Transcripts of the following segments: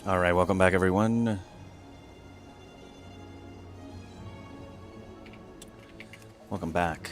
Alright, welcome back everyone. Welcome back.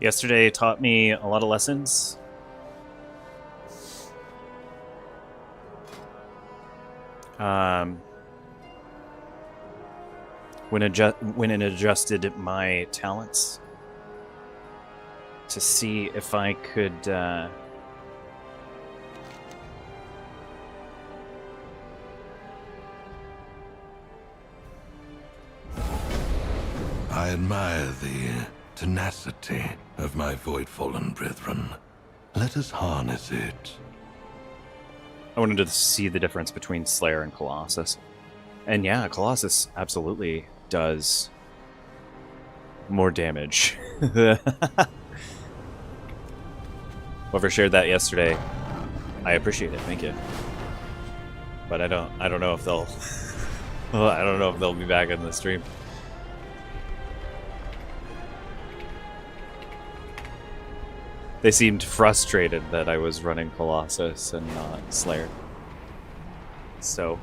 Yesterday taught me a lot of lessons. When it adjusted my talents to see if I could I admire the tenacity of my void-fallen brethren. Let us harness it. I wanted to see the difference between Slayer and Colossus. And yeah, Colossus absolutely does more damage. Whoever shared that yesterday, I appreciate it. Thank you. But I don't know if they'll I don't know if they'll be back in the stream. They seemed frustrated that I was running Colossus and not Slayer. So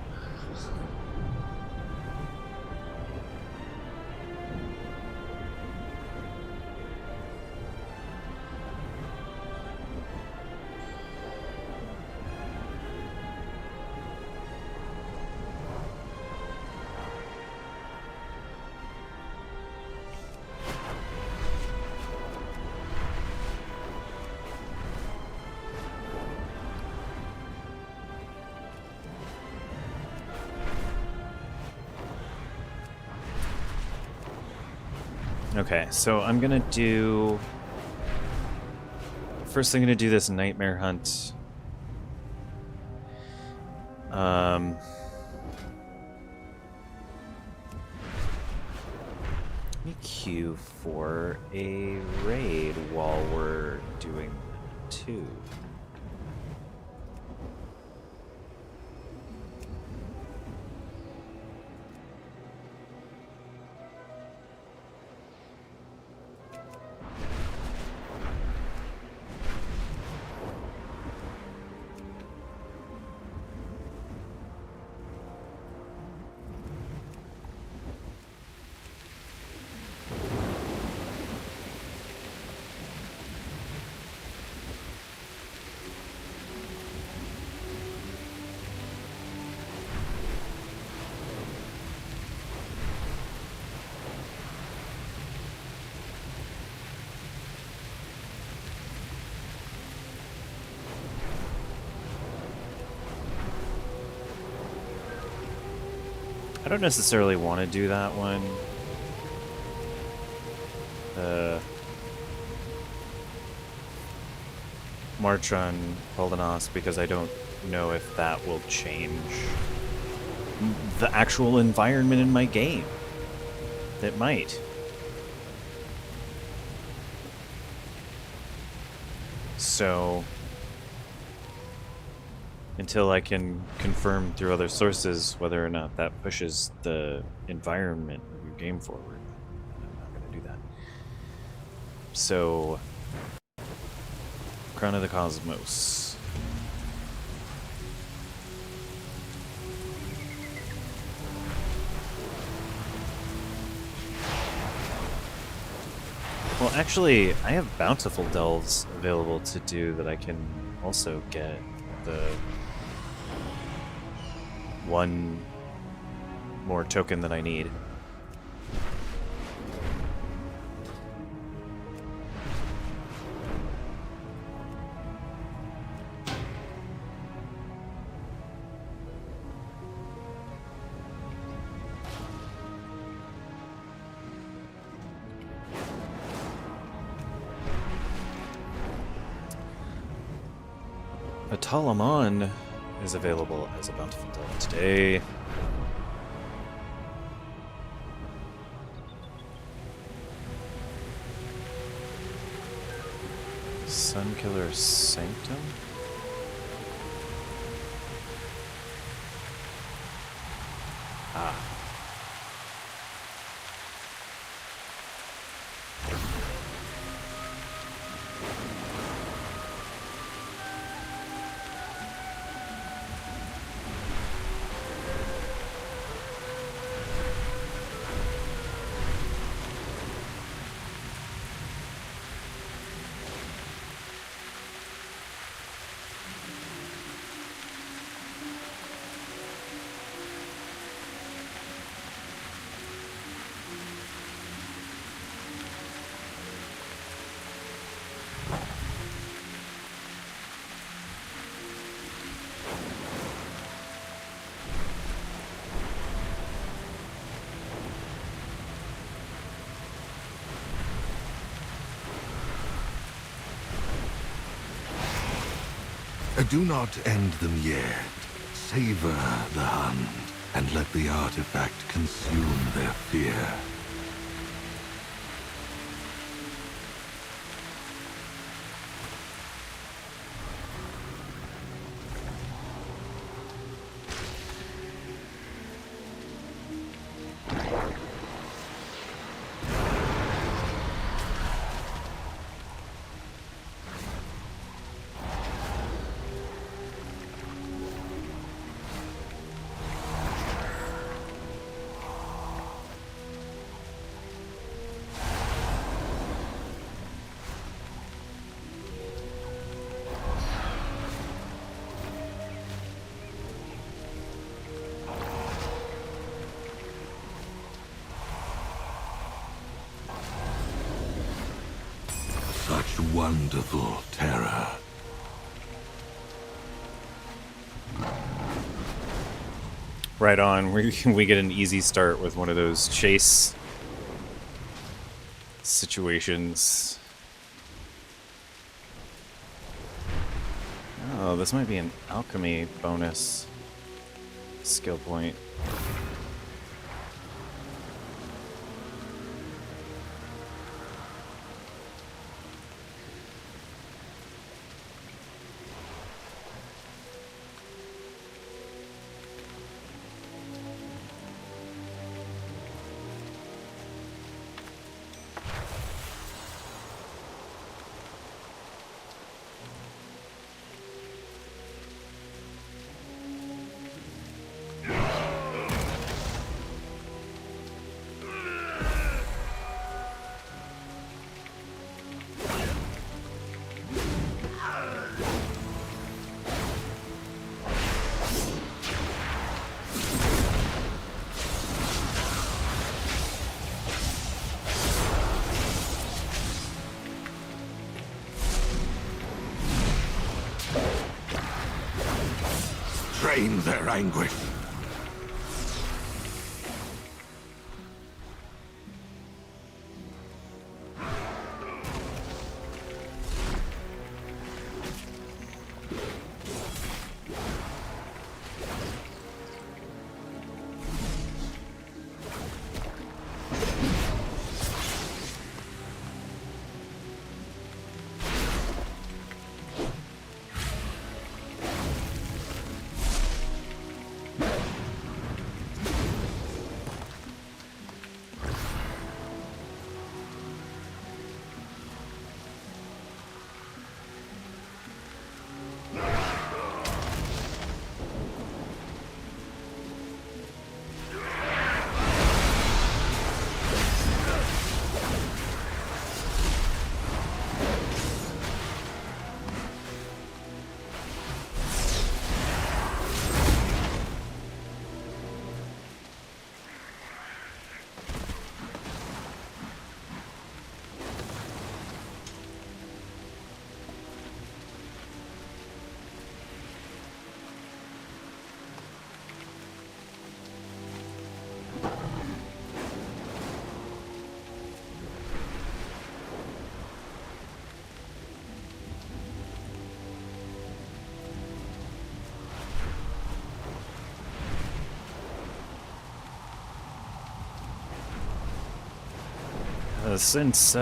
okay, so I'm gonna do... First I'm gonna do this Nightmare Hunt. Let me queue for a raid while we're doing that too. I don't necessarily want to do that one. March on Poldanos, because I don't know if that will change the actual environment in my game. It might. So until I can confirm through other sources whether or not that pushes the environment of your game forward, I'm not going to do that. So, Crown of the Cosmos. Well, actually, I have bountiful delves available to do that I can also get the one more token that I need. Patalamon is available as a bountiful delight today. Sunkiller Sanctum? Ah. Do not end them yet. Savor the hunt, and let the artifact consume their fear. Such wonderful terror. Right on. We get an easy start with one of those chase situations. Oh, this might be an alchemy bonus skill point. Drain their anguish. Since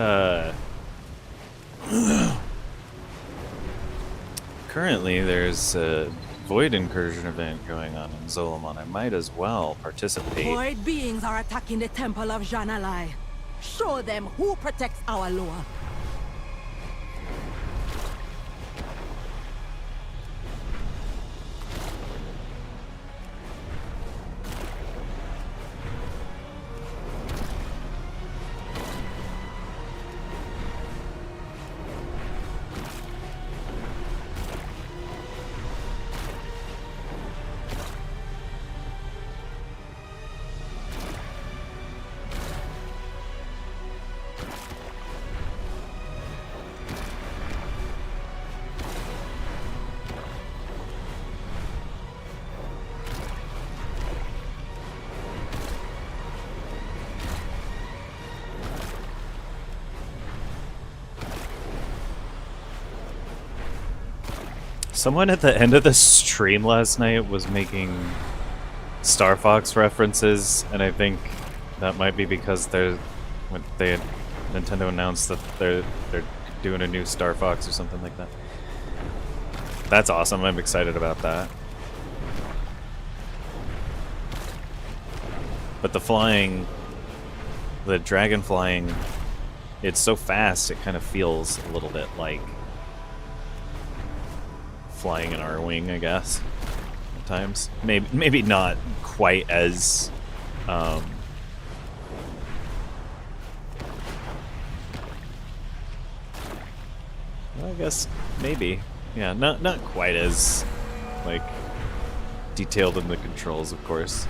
currently there's a Void Incursion event going on in Zolomon, I might as well participate. Void beings are attacking the temple of Janalai. Show them who protects our lore. Someone at the end of the stream last night was making Star Fox references, and I think that might be because Nintendo announced that they're doing a new Star Fox or something like that. That's awesome. I'm excited about that. But the dragon flying, it's so fast it kind of feels a little bit like flying an R-wing, I guess, at times. Maybe not quite as well, I guess maybe. Yeah, not quite as like detailed in the controls, of course.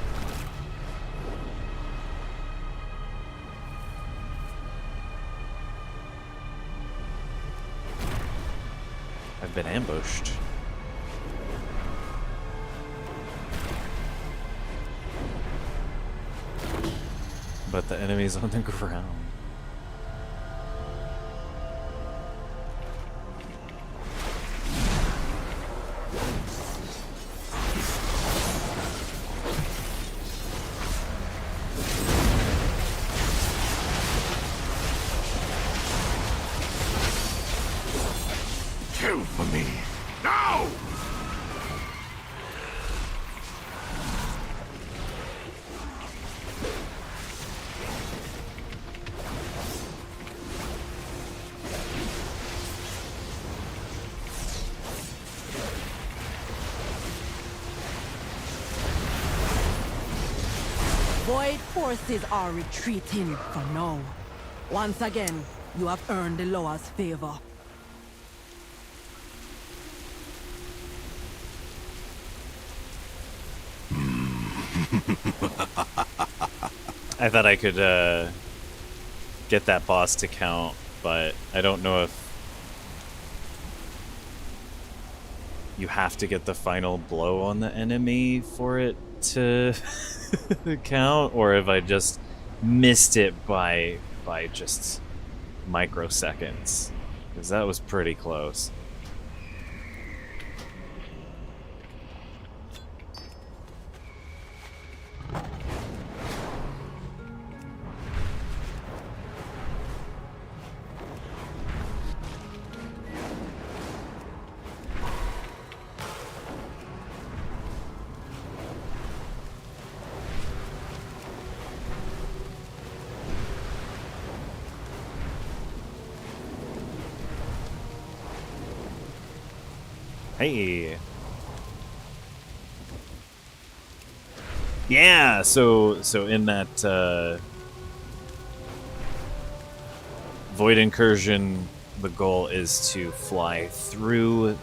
I've been ambushed. But the enemy's on the ground. Kill for me. Now! Void forces are retreating for now. Once again, you have earned the Loa's favor. I thought I could get that boss to count, but I don't know if you have to get the final blow on the enemy for it to count, or if I just missed it by just microseconds, because that was pretty close. Hey. Yeah, so in that Void Incursion, the goal is to fly through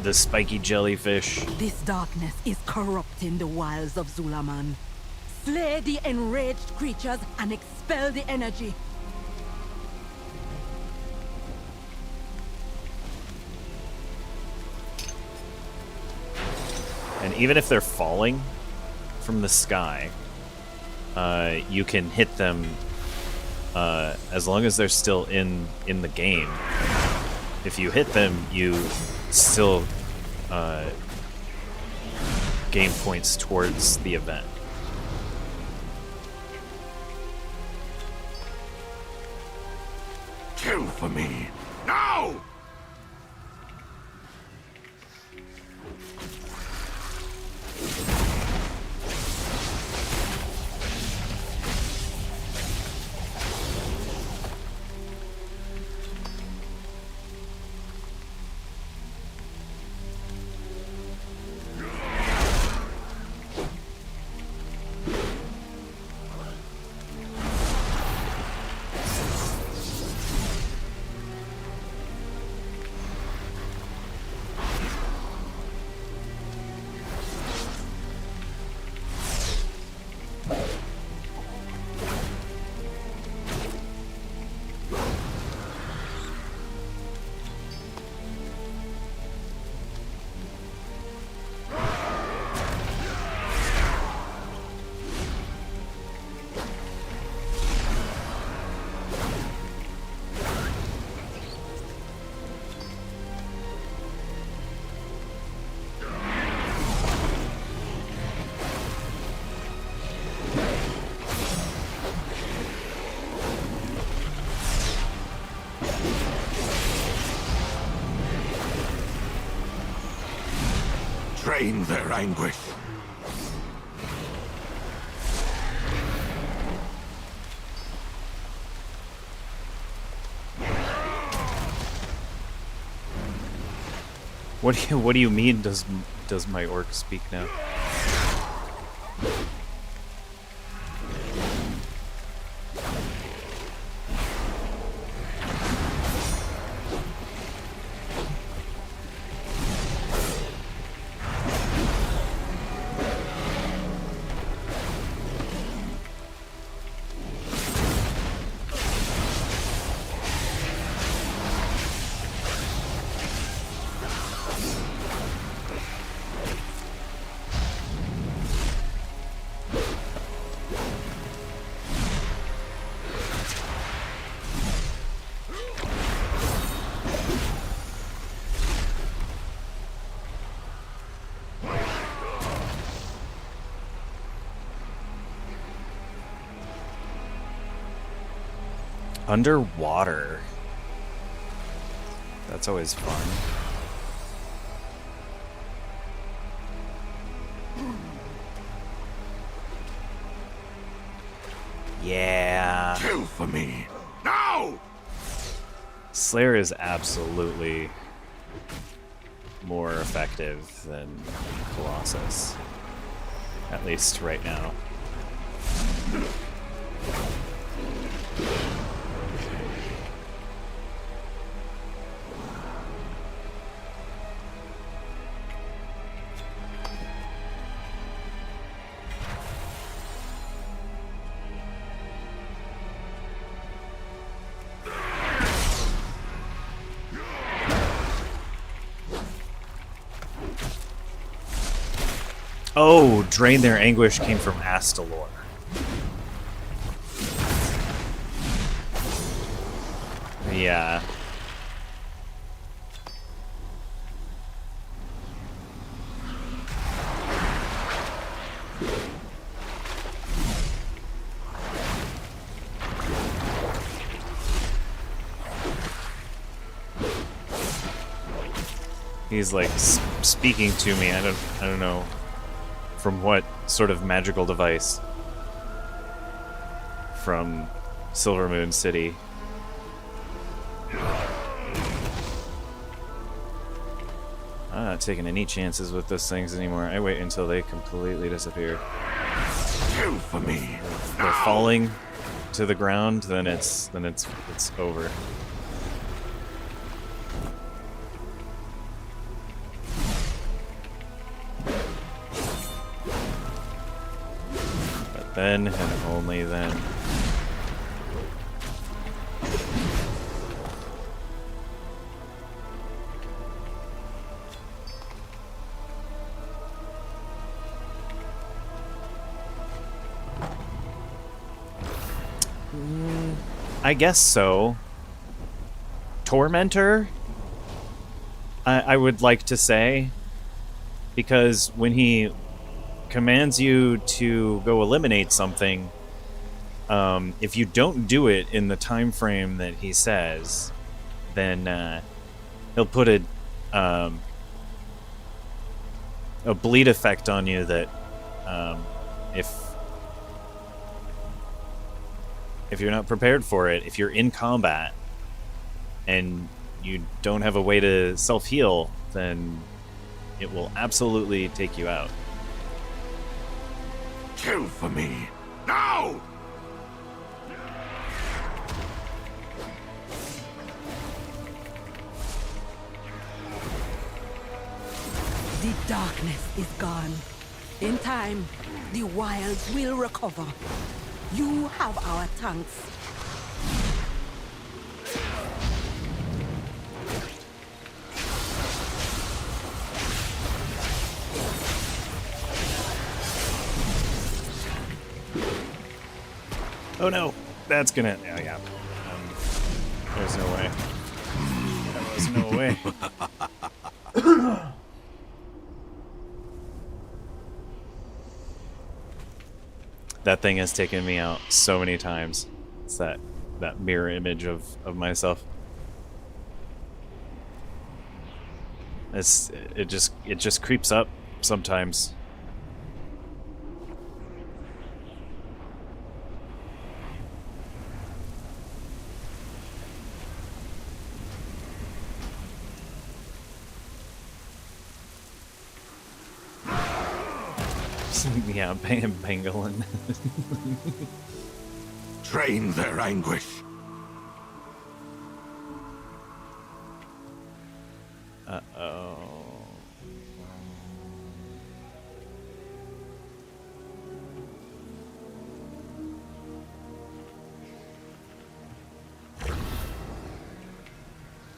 the spiky jellyfish. This darkness is corrupting the wilds of Zulaman. Slay the enraged creatures and expel the energy. And even if they're falling from the sky, you can hit them as long as they're still in the game. If you hit them, you still gain points towards the event. Kill for me. Now! Drain their anguish. What do you mean? Does my orc speak now? Underwater. That's always fun. Yeah. Kill for me. Now! Slayer is absolutely more effective than Colossus. At least right now. Oh, drain their anguish came from Astalor. Yeah. He's like speaking to me. I don't know from what sort of magical device from Silvermoon City. I'm not taking any chances with those things anymore. I wait until they completely disappear. Kill for me. If they're falling to the ground, then it's over. But then and only then. I guess so. Tormentor? I would like to say. Because when he commands you to go eliminate something, If you don't do it in the time frame that he says, then he'll put a bleed effect on you that if you're not prepared for it, if you're in combat and you don't have a way to self-heal, then it will absolutely take you out. Kill for me. Now! The darkness is gone. In time, the wilds will recover. You have our thanks. Oh no, that's gonna. Oh yeah. There's no way. There was no way. That thing has taken me out so many times. It's that mirror image of myself. It just creeps up sometimes. Yeah, pangolin. Train their anguish. Uh-oh.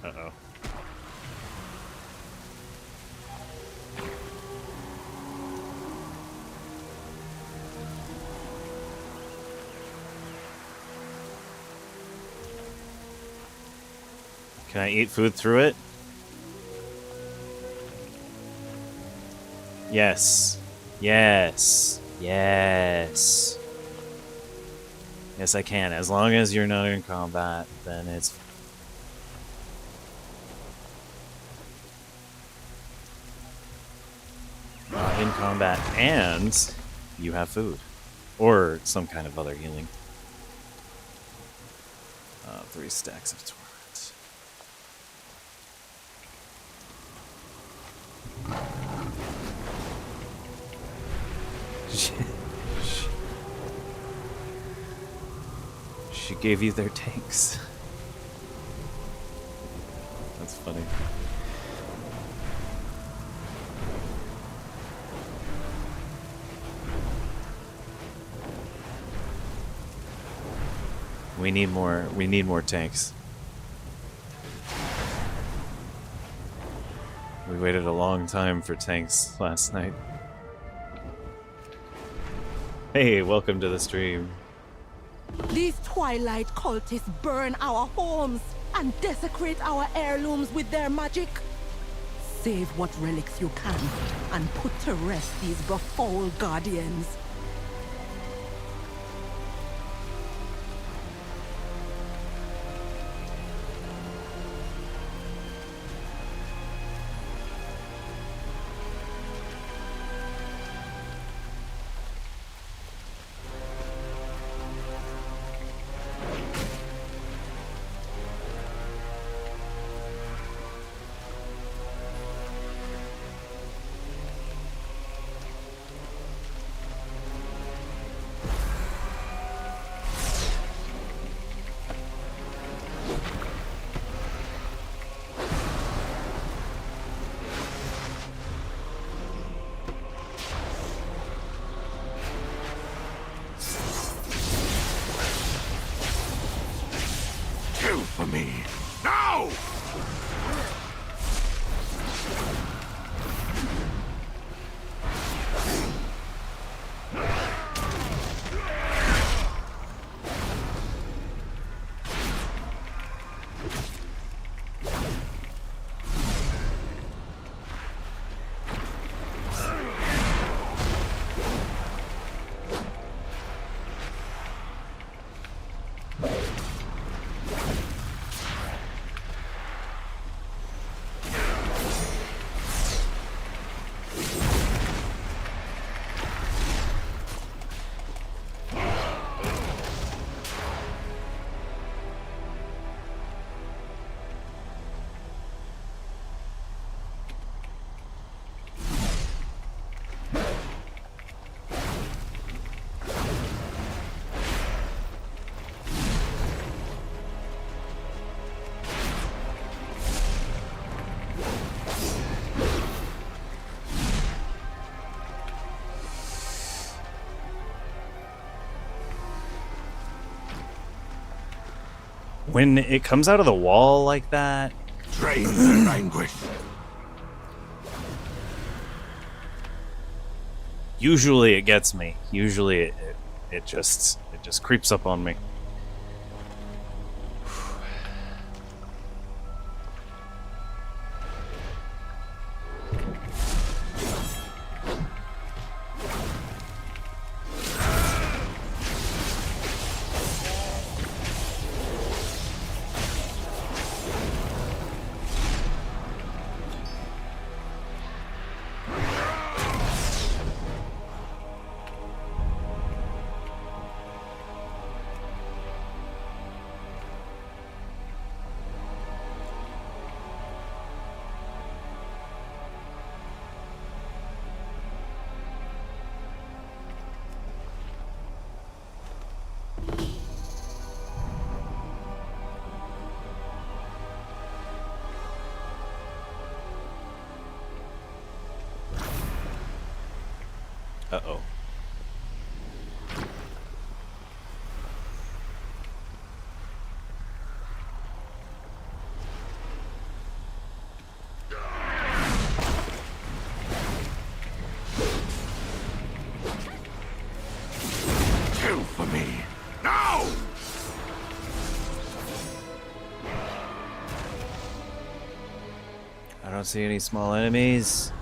Uh-oh. Can I eat food through it? Yes. Yes. Yes. Yes, I can. As long as you're not in combat, then it's... Not in combat, and you have food. Or some kind of other healing. 3 stacks of torment. She gave you their tanks. That's funny. We need more tanks. We waited a long time for tanks last night. Hey, welcome to the stream. These twilight cultists burn our homes and desecrate our heirlooms with their magic. Save what relics you can and put to rest these befouled guardians. For me. Now! When it comes out of the wall like that, Drain their anguish. usually it gets me. Usually it just creeps up on me. Uh-oh. Kill for me. Now! I don't see any small enemies.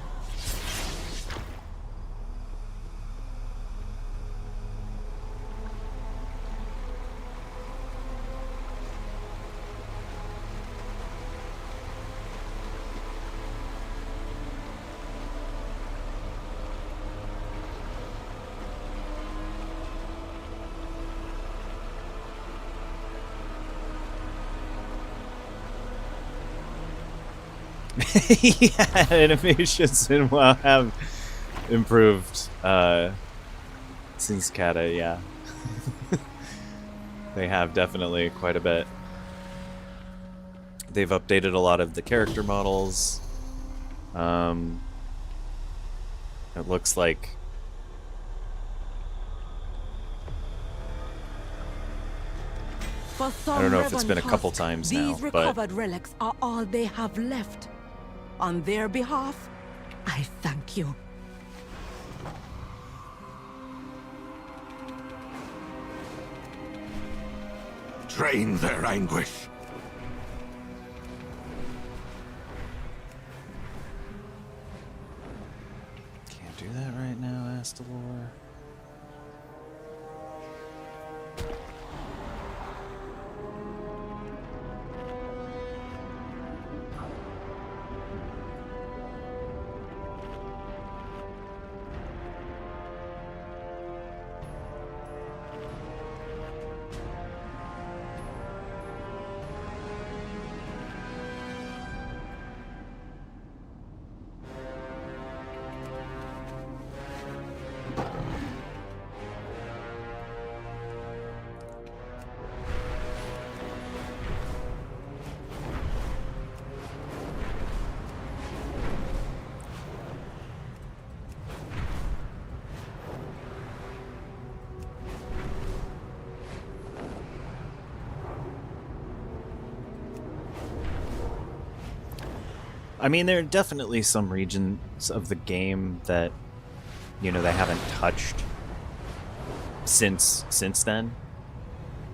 Yeah, animations in WoW have improved since Kata, yeah. They have definitely quite a bit. They've updated a lot of the character models. It looks like For some I don't know if it's been a Revan couple tusk, times now, these but recovered relics are all they have left. On their behalf, I thank you. Drain their anguish. can't do that right now, Astalor. I mean, there are definitely some regions of the game that, you know, they haven't touched since then,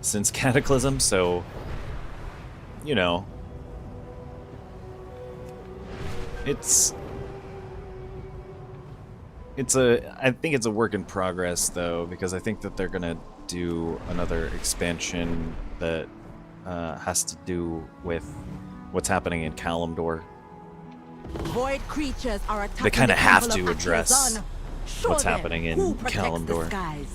since Cataclysm, so, you know, I think it's a work in progress, though, because I think that they're gonna do another expansion that has to do with what's happening in Kalimdor. Void creatures are attacking. They kind of have temple to of address Akhazan. Show what's them happening in who protects the Kalimdor. skies.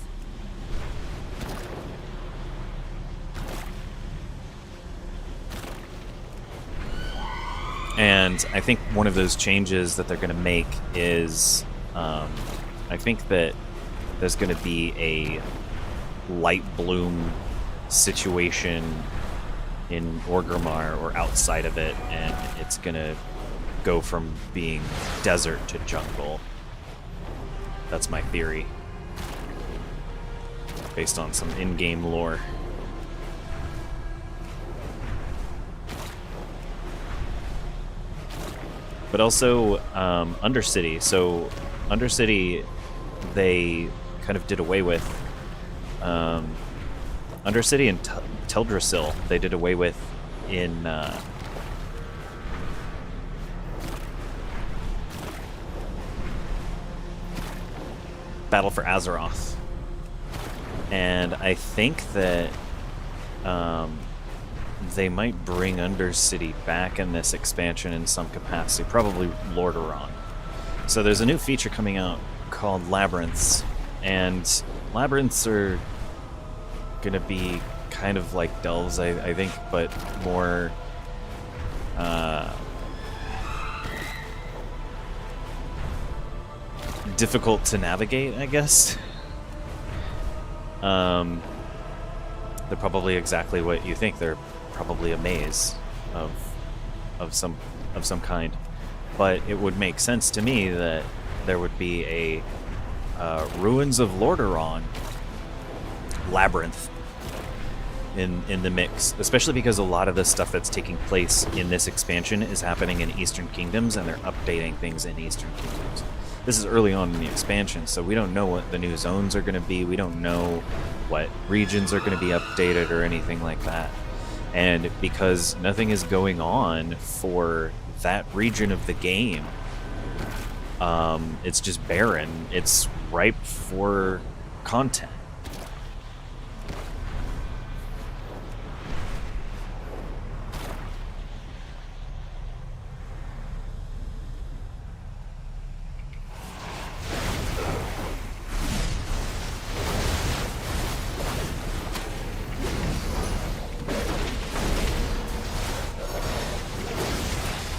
And I think one of those changes that they're going to make is, I think that there's going to be a light bloom situation in Orgrimmar or outside of it, and it's going to go from being desert to jungle. That's my theory, based on some in-game lore. but also Undercity. So Undercity, they kind of did away with. Undercity and Teldrassil, they did away with in Battle for Azeroth. And I think that they might bring Undercity back in this expansion in some capacity, probably Lordaeron. So there's a new feature coming out called Labyrinths, and Labyrinths are going to be kind of like Delves, I think, but more difficult to navigate, I guess. They're probably exactly what you think. They're probably a maze of some kind. But it would make sense to me that there would be a Ruins of Lordaeron labyrinth in the mix, especially because a lot of the stuff that's taking place in this expansion is happening in Eastern Kingdoms, and they're updating things in Eastern Kingdoms. This is early on in the expansion, so we don't know what the new zones are going to be. We don't know what regions are going to be updated or anything like that. And because nothing is going on for that region of the game, it's just barren. It's ripe for content.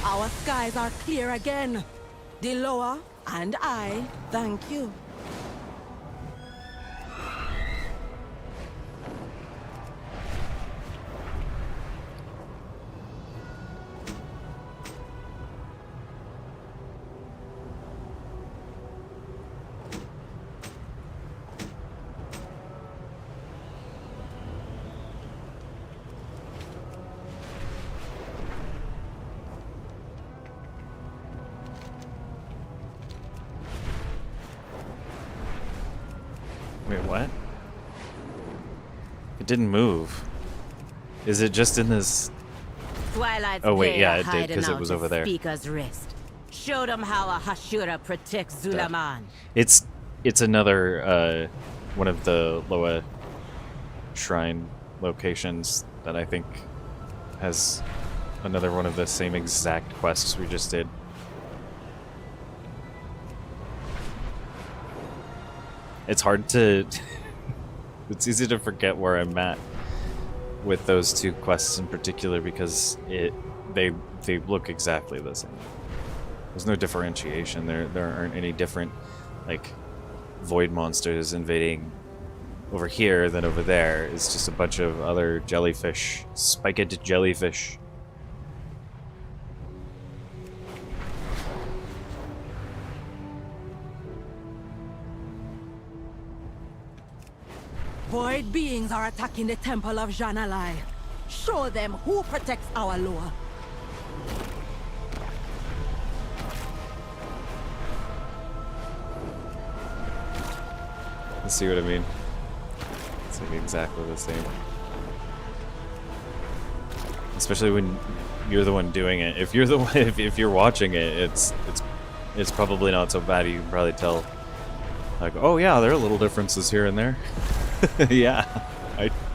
Our skies are clear again. Diloa and I thank you. Wait, what? It didn't move. Is it just in this? Twilight's Oh wait, yeah, there it did, hiding because it out was at over there. Speaker's wrist. Show them how a Hashira protects Zulaman. It's another one of the Loa shrine locations that I think has another one of the same exact quests we just did. It's hard to it's easy to forget where I'm at with those two quests in particular, because they look exactly the same. There's no differentiation. There aren't any different like void monsters invading over here than over there. It's just a bunch of other jellyfish, spiked jellyfish. Void beings are attacking the temple of Janalai. Show them who protects our lore. You see what I mean? It's like exactly the same. Especially when you're the one doing it. If you're the one, if you're watching it, it's probably not so bad. You can probably tell, like, oh yeah, there are little differences here and there. Yeah,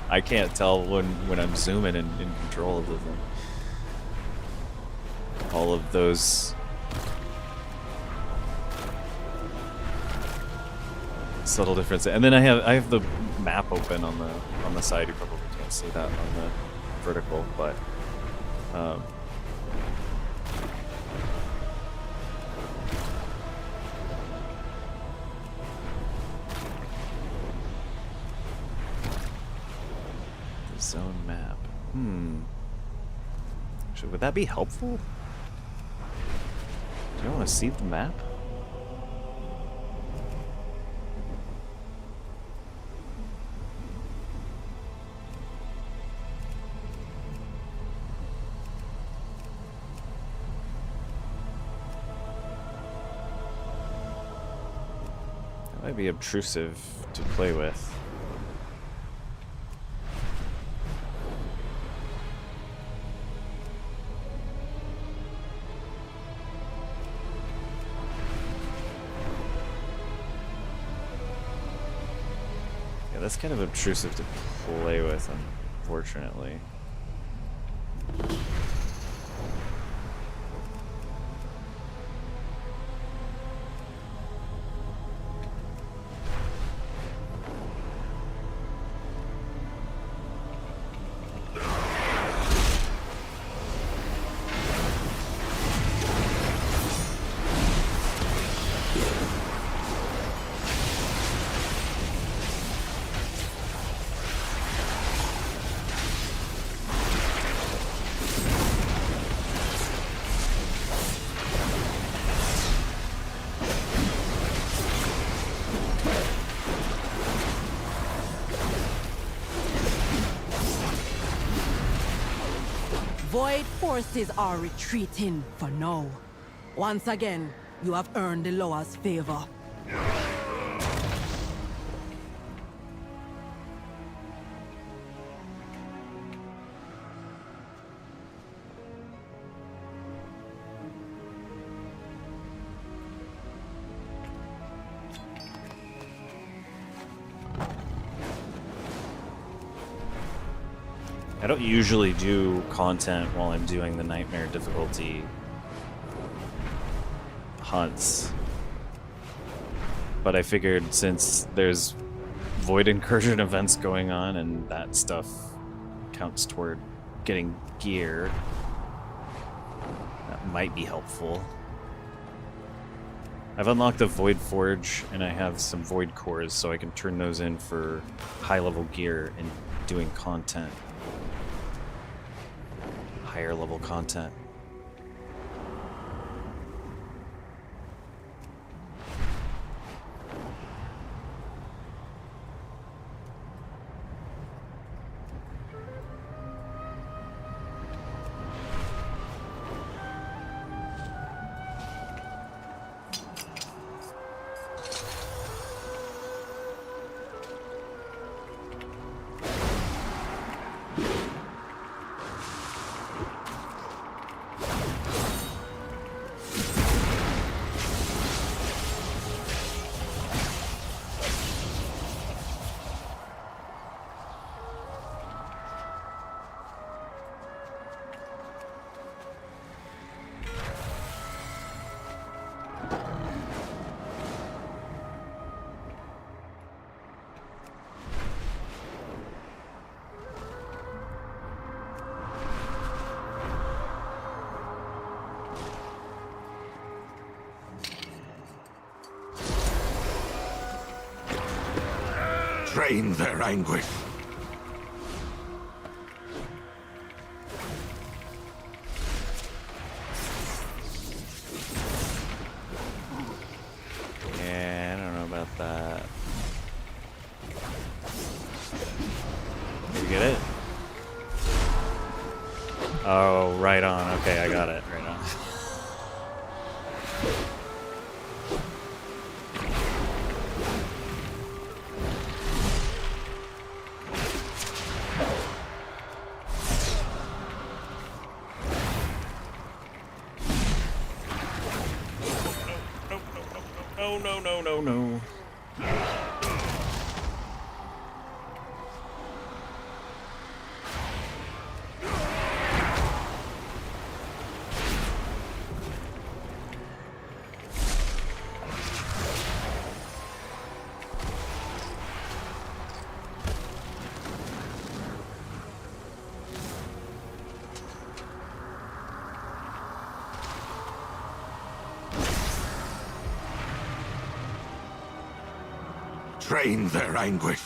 I can't tell when I'm zooming and in control of the thing. All of those subtle differences, and then I have the map open on the side. You probably can't see that on the vertical, but zone map. Would that be helpful? Do you want to see the map? Might be obtrusive to play with. Yeah, that's kind of obtrusive to play with, unfortunately. Void forces are retreating for now. Once again, you have earned the Loa's favor. I don't usually do content while I'm doing the nightmare difficulty hunts, but I figured since there's void incursion events going on and that stuff counts toward getting gear, that might be helpful. I've unlocked the Void Forge and I have some Void Cores, so I can turn those in for high-level gear and doing content. Higher level content. Drain their anguish. Yeah, I don't know about that. Did you get it? Oh, right on. Okay, I got it. Right on. No. Drain their anguish.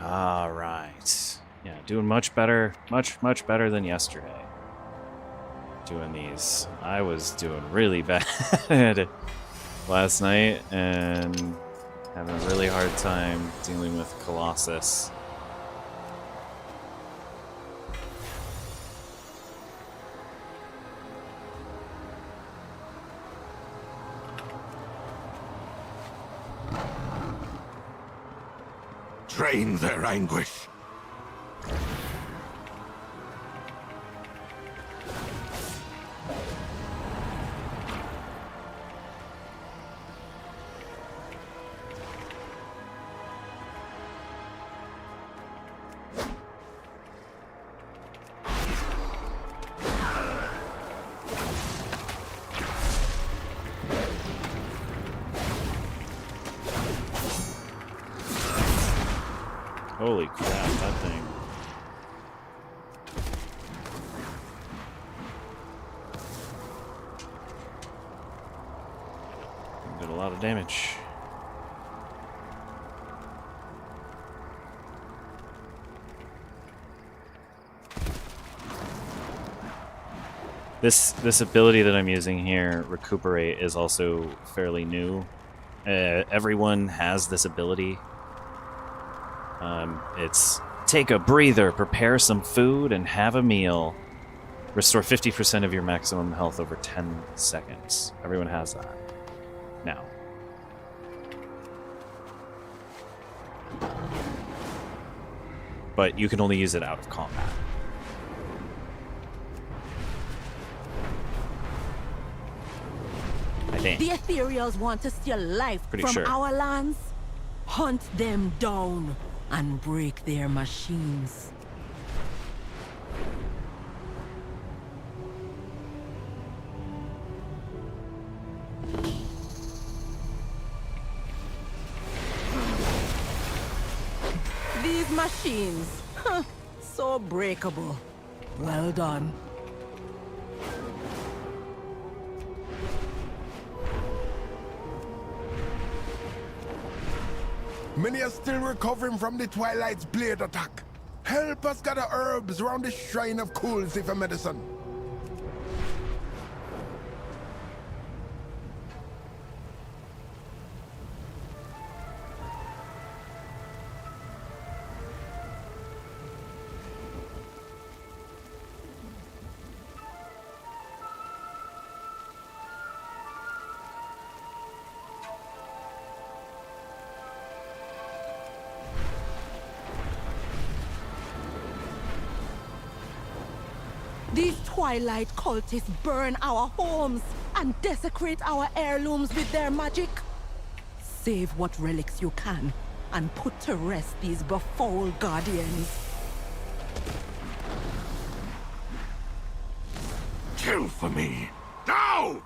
All right. Yeah, doing much better. Much better than yesterday. doing these. I was doing really bad last night and having a really hard time dealing with Colossus. Drain their anguish. Holy crap, that thing. Did a lot of damage. This ability that I'm using here, Recuperate, is also fairly new. Everyone has this ability. It's take a breather, prepare some food, and have a meal. Restore 50% of your maximum health over 10 seconds. Everyone has that now. But you can only use it out of combat. I think. The Ethereals want to steal life Pretty from sure. our lands. Hunt them down and break their machines. These machines, so breakable. Well done. Many are still recovering from the Twilight's blade attack. Help us gather herbs around the shrine of cool for medicine. These Twilight cultists burn our homes and desecrate our heirlooms with their magic. Save what relics you can and put to rest these befouled guardians. Kill for me. Now!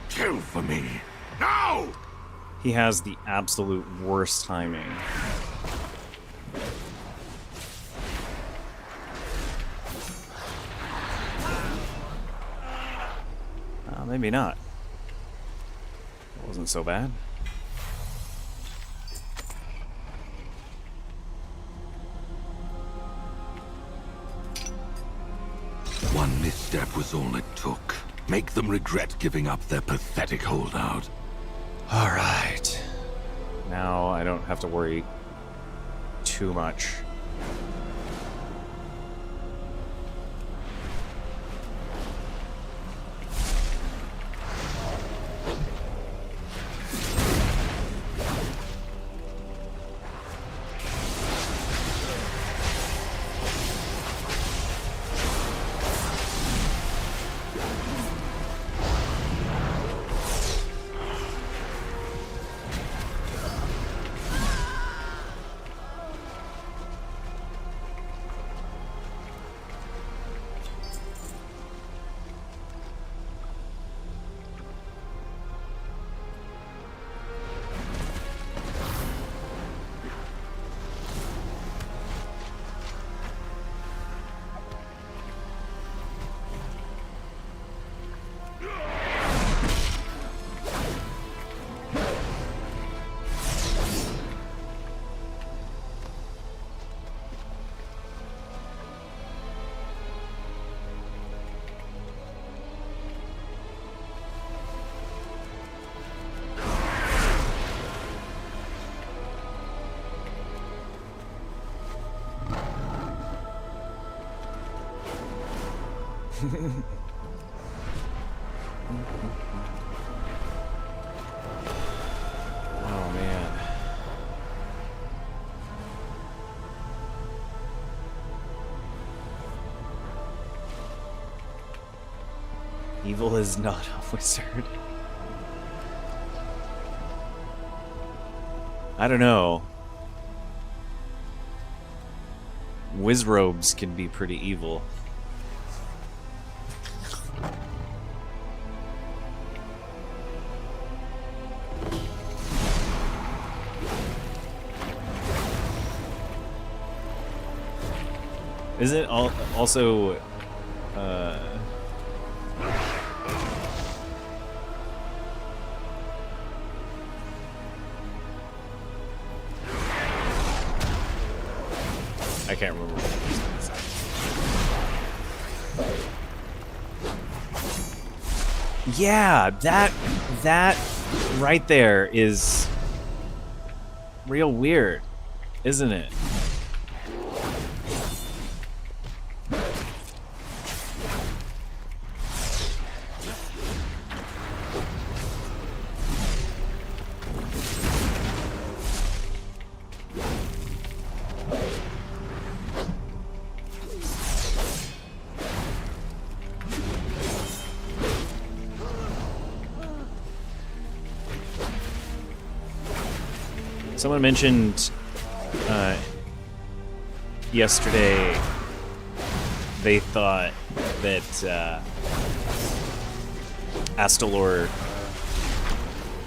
Kill for me. Now! He has the absolute worst timing. Maybe not. It wasn't so bad. One misstep was all it took. Make them regret giving up their pathetic holdout. All right. Now I don't have to worry too much. Oh man. Evil is not a wizard. I don't know. Wizrobes can be pretty evil. Is it also I can't remember what it was. Yeah, that right there is real weird, isn't it? Someone mentioned yesterday they thought that Astalor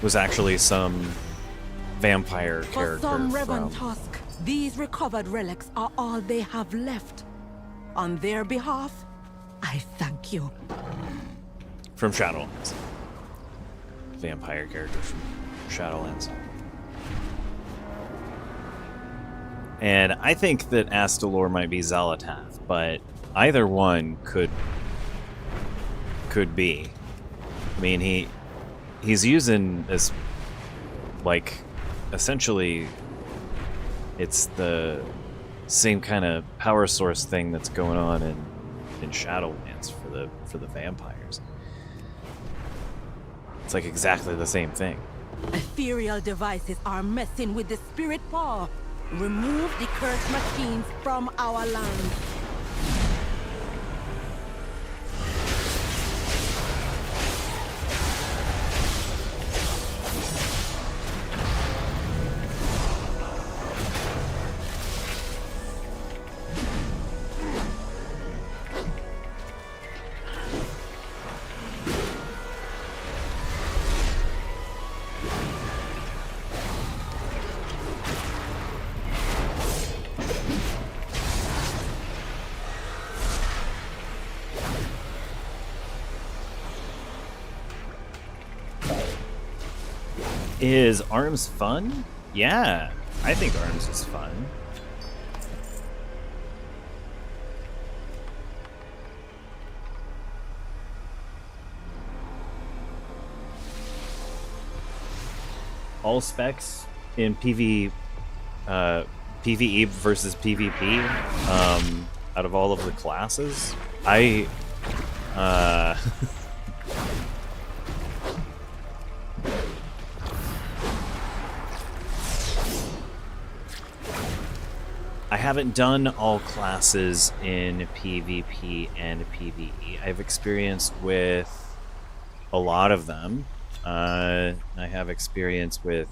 was actually some vampire character. For some Revan from Tusk, these recovered relics are all they have left. On their behalf, I thank you. From Shadowlands. Vampire character from Shadowlands. And I think that Astalor might be Xalatath, but either one could be. I mean, he's using this, like, essentially, it's the same kind of power source thing that's going on in Shadowlands for the vampires. It's like exactly the same thing. Ethereal devices are messing with the spirit paw. Remove the cursed machines from our land. Is ARMS fun? Yeah, I think ARMS is fun. all specs in PvE versus PvP, out of all of the classes, I haven't done all classes in PvP and PvE. I've experienced with a lot of them. I have experience with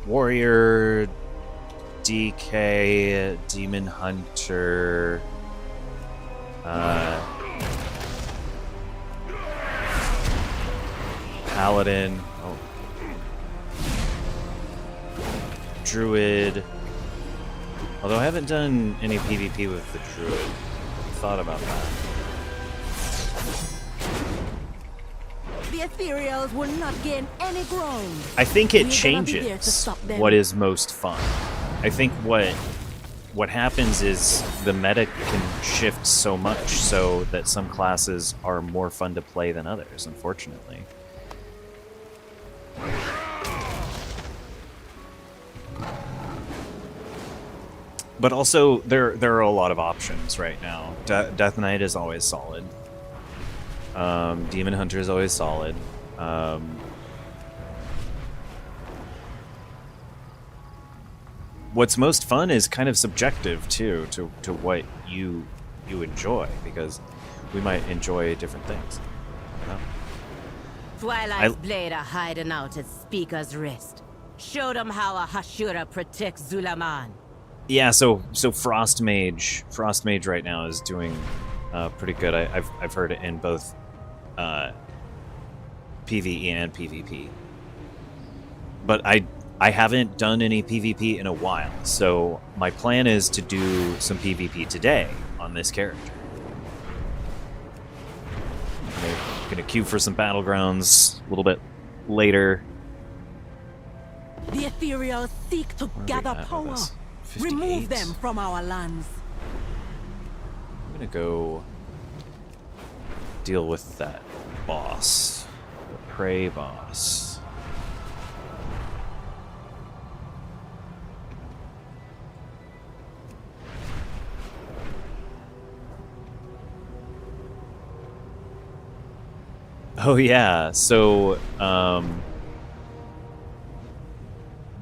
Warrior, DK, Demon Hunter, Paladin, Druid. Although I haven't done any PvP with the Druid. I thought about that. The ethereals will not gain any ground. I think it We're gonna be there to changes stop them. what is most fun. I think what happens is the meta can shift so much so that some classes are more fun to play than others, unfortunately. But also, there are a lot of options right now. Death Knight is always solid. Demon Hunter is always solid. What's most fun is kind of subjective too, to what you enjoy, because we might enjoy different things. You know? Twilight's blade are hiding out at Speaker's wrist. Show them how a Hashura protects Zulaman. Yeah, so Frost Mage right now is doing pretty good. I've heard it in both PvE and PvP. But I haven't done any PvP in a while, so my plan is to do some PvP today on this character. I'm gonna queue for some battlegrounds a little bit later. The ethereals seek to gather power. Remove them from our lands. I'm gonna go deal with that boss, the prey boss. Oh yeah, so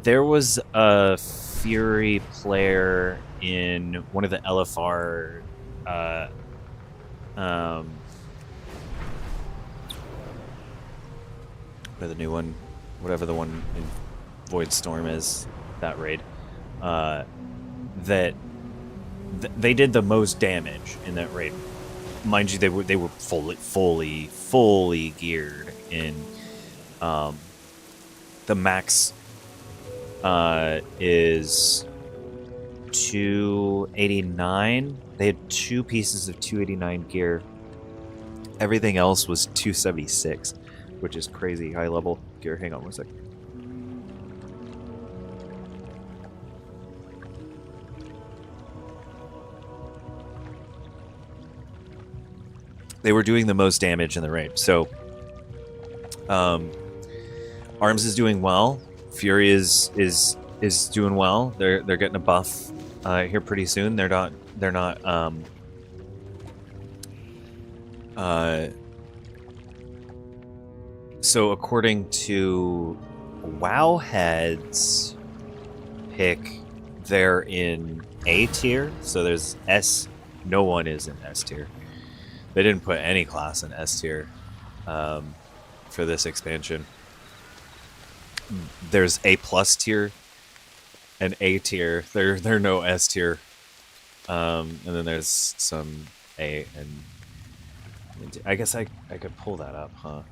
there was a Fury player in one of the LFR or the new one, whatever the one in Void Storm is, that raid, that they did the most damage in that raid. Mind you, they were fully geared in. The max is 289. They had 2 pieces of 289 gear. Everything else was 276, which is crazy high level gear. Hang on one sec. They were doing the most damage in the raid. So Arms is doing well. Fury is doing well. They're getting a buff here pretty soon. They're not so according to Wowhead's pick, they're in A tier. So there's S. No one is in S tier. They didn't put any class in S tier for this expansion. There's A plus tier and A tier. There no S tier. And then there's some A and I guess I could pull that up, huh?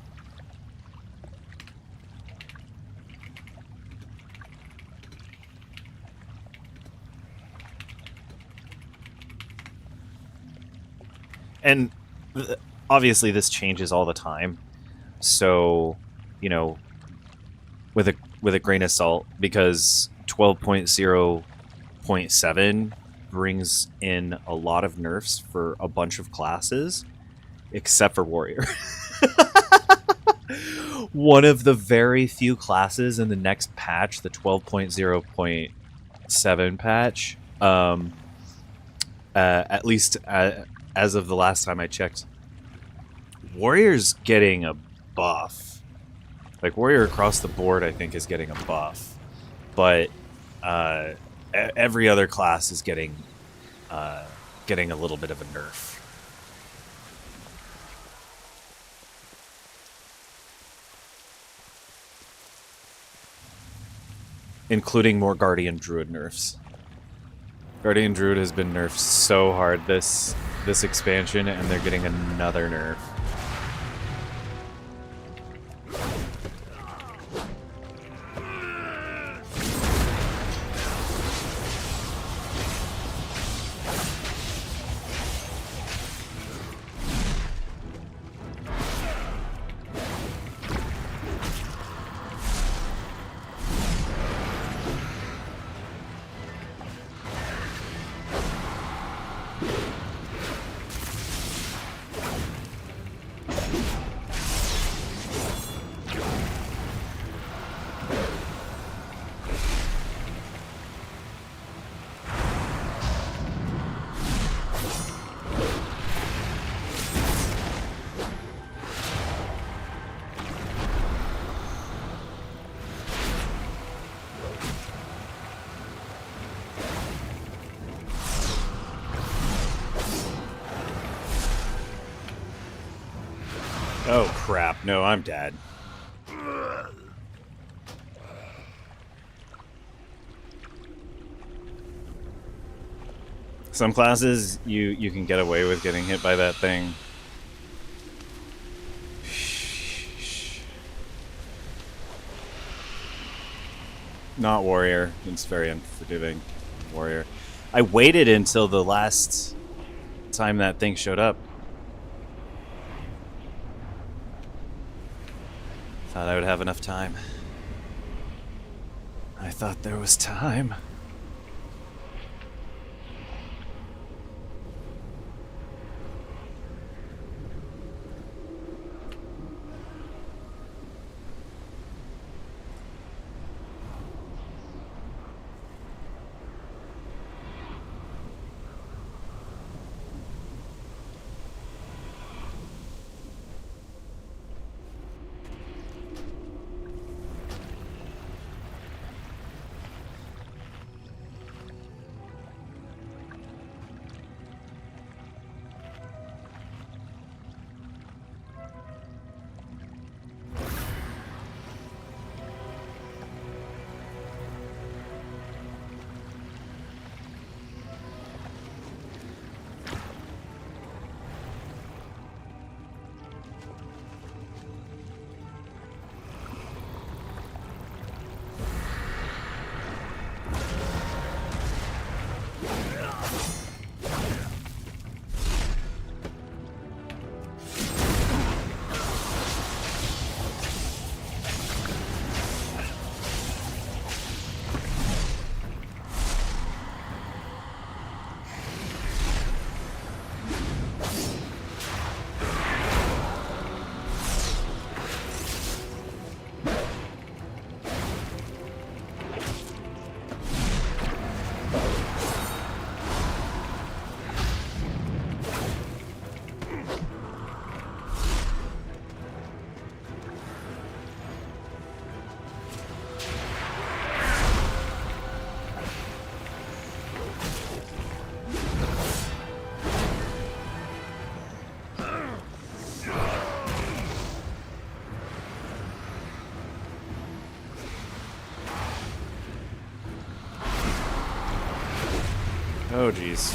And obviously this changes all the time. So, you know, with a grain of salt, because 12.0.7 brings in a lot of nerfs for a bunch of classes, except for Warrior. one of the very few classes in the next patch, the 12.0.7 patch, at least as of the last time I checked, Warrior's getting a buff. Like, Warrior across the board, I think, is getting a buff. But every other class is getting a little bit of a nerf. Including more Guardian Druid nerfs. Guardian Druid has been nerfed so hard this expansion, and they're getting another nerf. Oh crap, no, I'm dead. Some classes, you can get away with getting hit by that thing. Not Warrior. It's very unforgiving. Warrior. I waited until the last time that thing showed up. Thought I would have enough time. I thought there was time. Oh, jeez.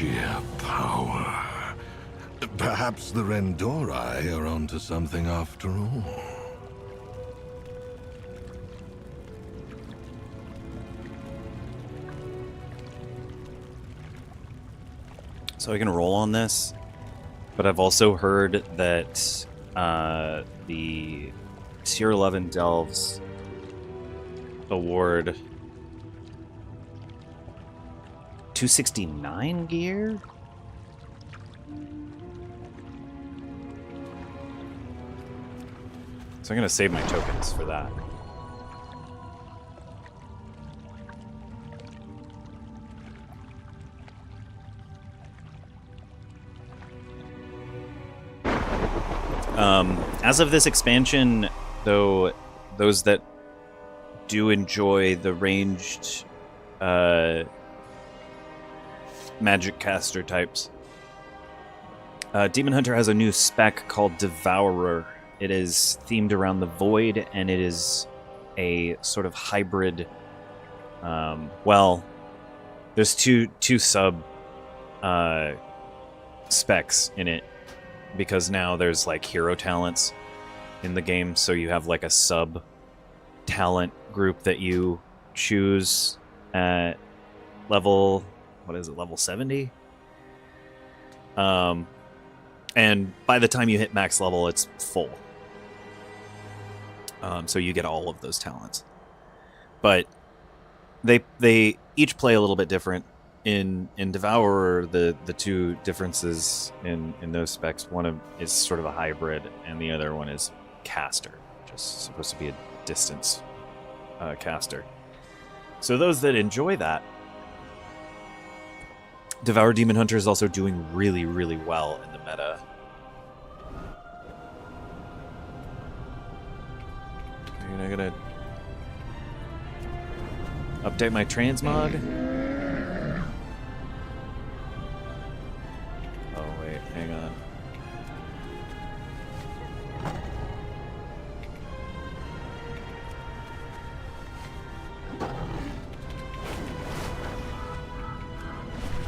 Sheer power. Perhaps the Rendori are onto something after all. So I can roll on this, but I've also heard that the Tier 11 Delves award 269 gear? So I'm going to save my tokens for that. As of this expansion, though, those that do enjoy the ranged magic caster types, Demon Hunter has a new spec called Devourer. It is themed around the Void, and it is a sort of hybrid. Well, there's two sub specs in it, because now there's like hero talents in the game, so you have like a sub talent group that you choose at level, what is it, level 70? And by the time you hit max level, it's full. So you get all of those talents. But they each play a little bit different. In Devourer, the two differences in those specs, one is sort of a hybrid, and the other one is caster, which is supposed to be a distance caster. So those that enjoy that, Devour Demon Hunter is also doing really, really well in the meta. I'm gonna update my transmog. Oh wait, hang on.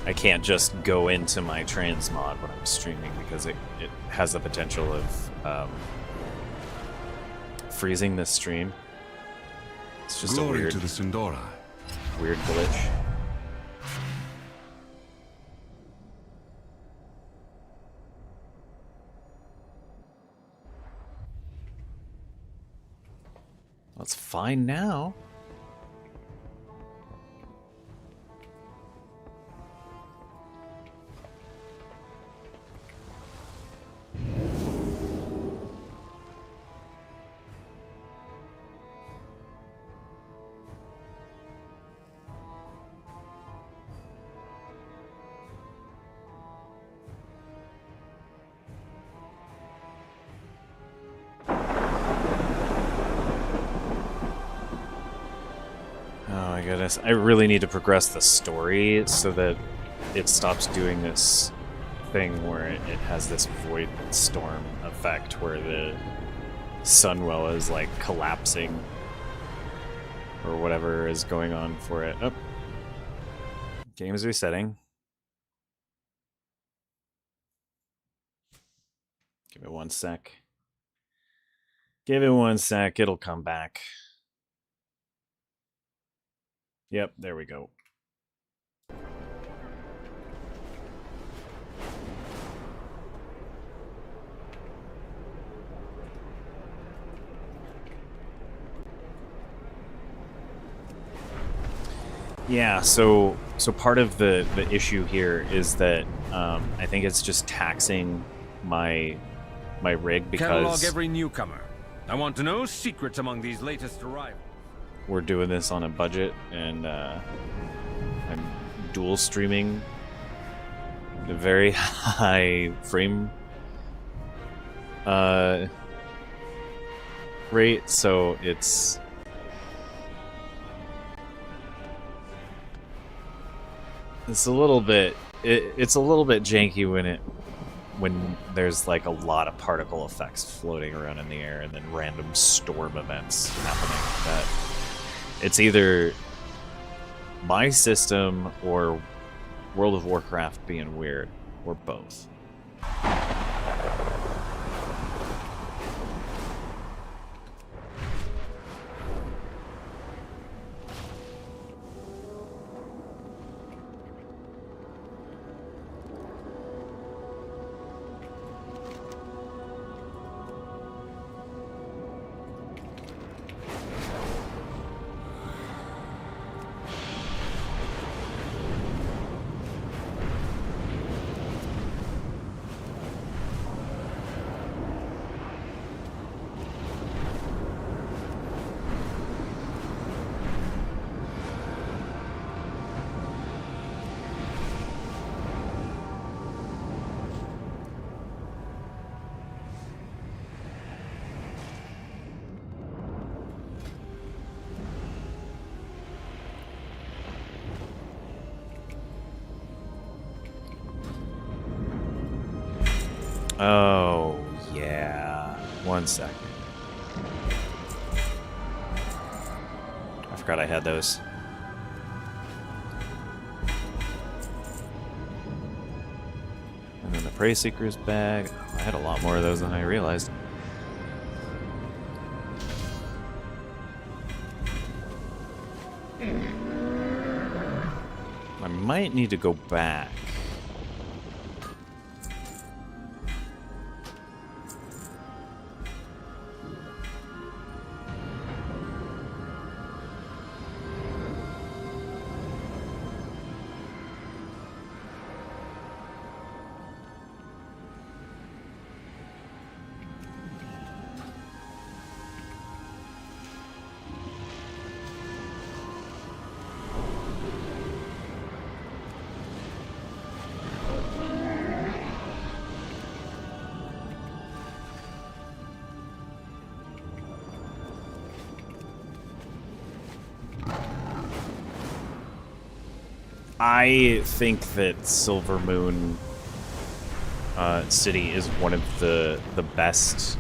I can't just go into my transmod when I'm streaming because it has the potential of freezing this stream. It's just Glory a weird, to the Sindora. weird glitch. That's fine now. Goodness, I really need to progress the story so that it stops doing this thing where it has this void storm effect where the Sunwell is like collapsing or whatever is going on for it. Oh, game is resetting. Give it 1 sec. Give it 1 sec, it'll come back. Yep, there we go. Yeah, so part of the issue here is that I think it's just taxing my rig because catalog every newcomer. I want to know secrets among these latest arrivals. We're doing this on a budget, and I'm dual streaming at a very high frame rate, so it's a little bit it's a little bit janky when there's like a lot of particle effects floating around in the air and then random storm events happening. That it's either my system or World of Warcraft being weird, or both. Oh, yeah. 1 second. I forgot I had those. And then the Prey Seeker's bag. I had a lot more of those than I realized. I might need to go back. I think that Silvermoon City is one of the best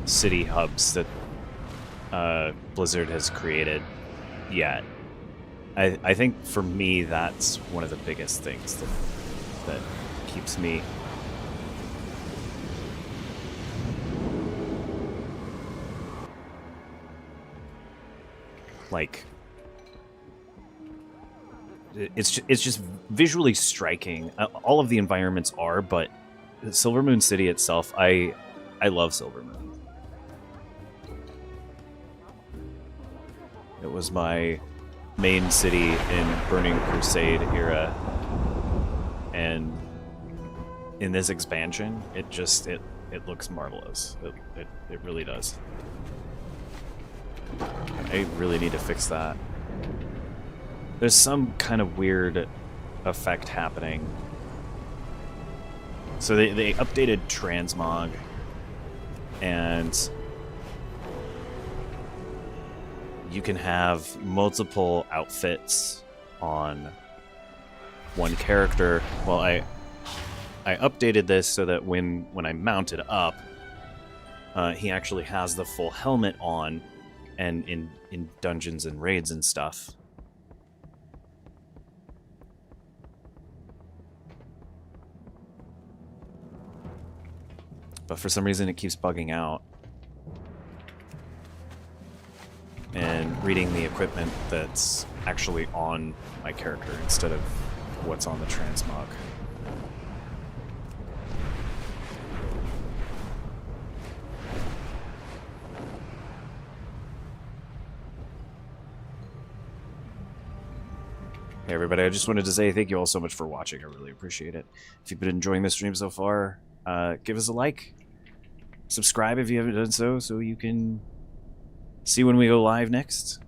city hubs that Blizzard has created yet. I think for me that's one of the biggest things that keeps me like. It's just visually striking. All of the environments are, but Silvermoon City itself, I love Silvermoon. It was my main city in Burning Crusade era, and in this expansion, it looks marvelous. It really does. I really need to fix that. There's some kind of weird effect happening. So they updated transmog, and you can have multiple outfits on one character. Well, I updated this so that when I mount it up, he actually has the full helmet on, and in dungeons and raids and stuff. But for some reason it keeps bugging out. And reading the equipment that's actually on my character instead of what's on the transmog. Hey everybody, I just wanted to say thank you all so much for watching. I really appreciate it. If you've been enjoying this stream so far, give us a like. Subscribe if you haven't done so you can see when we go live next.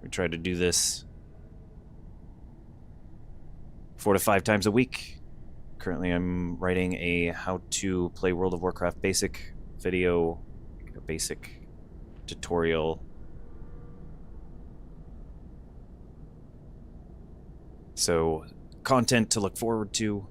We try to do this 4 to 5 times a week. Currently I'm writing a how to play World of Warcraft basic video, a basic tutorial. So, content to look forward to.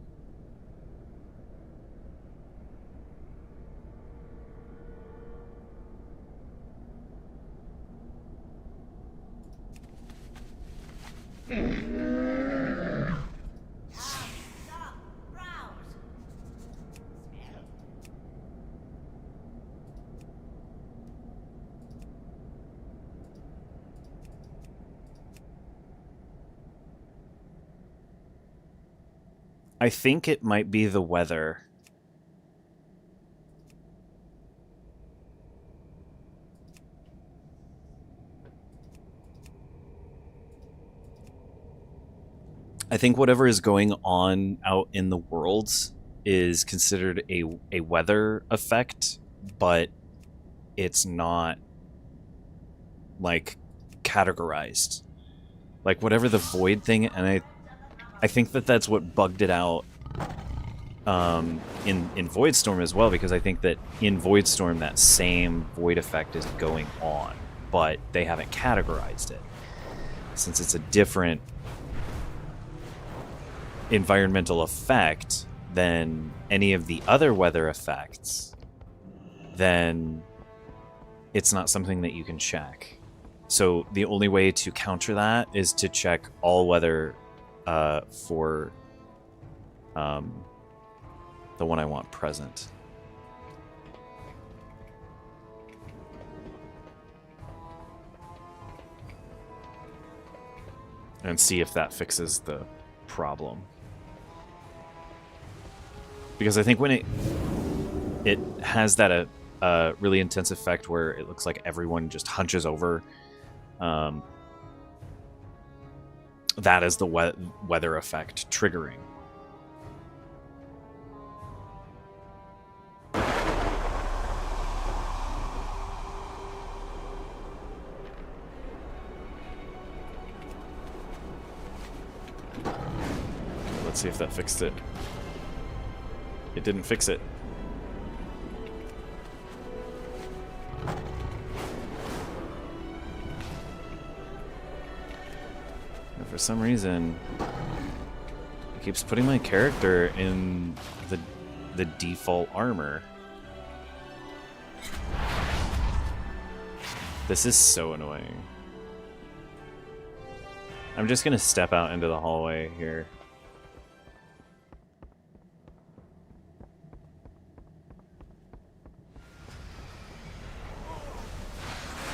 I think it might be the weather. I think whatever is going on out in the worlds is considered a weather effect, but it's not like categorized. Like whatever the void thing, and I think that that's what bugged it out in Voidstorm as well, because I think that in Voidstorm that same void effect is going on, but they haven't categorized it. Since it's a different environmental effect than any of the other weather effects, then it's not something that you can check. So the only way to counter that is to check all weather for the one I want present. And see if that fixes the problem. Because I think when it has that really intense effect where it looks like everyone just hunches over, that is the weather effect triggering. Let's see if that fixed it. It didn't fix it. And for some reason, it keeps putting my character in the default armor. This is so annoying. I'm just gonna step out into the hallway here.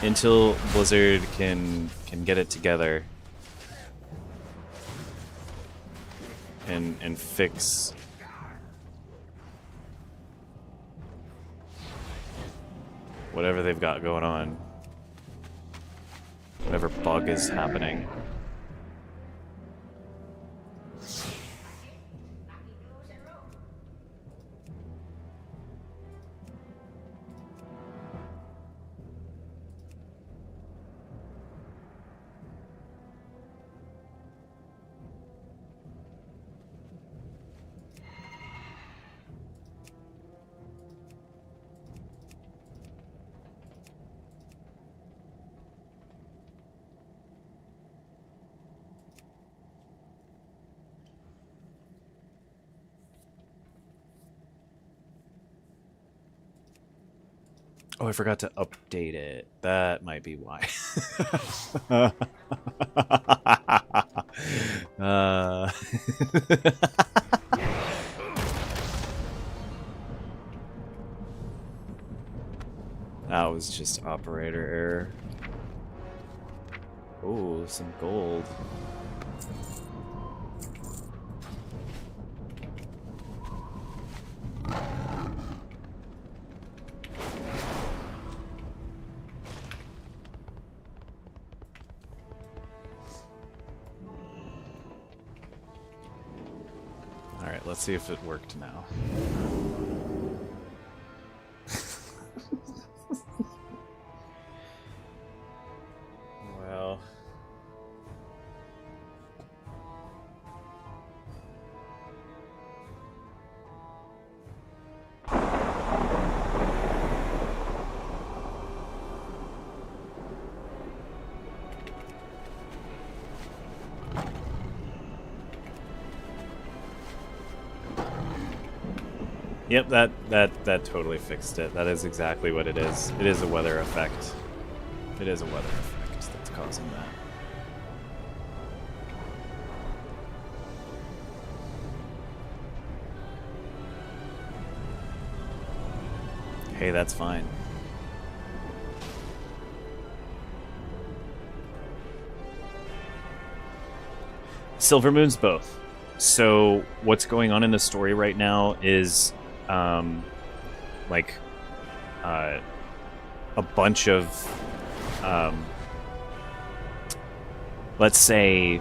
Until Blizzard can get it together and fix whatever they've got going on, whatever bug is happening. Oh, I forgot to update it. That might be why. That was just operator error. Oh, some gold. Let's see if it worked now. Well. Yep, that totally fixed it. That is exactly what it is. It is a weather effect. It is a weather effect that's causing that. Hey, that's fine. Silver Moon's both. So what's going on in the story right now is like a bunch of let's say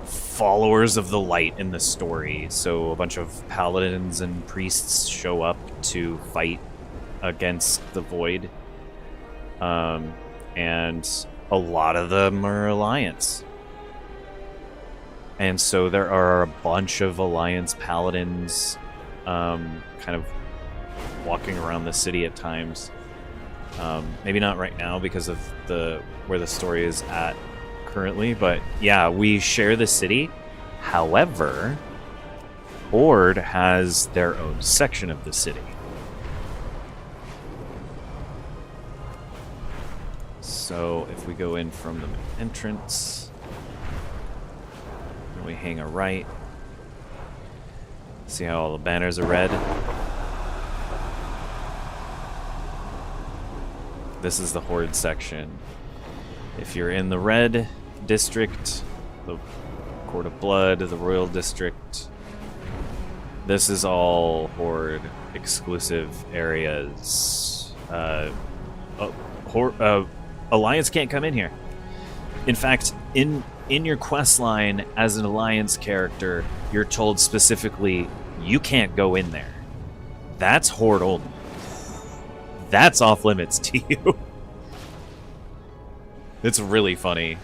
followers of the light in the story. So a bunch of paladins and priests show up to fight against the void, and a lot of them are Alliance. And so there are a bunch of Alliance paladins kind of walking around the city at times. Maybe not right now because of where the story is at currently, but yeah, we share the city. However, Horde has their own section of the city. So if we go in from the entrance, and we hang a right, see how all the banners are red? This is the Horde section. If you're in the red district, the Court of Blood, the Royal District, this is all Horde exclusive areas. Alliance can't come in here. In fact, in your quest line as an Alliance character, you're told specifically you can't go in there. That's Horde only. That's off limits to you. It's really funny.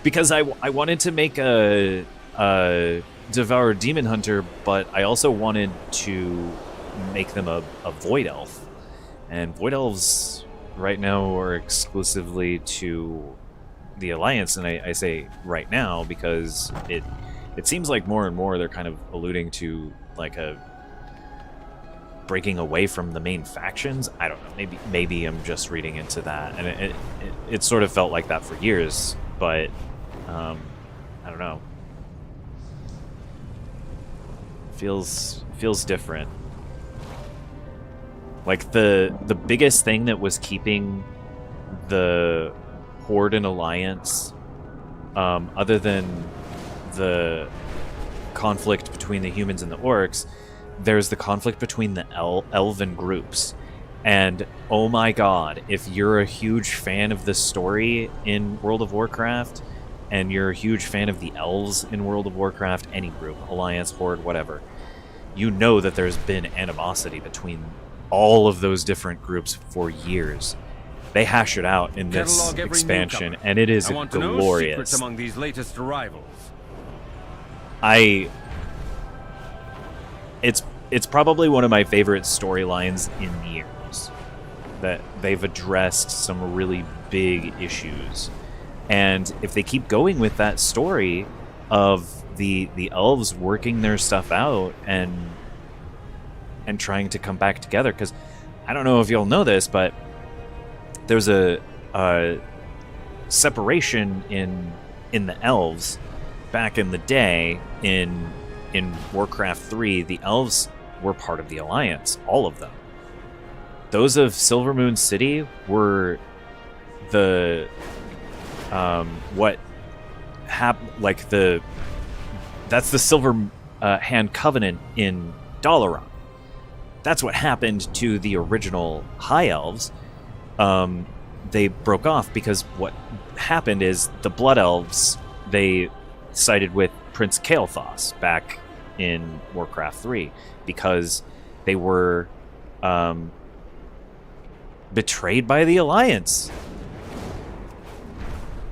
Because I wanted to make a Devour Demon Hunter, but I also wanted to make them a Void Elf. And Void Elves right now are exclusively to the Alliance, and I say right now because it seems like more and more they're kind of alluding to like a breaking away from the main factions. I don't know, maybe I'm just reading into that, and it sort of felt like that for years, but I don't know, feels different. Like the biggest thing that was keeping the Horde and Alliance, other than the conflict between the humans and the orcs, there's the conflict between the elven groups. And oh my god, if you're a huge fan of the story in World of Warcraft, and you're a huge fan of the elves in World of Warcraft, any group, Alliance, Horde, whatever, you know that there's been animosity between all of those different groups for years. They hash it out in this expansion, and it is glorious. I want to know secrets among these latest arrivals. It's probably one of my favorite storylines in years. That they've addressed some really big issues. And if they keep going with that story of the elves working their stuff out and trying to come back together, because I don't know if you'll know this, but there's a separation in the elves back in the day in Warcraft 3. The elves were part of the Alliance, all of them. Those of Silvermoon City were the that's the Silver Hand Covenant in Dalaran. That's what happened to the original High Elves. They broke off because what happened is the Blood Elves, they sided with Prince Kael'thas back in Warcraft 3 because they were betrayed by the Alliance.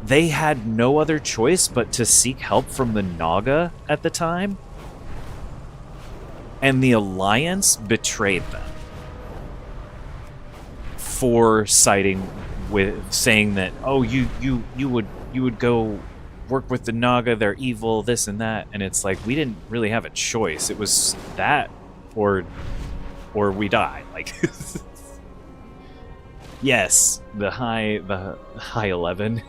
They had no other choice but to seek help from the Naga at the time, and the Alliance betrayed them for siding with, saying that, oh, you would go work with the Naga, they're evil, this and that. And it's like, we didn't really have a choice. It was that or we die. Like yes, the high 11.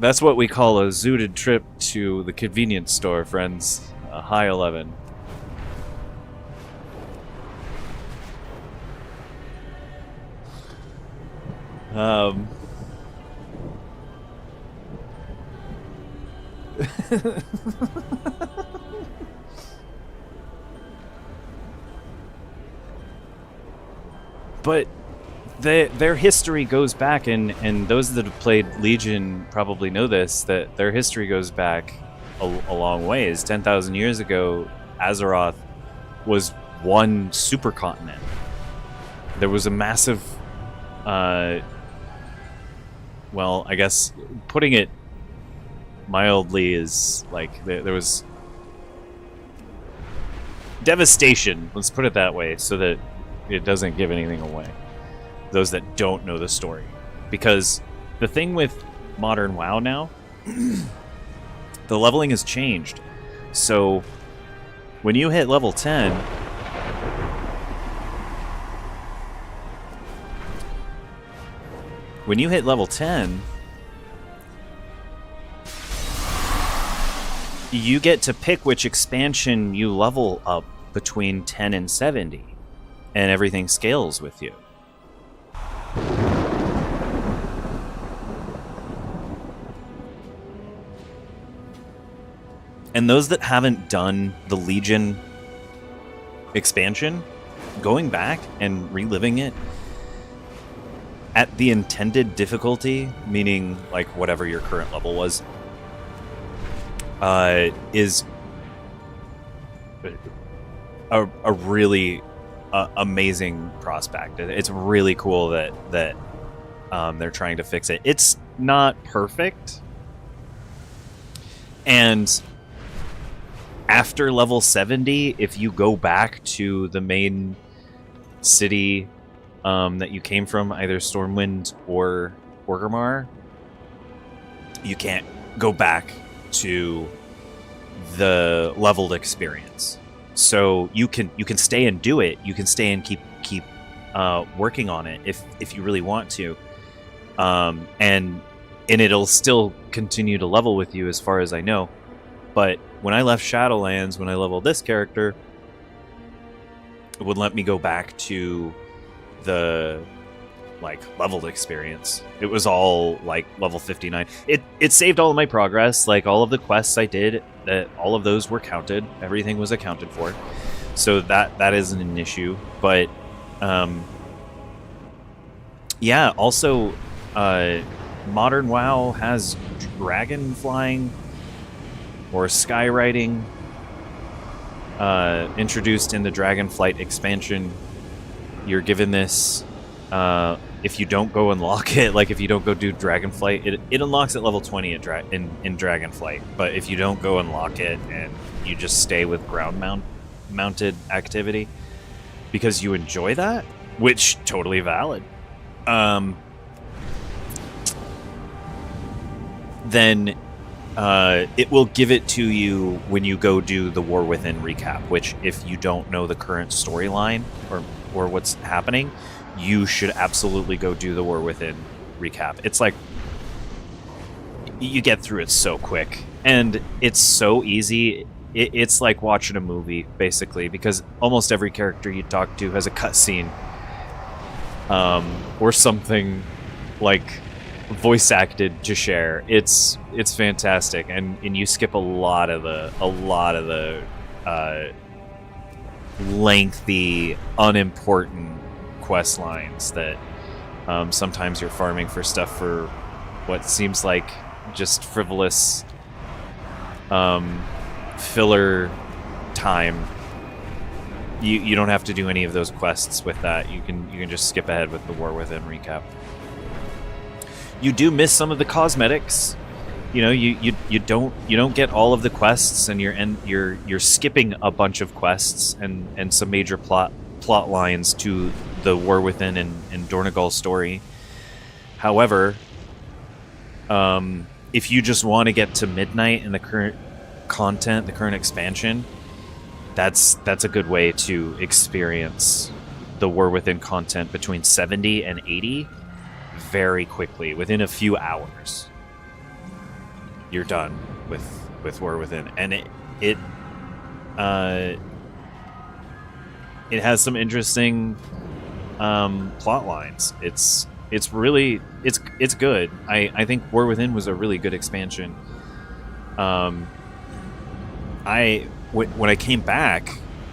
That's what we call a zooted trip to the convenience store, friends. A high 11. But their history goes back, and those that have played Legion probably know this, that their history goes back a long ways. 10,000 years ago, Azeroth was one supercontinent. There was a massive, well, I guess putting it mildly is like there was devastation, let's put it that way, so that it doesn't give anything away. Those that don't know the story. Because the thing with modern WoW now, the leveling has changed. So when you hit level 10, you get to pick which expansion you level up between 10 and 70, and everything scales with you. And those that haven't done the Legion expansion, going back and reliving it at the intended difficulty, meaning like whatever your current level was, is a really amazing prospect. It's really cool that they're trying to fix it. It's not perfect, and after level 70, if you go back to the main city that you came from, either Stormwind or Orgrimmar, you can't go back to the leveled experience. So you can stay and do it. You can stay and keep working on it if you really want to, and it'll still continue to level with you, as far as I know. But when I left Shadowlands, when I leveled this character, it wouldn't let me go back to the leveled experience. It was all like level 59. It saved all of my progress, like all of the quests I did, that all of those were counted. Everything was accounted for. So that isn't an issue. But yeah, also modern WoW has dragon flying or skywriting introduced in the Dragonflight expansion. You're given this if you don't go unlock it, like if you don't go do Dragonflight, it unlocks at level 20 in Dragonflight, but if you don't go unlock it and you just stay with ground mounted activity because you enjoy that, which totally valid, then it will give it to you when you go do the War Within recap, which if you don't know the current storyline or what's happening, you should absolutely go do the War Within recap. It's like, you get through it so quick, and it's so easy. It's like watching a movie, basically, because almost every character you talk to has a cutscene, or something like voice acted to share. It's fantastic, and you skip a lot of the lengthy, unimportant quest lines that sometimes you're farming for stuff for what seems like just frivolous filler time. You don't have to do any of those quests with that. You can just skip ahead with the War Within recap. You do miss some of the cosmetics. You know, you don't get all of the quests, and you're skipping a bunch of quests and some major plot lines to the War Within and Dornegal story. However, if you just want to get to midnight in the current content, the current expansion, that's a good way to experience the War Within content between 70 and 80 very quickly, within a few hours. you're done with War Within, and it has some interesting plot lines. It's really it's good. I think War Within was a really good expansion. When I came back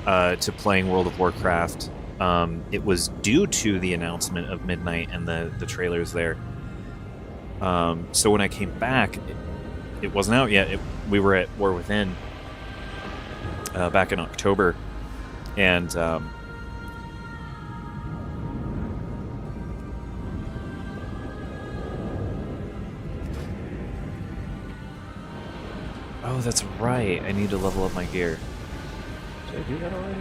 to playing World of Warcraft, it was due to the announcement of Midnight and the trailers there. So when I came back, it wasn't out yet. We were at War Within back in October, and oh, that's right. I need to level up my gear. Did I do that already?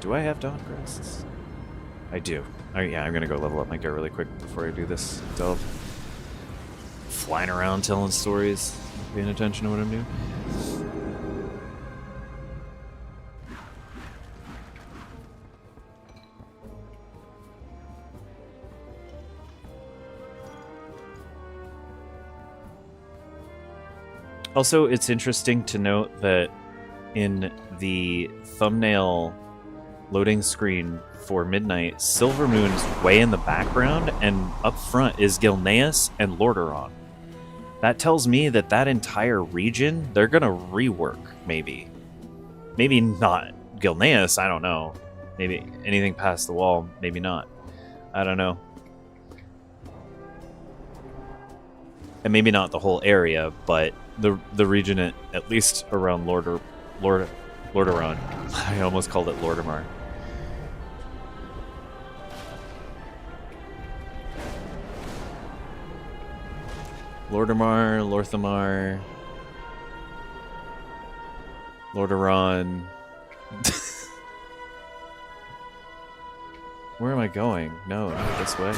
Do I have Dawn Crests? I do. Yeah, I'm gonna go level up my gear really quick before I do this delve. Flying around telling stories, paying attention to what I'm doing. Also, it's interesting to note that in the thumbnail loading screen for Midnight, Silvermoon's way in the background, and up front is Gilneas and Lordaeron. That tells me that that entire region, they're gonna rework, maybe. Maybe not Gilneas, I don't know. Maybe anything past the wall, maybe not. I don't know. And maybe not the whole area, but the region at least around Lordaeron. I almost called it Lordaeron. Lorthamar, Lordaeron. Where am I going? No, not this way.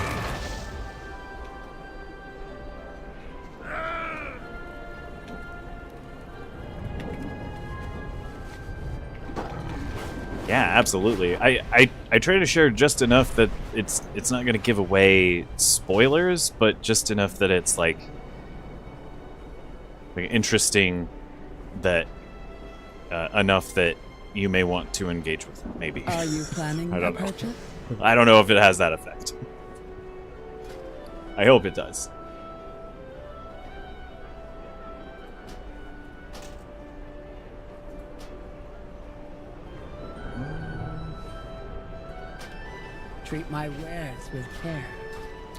Yeah, absolutely. I try to share just enough that it's not going to give away spoilers, but just enough that it's like interesting, that enough that you may want to engage with it, maybe. Are you planning I a don't know. purchase? I don't know if it has that effect. I hope it does. Treat my wares with care.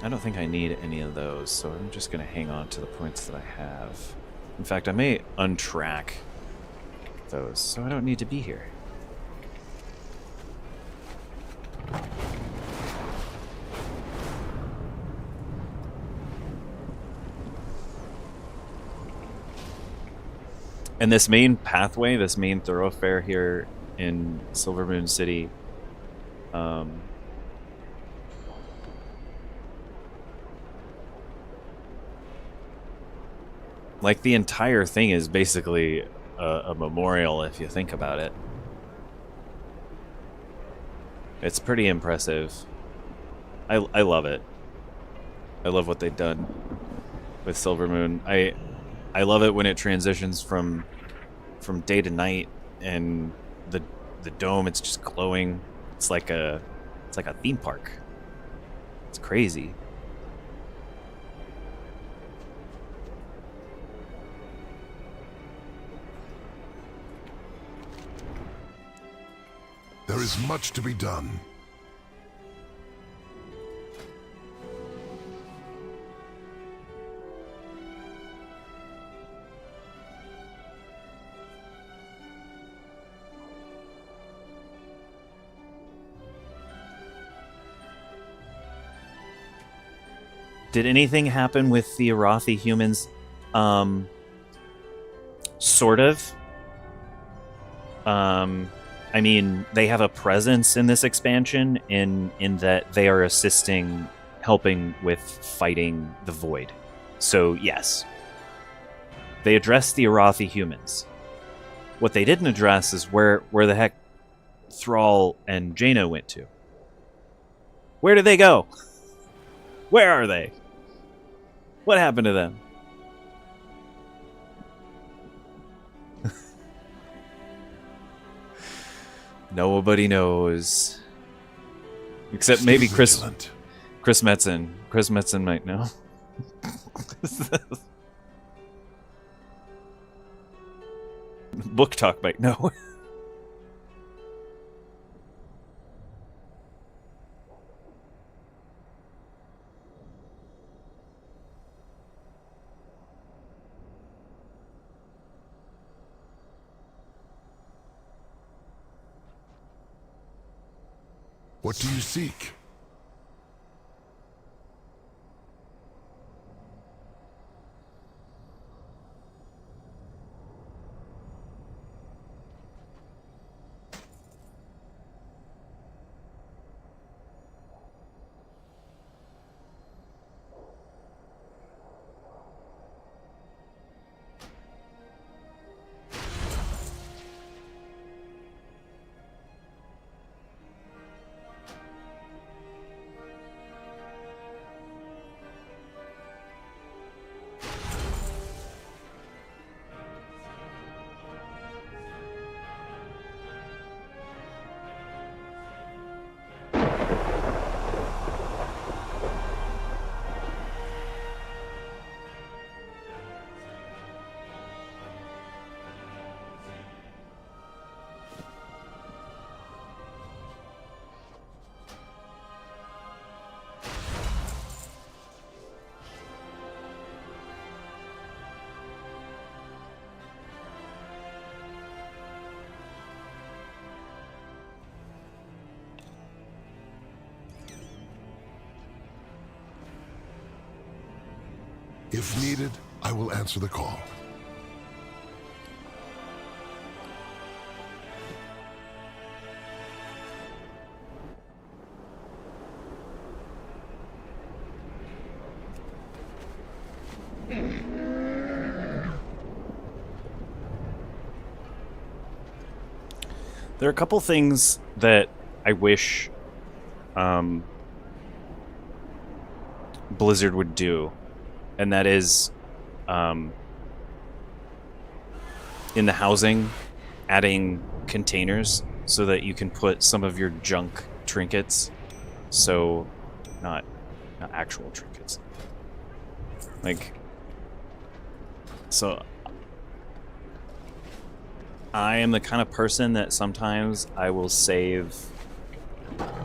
I don't think I need any of those, so I'm just going to hang on to the points that I have. In fact, I may untrack those, so I don't need to be here. And this main pathway, this main thoroughfare here in Silvermoon City, like the entire thing is basically a memorial if you think about it. It's pretty impressive. I love it. I love what they've done with Silvermoon. I love it when it transitions from day to night, and the dome, it's just glowing. It's like a theme park. It's crazy. There is much to be done. Did anything happen with the Arathi humans? Sort of. I mean, they have a presence in this expansion in that they are helping with fighting the Void. So, yes. They addressed the Arathi humans. What they didn't address is where the heck Thrall and Jaina went to. Where did they go? Where are they? What happened to them? Nobody knows. Except maybe Chris Metzen. Chris Metzen might know. Book Talk might know. What do you seek? If needed, I will answer the call. There are a couple things that I wish Blizzard would do, and that is in the housing, adding containers so that you can put some of your junk trinkets, so not actual trinkets, like, so I am the kind of person that sometimes I will save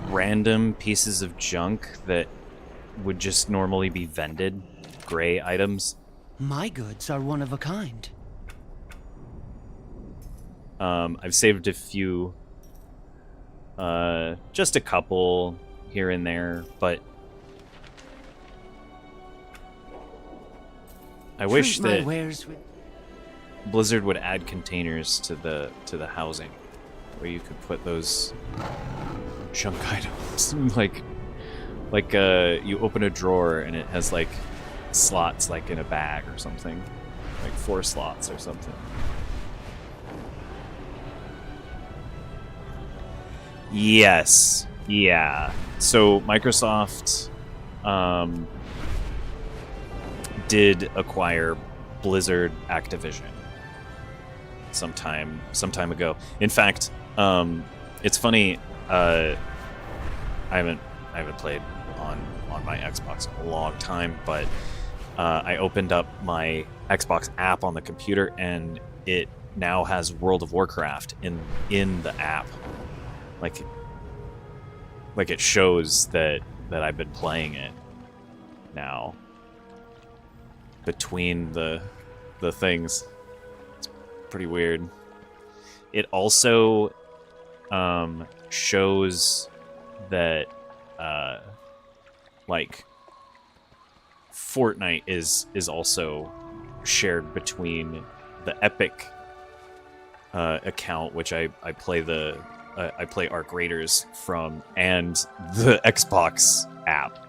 random pieces of junk that would just normally be vended, gray items. My goods are one of a kind. I've saved a few, just a couple here and there, but I wish that Blizzard would add containers to the housing where you could put those junk items. like you open a drawer and it has like slots like in a bag or something, like 4 slots or something. Yes, yeah. So Microsoft did acquire Blizzard Activision some time ago. In fact, it's funny. I haven't played on my Xbox in a long time, but I opened up my Xbox app on the computer, and it now has World of Warcraft in the app. Like it shows that I've been playing it now between the things. It's pretty weird. It also shows that like Fortnite is also shared between the Epic account, which I play I play Arc Raiders from, and the Xbox app.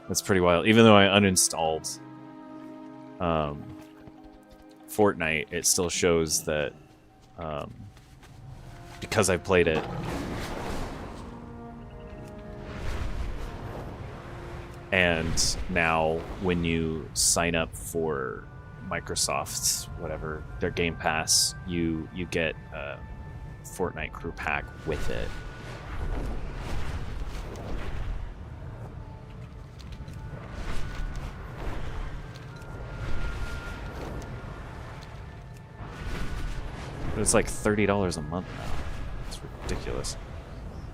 That's pretty wild. Even though I uninstalled Fortnite, it still shows that because I played it. And now when you sign up for Microsoft's whatever their Game Pass, you get a Fortnite crew pack with it. But it's like $30 a month now. It's ridiculous.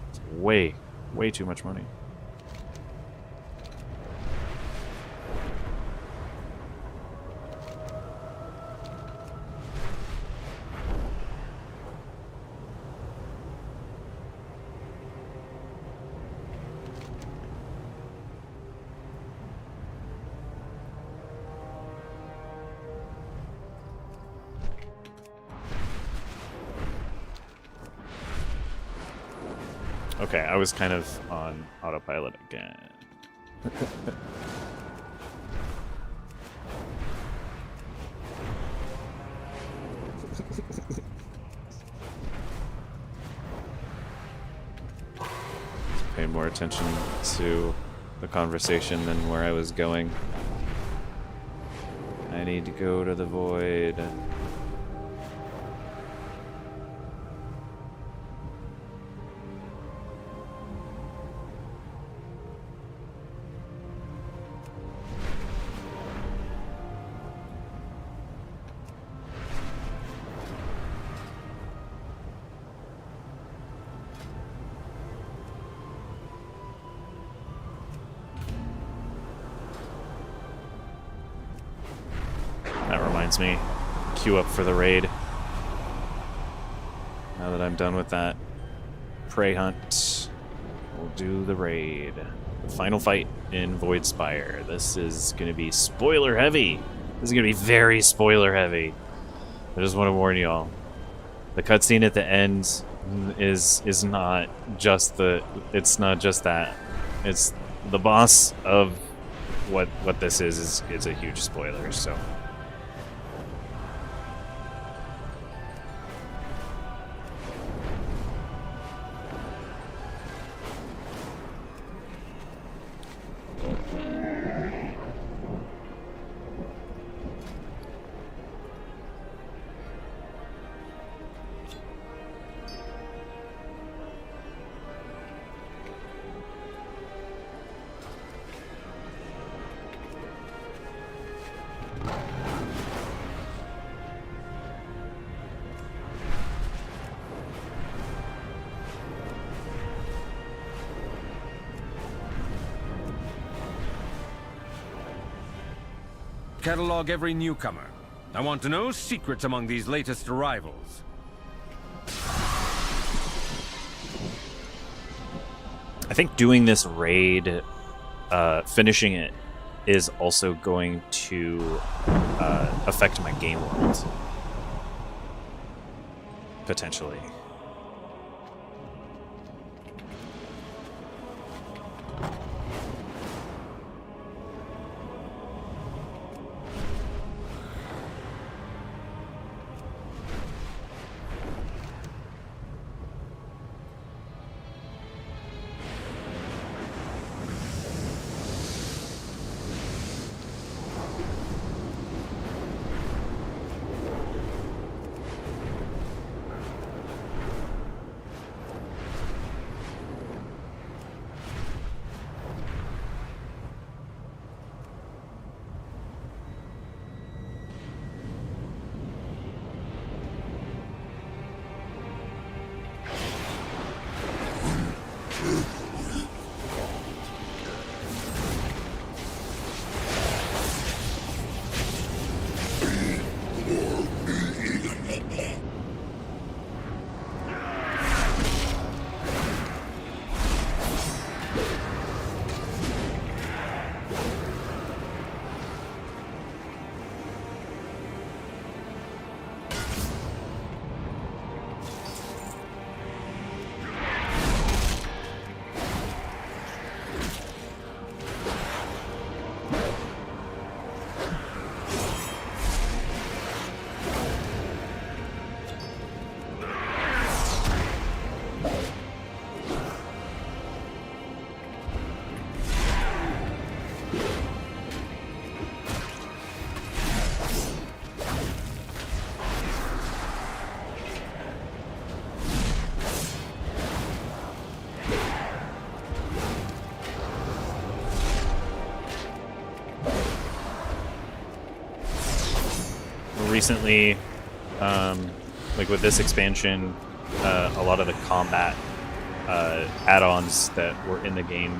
It's way too much money. Okay, I was kind of on autopilot again. Pay more attention to the conversation than where I was going. I need to go to the void. Me queue up for the raid now that I'm done with that prey hunt. We'll do the raid, the final fight in Voidspire. This is going to be spoiler heavy. This is going to be very spoiler heavy. I just want to warn y'all, the cutscene at the end is not just the it's not just that, it's the boss of what this is a huge spoiler. So Catalog every newcomer. I want to know secrets among these latest arrivals. I think doing this raid, finishing it, is also going to affect my game world. Potentially. recently, like with this expansion, a lot of the combat add-ons that were in the game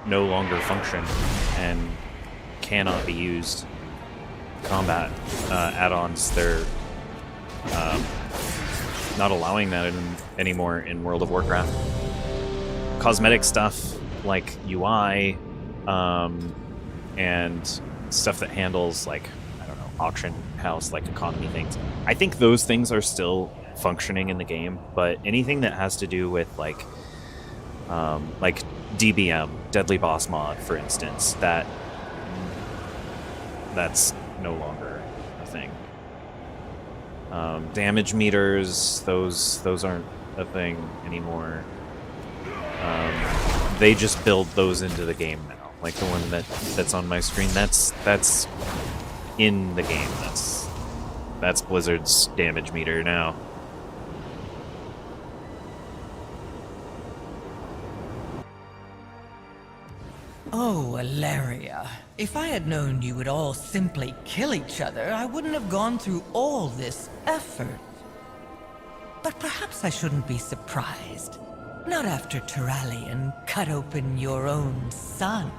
no longer function and cannot be used. Combat add-ons, they're not allowing that anymore in World of Warcraft. Cosmetic stuff like UI and stuff that handles, like, I don't know, auction house, like economy things. I think those things are still functioning in the game, but anything that has to do with like DBM, Deadly Boss Mod, for instance, that's no longer a thing. Damage meters, those aren't a thing anymore. They just build those into the game now. Like the one that's on my screen, that's in the game. That's Blizzard's damage meter now. Oh, Alaria. If I had known you would all simply kill each other, I wouldn't have gone through all this effort. But perhaps I shouldn't be surprised. Not after Turalian cut open your own son.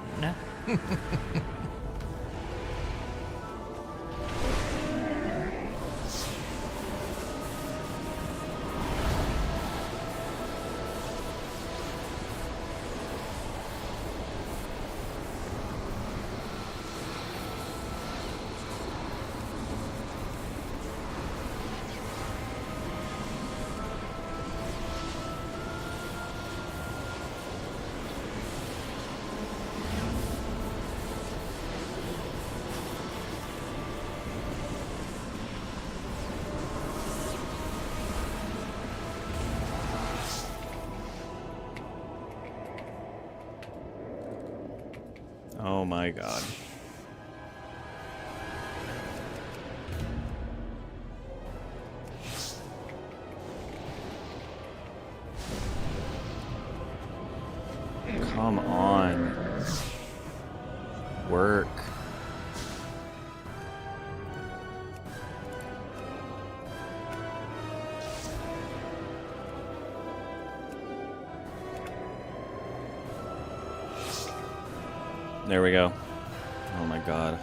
Oh my god. Come on. Work. There we go. Oh my god.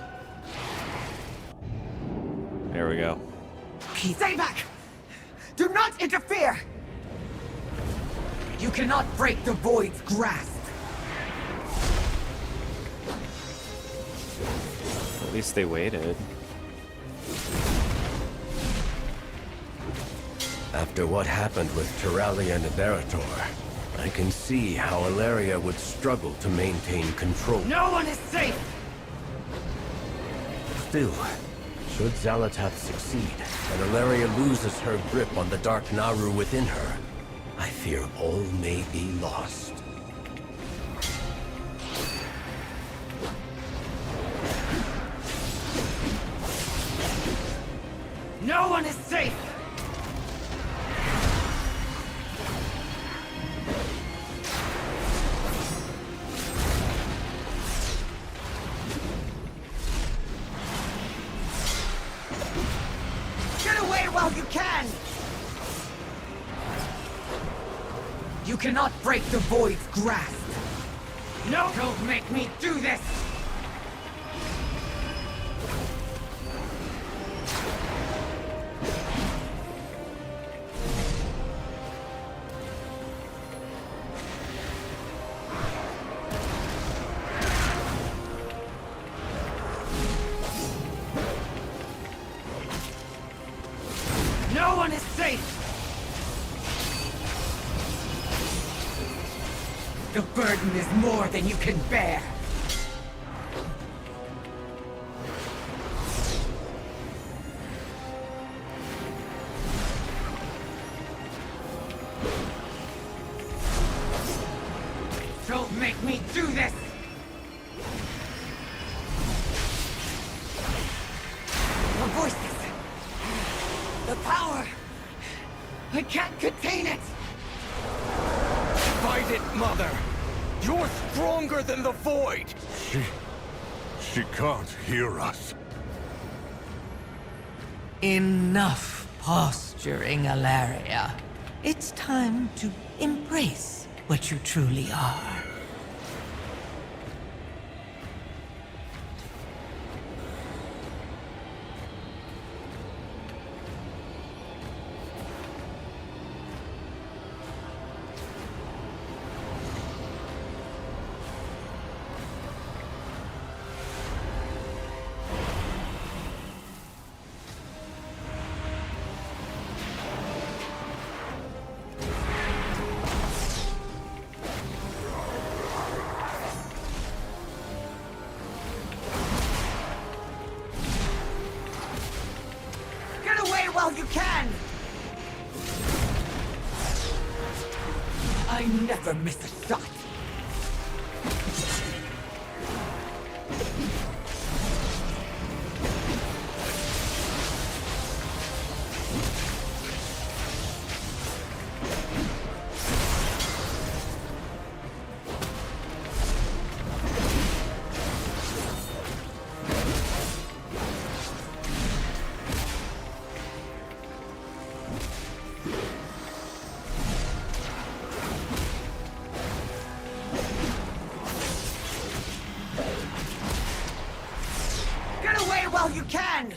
There we go. Stay back! Do not interfere! You cannot break the void's grasp. At least they waited. After what happened with Turalian and Barator, I can see how Alaria would struggle to maintain control. No one is safe! Still, should Xalatath succeed, and Alaria loses her grip on the Dark Naru within her, I fear all may be lost. No one is safe! You can! You cannot break the void's grasp! No! Don't make me do this! No one is safe! The burden is more than you can bear! Don't make me do this! The voices! The power! I can't contain it! Fight it, Mother! You're stronger than the Void! She can't hear us. Enough posturing, Alaria. It's time to embrace what you truly are. While you can! I never miss a shot! While you can!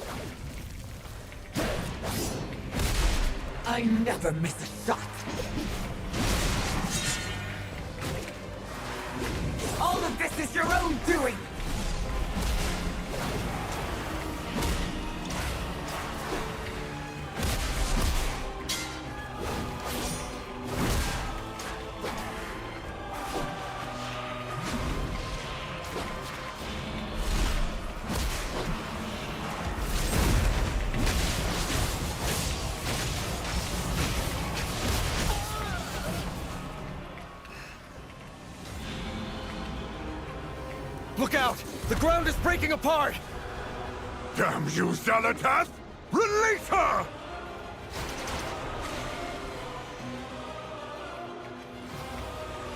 I never miss a shot! All of this is your own doing! Look out! The ground is breaking apart! Damn you, Zalatath! Release her!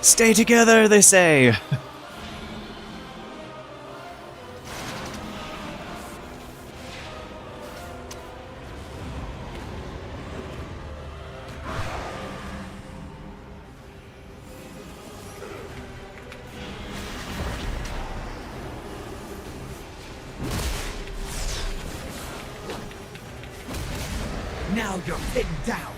Stay together, they say! Now you're pinned down.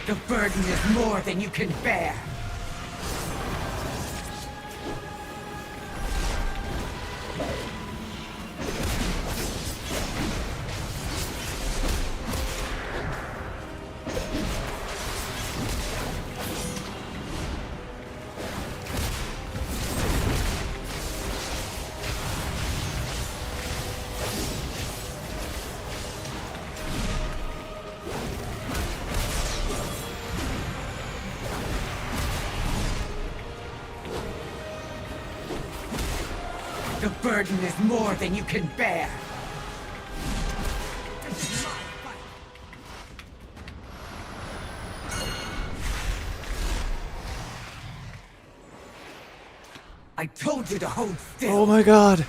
The burden is more than you can bear. The burden is more than you can bear. I told you to hold still. Oh my god.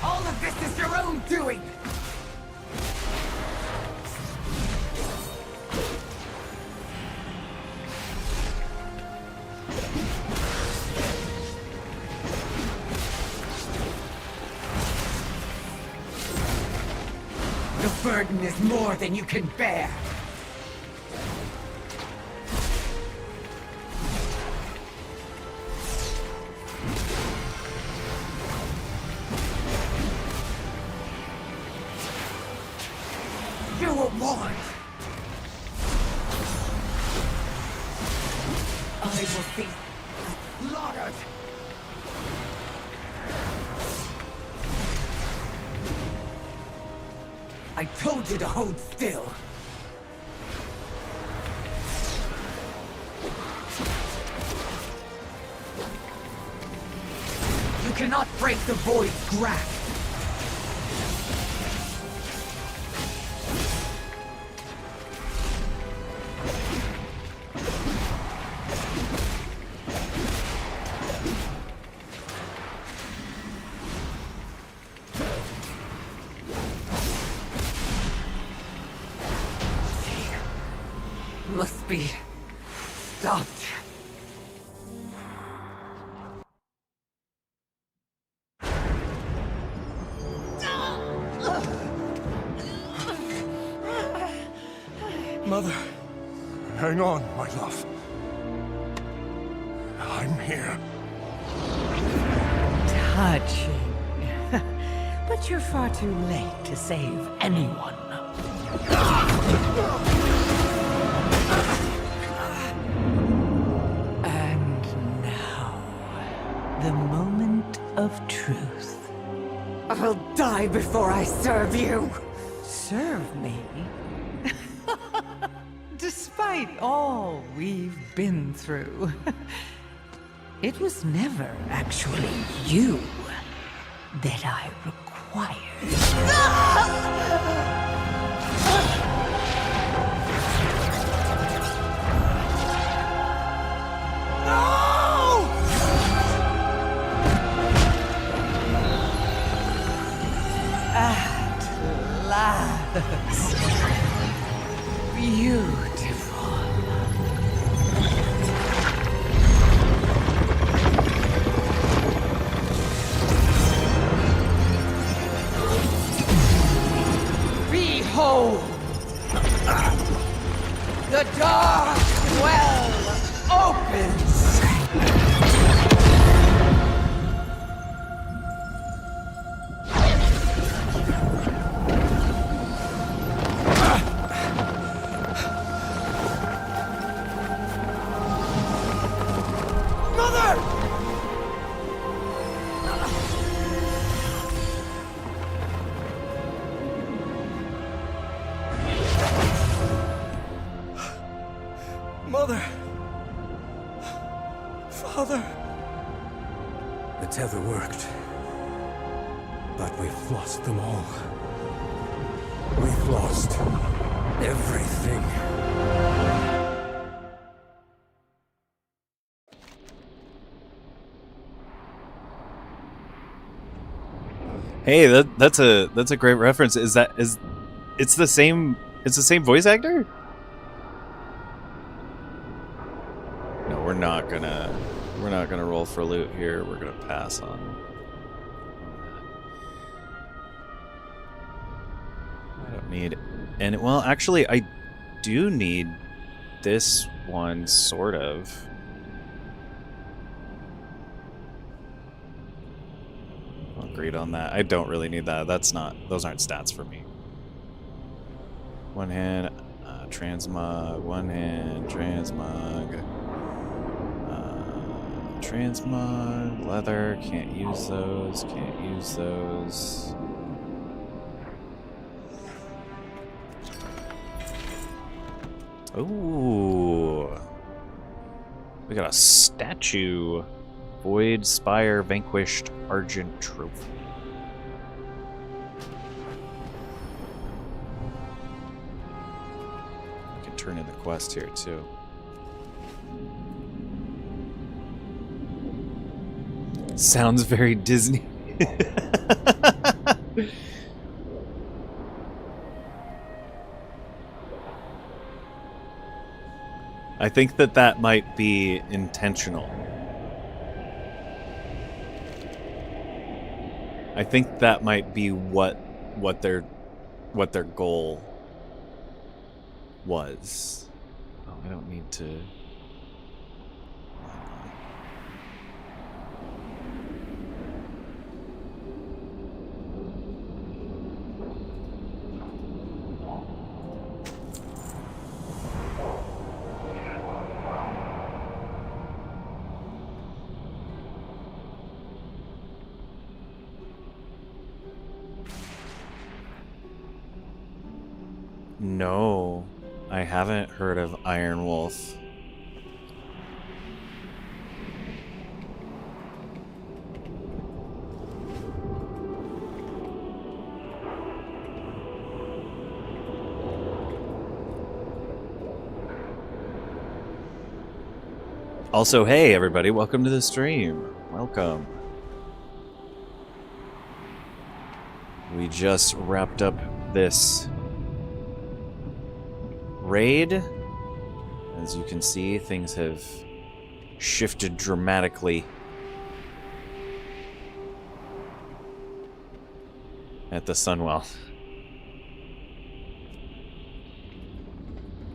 All of this is your own doing. The burden is more than you can bear. You were warned. I will be slaughtered. I told you to hold still. You cannot break the void's grasp. must be stopped. Mother, hang on, my love. I'm here. Touching. But you're far too late to save anyone. And now, the moment of truth. I'll die before I serve you. Serve me? Despite all we've been through, it was never actually you that I required. At last. Beautiful. Behold! The dark well opens! Mother! Father! The tether worked. But we've lost them all. We've lost everything. Hey, that's a great reference. It's the same voice actor? No, we're not gonna roll for loot here. We're gonna pass on that. I don't need any. Well, actually, I do need this one, sort of. Agreed on that. I don't really need that. Those aren't stats for me. One hand, transmog. One hand, transmog. Transmog, leather, can't use those, can't use those. Ooh. We got a statue. Void Spire Vanquished Argent Trophy. I can turn in the quest here too. Sounds very Disney. I think that might be intentional. I think that might be what their goal was. Oh, I don't need to. No, I haven't heard of Iron Wolf. Also, hey everybody, welcome to the stream. Welcome. We just wrapped up this raid As you can see, things have shifted dramatically at the Sunwell.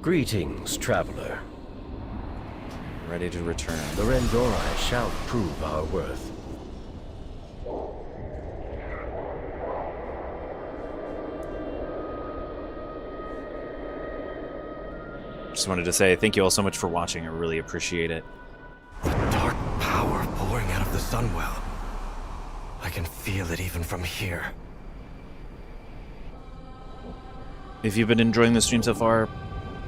Greetings, traveler. Ready to return. The Rendori shall prove our worth. Just wanted to say thank you all so much for watching. I really appreciate it. The dark power pouring out of the Sunwell. I can feel it even from here. If you've been enjoying the stream so far,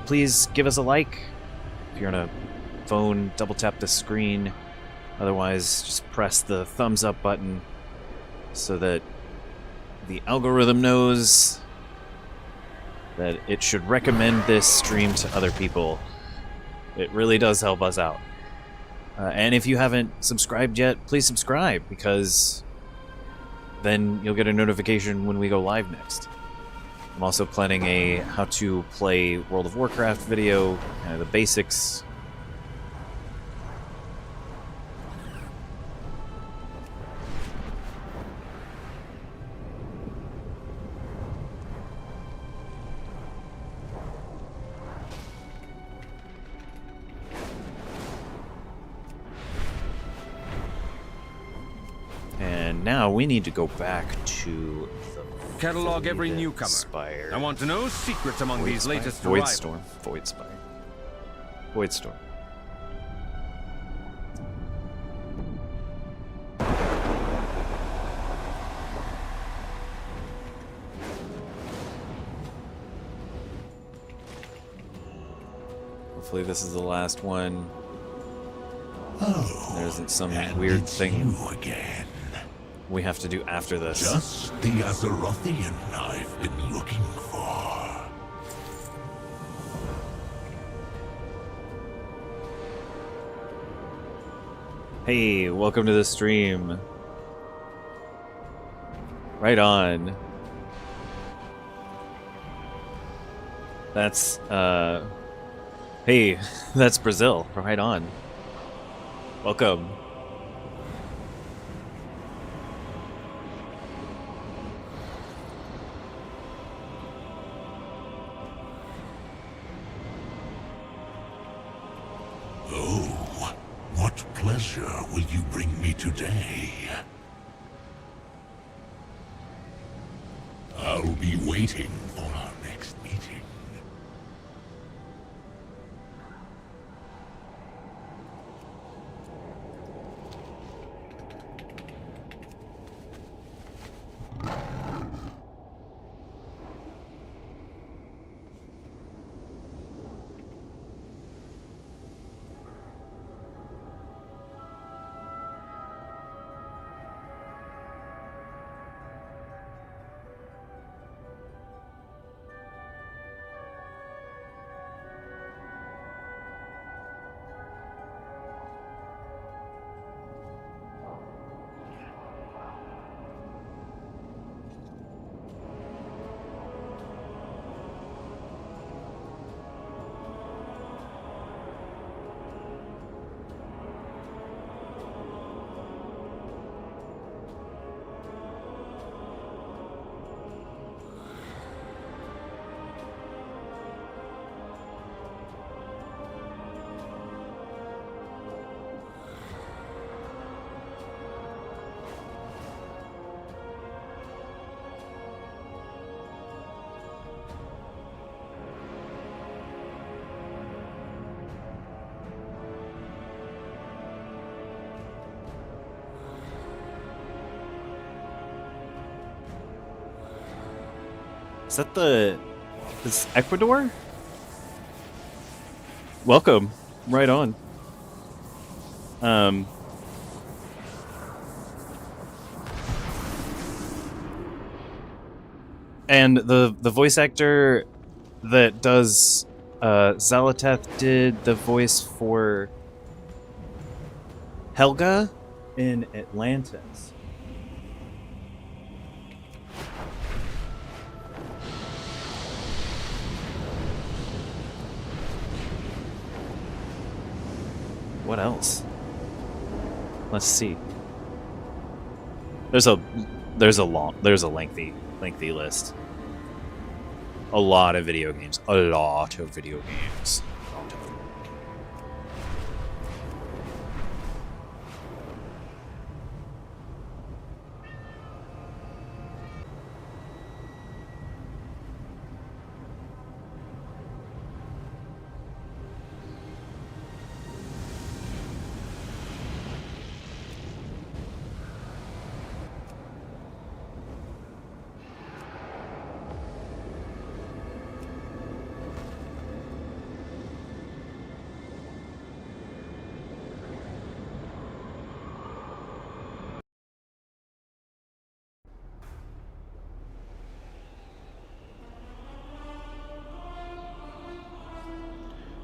please give us a like. If you're on a phone, double tap the screen. Otherwise, just press the thumbs up button so that the algorithm knows that it should recommend this stream to other people. It really does help us out. And if you haven't subscribed yet, please subscribe, because then you'll get a notification when we go live next. I'm also planning a how to play World of Warcraft video, kind of the basics. And now we need to go back to the Catalog every newcomer. Spire. I want to know secrets among Void these Spire? latest Void arrivals. Storm. Void Spire. Void Storm. Hopefully this is the last one. Oh, there isn't some and weird it's thing you again. we have to do after this. Just the Azerothian I've been looking for. Hey, welcome to the stream. Right on. That's, hey, that's Brazil. Right on. Welcome. Oh, what pleasure will you bring me today? I'll be waiting for our next meeting. Is that is Ecuador? Welcome. Right on. And the voice actor that does Zalateth did the voice for Helga in Atlantis. What else? Let's see. There's a lengthy list. A lot of video games. A lot of video games.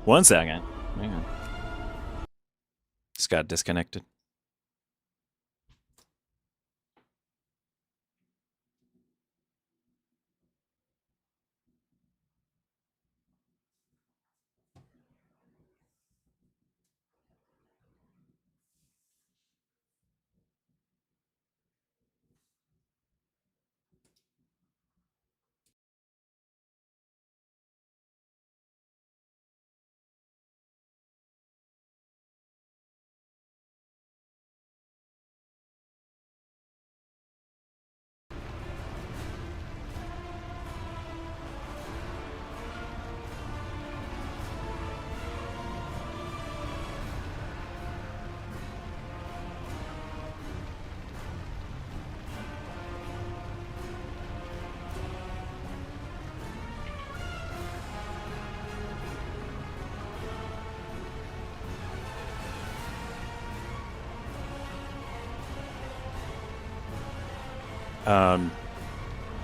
One second. Hang on. Just got disconnected.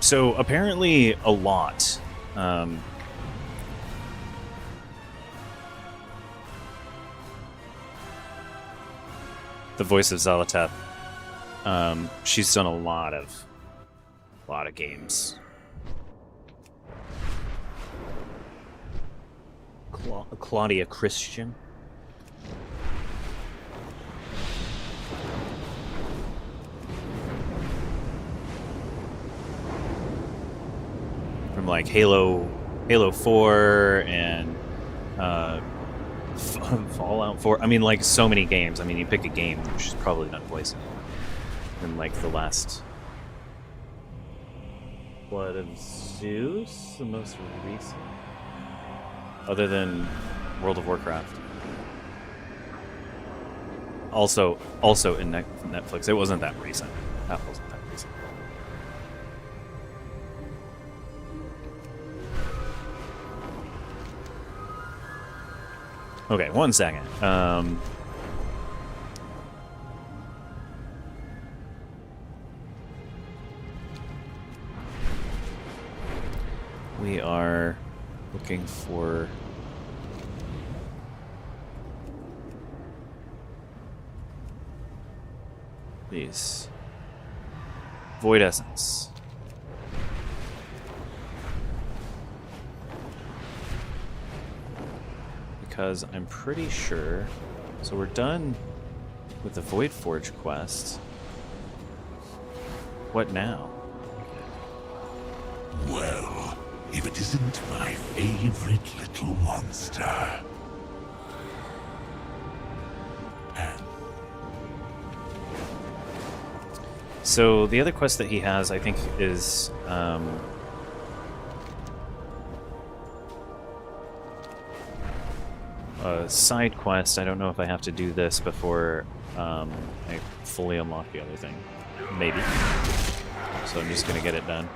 So apparently a lot. The voice of Xal'atath. She's done a lot of games. Claudia Christian. From like Halo 4 and Fallout 4. I mean, like so many games. I mean, you pick a game, she's probably done voicing. In like the last Blood of Zeus, the most recent, other than World of Warcraft. Also in Netflix. It wasn't that recent. That wasn't that recent. Okay, one second. We are looking for these void essence. Because I'm pretty sure, so we're done with the Void Forge quest. What now? Well, if it isn't my favorite little monster. So the other quest that he has, I think, is a side quest. I don't know if I have to do this before I fully unlock the other thing. Maybe. So I'm just gonna get it done.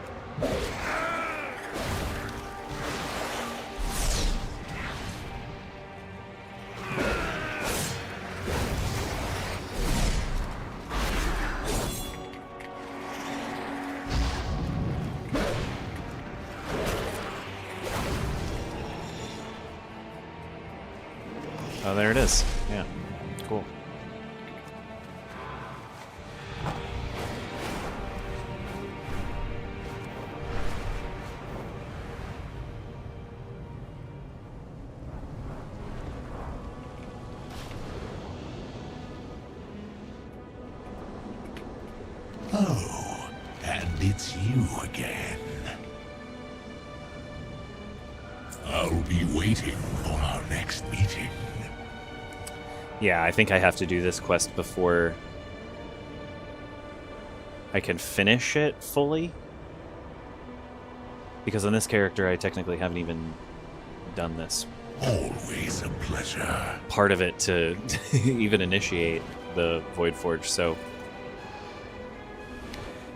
Oh, there it is. Yeah, cool. it's you again. I'll be waiting for our next meeting. Yeah, I think I have to do this quest before I can finish it fully. Because on this character, I technically haven't even done this. Always a pleasure. Part of it to even initiate the Void Forge, so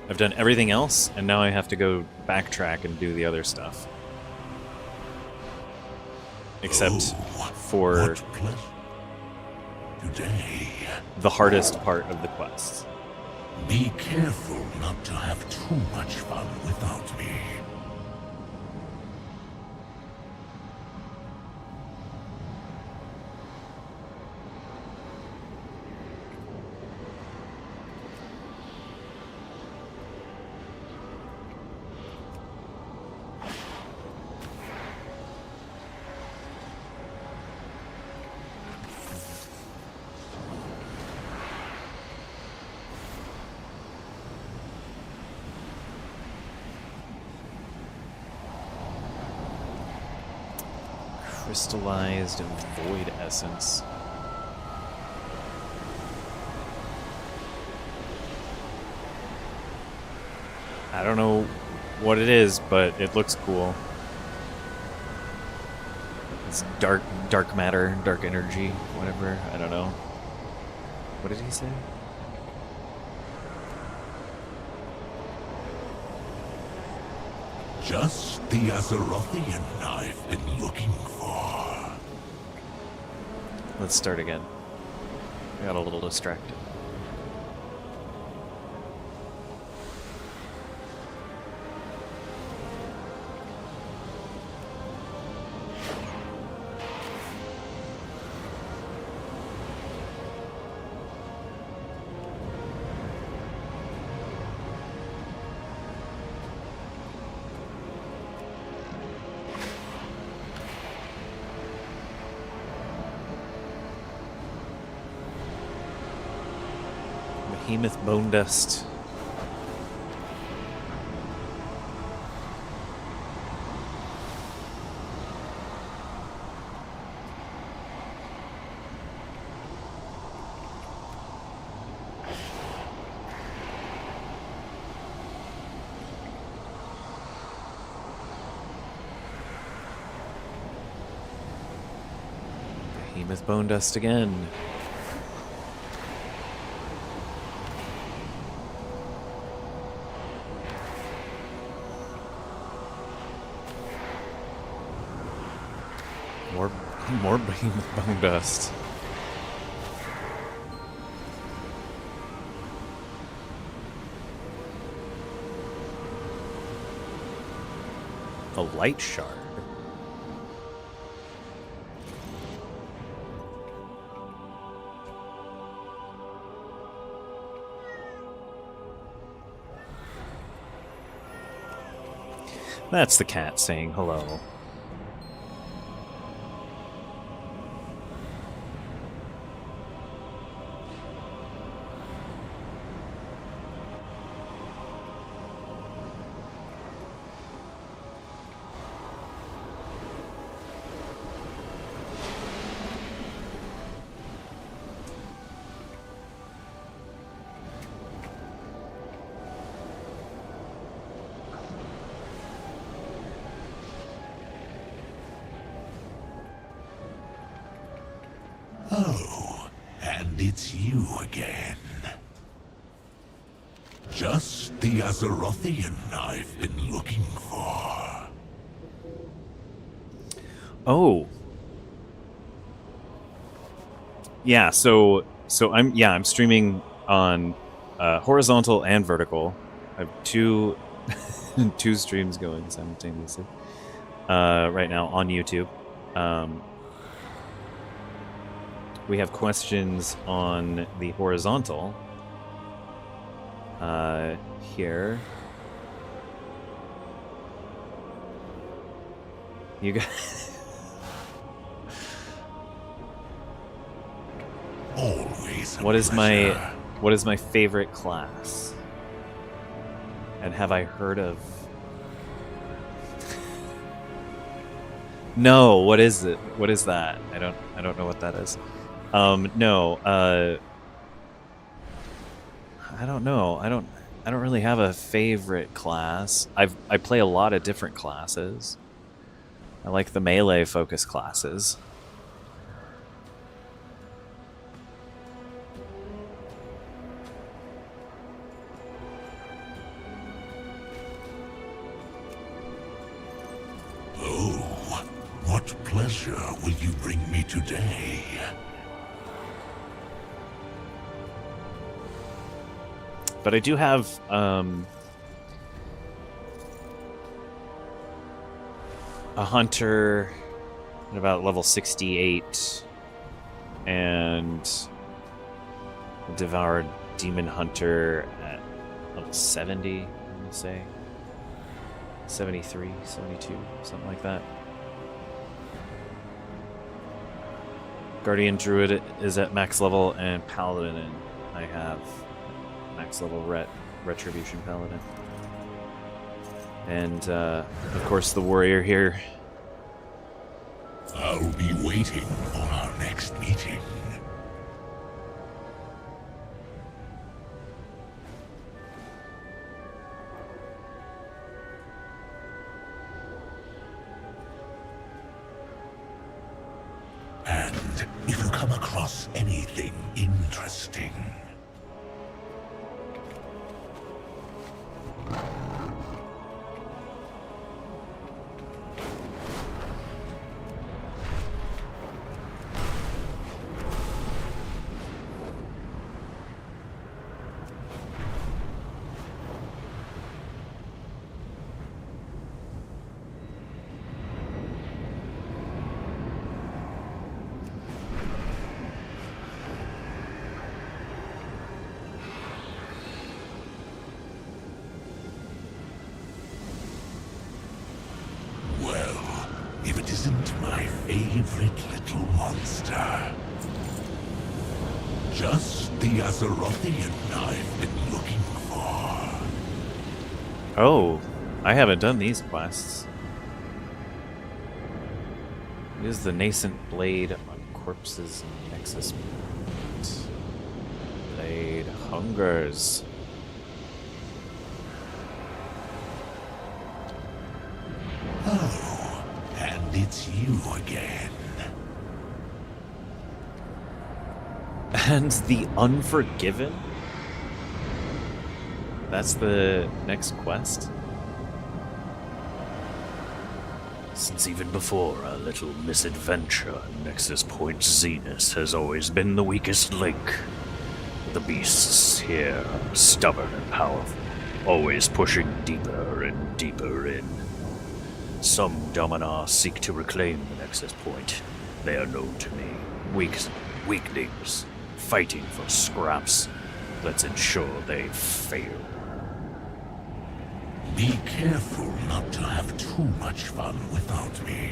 I've done everything else, and now I have to go backtrack and do the other stuff. Except for today, the hardest part of the quest. Be careful not to have too much fun without me. Crystallized void essence. I don't know what it is, but it looks cool. It's dark matter, dark energy, whatever. I don't know. What did he say? Just the Azerothian I've been looking for. Let's start again. I got a little distracted. Behemoth bone dust. Behemoth bone dust again. More behemoth bone dust. A light shard. That's the cat saying hello. Oh, and it's you again. Just the Azerothian I've been looking for. Oh. Yeah, so I'm streaming on horizontal and vertical. I have two streams going simultaneously right now on YouTube. We have questions on the horizontal here. You guys. Always. What is my favorite class? And have I heard of... No, what is it? What is that? I don't know what that is. No, I don't know. I don't really have a favorite class. I play a lot of different classes. I like the melee focus classes. Oh, what pleasure will you bring me today? But I do have a hunter at about level 68 and a devoured demon hunter at level 70, I'm gonna say. 73, 72, something like that. Guardian Druid is at max level, and Paladin I have max level Retribution Paladin. And, of course, the warrior here. I'll be waiting for our next meeting. And if you come across anything interesting, favorite little monster. Just the Azerothian I've been looking for. Oh, I haven't done these quests. Use the nascent blade on corpses and nexus. Blade hungers. Oh, and it's you again. And the Unforgiven? That's the next quest? Since even before our little misadventure, Nexus Point Zenith has always been the weakest link. The beasts here are stubborn and powerful, always pushing deeper and deeper in. Some Dominar seek to reclaim the Nexus Point. They are known to me. Weaklings, fighting for scraps. Let's ensure they fail. Be careful not to have too much fun without me.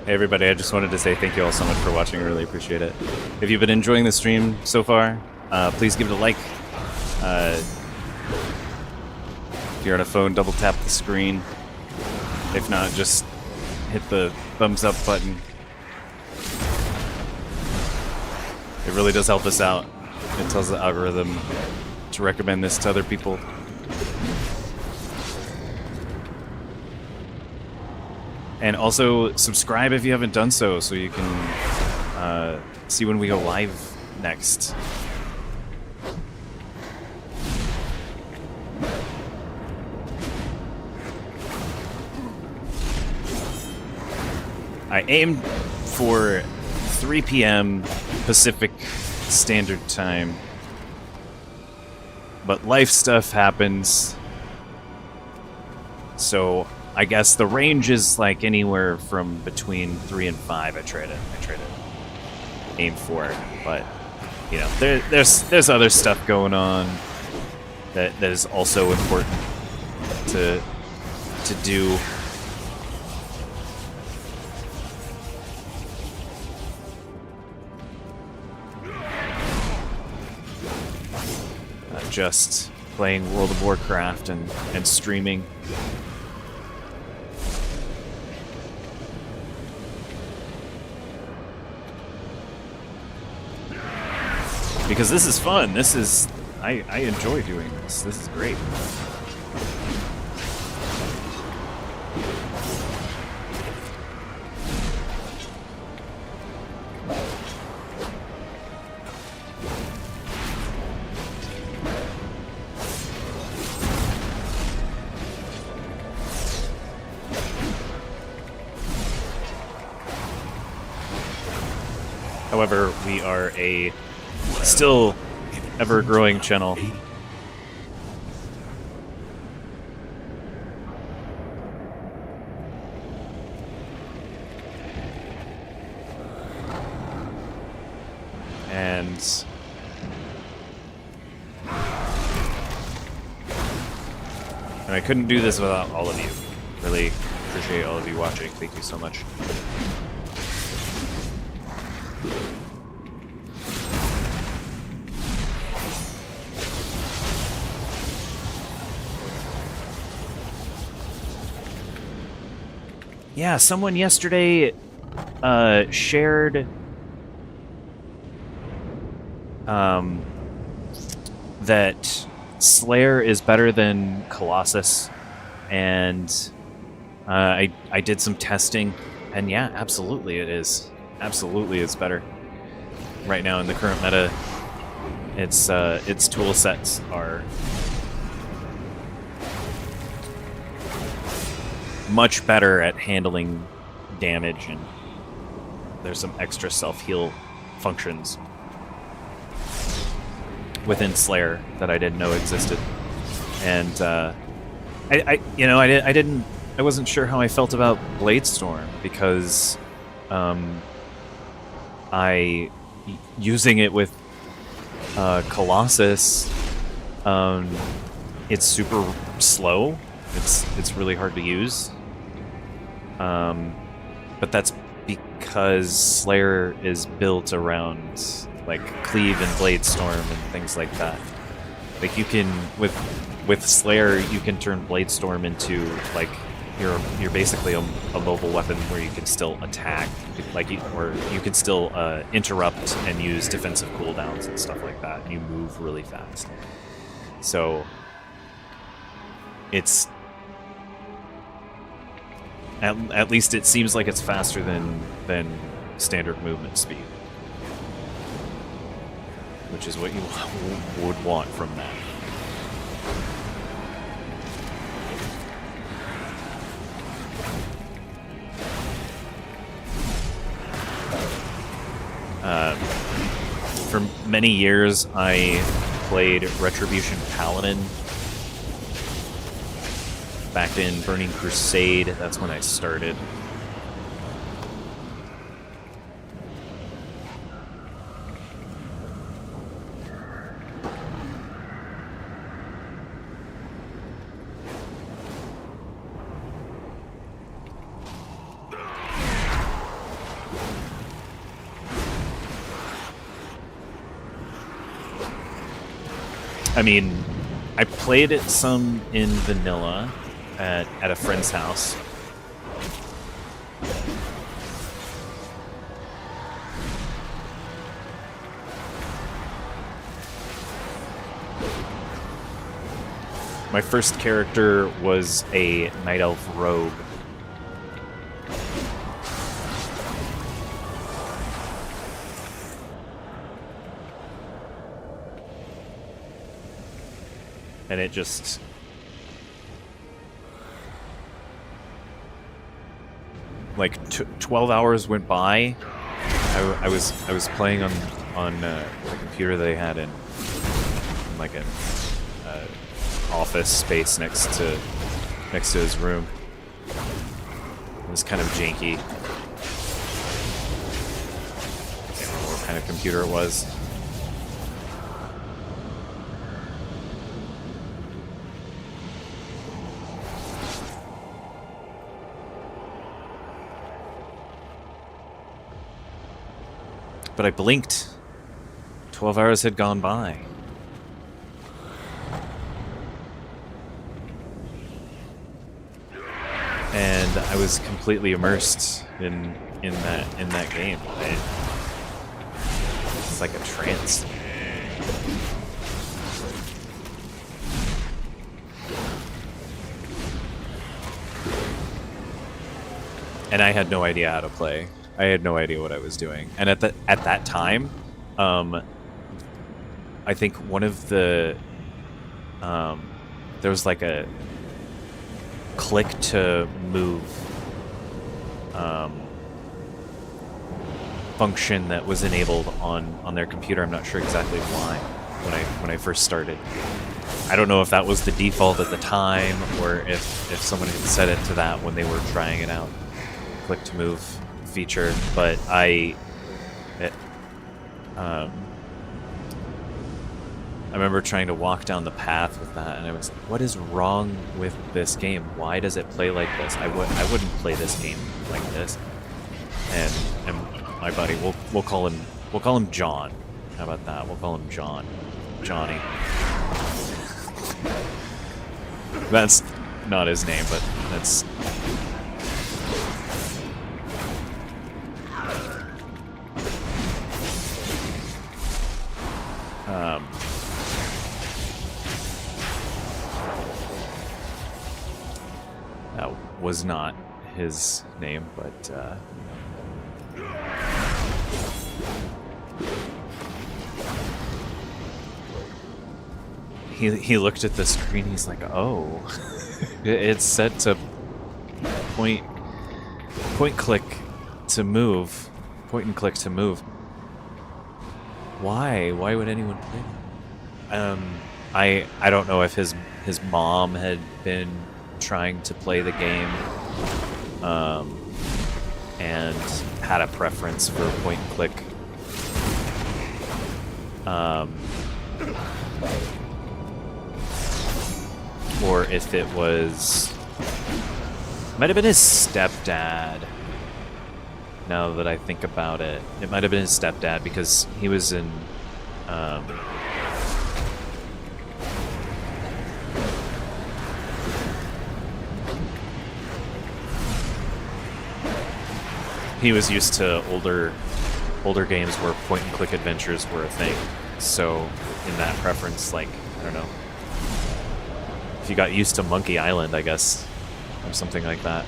Hey everybody, I just wanted to say thank you all so much for watching. I really appreciate it. If you've been enjoying the stream so far, please give it a like. If you're on a phone, double tap the screen. If not, just hit the thumbs up button. It really does help us out. It tells the algorithm to recommend this to other people. And also subscribe if you haven't done so you can see when we go live next. I aimed for 3 p.m. Pacific Standard Time, but life stuff happens, so I guess the range is like anywhere from between 3 and 5. I try to aim for, but you know, there's other stuff going on that is also important to do. Just playing World of Warcraft and streaming. Because this is fun. This is... I enjoy doing this. This is great. However, we are a still ever-growing channel. And I couldn't do this without all of you. Really appreciate all of you watching. Thank you so much. Yeah, someone yesterday shared that Slayer is better than Colossus, and I did some testing, and yeah, absolutely it is. Absolutely it's better. Right now in the current meta, its tool sets are much better at handling damage, and there's some extra self-heal functions within Slayer that I didn't know existed. And I wasn't sure how I felt about Bladestorm, because using it with Colossus, it's super slow. It's really hard to use. But that's because Slayer is built around like cleave and Bladestorm and things like that. Like you can with Slayer you can turn Bladestorm into like you're basically a mobile weapon where you can still attack, or you can still interrupt and use defensive cooldowns and stuff like that, and you move really fast. So it's at least it seems like it's faster than standard movement speed, which is what you would want from that. For many years, I played Retribution Paladin. Back in Burning Crusade, that's when I started. I mean, I played it some in vanilla at a friend's house, my first character was a night elf rogue. And it just... like 12 hours went by. I was playing on the computer that I had in like an office space next to his room. It was kind of janky. I can't remember what kind of computer it was. But I blinked. 12 hours had gone by. And I was completely immersed in that game. It's like a trance. And I had no idea how to play. I had no idea what I was doing. And at that time, I think one of the there was like a click to move function that was enabled on their computer. I'm not sure exactly why when I first started. I don't know if that was the default at the time or if someone had set it to that when they were trying it out. Click to move feature, but I remember trying to walk down the path with that, and I was like, what is wrong with this game? Why does it play like this? I wouldn't play this game like this. And my buddy, we'll call him John. How about that? We'll call him John. Johnny. That's not his name, but that's... that was not his name, but he looked at the screen. He's like, "Oh, it's set to point click to move, point and click to move. Why would anyone play that?" I don't know if his mom had been trying to play the game and had a preference for point and click. Or if it was... might have been his stepdad. Now that I think about it. It might have been his stepdad because he was in... he was used to older games where point and click adventures were a thing. So in that preference, like, I don't know. If you got used to Monkey Island, I guess, or something like that.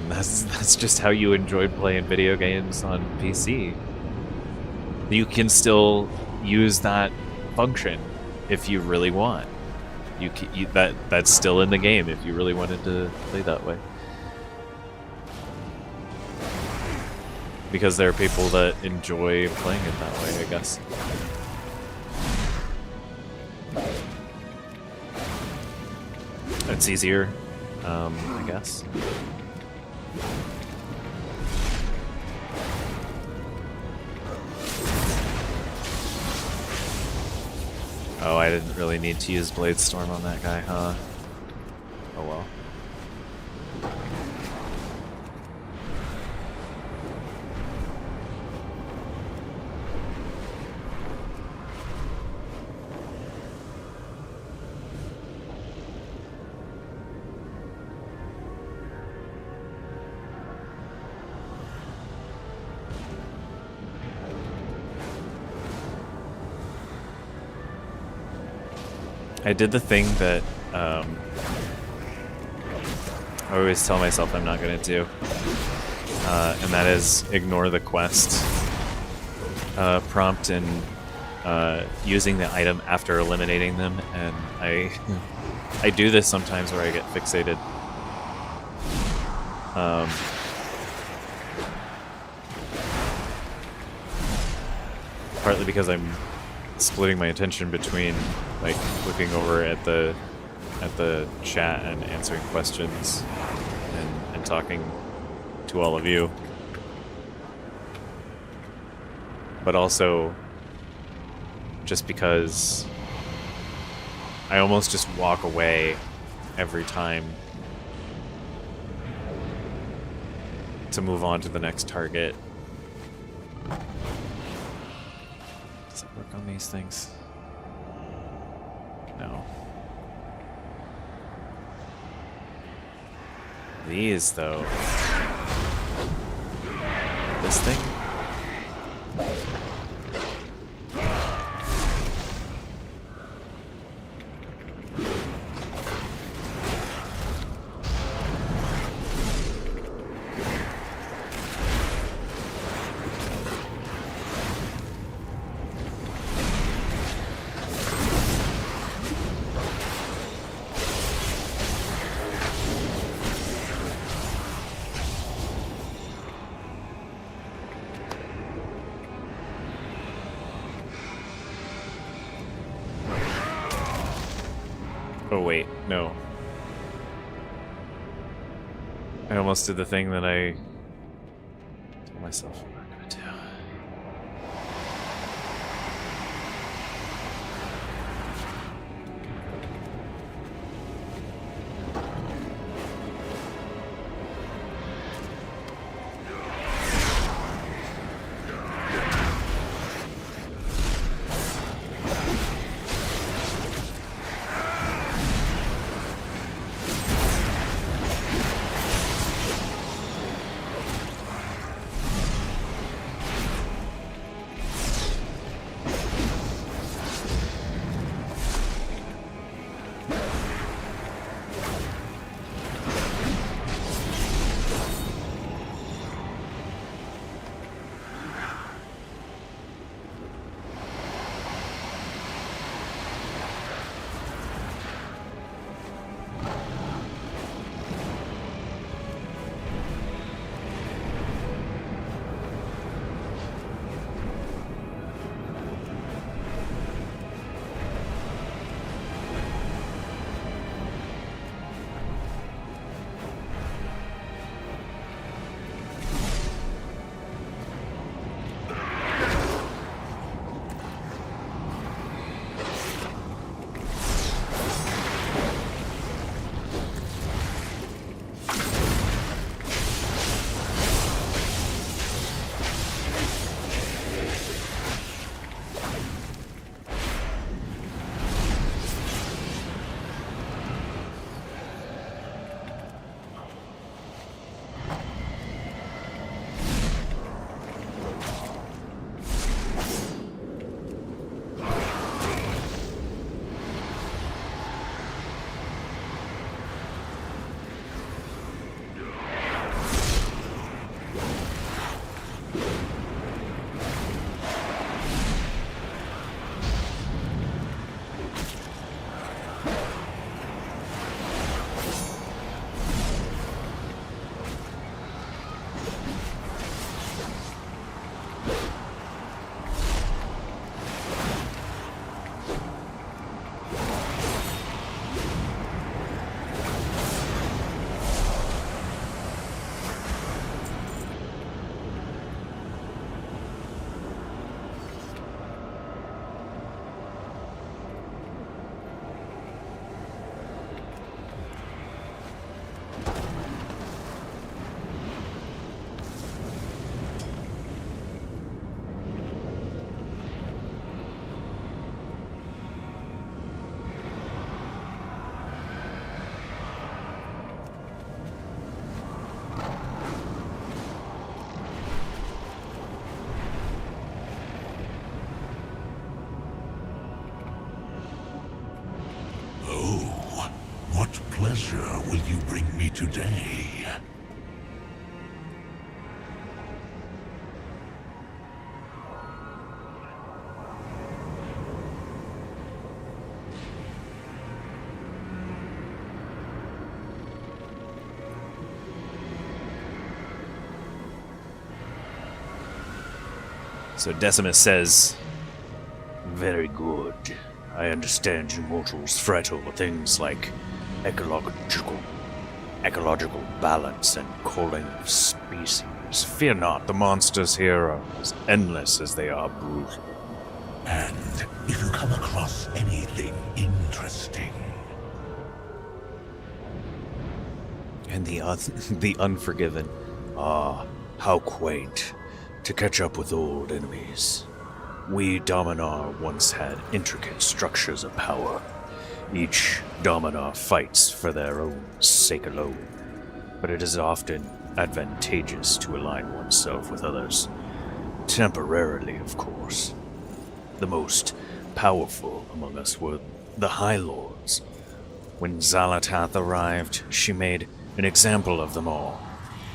And that's just how you enjoyed playing video games on PC. You can still use that function if you really want. That's still in the game if you really wanted to play that way. Because there are people that enjoy playing it that way, I guess. It's easier, I guess. Oh, I didn't really need to use Blade Storm on that guy, huh? Oh well. I did the thing that I always tell myself I'm not going to do, and that is ignore the quest prompt and using the item after eliminating them, and I do this sometimes where I get fixated. Partly because I'm splitting my attention between like looking over at the chat and answering questions and talking to all of you, but also just because I almost just walk away every time to move on to the next target. Does it work on these things? No. These, though. This thing? Oh wait, no. I almost did the thing that I told myself I'm not gonna do. pleasure will you bring me today? So Decimus says, Very good. I understand you mortals fret over things like ecological balance and calling of species. Fear not, the monsters here are as endless as they are brutal. And if you come across anything interesting... and the Unforgiven. Ah, how quaint. To catch up with old enemies. We Dominar once had intricate structures of power. Each Dominar fights for their own sake alone, but it is often advantageous to align oneself with others. Temporarily, of course. The most powerful among us were the High Lords. When Xalatath arrived, she made an example of them all.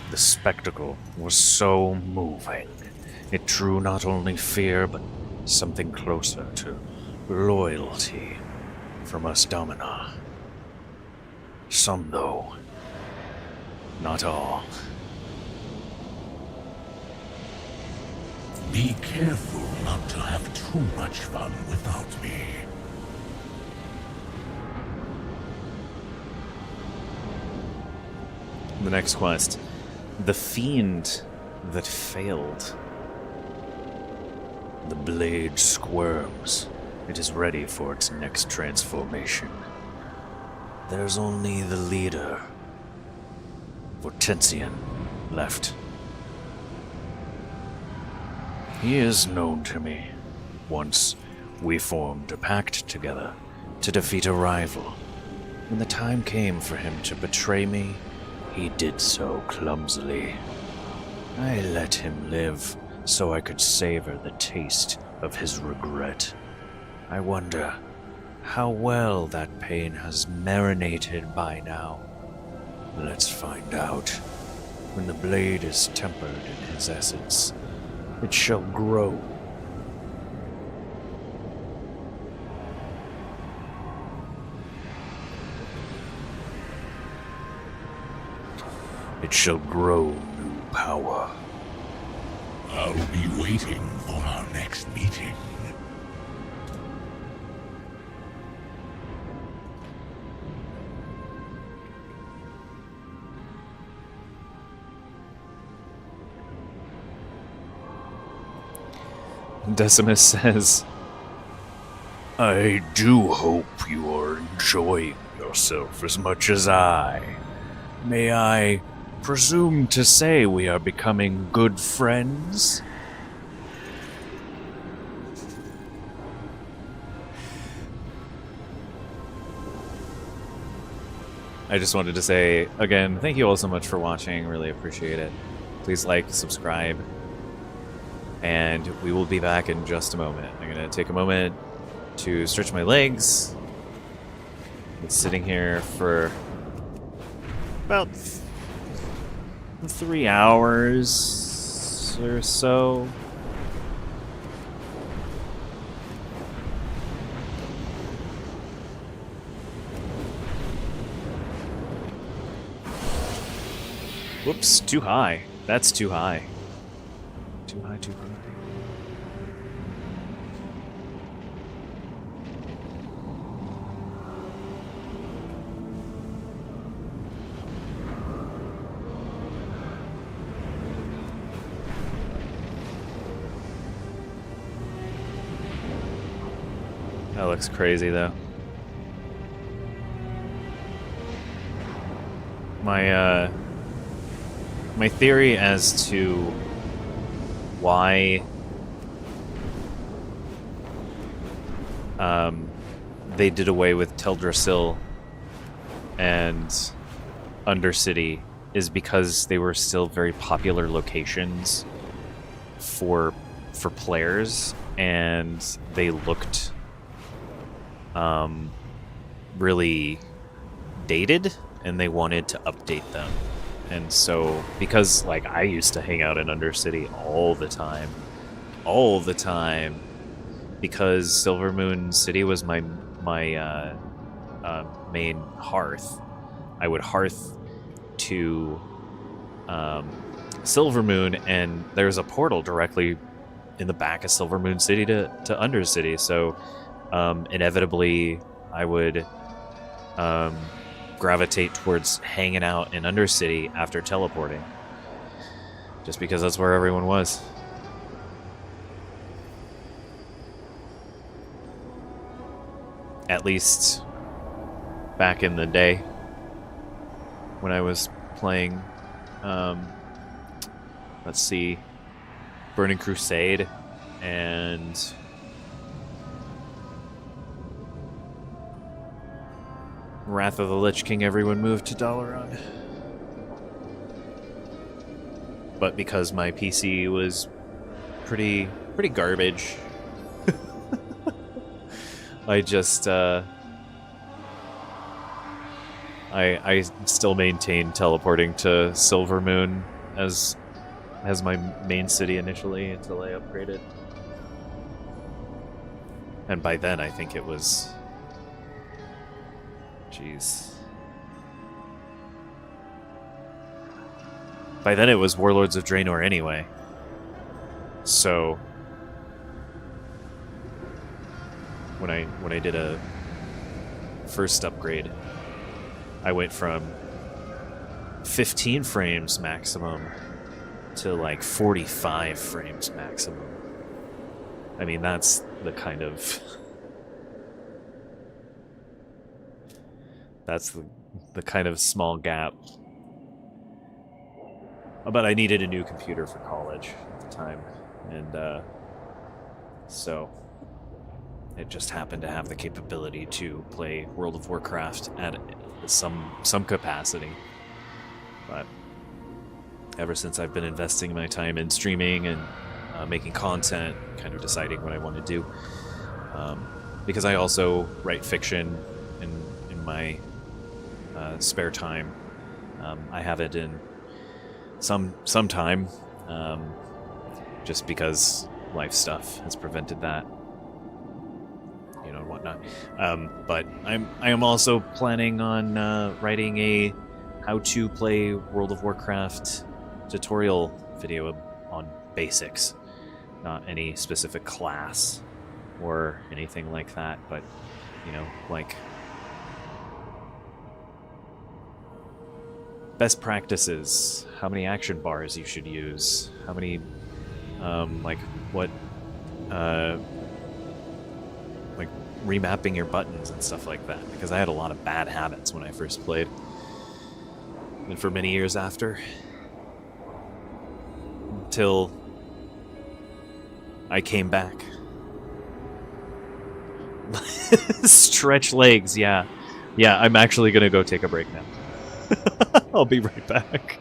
The spectacle was so moving. It drew not only fear, but something closer to loyalty from us Domina. Some, though. Not all. Be careful not to have too much fun without me. The next quest. The Fiend that failed. The blade squirms. It is ready for its next transformation. There's only the leader, Vortensian, left. He is known to me. Once we formed a pact together to defeat a rival. When the time came for him to betray me, he did so clumsily. I let him live so I could savor the taste of his regret. I wonder how well that pain has marinated by now. Let's find out. When the blade is tempered in his essence, it shall grow. It shall grow new power. I'll be waiting for our next meeting. Decimus says, I do hope you are enjoying yourself as much as I. May I presume to say we are becoming good friends? I just wanted to say, again, thank you all so much for watching. Really appreciate it. Please like, subscribe, and we will be back in just a moment. I'm going to take a moment to stretch my legs. Been sitting here for about 3 hours or so. Whoops, too high. That's too high. Too high, too high. That looks crazy, though. My theory as to why they did away with Teldrassil and Undercity is because they were still very popular locations for players, and they looked really dated, and they wanted to update them. And so, because like I used to hang out in Undercity all the time, because Silvermoon City was my main hearth, I would hearth to Silvermoon, and there's a portal directly in the back of Silvermoon City to Undercity. So inevitably, I would gravitate towards hanging out in Undercity after teleporting, just because that's where everyone was. At least back in the day when I was playing, let's see, Burning Crusade and Wrath of the Lich King, everyone moved to Dalaran. But because my PC was pretty garbage, I just I still maintain teleporting to Silvermoon as my main city initially until I upgraded. And by then I think it was, jeez. By then it was Warlords of Draenor anyway. So when I did a first upgrade, I went from 15 frames maximum to like 45 frames maximum. I mean, that's the kind of small gap. But I needed a new computer for college at the time, and so it just happened to have the capability to play World of Warcraft at some capacity. But ever since I've been investing my time in streaming and making content, kind of deciding what I want to do, because I also write fiction in my spare time. I have it in some time, just because life stuff has prevented that, you know, and whatnot. But I am also planning on writing a how to play World of Warcraft tutorial video on basics, not any specific class or anything like that, but you know, like best practices, how many action bars you should use, how many like what like remapping your buttons and stuff like that, because I had a lot of bad habits when I first played, and for many years after, until I came back. Stretch legs, yeah, I'm actually gonna go take a break now. I'll be right back.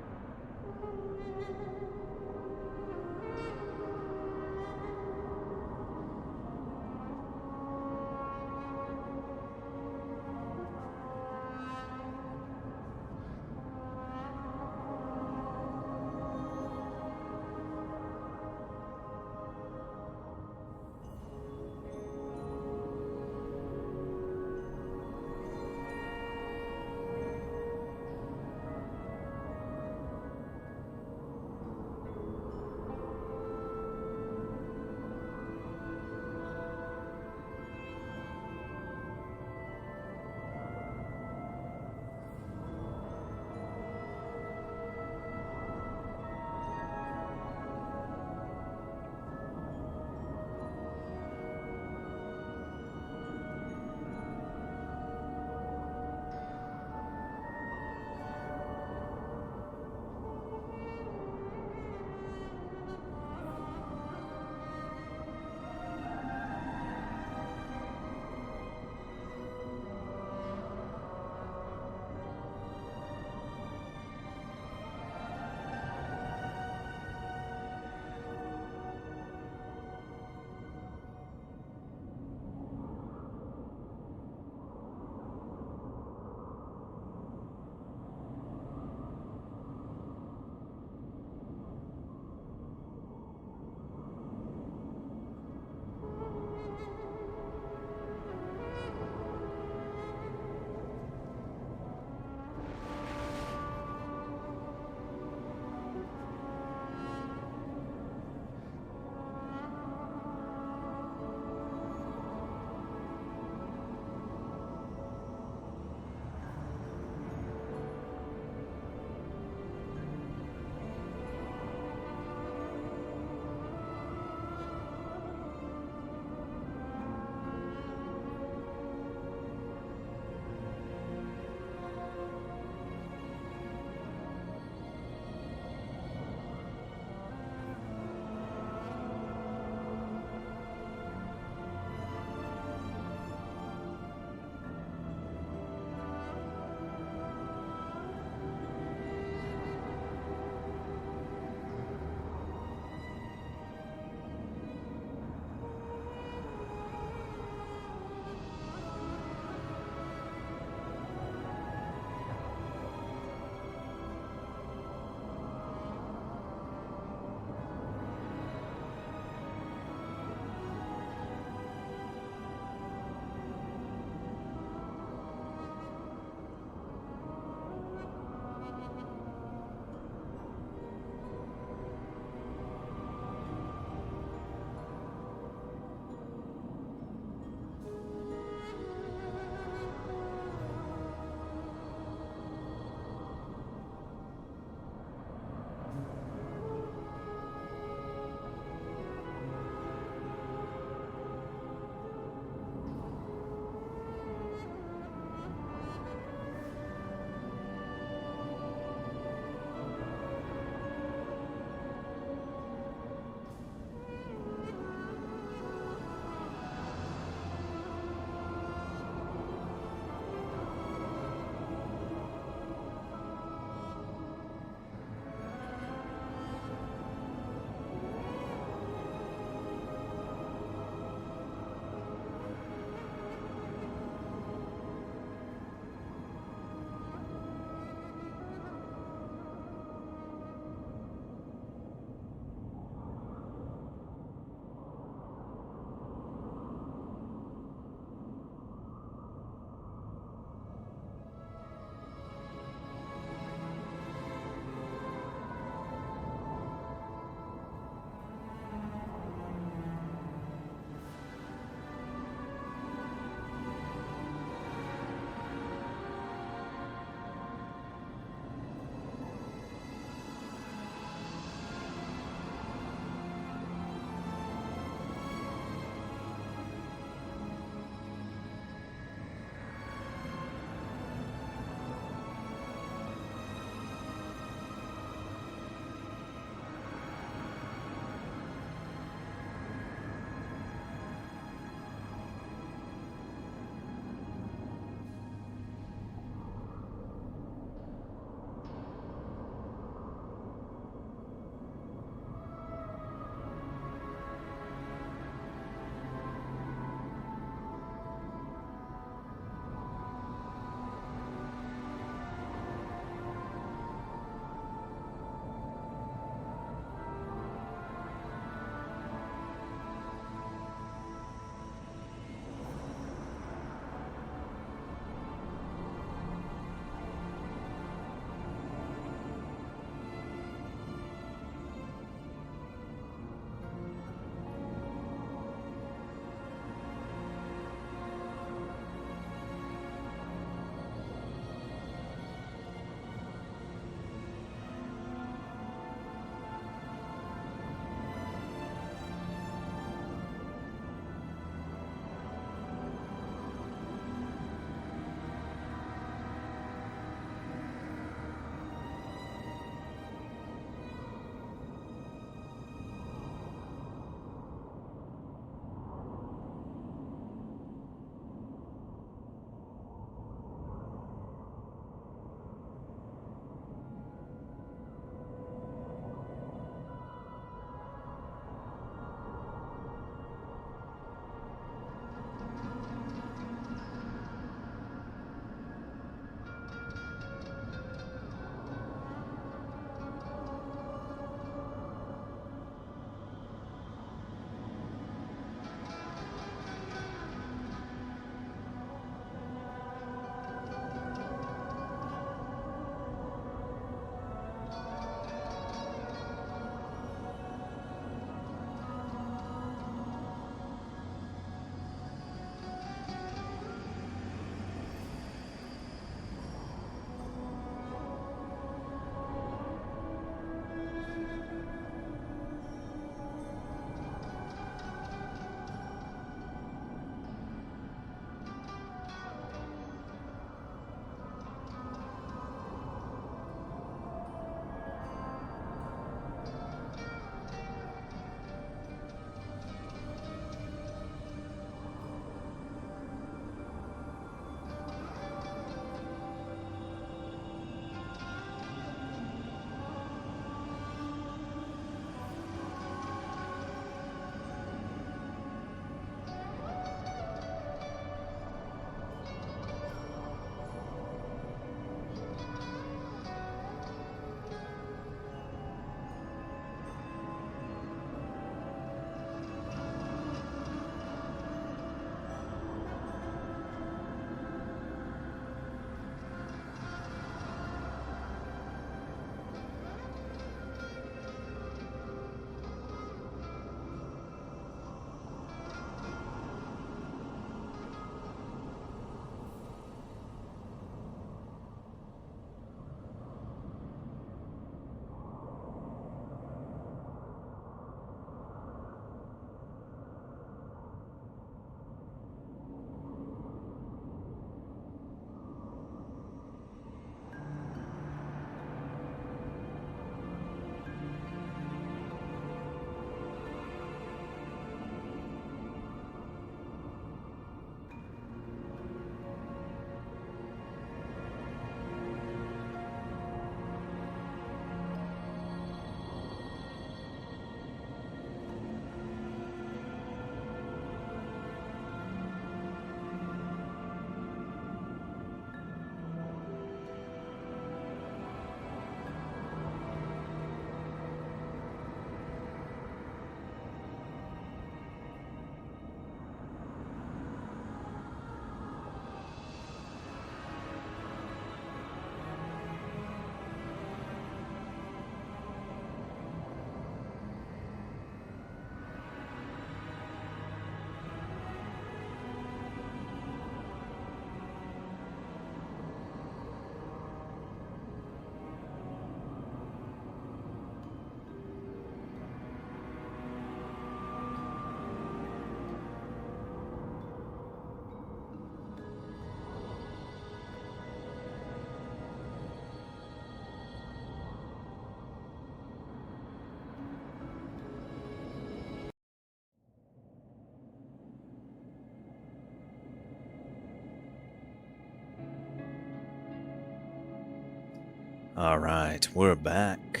Alright, we're back.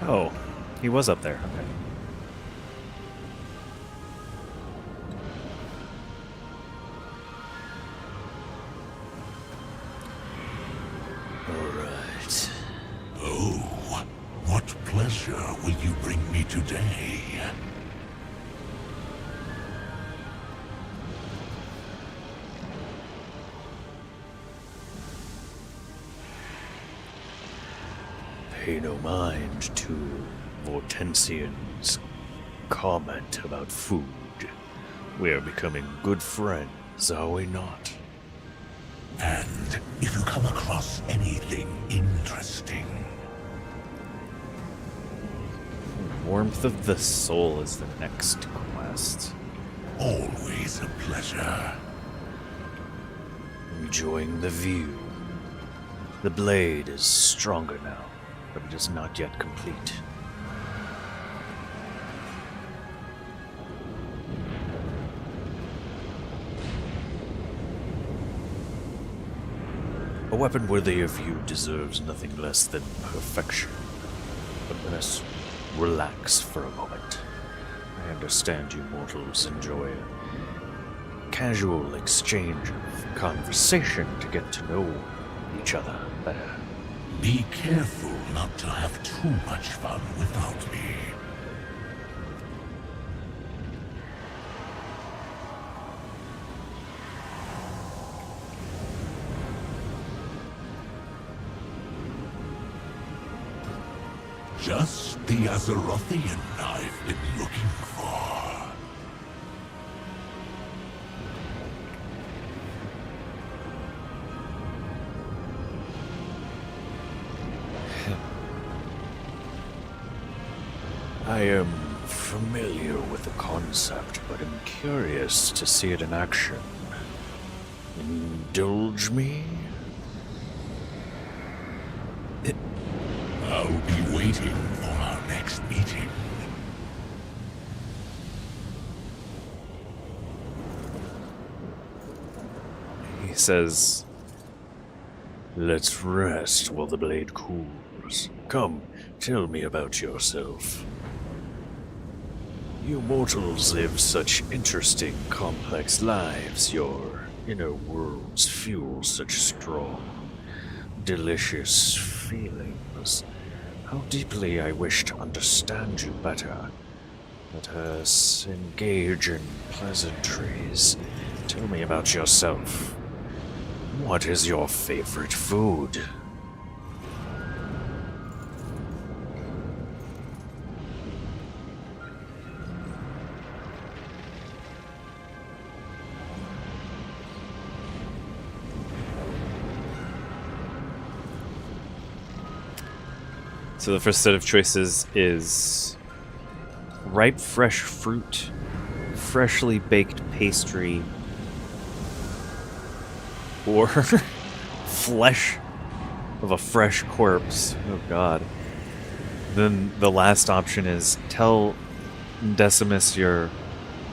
Oh, he was up there. Okay. All right. Oh, what pleasure will you bring me today? Pay no mind to Vortensian's comment about food. We are becoming good friends, are we not? And if you come across anything interesting... Warmth of the Soul is the next quest. Always a pleasure. Enjoying the view. The blade is stronger now, but it is not yet complete. A weapon worthy of you deserves nothing less than perfection. But let us relax for a moment. I understand you mortals enjoy a casual exchange of conversation to get to know each other better. Be careful not to have too much fun without me. Just the Azerothian I've been looking for. I am familiar with the concept, but am curious to see it in action. Indulge me? I'll be waiting for our next meeting. He says, Let's rest while the blade cools. Come, tell me about yourself. You mortals live such interesting, complex lives. Your inner worlds fuel such strong, delicious feelings. How deeply I wish to understand you better. Let us engage in pleasantries. Tell me about yourself. What is your favorite food? so the first set of choices is ripe fresh fruit, freshly baked pastry, or flesh of a fresh corpse. Oh god. Then the last option is tell Decimus your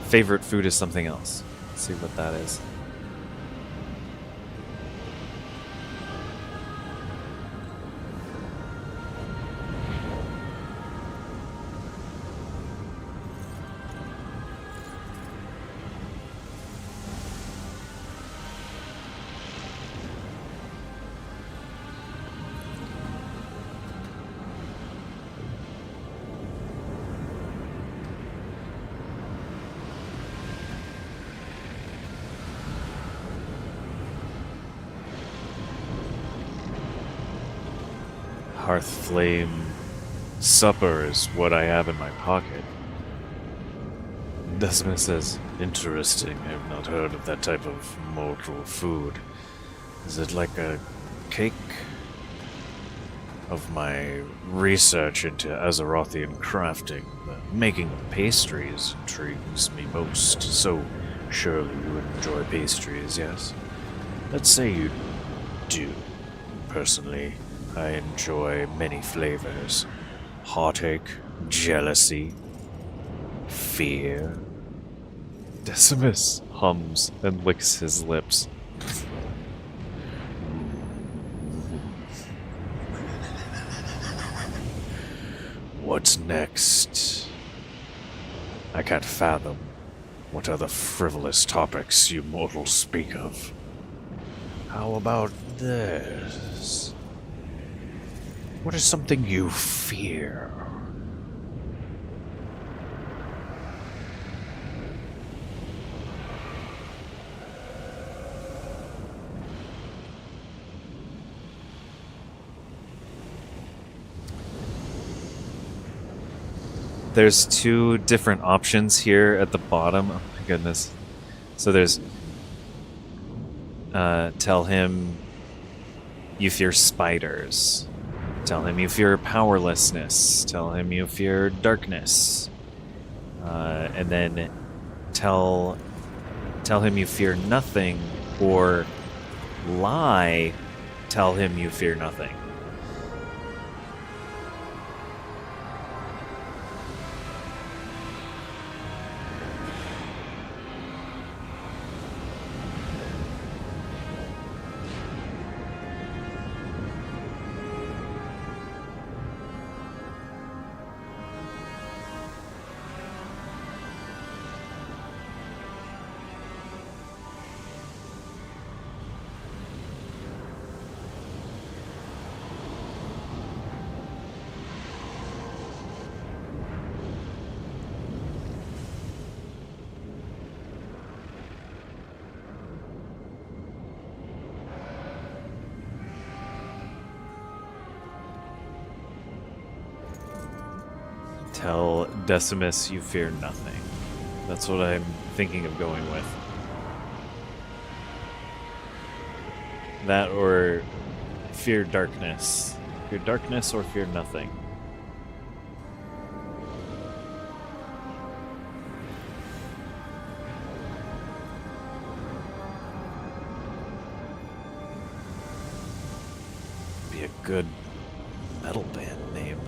favorite food is something else. Let's see what that is. Hearth flame supper is what I have in my pocket. Decimus says, interesting. I have not heard of that type of mortal food. Is it like a cake? Of my research into Azerothian crafting, the making of pastries intrigues me most. So, surely you would enjoy pastries, yes? Let's say you do. Personally, I enjoy many flavors. Heartache, jealousy, fear. Decimus hums and licks his lips. What's next? I can't fathom what other frivolous topics you mortals speak of. How about this? What is something you fear? There's two different options here at the bottom. Oh my goodness. So there's tell him you fear spiders. Tell him you fear powerlessness. Tell him you fear darkness. And then tell him you fear nothing, or lie, tell him you fear nothing. Tell Decimus you fear nothing. That's what I'm thinking of going with. That or fear darkness. Fear darkness or fear nothing. Be a good metal band name.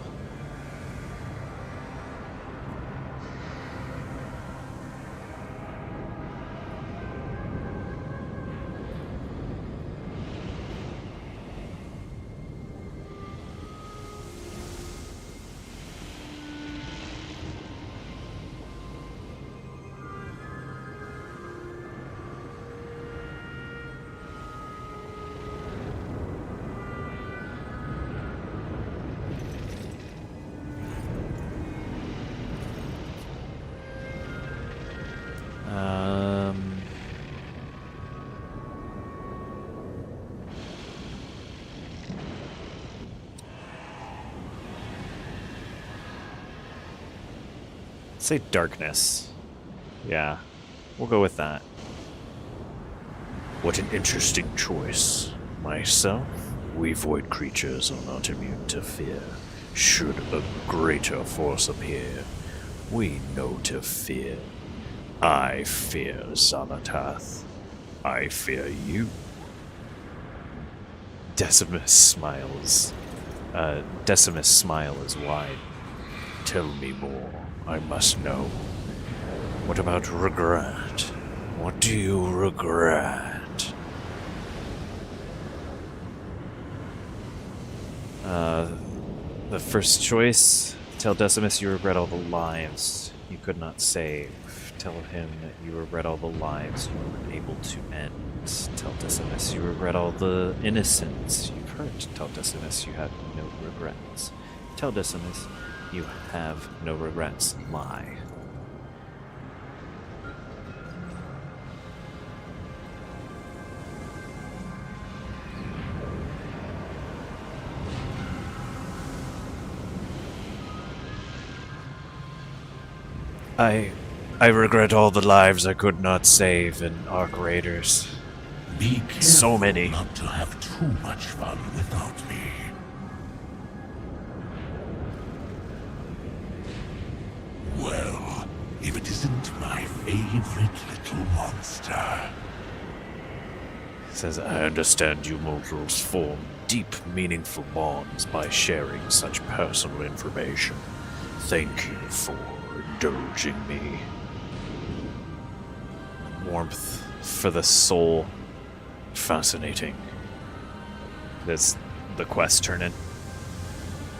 Say darkness. Yeah, we'll go with that. What an interesting choice. Myself, we void creatures are not immune to fear. Should a greater force appear, we know to fear. I fear Xalatath. I fear you. Decimus smiles. Decimus' smile is wide. Tell me more. I must know. What about regret? What do you regret? The first choice, tell Decimus you regret all the lives you could not save. Tell him that you regret all the lives you weren't able to end. Tell Decimus you regret all the innocents you've hurt. Tell Decimus you have no regrets. Tell Decimus you have no regrets. Lie. I regret all the lives I could not save in Arc Raiders. Be careful so many. Not to have too much fun without me. Well, if it isn't my favorite little monster. He says, I understand you mortals form deep, meaningful bonds by sharing such personal information. Thank you for indulging me. Warmth for the soul. Fascinating. Does the quest turn in?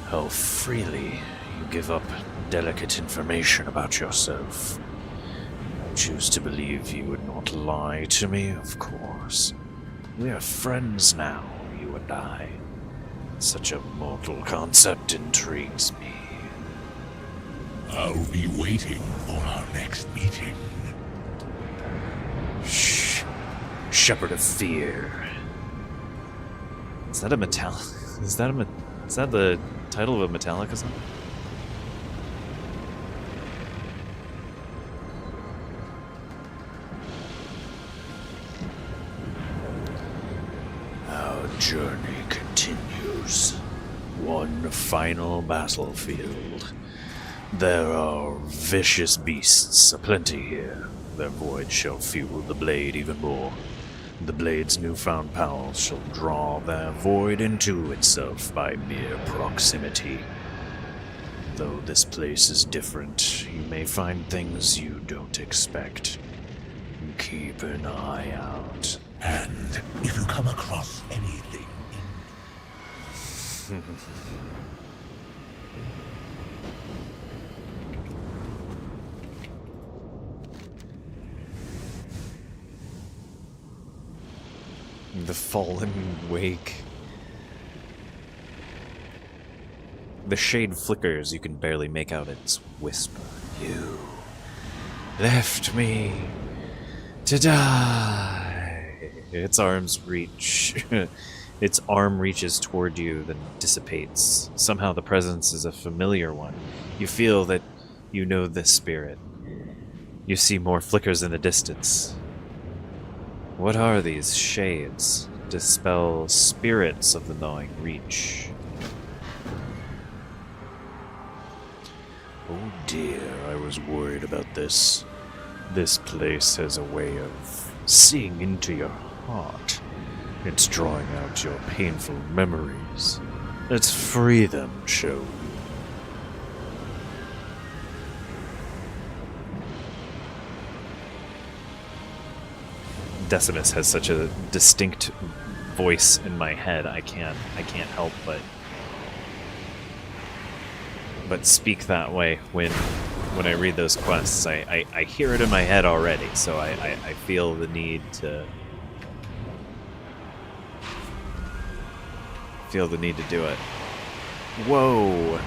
How freely you give up delicate information about yourself. I choose to believe you would not lie to me, of course. We are friends now, you and I. Such a mortal concept intrigues me. I'll be waiting for our next meeting. Shh. Shepherd of Fear. Is that a Is that the title of a Metallica song? journey continues. One final battlefield. There are vicious beasts aplenty here. Their void shall fuel the blade even more. The blade's newfound powers shall draw their void into itself by mere proximity. Though this place is different, you may find things you don't expect. Keep an eye out. And if you come across anything... The fallen wake. The shade flickers, you can barely make out its whisper. You left me to die. Its arms reach. Its arm reaches toward you, then dissipates. Somehow the presence is a familiar one. You feel that you know this spirit. You see more flickers in the distance. What are these shades? Dispel spirits of the gnawing reach. Oh dear, I was worried about this. This place has a way of seeing into your heart. It's drawing out your painful memories. Let's free them, shall we? Decimus has such a distinct voice in my head. I can't help but speak that way when I read those quests. I hear it in my head already, so I feel the need to do it. Whoa.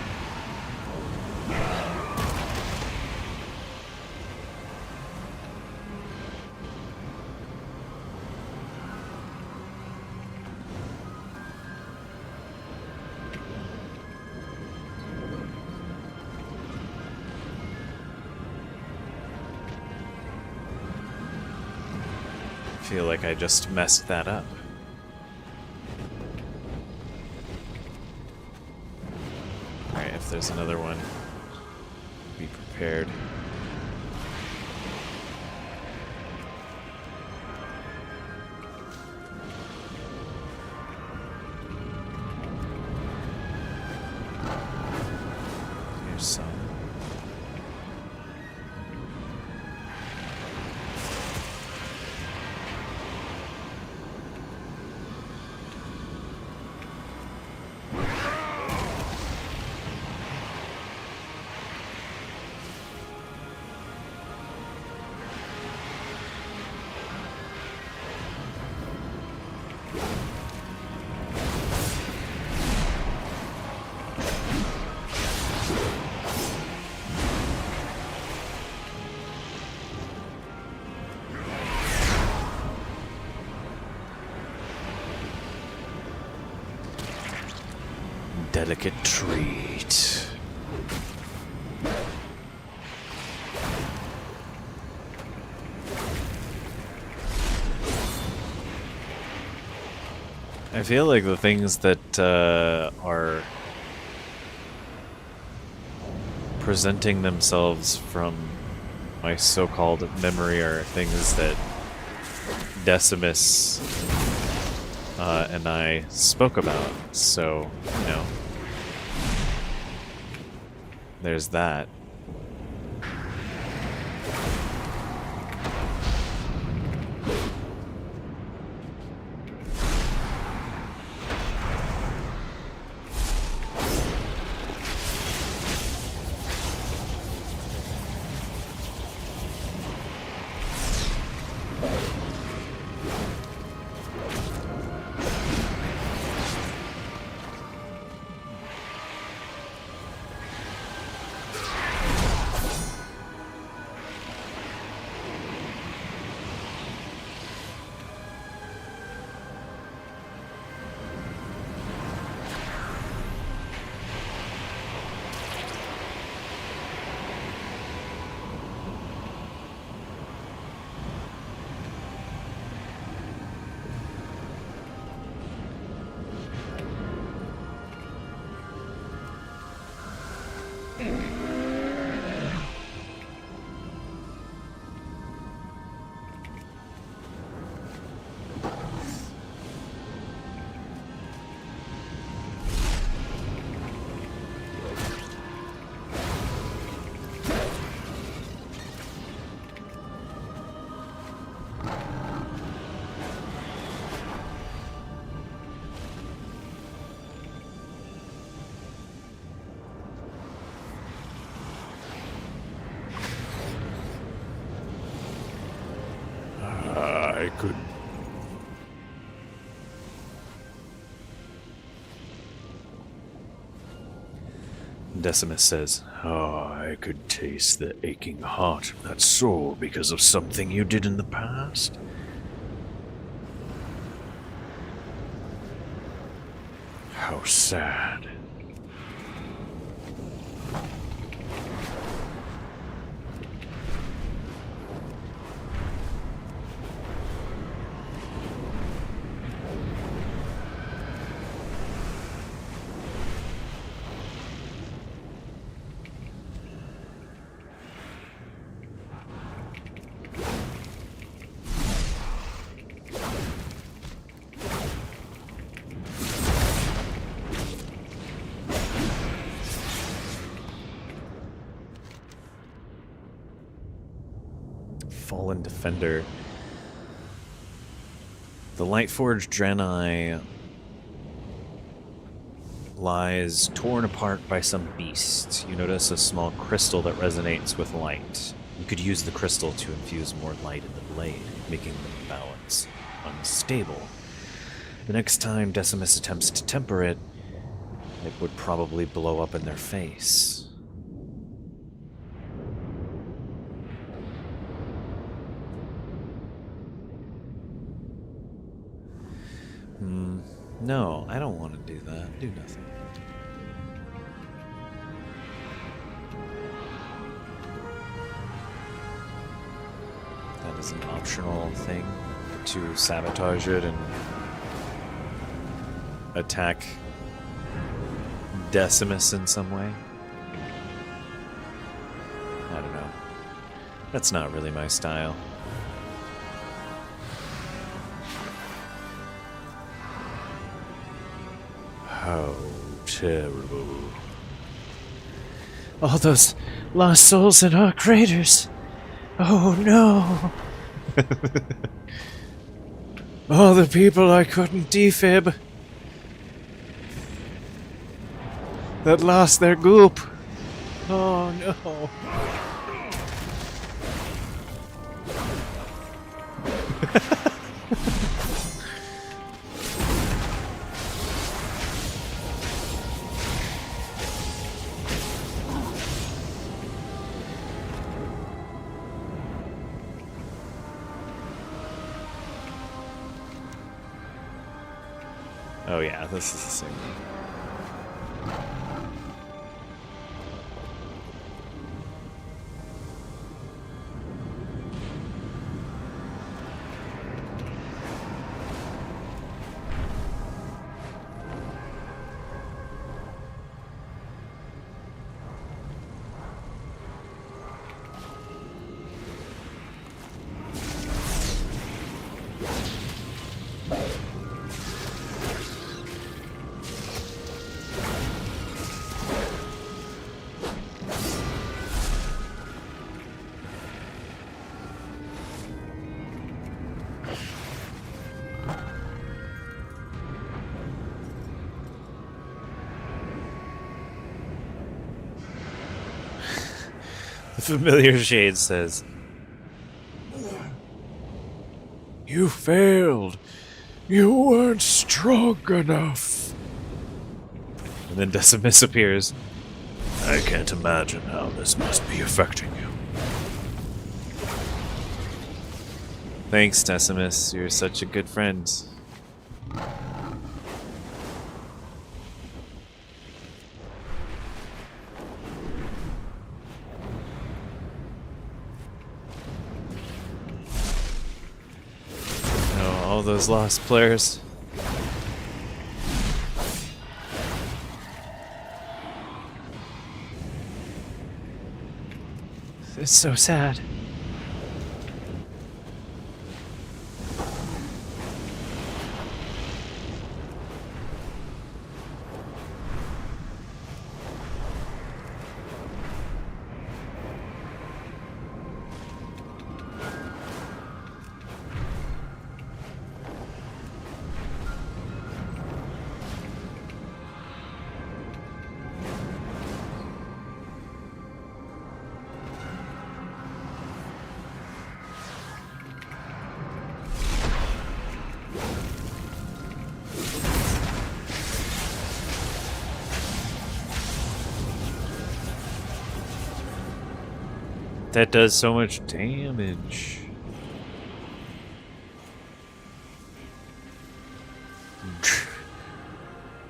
I feel like I just messed that up. Alright, if there's another one, be prepared. Here's some. Delicate treat. I feel like the things that are presenting themselves from my so-called memory are things that Decimus and I spoke about, so, you know, there's that. Decimus says, Oh, I could taste the aching heart of that soul because of something you did in the past. How sad. Fallen Defender. The Lightforged Draenei lies torn apart by some beast. You notice a small crystal that resonates with light. You could use the crystal to infuse more light in the blade, making the balance unstable. The next time Decimus attempts to temper it, it would probably blow up in their face. No, I don't want to do that. Do nothing. That is an optional thing to sabotage it and attack Decimus in some way. I don't know. That's not really my style. How terrible. All those lost souls in our craters. Oh no. All the people I couldn't defib. That lost their goop. Oh no. Oh yeah, this is the same one. The familiar shade says, You failed. You weren't strong enough. and then Decimus appears. I can't imagine how this must be affecting you. Thanks, Decimus. You're such a good friend. Oh, all those lost players. It's so sad. That does so much damage.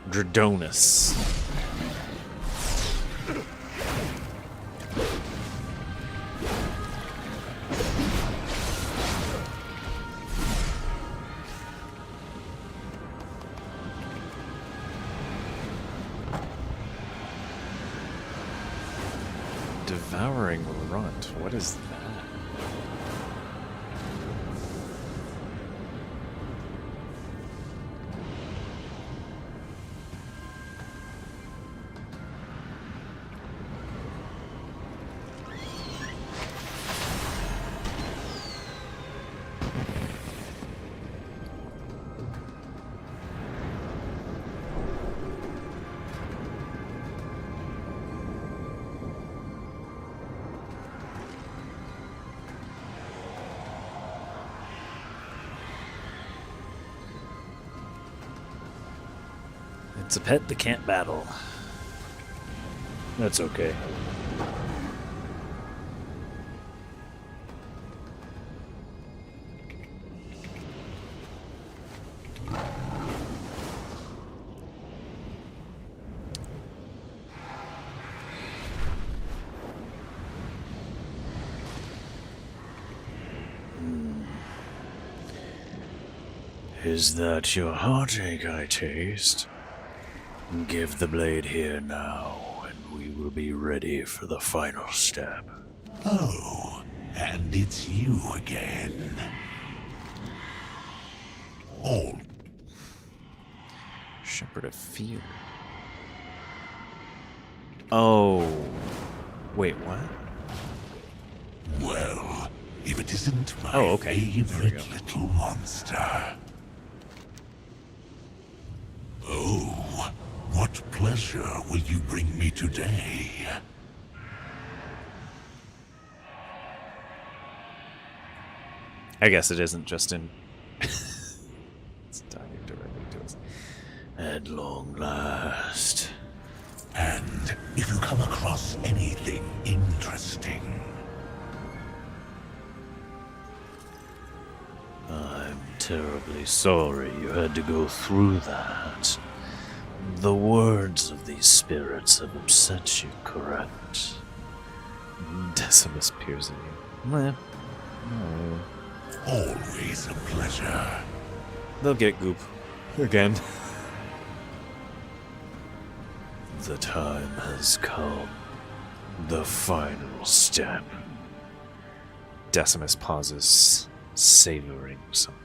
Dradonus. Devouring runt. What is that? It's a pet that can't battle. That's okay. Is that your heartache I taste? Give the blade here now, and we will be ready for the final step. Oh, and it's you again. Oh. Shepherd of Fear. Oh. Wait, what? Well, if it isn't my okay. favorite little monster. Oh, what pleasure will you bring me today? I guess it isn't just in... It's talking directly to us. At long last. And if you come across anything interesting... I'm terribly sorry you had to go through that. The words of these spirits have upset you, correct? Decimus peers at you. Meh. No. Always a pleasure. They'll get goop. Again. The time has come. The final step. Decimus pauses, savoring something.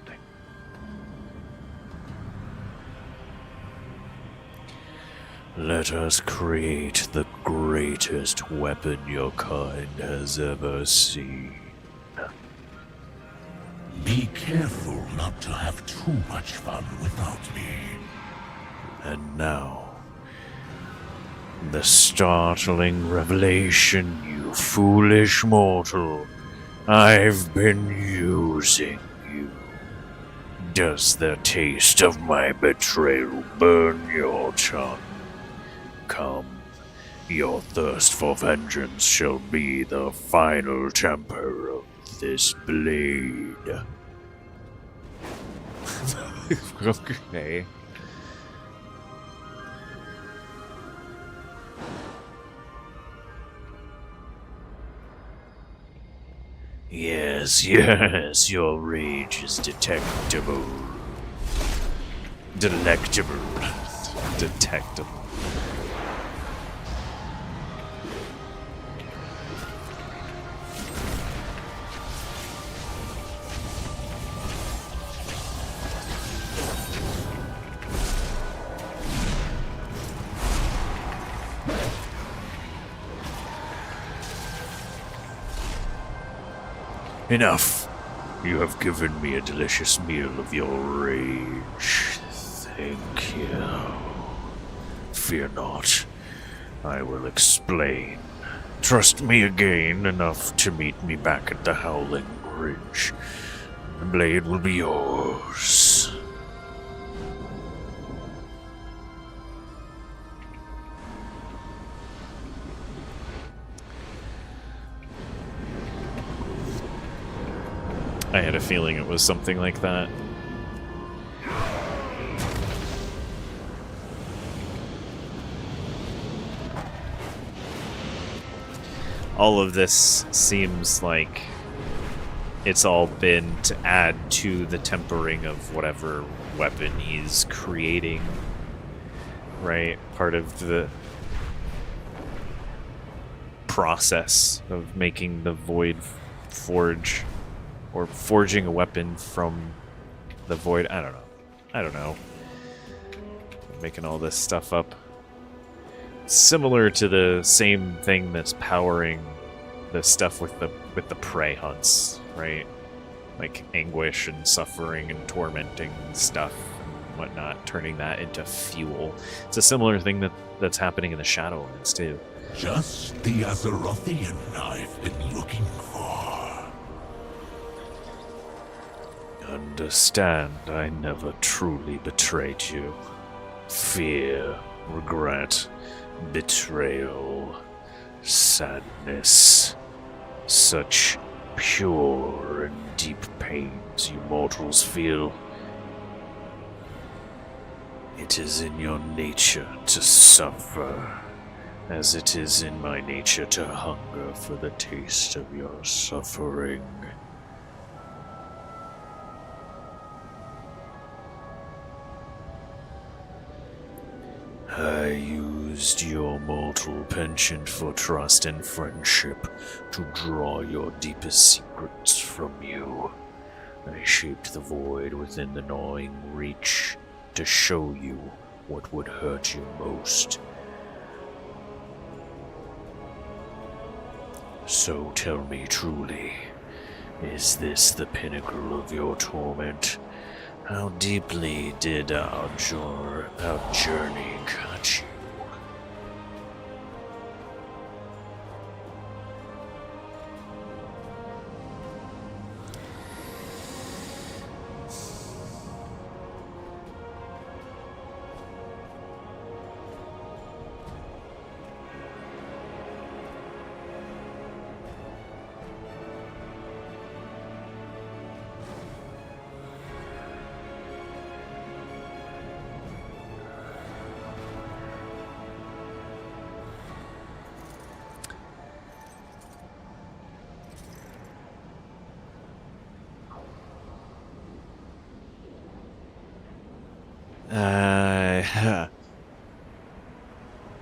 Let us create the greatest weapon your kind has ever seen. Be careful not to have too much fun without me. And now, the startling revelation, you foolish mortal. I've been using you. Does the taste of my betrayal burn your tongue? Come, your thirst for vengeance shall be the final temper of this blade. Okay. Yes, yes, your rage is detectable. Delectable. Detectable. Enough. You have given me a delicious meal of your rage. Thank you. Fear not. I will explain. Trust me again enough to meet me back at the Howling Ridge. The blade will be yours. I had a feeling it was something like that. All of this seems like it's all been to add to the tempering of whatever weapon he's creating, right? Part of the process of making the void forge, or forging a weapon from the void. I don't know. I'm making all this stuff up. Similar to the same thing that's powering the stuff with the prey hunts, right? Like anguish and suffering and tormenting stuff and whatnot, turning that into fuel. It's a similar thing that's happening in the Shadowlands too. Just the Azerothian I've been looking for. Understand, I never truly betrayed you. Fear, regret, betrayal, sadness, such pure and deep pains you mortals feel. It is in your nature to suffer, as it is in my nature to hunger for the taste of your suffering. I used your mortal penchant for trust and friendship to draw your deepest secrets from you. I shaped the void within the gnawing reach to show you what would hurt you most. So tell me truly, is this the pinnacle of your torment? How deeply did our journey cut you?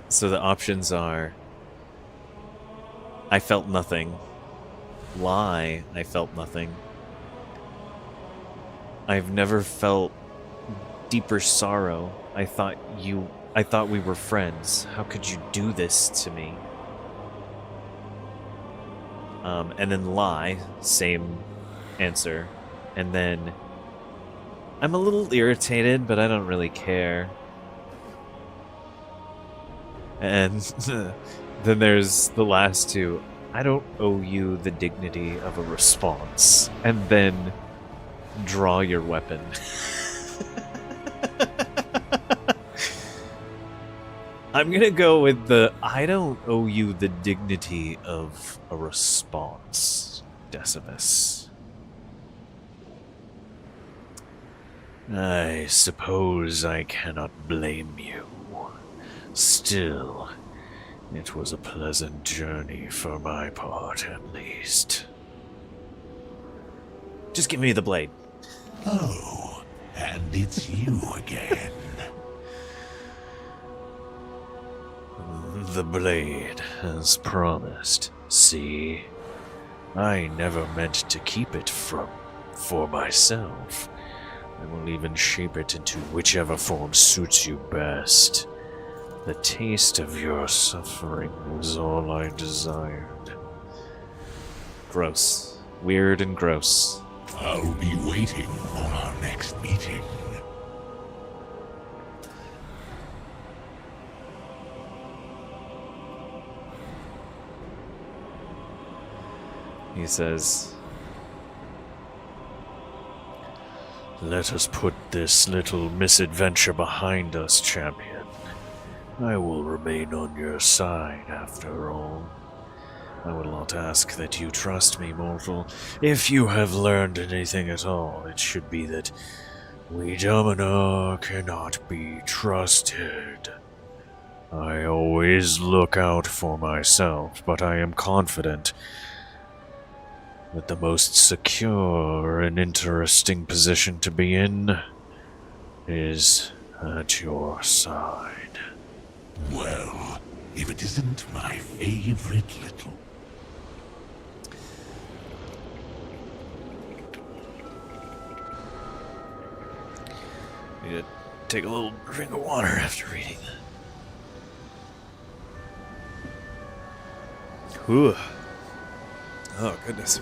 So the options are: I felt nothing. Lie, I felt nothing. I've never felt deeper sorrow. I thought we were friends. How could you do this to me? And then lie, same answer. And then I'm a little irritated, but I don't really care. And then there's the last two. I don't owe you the dignity of a response. And then draw your weapon. I'm gonna go with the I don't owe you the dignity of a response, Decimus. I suppose I cannot blame you. Still, it was a pleasant journey for my part, at least. Just give me the blade. Oh, and it's you again. The blade, as promised. See? I never meant to keep it for myself. I will even shape it into whichever form suits you best. The taste of your suffering was all I desired. Gross. Weird and gross. I'll be waiting for our next meeting. He says, let us put this little misadventure behind us, champion. I will remain on your side, after all. I will not ask that you trust me, mortal. If you have learned anything at all, it should be that we Dominar cannot be trusted. I always look out for myself, but I am confident that the most secure and interesting position to be in is at your side. Well, if it isn't my favorite little... Need to take a little drink of water after reading that. Whew. Oh, goodness.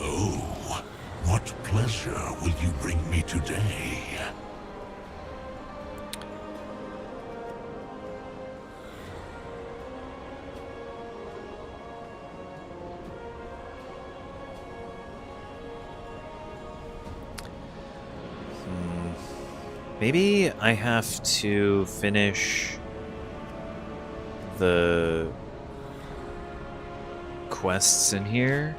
Oh, what pleasure will you bring me today? Maybe I have to finish the quests in here.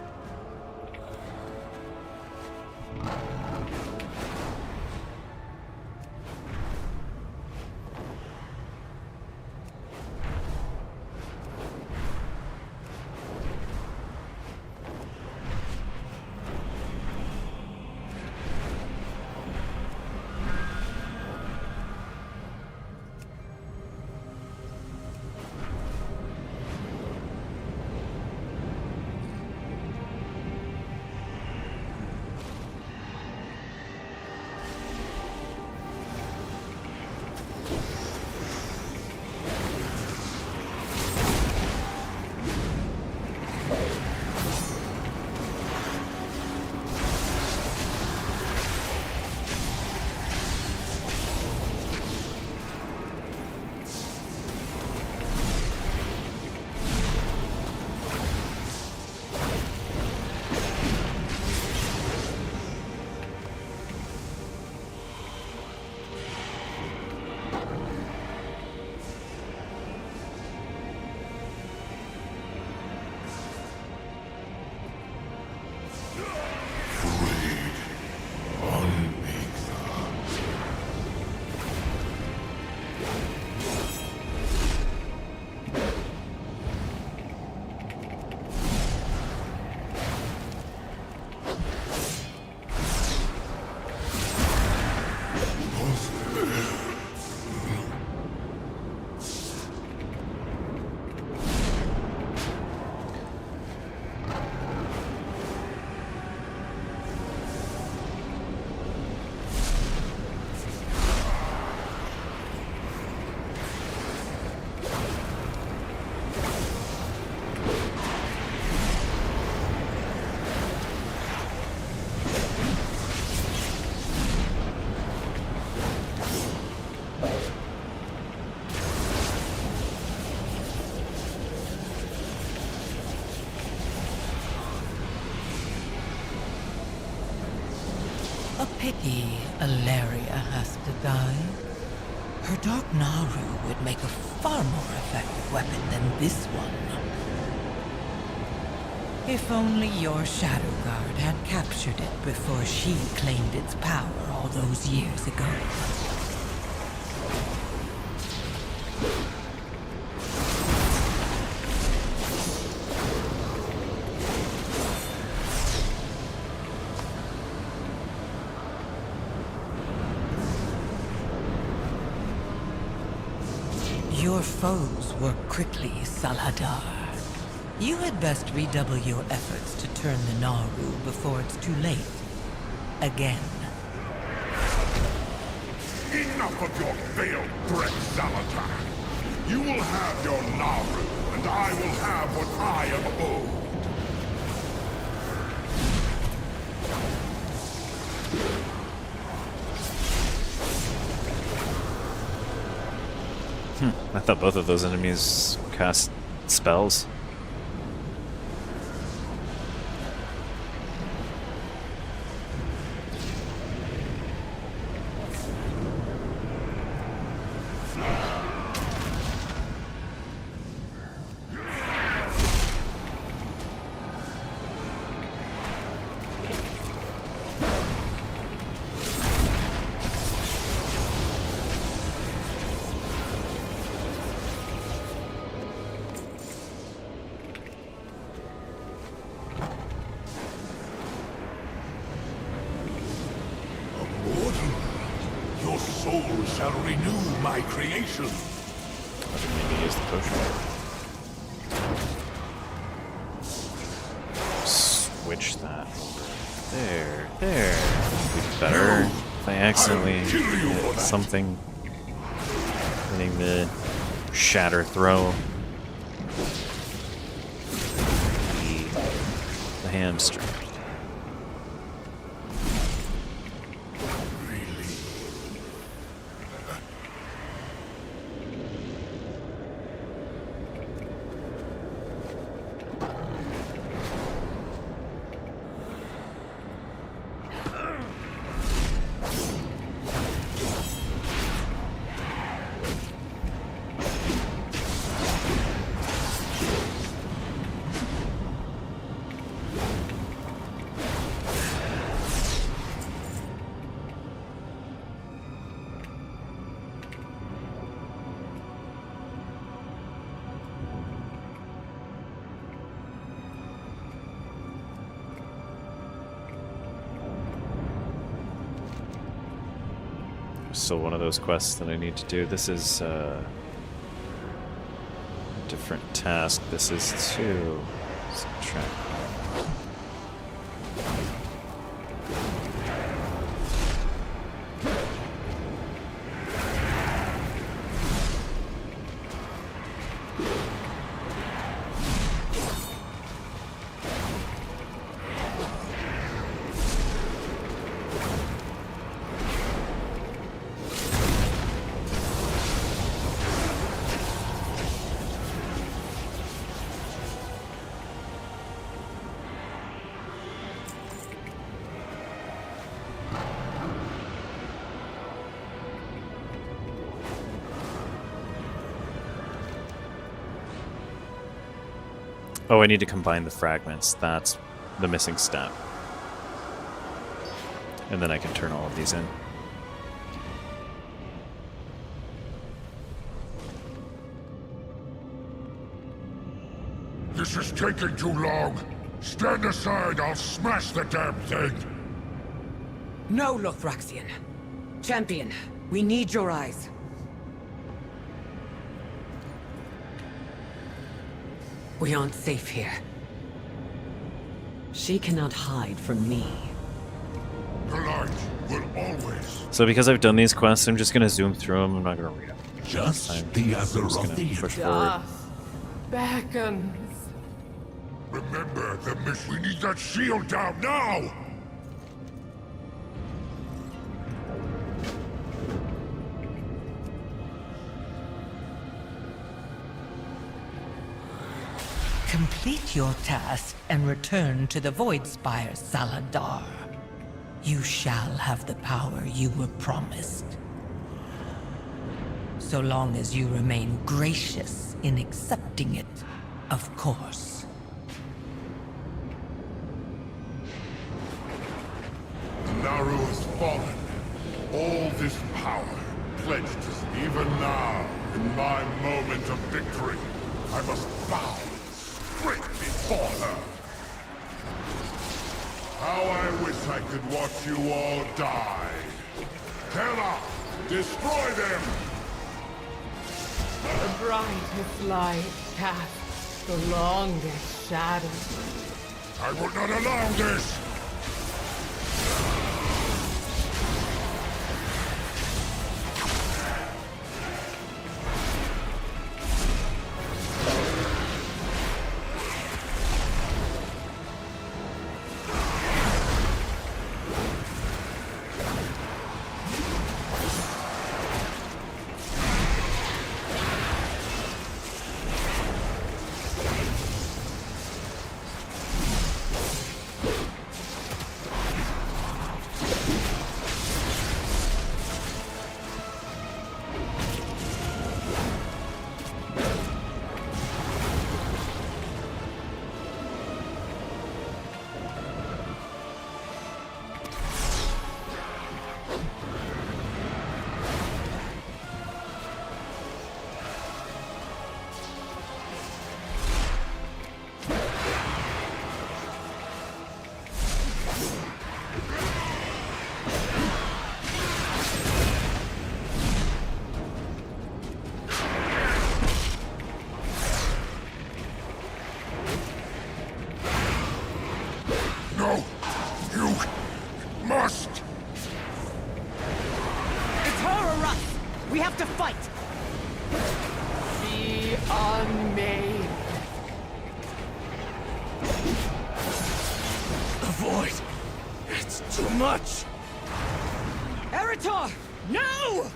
A pity Alaria has to die. Her Dark Naru would make a far more effective weapon than this one. If only your Shadow Guard had captured it before she claimed its power all those years ago. Your foes work quickly, Salhadar. You had best redouble your efforts to turn the Naru before it's too late. Again. Enough of your veiled threat, Salhadar. You will have your Naru, and I will have what I am owed. I thought both of those enemies cast spells. Your soul shall renew my creation. I think maybe use the potion. Switch that over. There. Would be better if I accidentally hit something. Hitting the shatter throw. The hamster. Still one of those quests that I need to do. This is a different task. This is to subtract. Oh, I need to combine the fragments. That's the missing step. And then I can turn all of these in. This is taking too long. Stand aside, I'll smash the damn thing. No, Lothraxian. Champion, we need your eyes. We aren't safe here. She cannot hide from me. The light will always. So because I've done these quests, I'm just going to zoom through them. I'm not going to read them. Just the I'm just going to Azerothian. push forward. Beckons. Remember the mission. We need that shield down now! Complete your task and return to the Void Spire, Saladar. You shall have the power you were promised. So long as you remain gracious in accepting it, of course. Naru has fallen. All this power pledged to me. Even now, in my moment of victory, I must bow straight before her. How I wish I could watch you all die. Terra, destroy them! The brightest light casts the longest shadow. I will not allow this! No! You must! It's her or us! We have to fight! Be unmade. The void! It's too much! Eritor! No!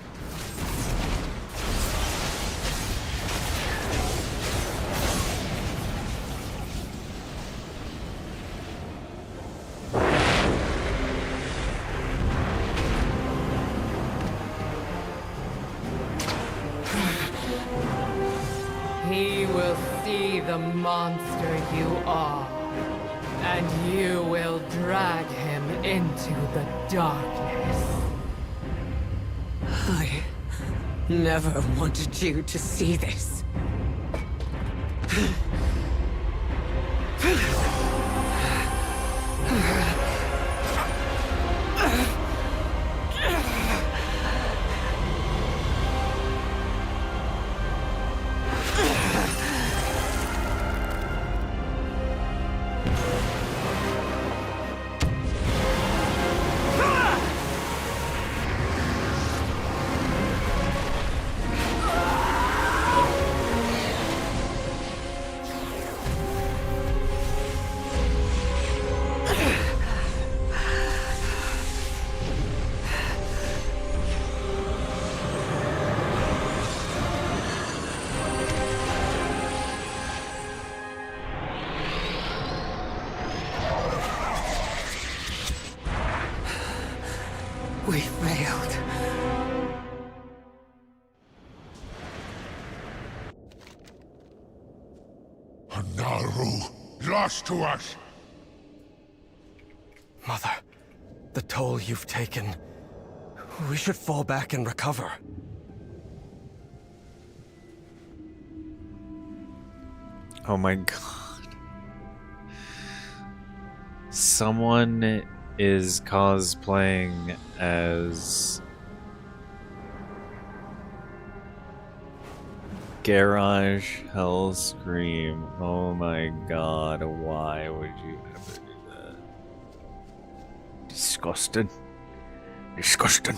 He will see the monster you are, and you will drag him into the darkness. I never wanted you to see this. We failed. A Naru lost to us. Mother, the toll you've taken. We should fall back and recover. Oh my god. Someone is cosplaying as Garage Hellscream. Oh my god, why would you ever do that? Disgusting. Disgusting.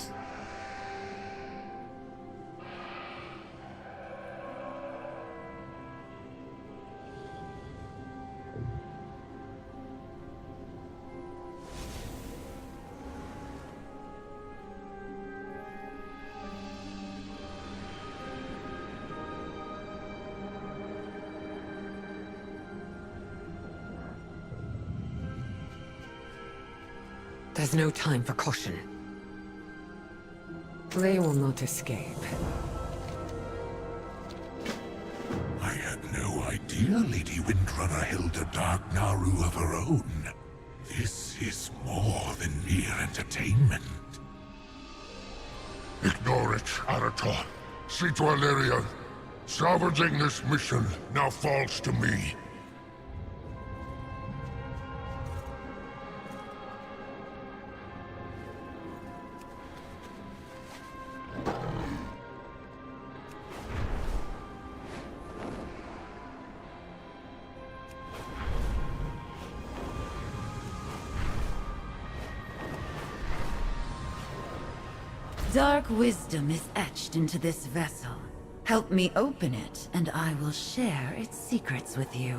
There's no time for caution. They will not escape. I had no idea Lady Windrunner held a dark Naru of her own. This is more than mere entertainment. Ignore it, Arator. See to Illyria. Salvaging this mission now falls to me. Dark wisdom is etched into this vessel. Help me open it, and I will share its secrets with you.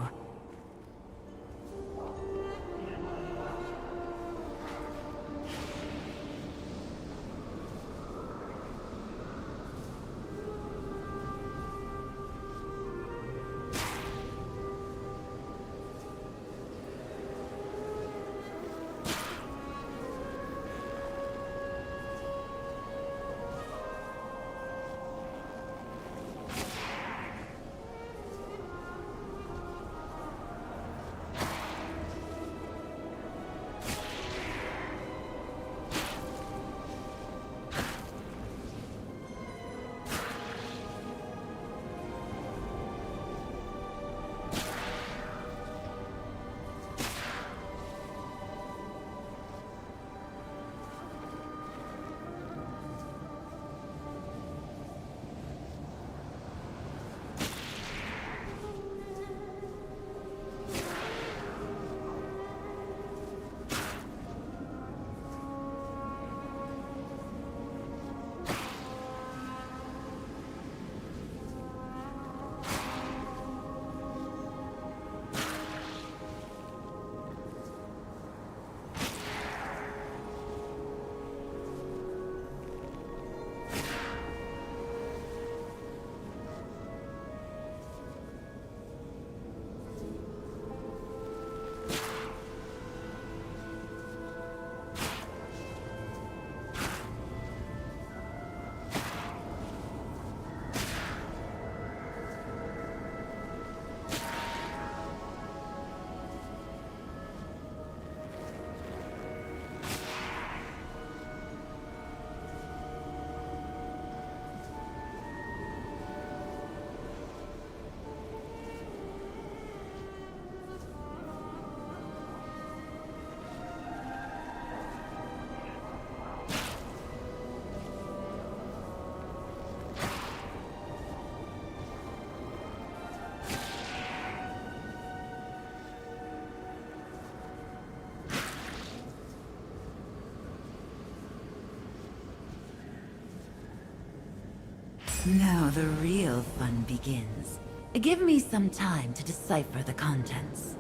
Now the real fun begins. Give me some time to decipher the contents.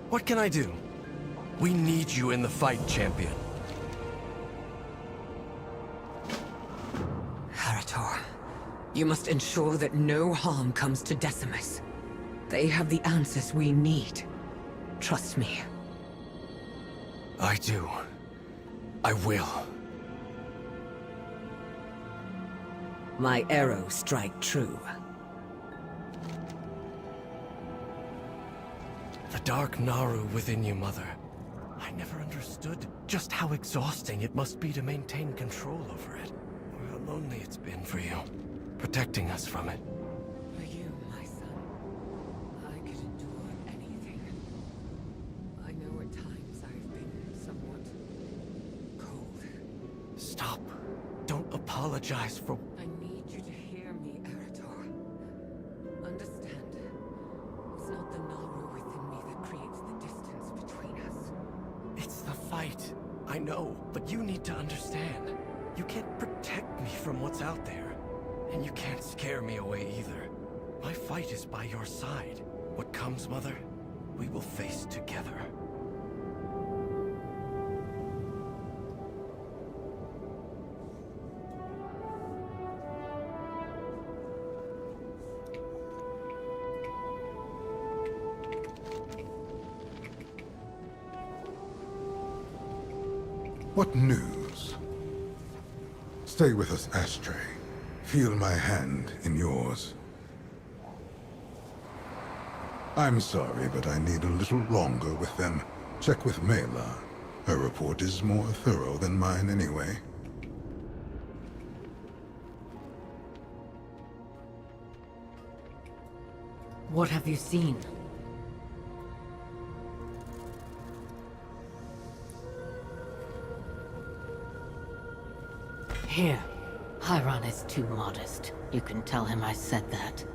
What can I do? We need you in the fight, champion. Harator, you must ensure that no harm comes to Decimus. They have the answers we need. Trust me. I do. I will. My arrows strike true. The dark Naru within you, Mother. I never understood just how exhausting it must be to maintain control over it. Or how lonely it's been for you, protecting us from it. For you, my son, I could endure anything. I know at times I've been somewhat cold. Stop. Don't apologize for... I need you to hear me, Arator. Understand, it's not the Naru within me that creates the distance between us. It's the fight. I know, but you need to understand. You can't protect me from what's out there. And you can't scare me away either. My fight is by your side. What comes, Mother, we will face together. What news? Stay with us, Ashtray. Feel my hand in yours. I'm sorry, but I need a little longer with them. Check with Mela. Her report is more thorough than mine anyway. What have you seen? Here. Hyron is too modest. You can tell him I said that.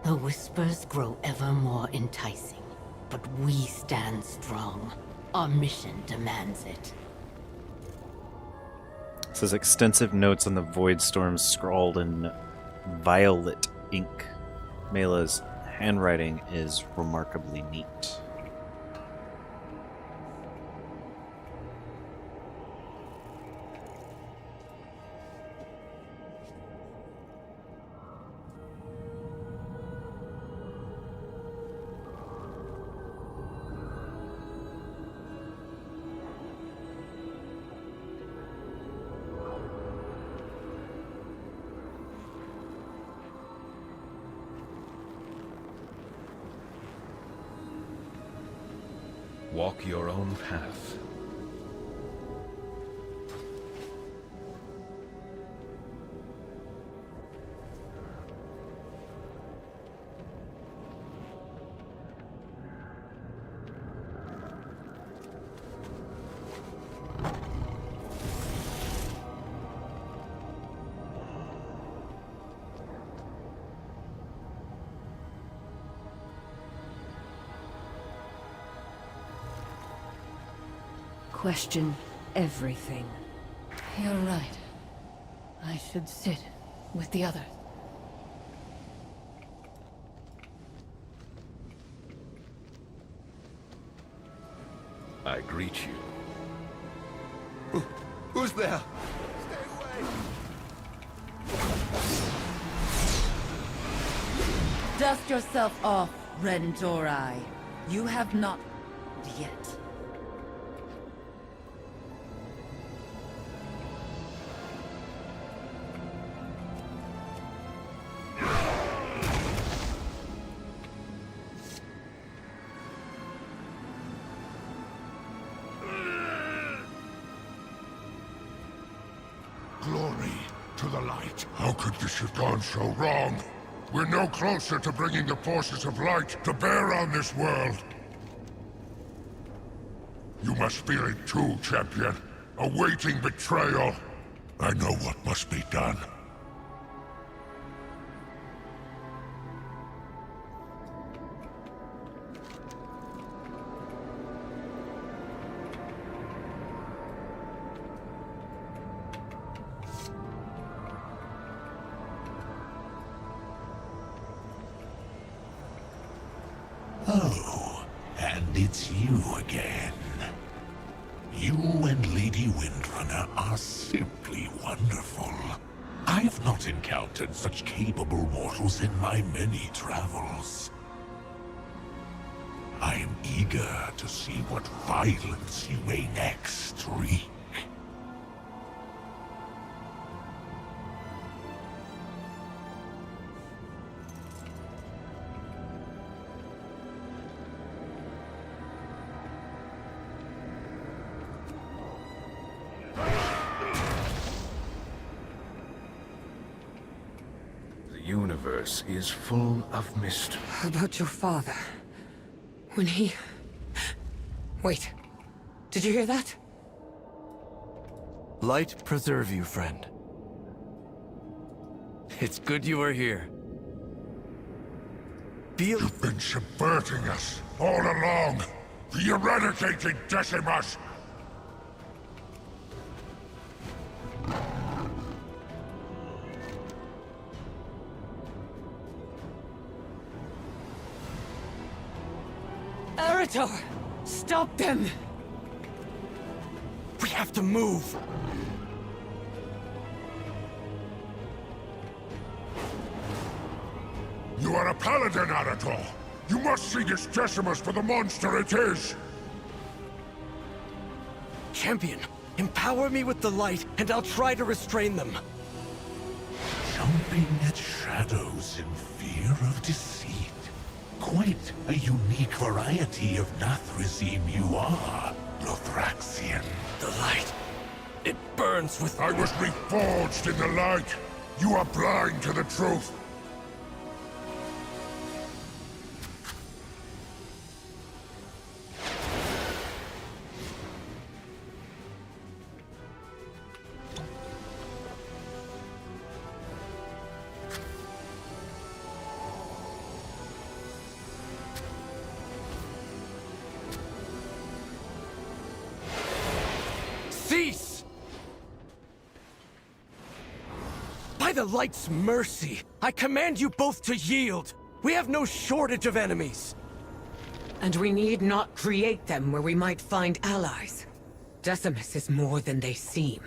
The whispers grow ever more enticing, but we stand strong. Our mission demands it. It says extensive notes on the void storms scrawled in violet ink. Mela's handwriting is remarkably neat. Walk your own path. Question everything. You're right. I should sit with the others. I greet you. Who's there? Dust yourself off, Rentorai. You have not yet. Glory to the light. How could this have gone so wrong? We're no closer to bringing the forces of light to bear on this world. You must feel it too, champion. Awaiting betrayal. I know what must be done. Oh, and it's you again. You and Lady Windrunner are simply wonderful. I've not encountered such capable mortals in my many travels. I am eager to see what violence you may next wreak. The universe is full of mystery. About your father. When he... Wait. Did you hear that? Light preserve you, friend. It's good you are here. You've been subverting us all along. The eradicated Decimus. Arator! Stop them! We have to move! You are a paladin, Arator. You must see this Decimus for the monster it is. Champion, empower me with the light, and I'll try to restrain them. Jumping at shadows in fear of deceit. Quite a unique variety of Nathrazim you are, Lothraxian. The light, it burns with... I was reforged in the light. You are blind to the truth. Cease! By the light's mercy, I command you both to yield. We have no shortage of enemies. And we need not create them where we might find allies. Decimus is more than they seem.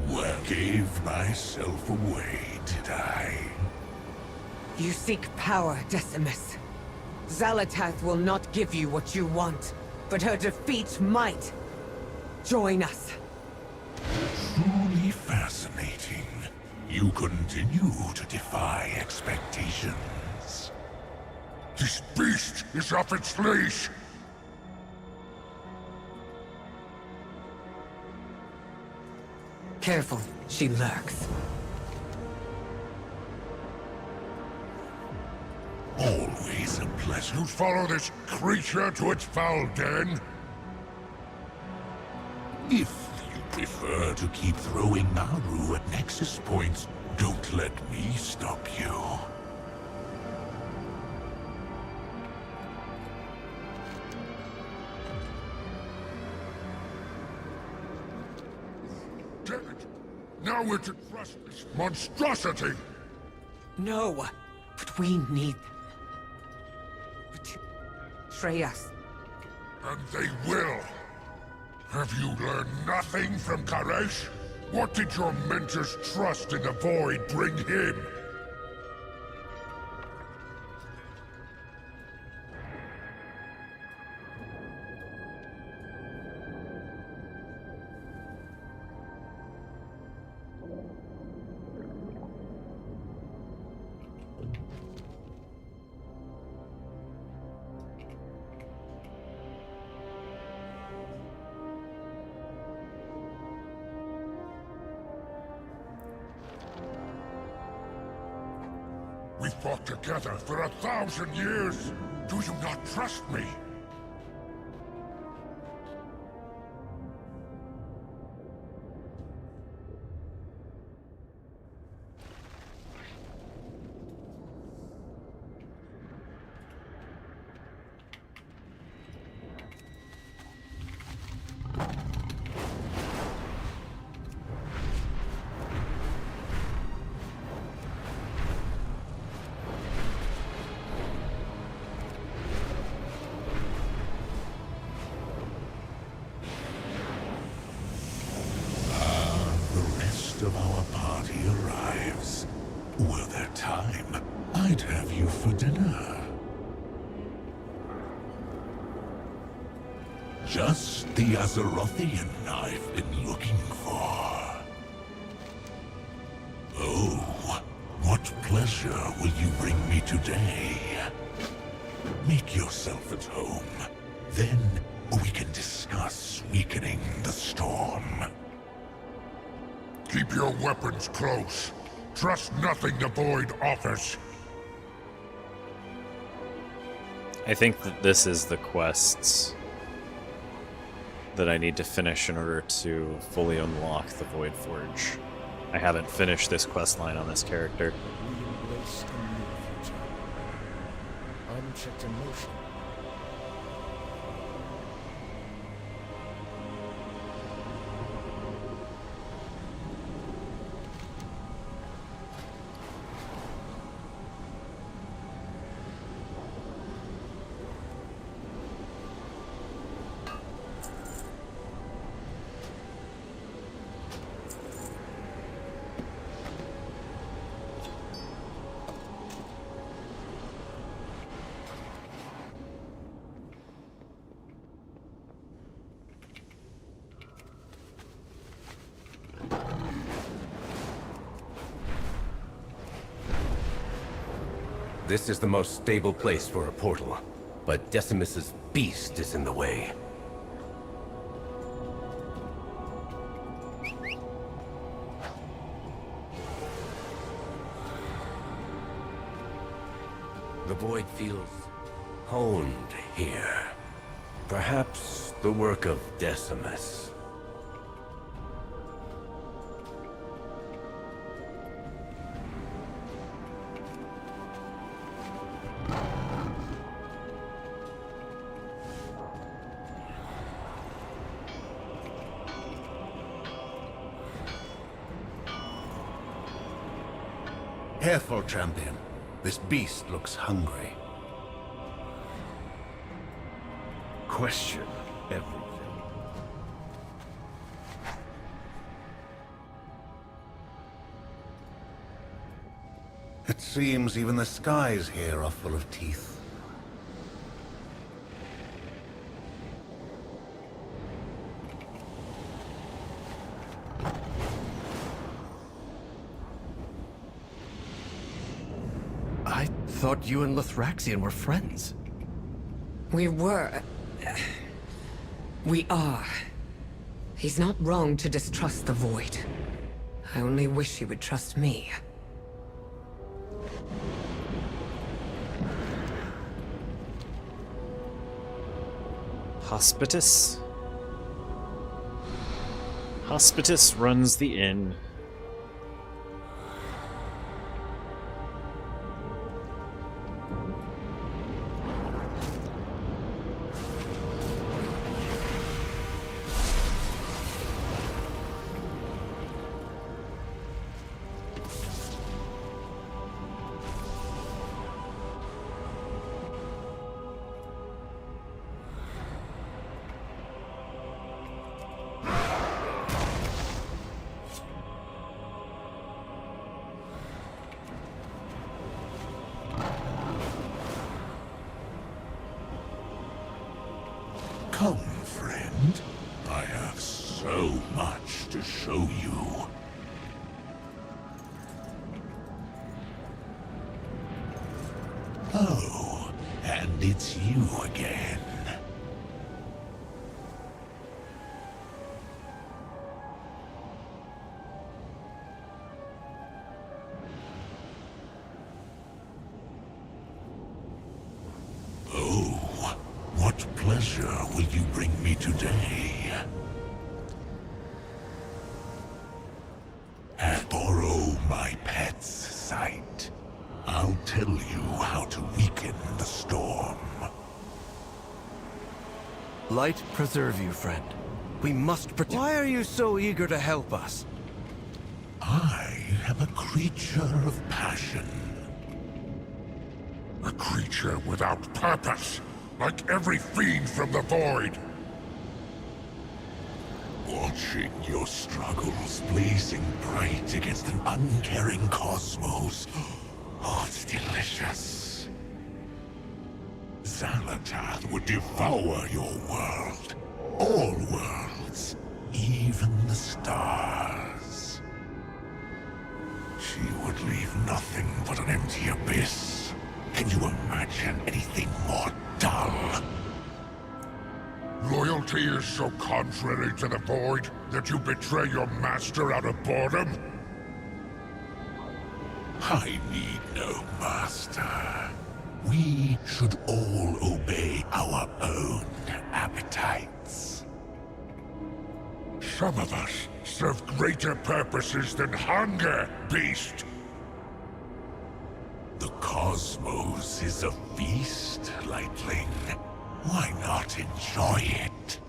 Well, gave myself away, did I? You seek power, Decimus. Xalatath will not give you what you want, but her defeat might. Join us. Truly fascinating. You continue to defy expectations. This beast is off its leash. Careful, she lurks. Always a pleasure. You follow this creature to its foul den? If you prefer to keep throwing Naru at nexus points, don't let me stop you. Damn it! Now we're to trust this monstrosity! No, but we need... Betray us. And they will! Have you learned nothing from Karesh? What did your mentor's trust in the Void bring him? We fought together for 1,000 years. Do you not trust me? I'd have you for dinner. Just the Azerothian I've been looking for. Oh, what pleasure will you bring me today? Make yourself at home. Then we can discuss weakening the storm. Keep your weapons close. Trust nothing the Void offers. I think that this is the quest that I need to finish in order to fully unlock the Void Forge. I haven't finished this quest line on this character. We embrace a new future. Unchecked emotion. This is the most stable place for a portal, but Decimus's beast is in the way. The void feels honed here. Perhaps the work of Decimus. Careful, champion. This beast looks hungry. Question everything. It seems even the skies here are full of teeth. I thought you and Lithraxian were friends. We were. We are. He's not wrong to distrust the Void. I only wish he would trust me. Hospitus? Hospitus runs the inn. Come, friend. I have so much to show you. Oh, and it's you again. Oh, what pleasure will you bring me today? Borrow my pet's sight. I'll tell you how to weaken the storm. Light preserve you, friend. We must protect. Why are you so eager to help us? I am a creature of passion. A creature without purpose, like every fiend from the Void. Watching your struggles blazing bright against an uncaring cosmos Oh, it's delicious. Xalatath would devour your world. All worlds. Even the stars. She would leave nothing but an empty abyss. Can you imagine anything more dull? Loyalty is so contrary to the Void that you betray your master out of boredom? I need no master. We should all obey our own appetites. Some of us serve greater purposes than hunger, beast! The cosmos is a feast, Lightling. Why not enjoy it?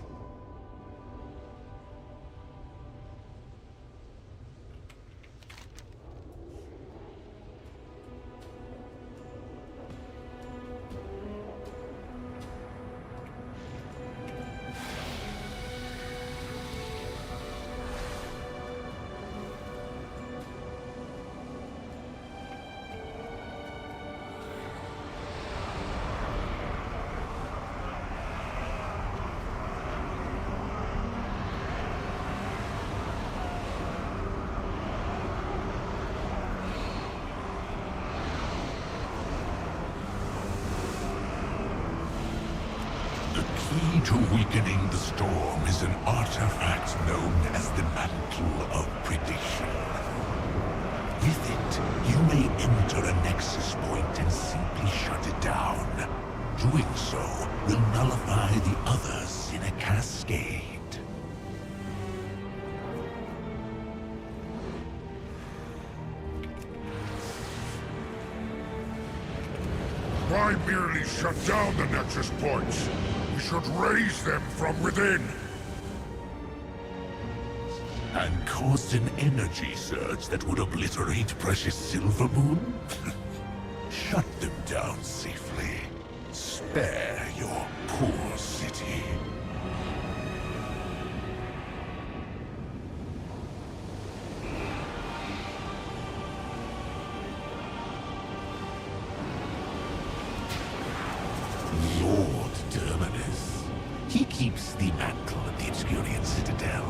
The key to weakening the storm is an artifact known as the Mantle of Prediction. With it, you may enter a nexus point and simply shut it down. Doing so will nullify the others in a cascade. Why merely shut down the Nexus points? We should raise them from within! And cause an energy surge that would obliterate precious Silvermoon? Shut them down safely. Spare your poor city. Lord Terminus. He keeps the mantle at the Obscurian Citadel.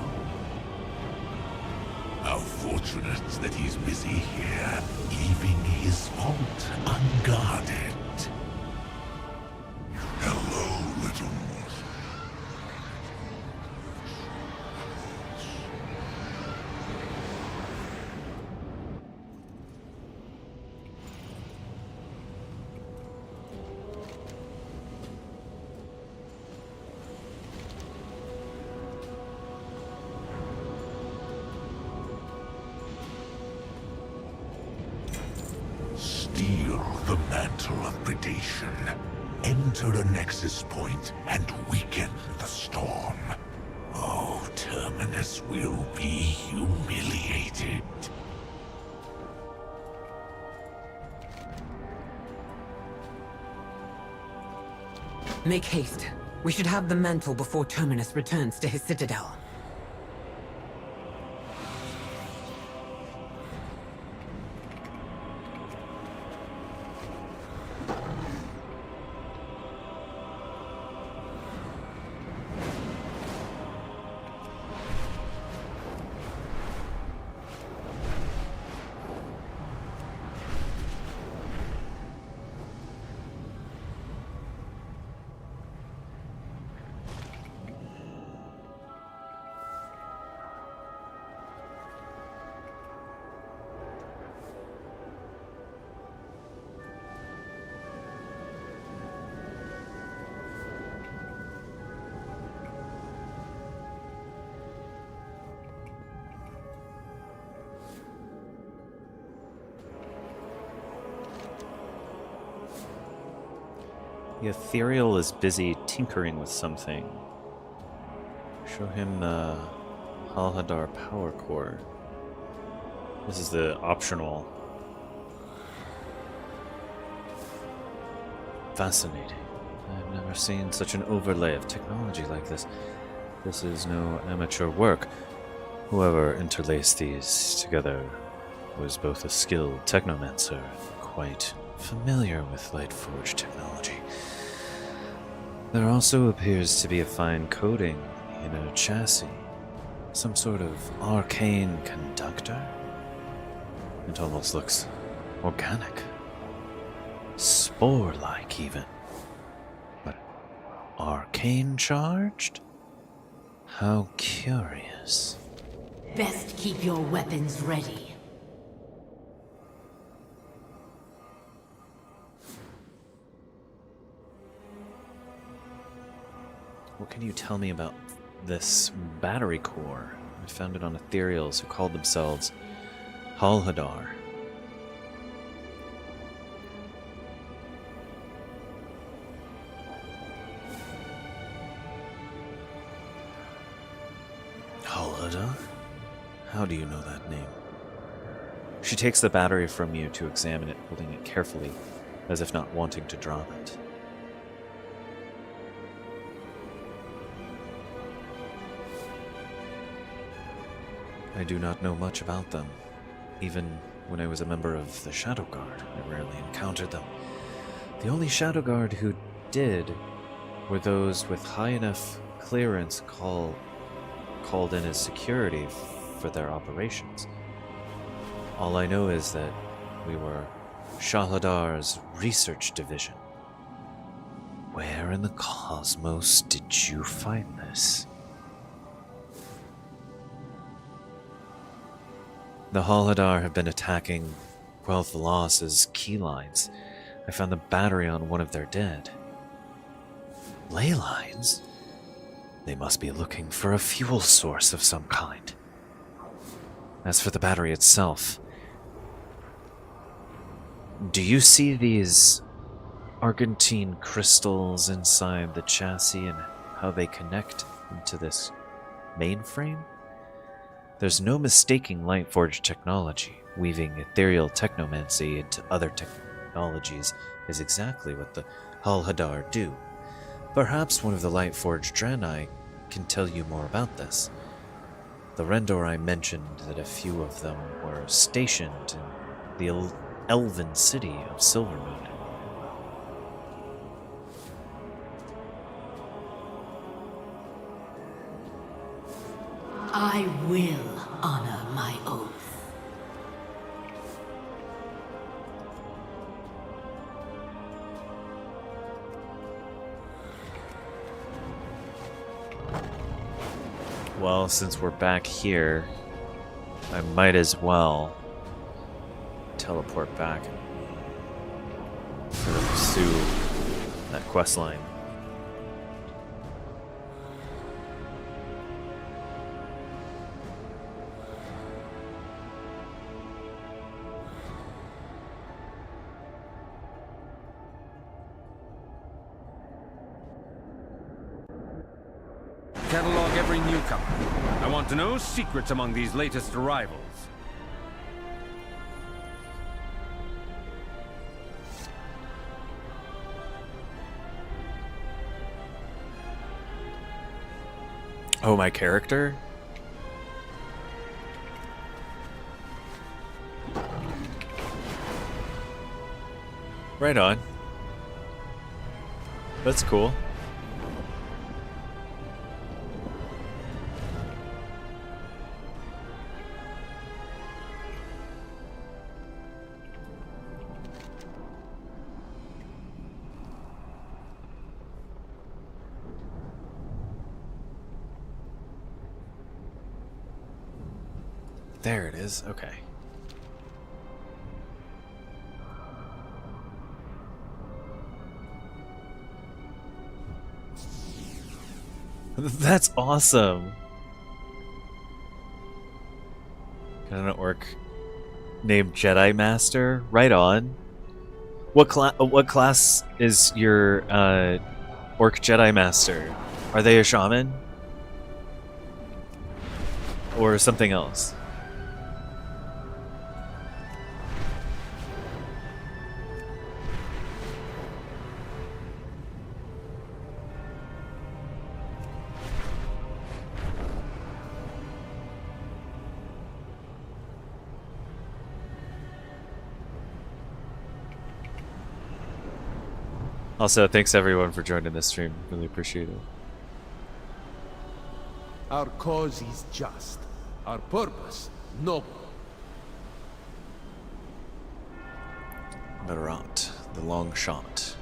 How fortunate that he's busy here, leaving his vault unguarded. Hello, little mortal. Steal the Mantle of Predation. Enter a Nexus point and weaken the storm. Oh, Terminus will be humiliated. Make haste. We should have the mantle before Terminus returns to his citadel. The ethereal is busy tinkering with something. Show him the Halhadar power core. This is the optional. Fascinating. I've never seen such an overlay of technology like this. This is no amateur work. Whoever interlaced these together was both a skilled technomancer and quite familiar with Lightforge technology. There also appears to be a fine coating in a chassis. Some sort of arcane conductor? It almost looks organic. Spore-like, even. But arcane charged? How curious. Best keep your weapons ready. What can you tell me about this battery core? I found it on ethereals who called themselves Halhadar. Halhadar? How do you know that name? She takes the battery from you to examine it, holding it carefully, as if not wanting to drop it. I do not know much about them. Even when I was a member of the Shadow Guard, I rarely encountered them. The only Shadow Guard who did were those with high enough clearance called in as security for their operations. All I know is that we were Shahladar's research division. Where in the cosmos did you find this? The Halhadar have been attacking Wealth Loss's key lines. I found the battery on one of their dead. Ley lines? They must be looking for a fuel source of some kind. As for the battery itself, do you see these argentine crystals inside the chassis and how they connect into this mainframe? There's no mistaking Lightforge technology. Weaving ethereal technomancy into other technologies is exactly what the Halhadar do. Perhaps one of the Lightforge Draenei can tell you more about this. The Rendor mentioned that a few of them were stationed in the elven city of Silvermoon. I will honor my oath. Well, since we're back here, I might as well teleport back and pursue that quest line. Catalog every newcomer. I want to know secrets among these latest arrivals. Oh, my character? Right on. That's cool. There it is. Okay. That's awesome. Got an orc named Jedi Master. Right on. What class is your orc Jedi Master? Are they a shaman? Or something else? Also, thanks everyone for joining this stream. Really appreciate it. Our cause is just. Our purpose, noble. Berserk, the long shot.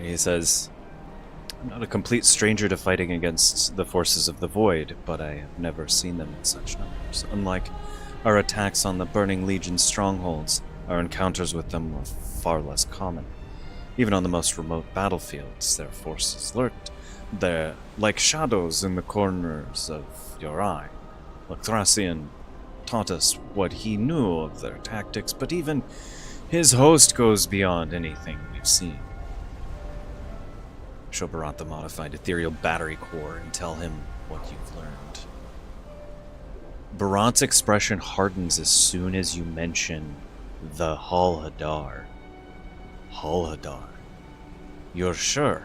He says, I'm not a complete stranger to fighting against the forces of the Void, but I have never seen them in such numbers. Unlike our attacks on the Burning Legion's strongholds, our encounters with them were far less common. Even on the most remote battlefields, their forces lurked. They're like shadows in the corners of your eye. Lecthrasian taught us what he knew of their tactics, but even his host goes beyond anything we've seen. Show Barat the modified ethereal battery core and tell him what you've learned. Barat's expression hardens as soon as you mention the Hal Hadar. Hal Hadar. You're sure?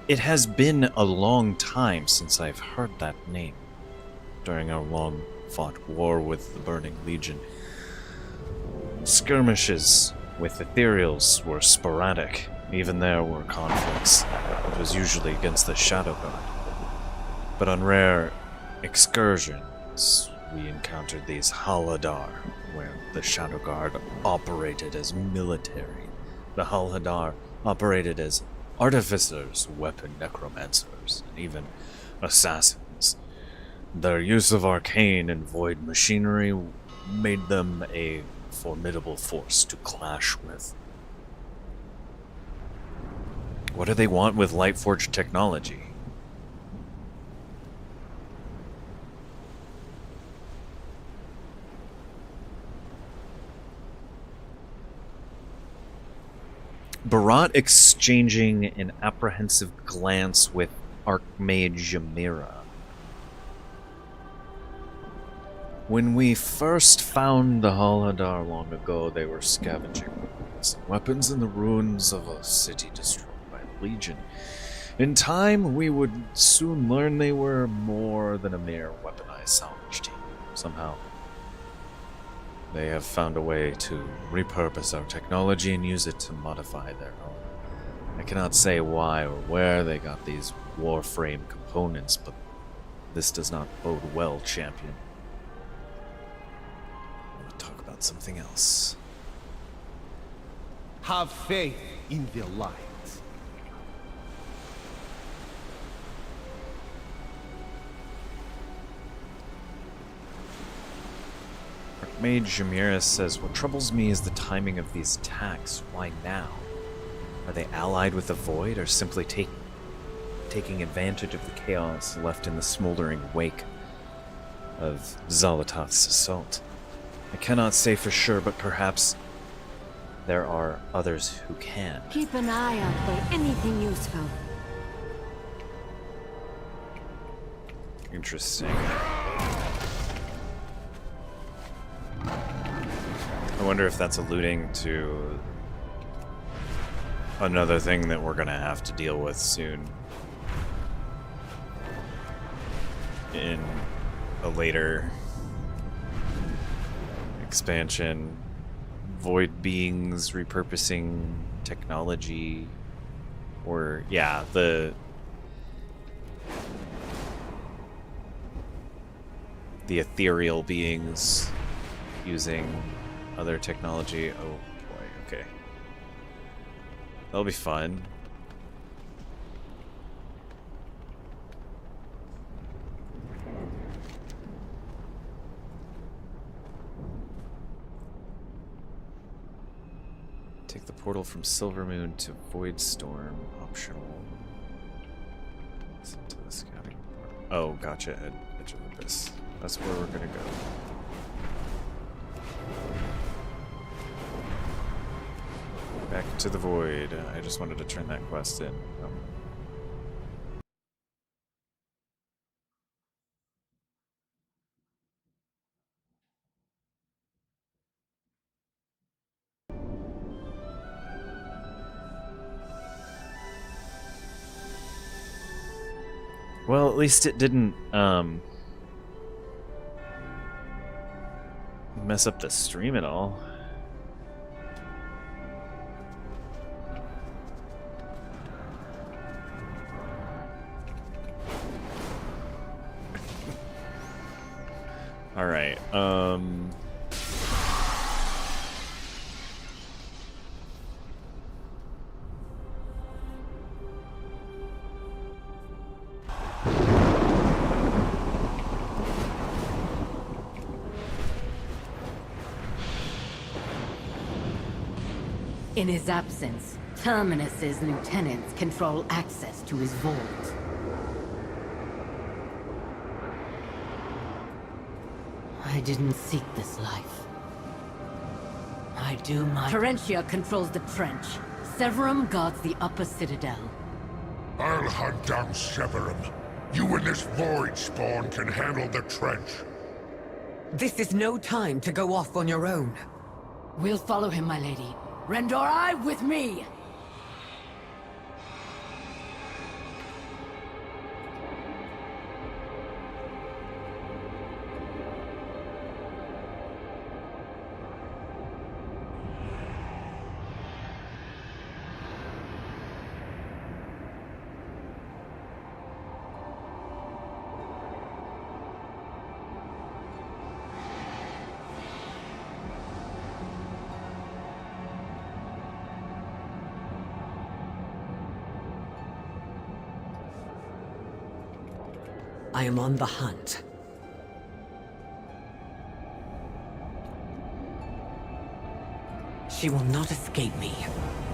It has been a long time since I've heard that name. During our long-fought war with the Burning Legion, skirmishes with ethereals were sporadic. Even there were conflicts. It was usually against the Shadow Guard. But on rare excursions, we encountered these Hal Hadar, where the Shadow Guard operated as military. The Hal Hadar operated as artificers, weapon necromancers, and even assassins. Their use of arcane and void machinery made them a formidable force to clash with. What do they want with Lightforged technology? Barat exchanging an apprehensive glance with Archmage Ymira. When we first found the Hal Hadar long ago, they were scavenging weapons in the ruins of a city destroyed by the Legion. In time, we would soon learn they were more than a mere weaponized salvage team. Somehow, they have found a way to repurpose our technology and use it to modify their own. I cannot say why or where they got these warframe components, but this does not bode well, champion. I want to talk about something else. Have faith in the light. Archmage Jamira says, what troubles me is the timing of these attacks. Why now? Are they allied with the Void, or simply taking advantage of the chaos left in the smoldering wake of Zalatoth's assault? I cannot say for sure, but perhaps there are others who can. Keep an eye out for anything useful. Interesting. I wonder if that's alluding to another thing that we're gonna have to deal with soon in a later expansion. Void beings repurposing technology, or yeah, the ethereal beings using other technology. Oh boy, okay. That'll be fun. Take the portal from Silvermoon to Voidstorm, optional. Listen to the scouting. Oh, gotcha. Edge of Abyss. That's where we're gonna go. Back to the Void. I just wanted to turn that quest in. Well, at least it didn't mess up the stream at all. All right. In his absence, Terminus's lieutenants control access to his vault. I didn't seek this life. I do my... Terentia controls the trench. Severum guards the upper citadel. I'll hunt down Severum. You and this void spawn can handle the trench. This is no time to go off on your own. We'll follow him, my lady. Rendorai with me! I am on the hunt. She will not escape me.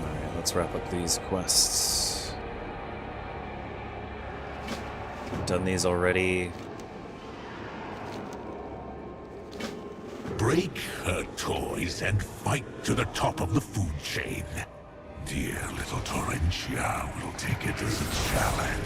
Alright, let's wrap up these quests. I've done these already. Break her toys and fight to the top of the food chain. Dear little Terentia will take it as a challenge.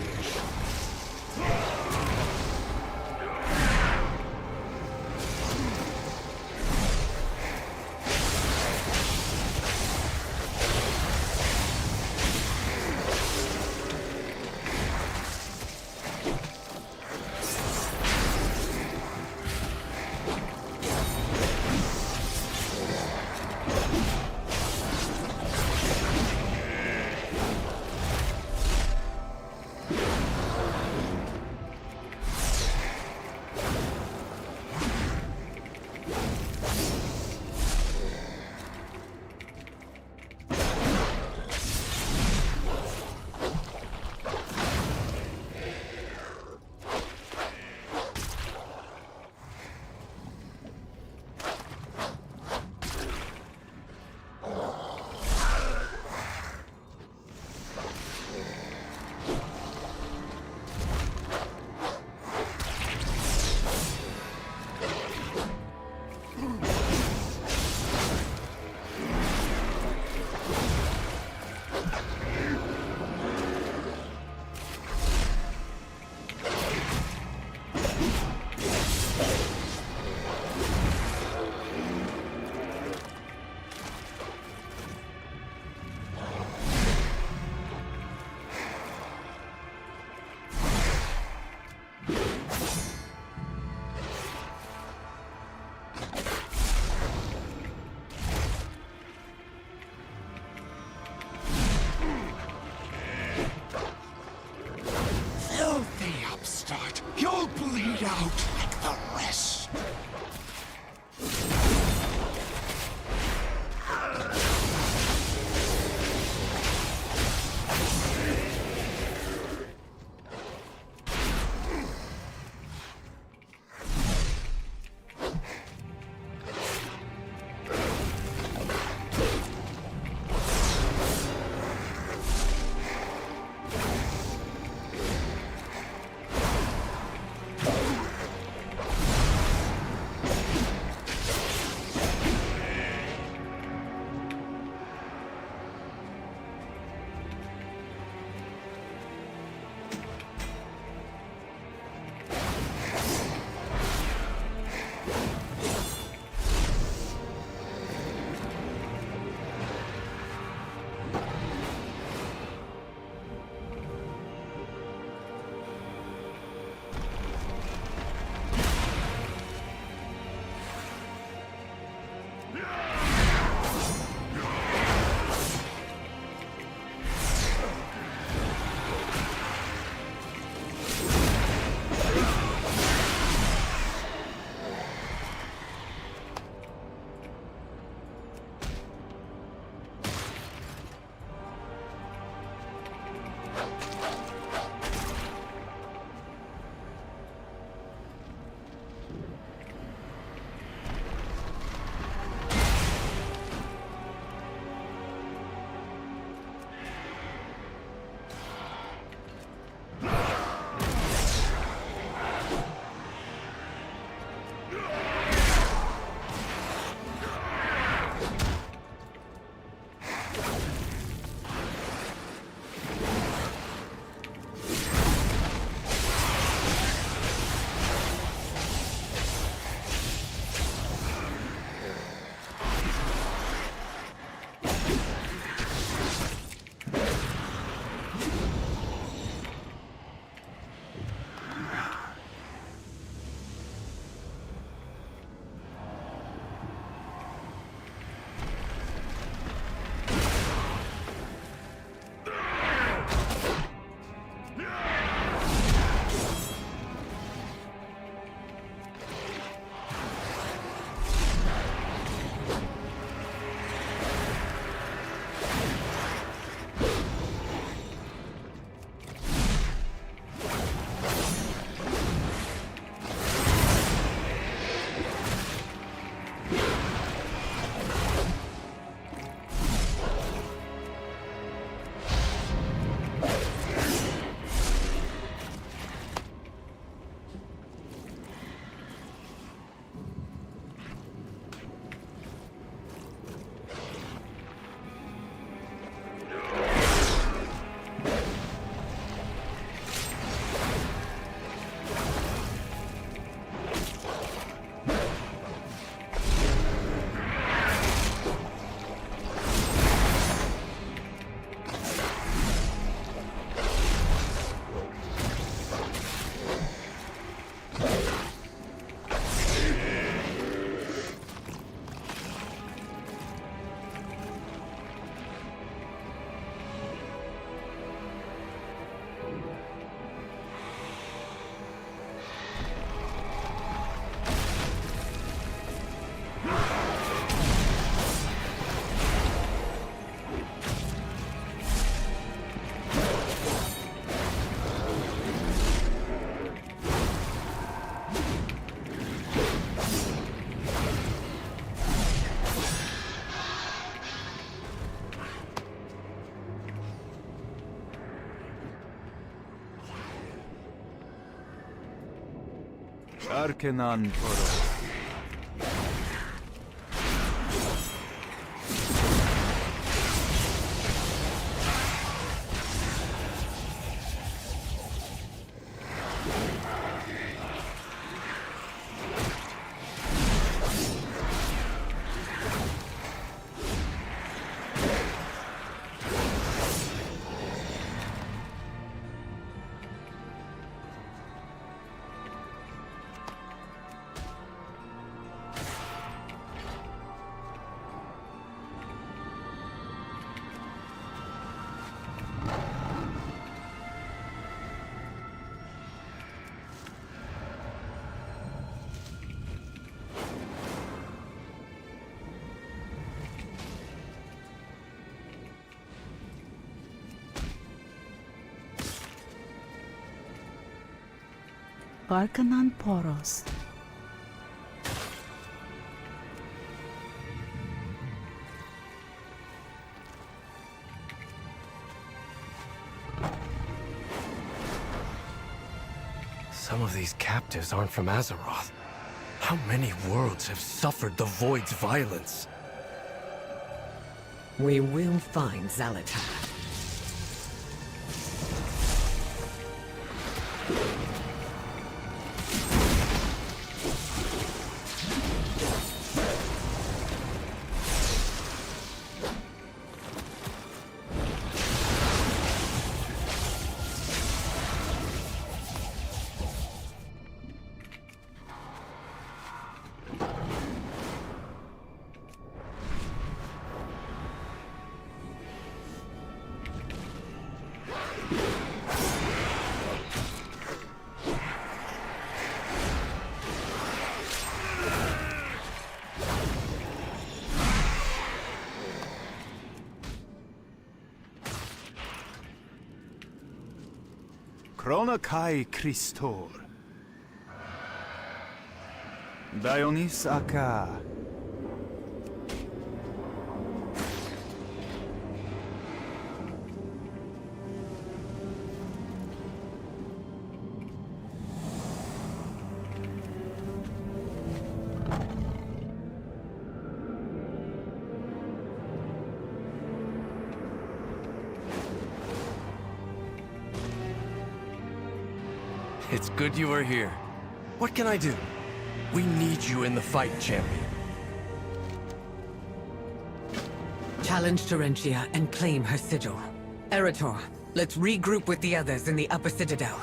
Arcanon Portal. Arcanon Poros. Some of these captives aren't from Azeroth. How many worlds have suffered the Void's violence? We will find Xal'atath. Chronokai Christor. Dionis Aka. It's good you are here. What can I do? We need you in the fight, champion. Challenge Terentia and claim her sigil. Erator, let's regroup with the others in the upper citadel.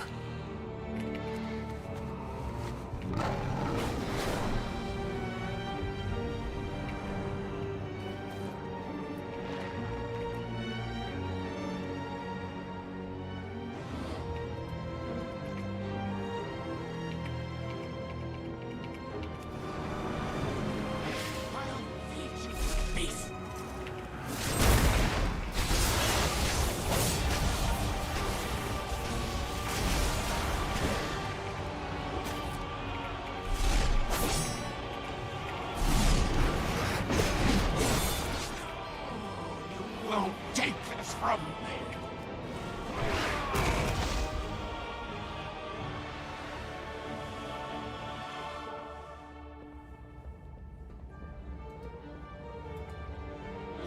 Won't take this from me.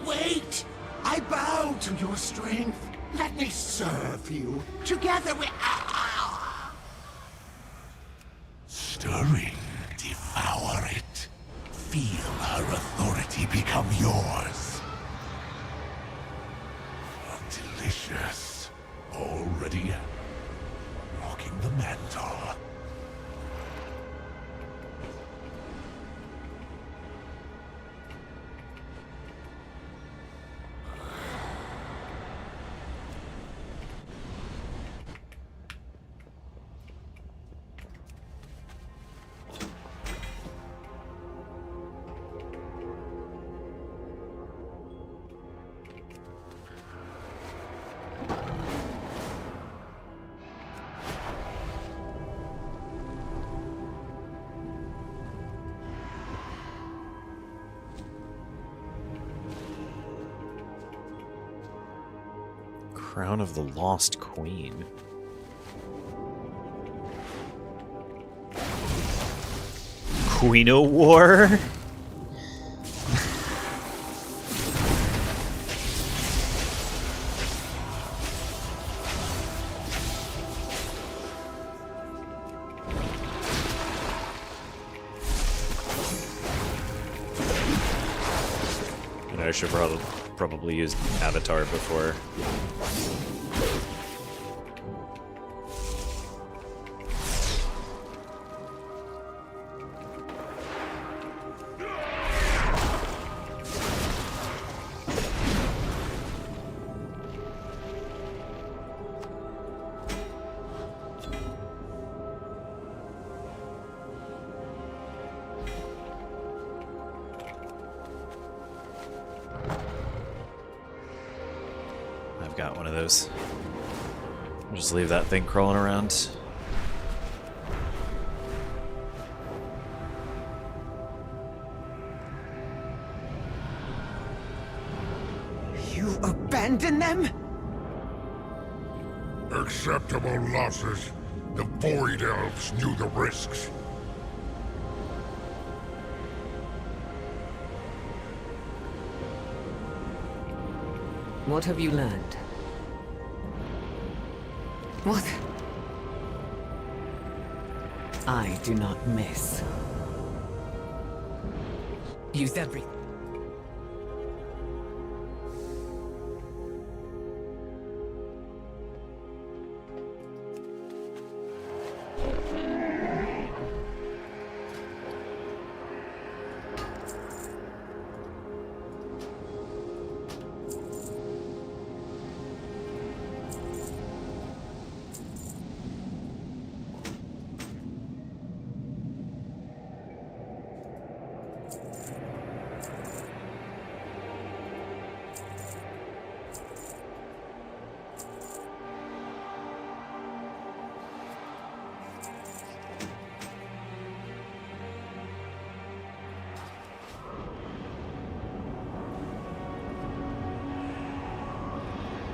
Wait! I bow to your strength. Let me serve you. Together we... Stirring, devour it. Feel her authority become yours. Delicious. Already walking the mantle. Crown of the Lost Queen. Queen of War? And I should probably use Avatar before. Got one of those. I'll just leave that thing crawling around. You abandon them? Acceptable losses. The Void Elves knew the risks. What have you learned? What? I do not miss. Use everything.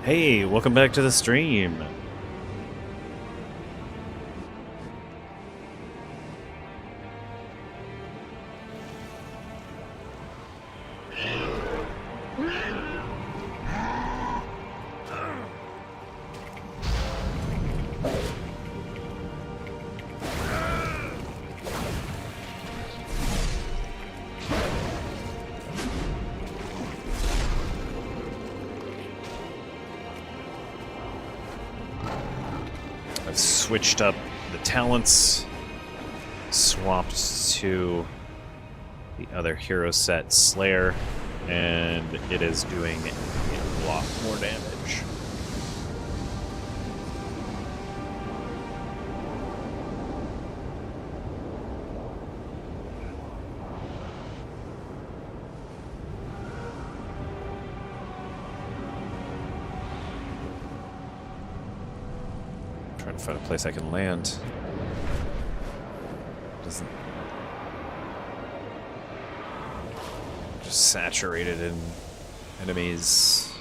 Hey, welcome back to the stream. Switched up the talents, swapped to the other hero set, Slayer, and it is doing a lot more damage. Trying to find a place I can land. Doesn't. Just saturated in enemies.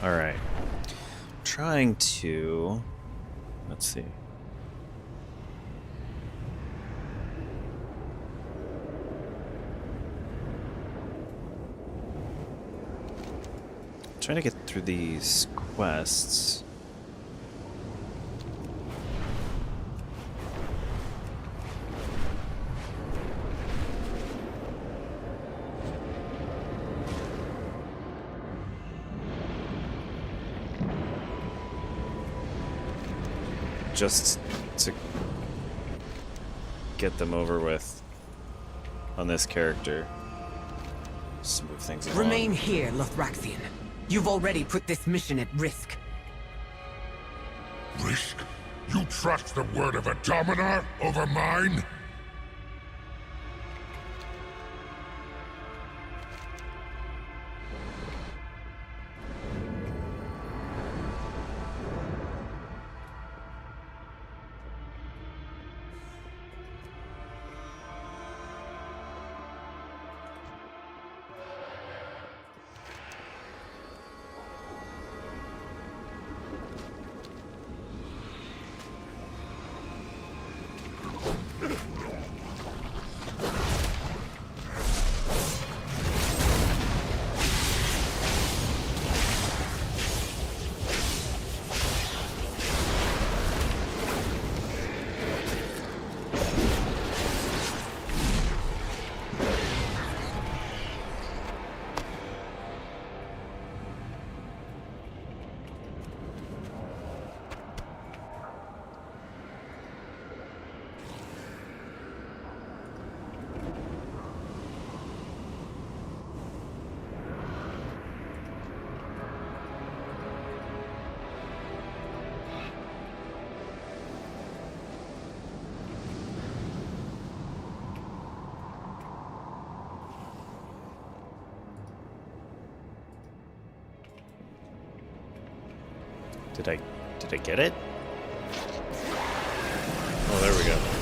All right. Trying to, let's see. Trying to get through these quests. Just to get them over with on this character. Just move things along. Remain here, Lothraxian. You've already put this mission at risk. Risk? You trust the word of a Dominar over mine? Did I get it? Oh, there we go.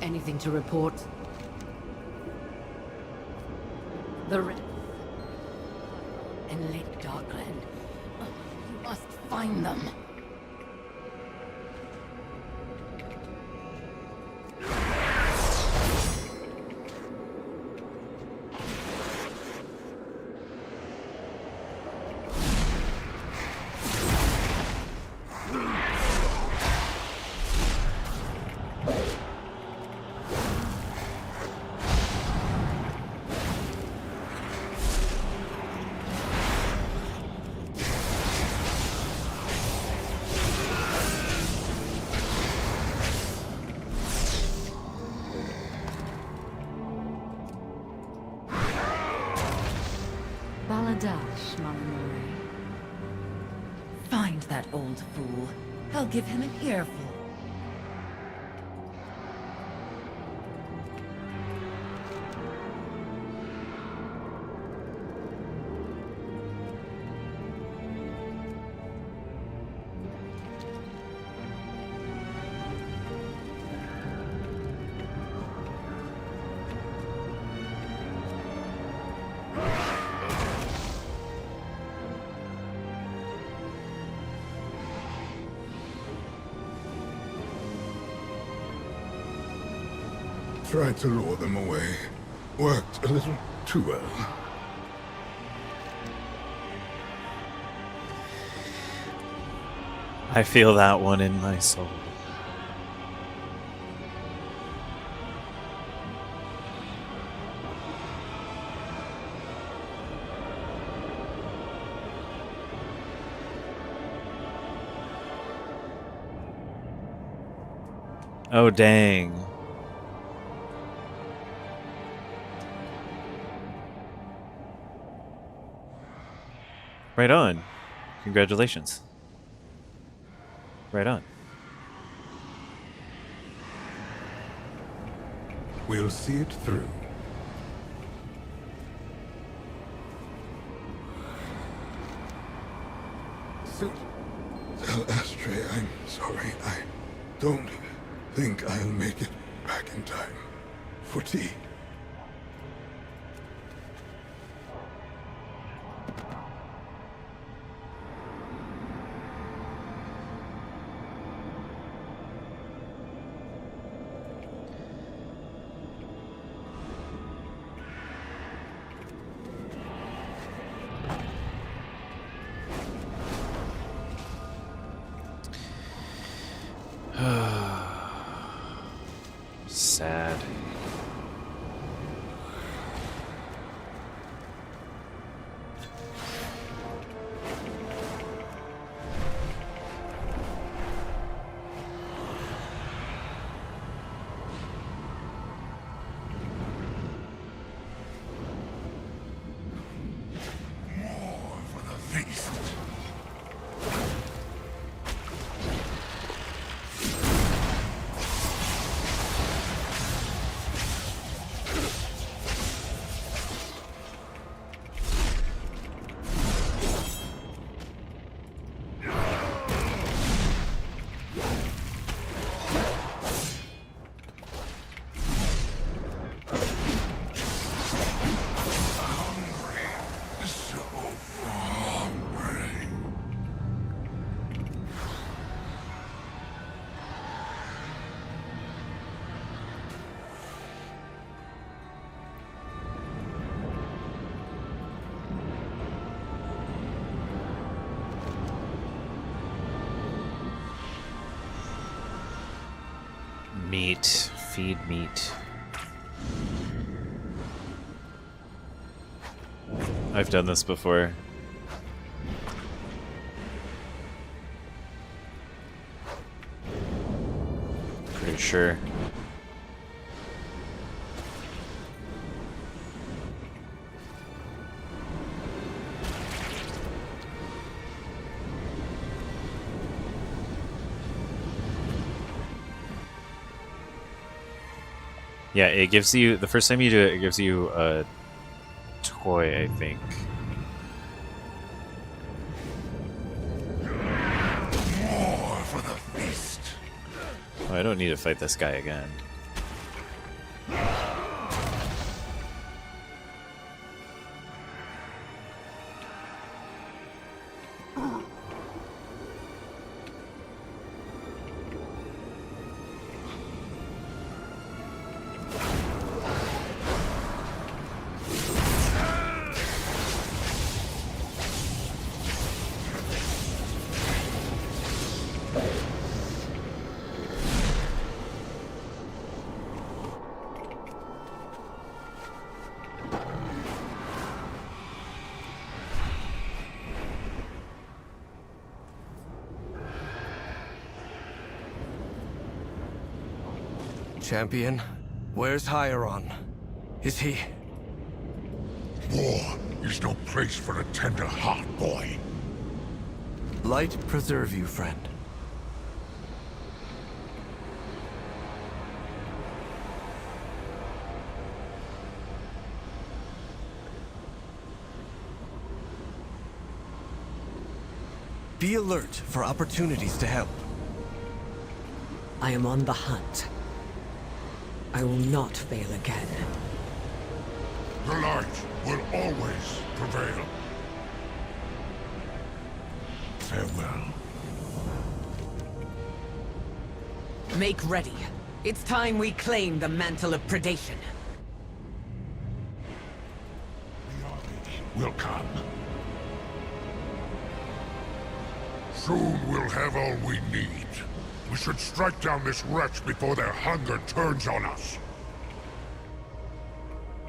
Anything to report? The in Lake Darkland. You must find them. Find that old fool. I'll give him an earful. Tried to lure them away. Worked a little too well. I feel that one in my soul. Oh, dang. Right on. Congratulations. Right on. We'll see it through. Tell Astray I'm sorry. I don't think I'll make it back in time for tea. Sad. More for the feast. Meat. Feed meat. I've done this before. Pretty sure. Yeah, it gives you, the first time you do it, it gives you a toy, I think. More for the feast. Oh, I don't need to fight this guy again. Champion, where's Hieron? Is he... War is no place for a tender heart, boy. Light preserve you, friend. Be alert for opportunities to help. I am on the hunt. I will not fail again. The light will always prevail. Farewell. Make ready. It's time we claim the mantle of predation. Will come. Soon we'll have all we need. We should strike down this wretch before their hunger turns on us.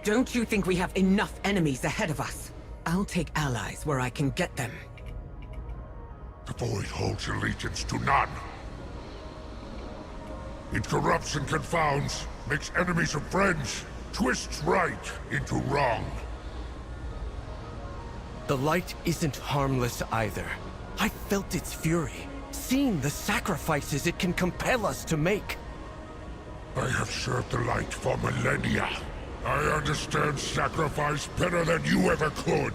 Don't you think we have enough enemies ahead of us? I'll take allies where I can get them. The Void holds allegiance to none. It corrupts and confounds, makes enemies of friends, twists right into wrong. The light isn't harmless either. I felt its fury, seen the sacrifices it can compel us to make. I have served the light for millennia. I understand sacrifice better than you ever could.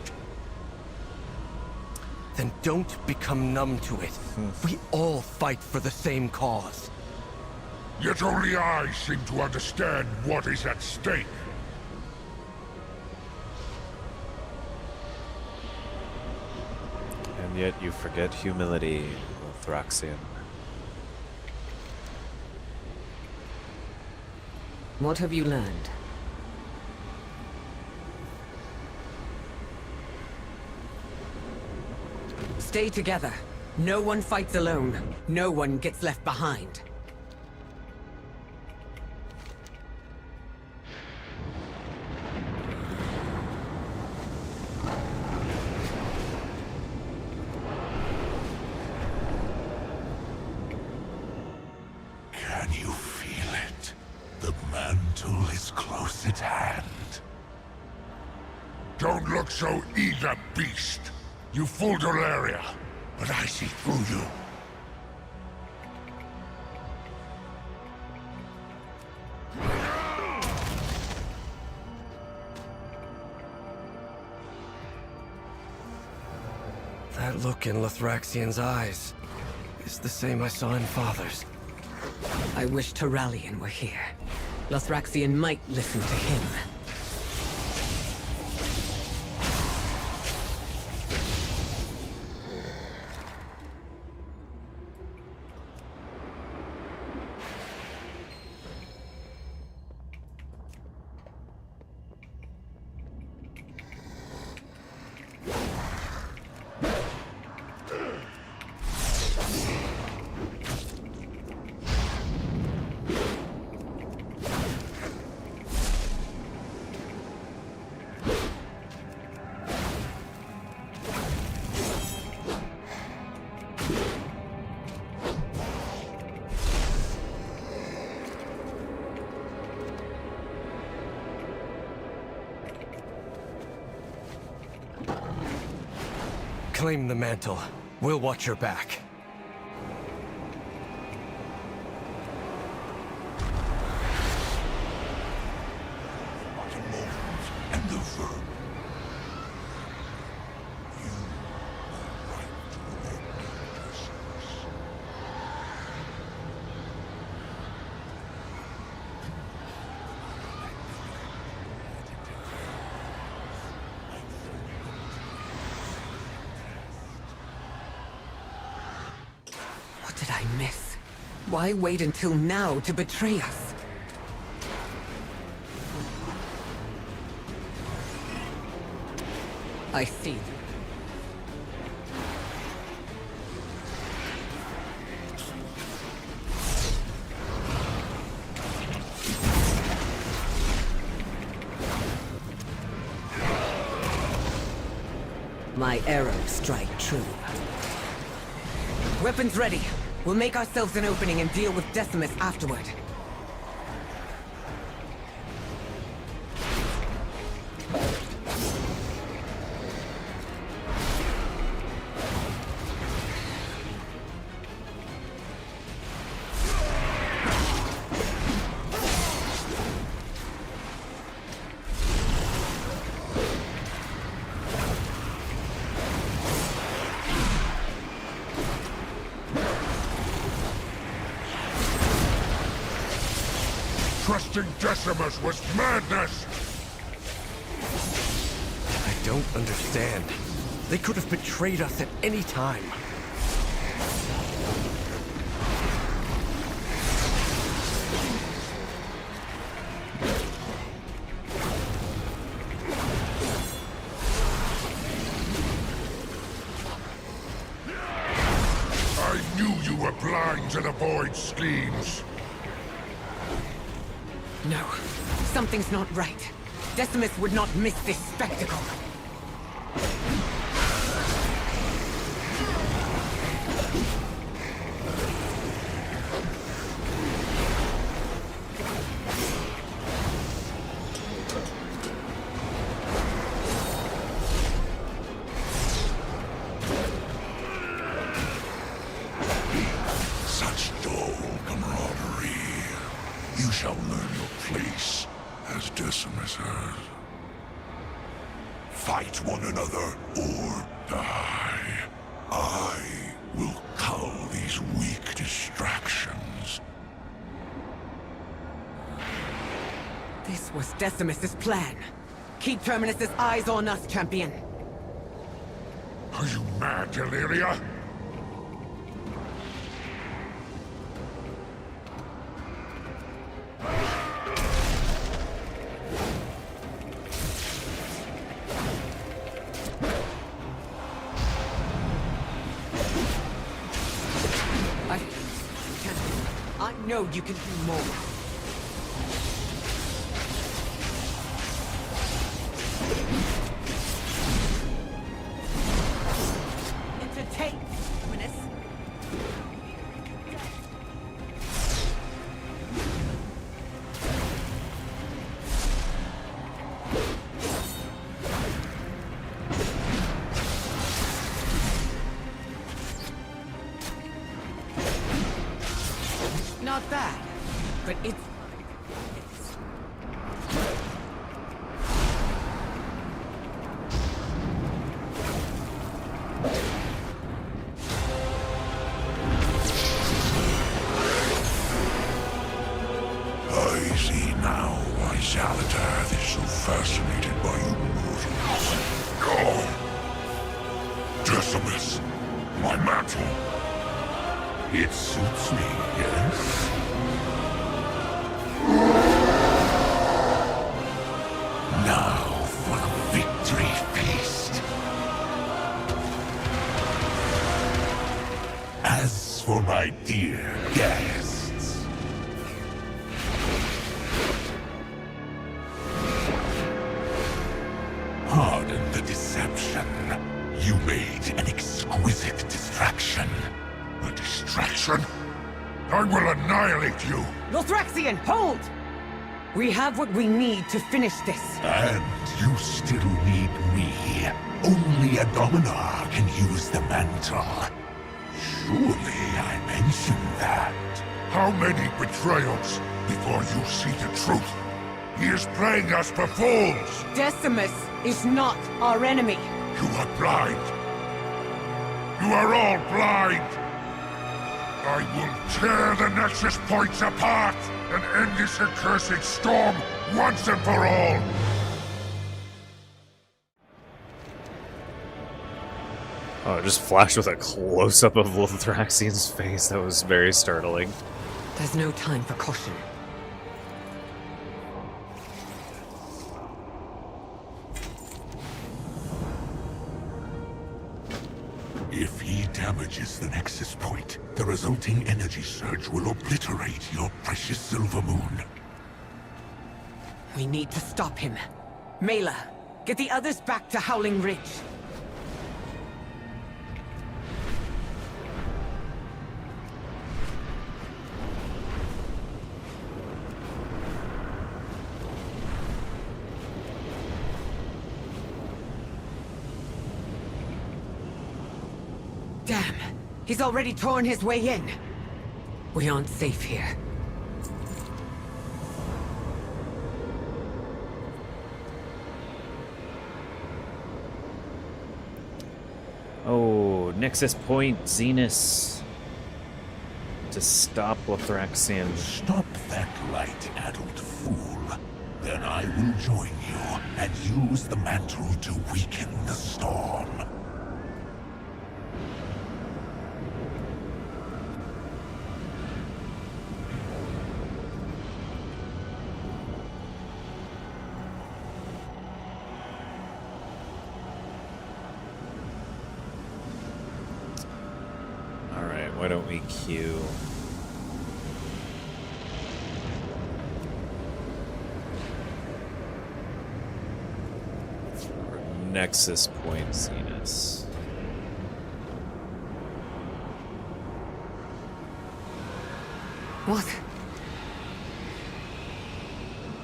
Then don't become numb to it. We all fight for the same cause. Yet only I seem to understand what is at stake. And yet you forget humility, Thraxian. What have you learned? Stay together. No one fights alone. No one gets left behind. Can you feel it? The mantle is close at hand. Don't look so eager, beast. You fooled Dolaria, but I see through you. That look in Lithraxian's eyes is the same I saw in Father's. I wish Terralion were here. Lithraxian might listen to him. Claim the mantle. We'll watch your back. And the verb. What did I miss? Why wait until now to betray us? I see. My arrows strike true. Weapons ready. We'll make ourselves an opening and deal with Decimus afterward. Trusting Decimus was madness! I don't understand. They could have betrayed us at any time. to the Void schemes. No, something's not right. Decimus would not miss this spectacle. Such dull camaraderie. You shall learn your place as Decimus has. Fight one another or die. I will cull these weak distractions. This was Decimus's plan. Keep Terminus's eyes on us, champion. Are you mad, Deliria? I know you can do more. Entertain, Terminus. Not bad, but it's... I see now why Zalatath is so fascinated by you mortals. Oh! Decimus, my mantle. It suits me, yes? Now for the victory feast. As for my dear guests, pardon the deception. You made an exquisite distraction. A distraction? I will annihilate you! Lothraxian, hold! We have what we need to finish this. And you still need me. Only a Dominar can use the mantle. Surely I mentioned that. How many betrayals before you see the truth? He is playing us for fools! Decimus is not our enemy. You are blind. You are all blind! I will tear the Nexus points apart and end this accursed storm once and for all! Oh, it just flashed with a close-up of Lothraxian's face. That was very startling. There's no time for caution. If he damages the Nexus point, the resulting energy surge will obliterate your precious Silver Moon. We need to stop him. Mela, get the others back to Howling Ridge. Damn! He's already torn his way in! We aren't safe here. Oh, Nexus Point, Zenus. To stop Lothraxian. Stop that light-addled fool. Then I will join you and use the mantle to weaken the storm. Alright, why don't we queue Nexus Point Zenith. What?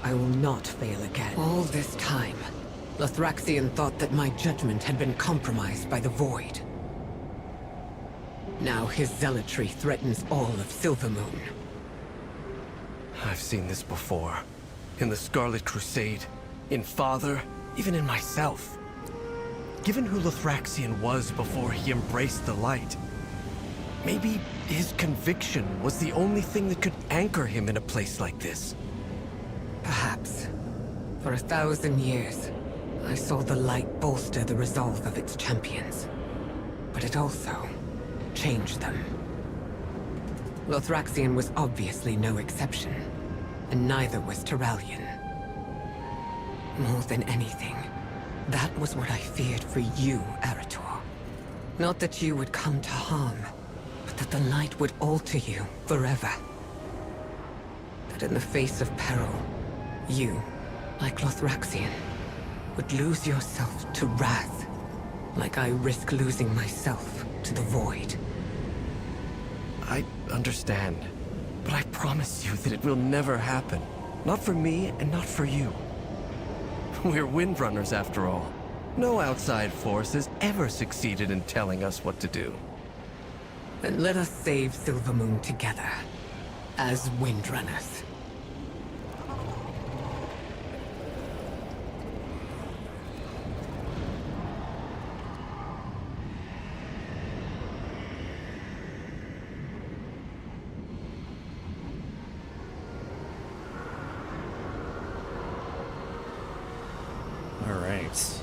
I will not fail again. All this time, Lothraxion thought that my judgment had been compromised by the Void. Now his zealotry threatens all of Silvermoon. I've seen this before. In the Scarlet Crusade, in Father, even in myself. Given who Lothraxion was before he embraced the light, maybe his conviction was the only thing that could anchor him in a place like this. Perhaps. For 1,000 years, I saw the light bolster the resolve of its champions. But it also changed them. Lothraxion was obviously no exception, and neither was Terralion. More than anything, that was what I feared for you, Arator. Not that you would come to harm, but that the light would alter you forever. That in the face of peril, you, like Lothraxion, would lose yourself to wrath, like I risk losing myself to the Void. I understand, but I promise you that it will never happen. Not for me and not for you. We're Windrunners after all. No outside force has ever succeeded in telling us what to do. Then let us save Silvermoon together, as Windrunners. All right.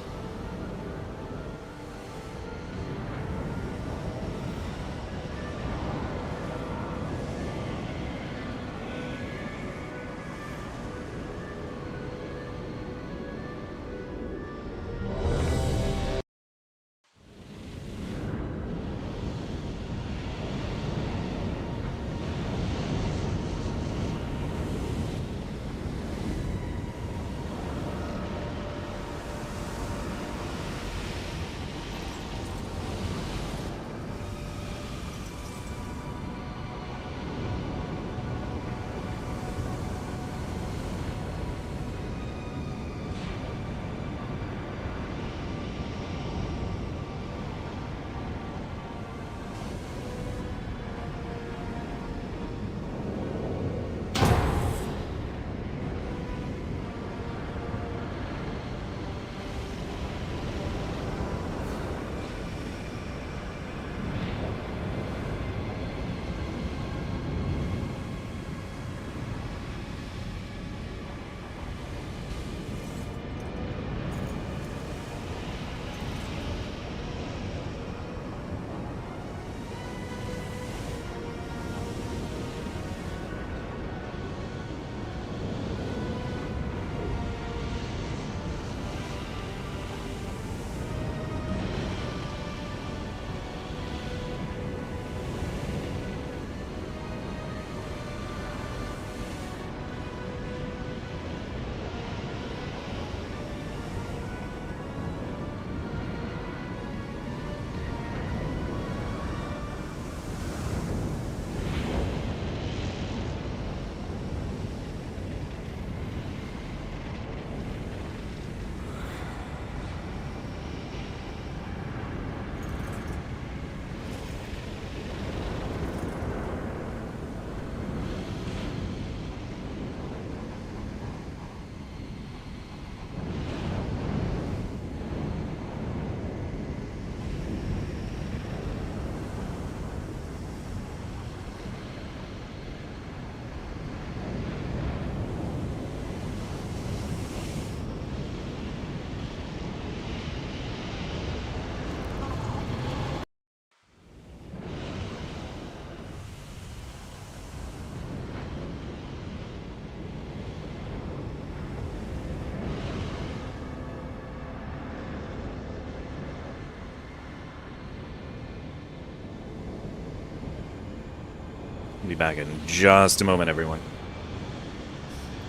I'll be back in just a moment, everyone.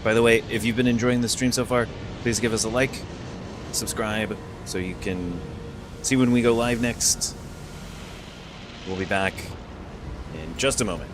By the way, if you've been enjoying the stream so far, please give us a like, subscribe, so you can see when we go live next. We'll be back in just a moment.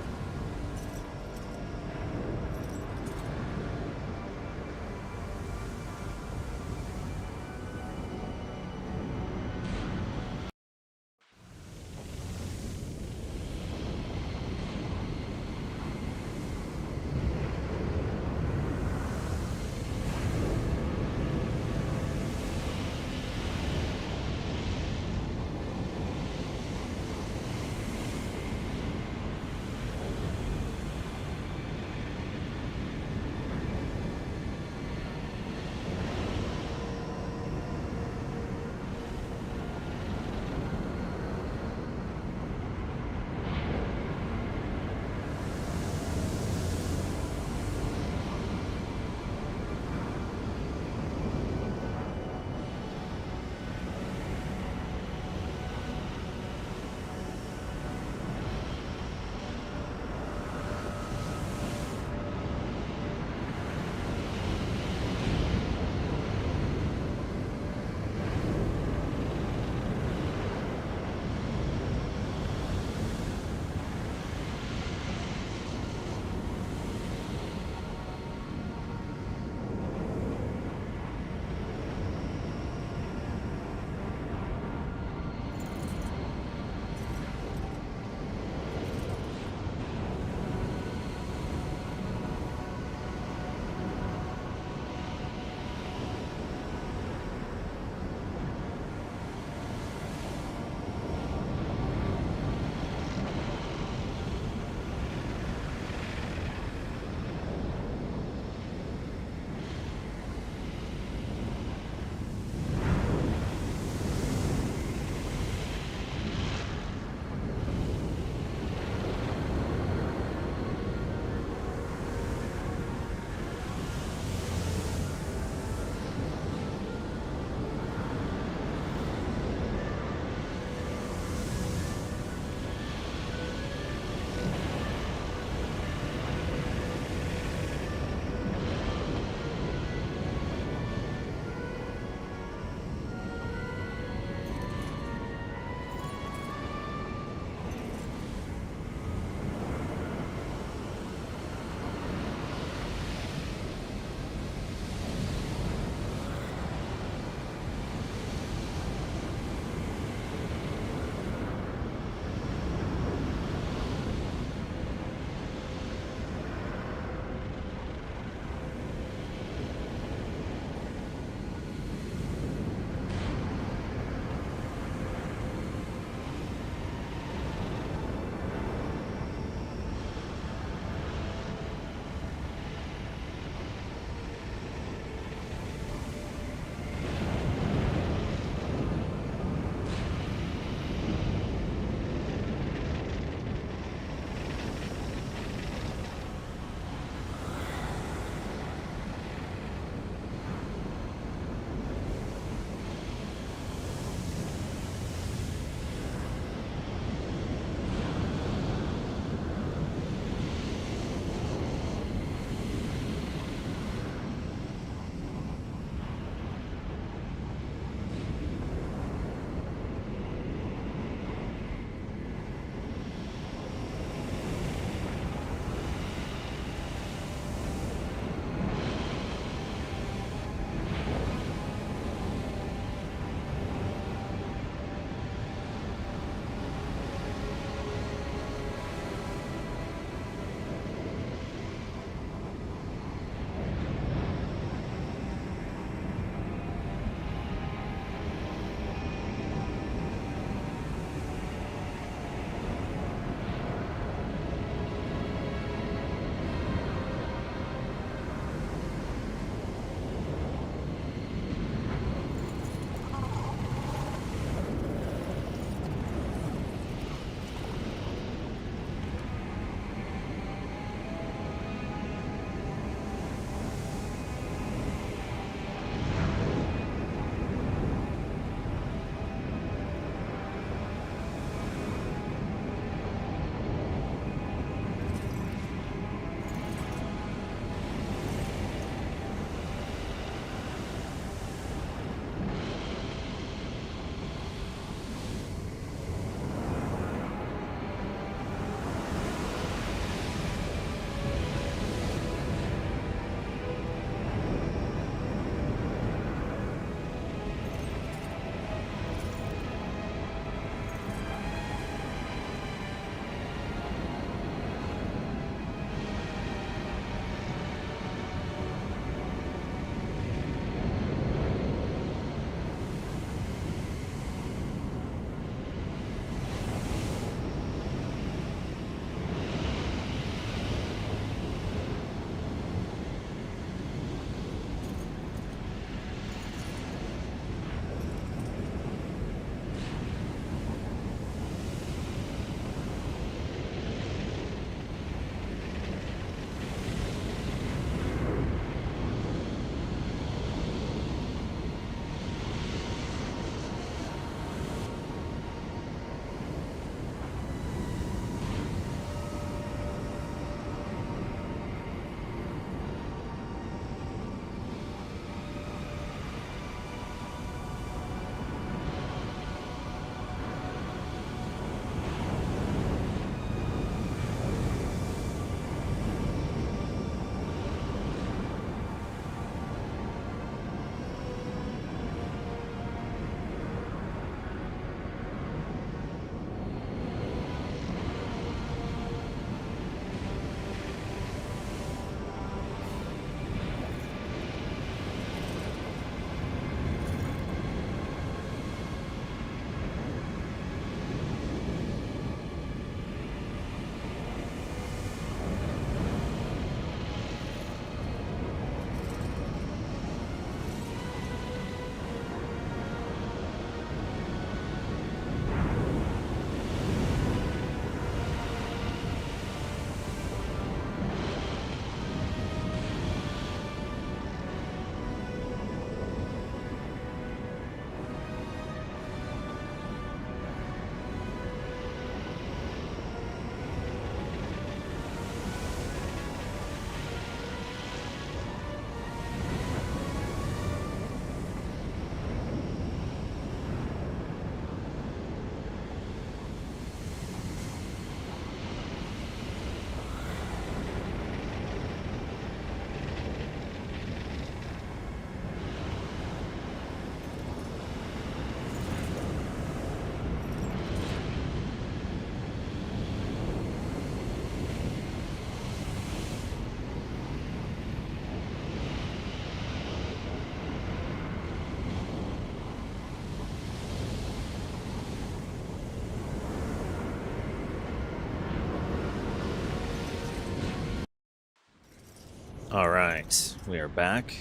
Alright, we are back.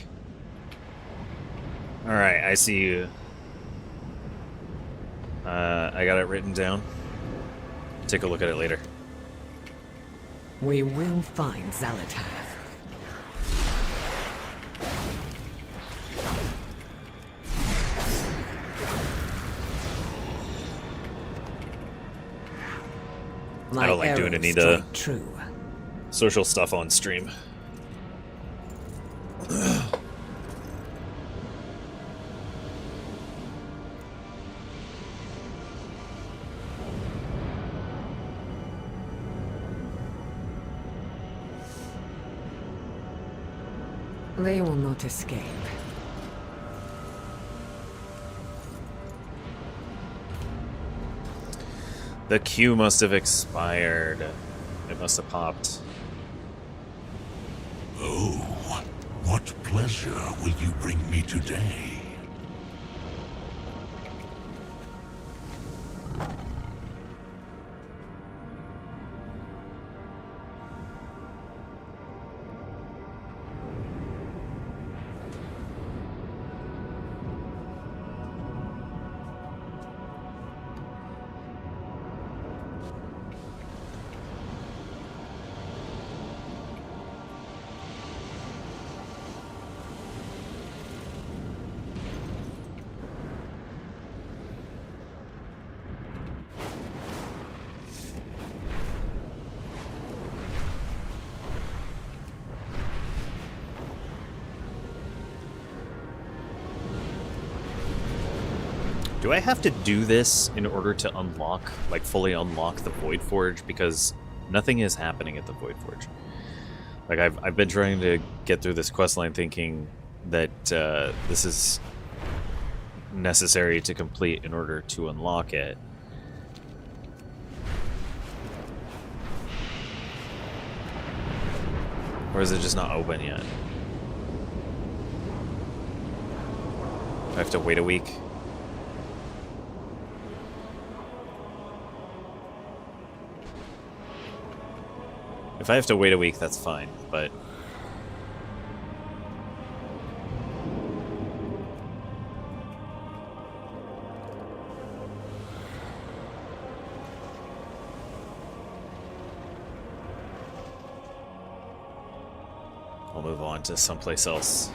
Alright, I see you. I got it written down. Take a look at it later. We will find Xalatath. I don't like doing any of the social stuff on stream. They will not escape. The queue must have expired. It must have popped. Oh, what pleasure will you bring me today? Do I have to do this in order to unlock, like fully unlock the Void Forge? Because nothing is happening at the Void Forge. Like I've been trying to get through this questline thinking that this is necessary to complete in order to unlock it. Or is it just not open yet? Do I have to wait a week? If I have to wait a week, that's fine, but... I'll move on to someplace else.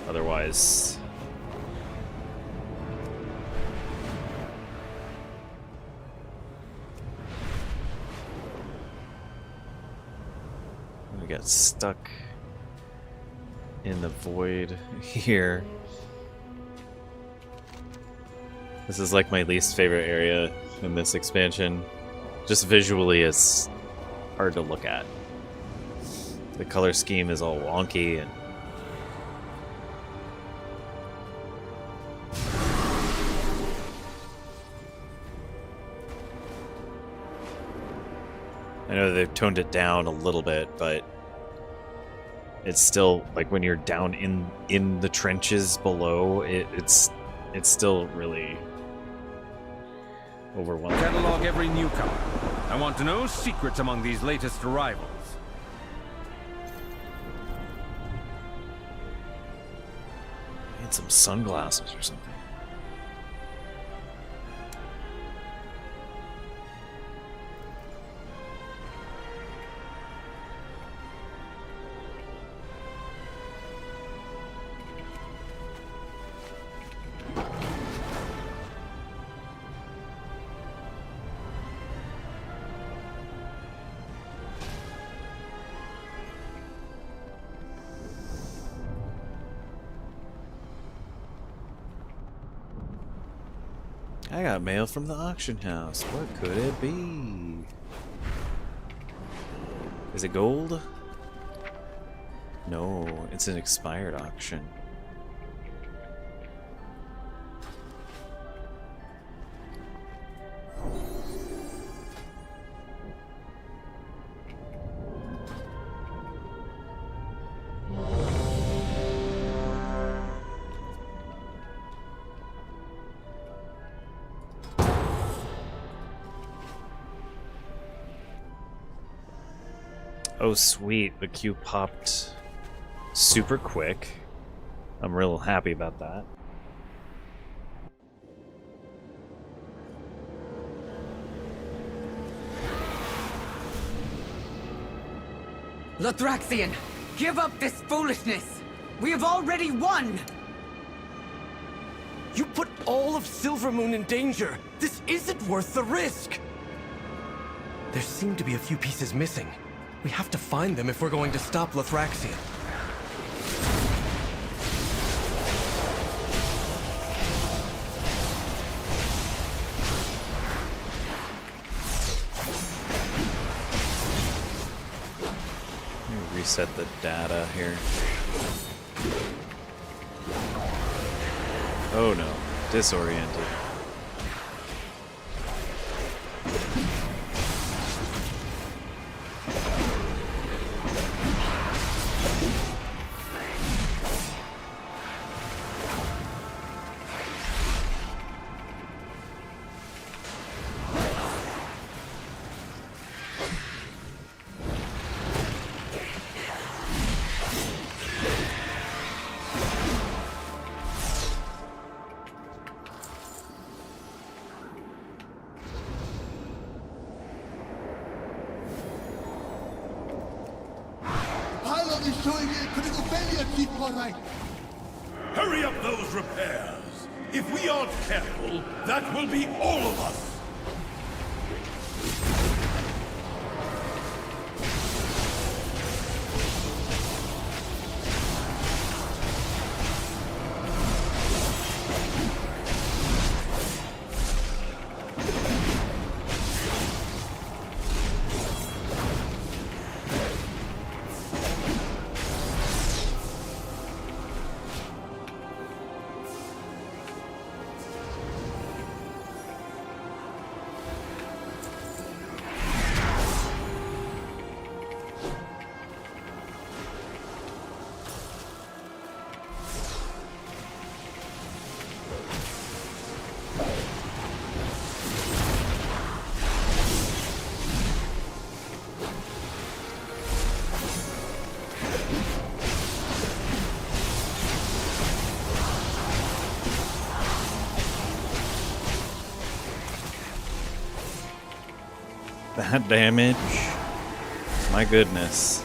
Otherwise... I got stuck in the void here. This is like my least favorite area in this expansion. Just visually, it's hard to look at. The color scheme is all wonky and I know they've toned it down a little bit, but it's still like when you're down in the trenches below, it's still really overwhelming. Catalog every newcomer. I want to know secrets among these latest arrivals. I need some sunglasses or something. I got mail from the auction house. What could it be? Is it gold? No, it's an expired auction. Oh, sweet. The queue popped super quick. I'm real happy about that. Lothraxian, give up this foolishness! We have already won! You put all of Silvermoon in danger! This isn't worth the risk! There seem to be a few pieces missing. We have to find them if we're going to stop Lothraxian. Reset the data here. Oh no, disoriented. Hurry up those repairs! If we aren't careful, that will be all of us! That damage. My goodness.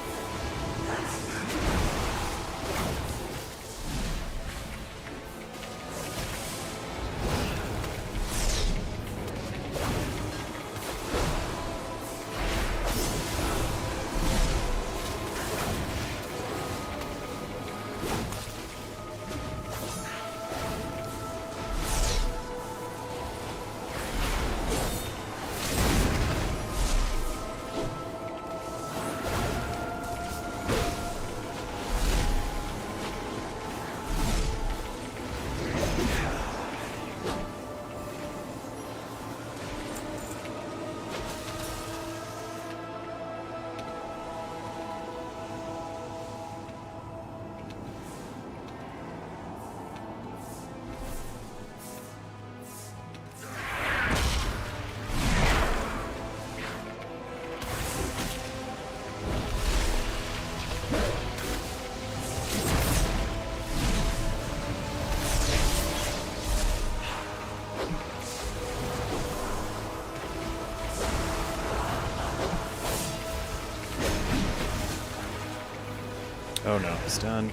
Oh no, it's done.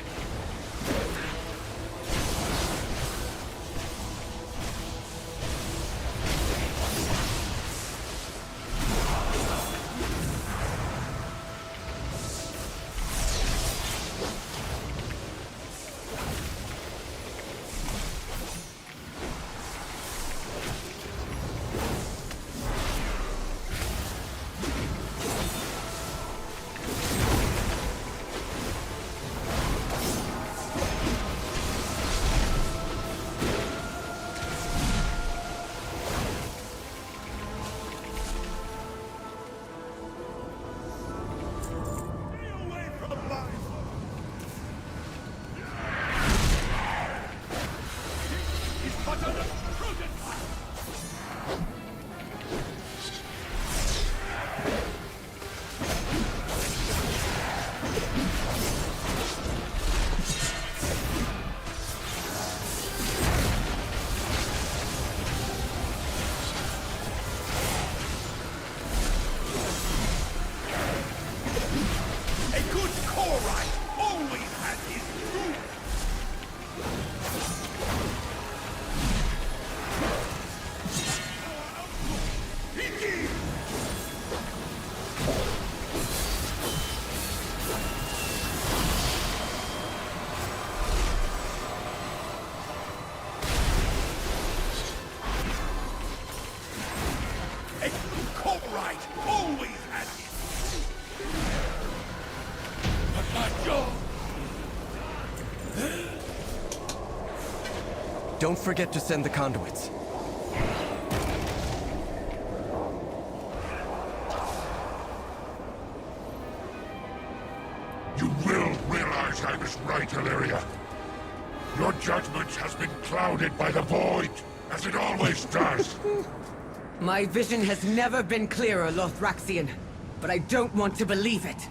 Don't forget to send the conduits. You will realize I was right, Illyria. Your judgment has been clouded by the void, as it always does. My vision has never been clearer, Lothraxian, but I don't want to believe it.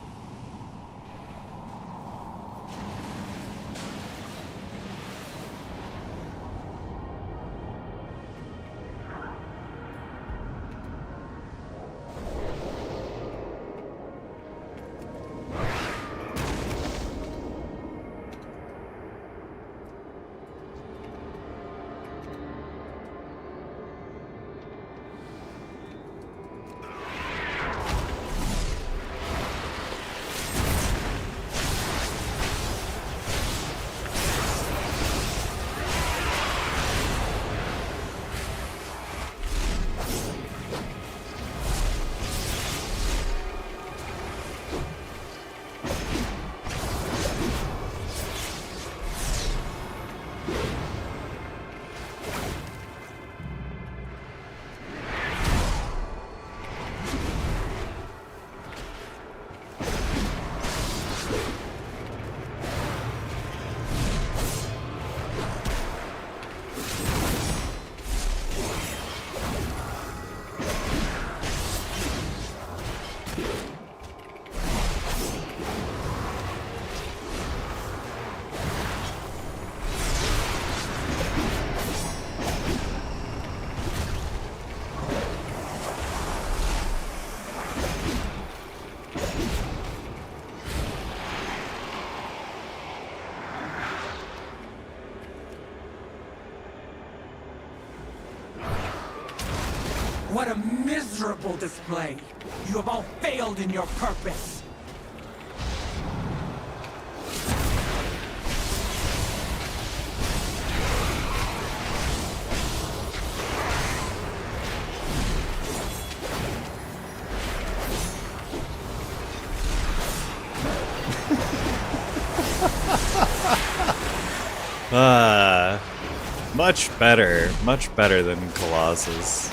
What a miserable display! You have all failed in your purpose! Much better than Colossus.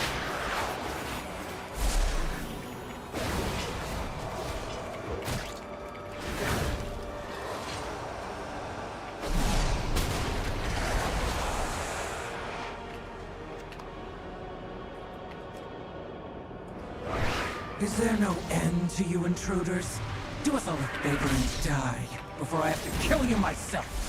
Is there no end to you intruders? Do us all a favor and die, before I have to kill you myself!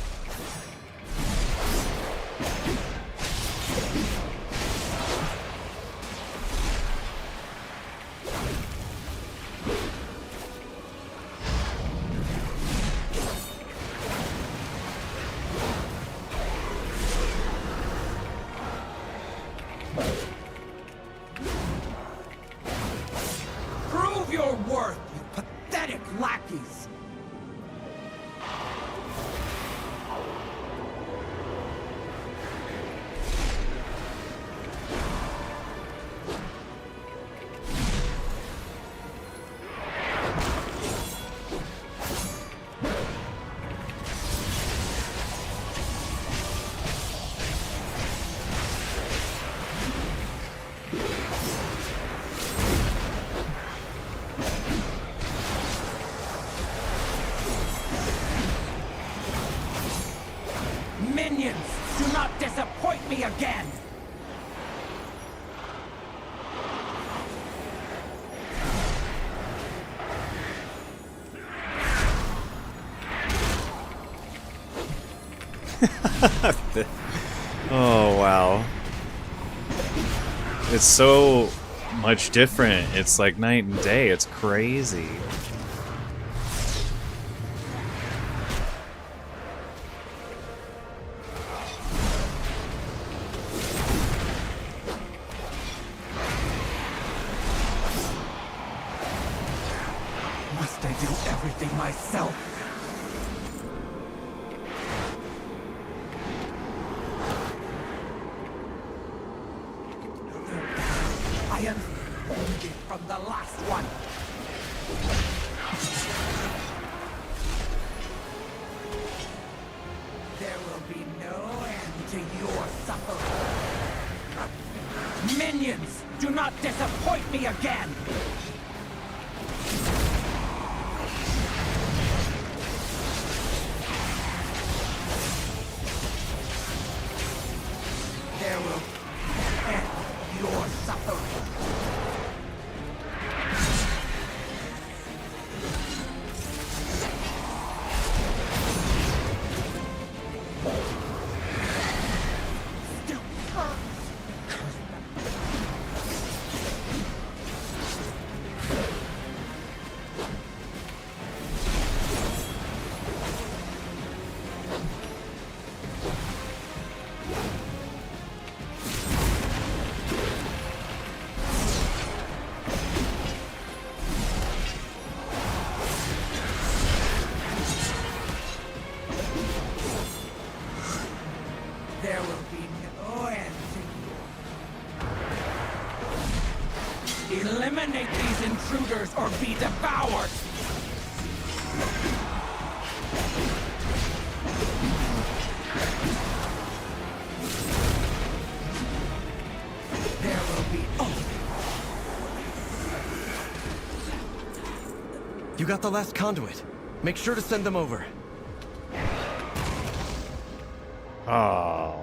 Prove your worth, you pathetic lackeys! Minions, do not disappoint me again! Oh wow. It's so much different. It's like night and day. It's crazy. Must I do everything myself? I am wounded from the last one. There will be no end to your suffering. Minions, do not disappoint me again! There will end your suffering. There will be no end to you. Eliminate these intruders or be devoured! There will be... You got the last conduit. Make sure to send them over. Oh.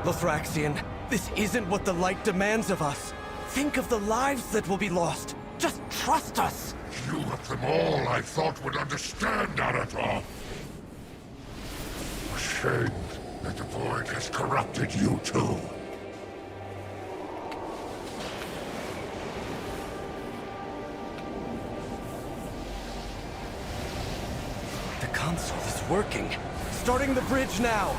Lothraxian, this isn't what the light demands of us. Think of the lives that will be lost. Just trust us. You of them all I thought would understand, Arator. Ashamed that the Void has corrupted you too. The console is working. Starting the bridge now.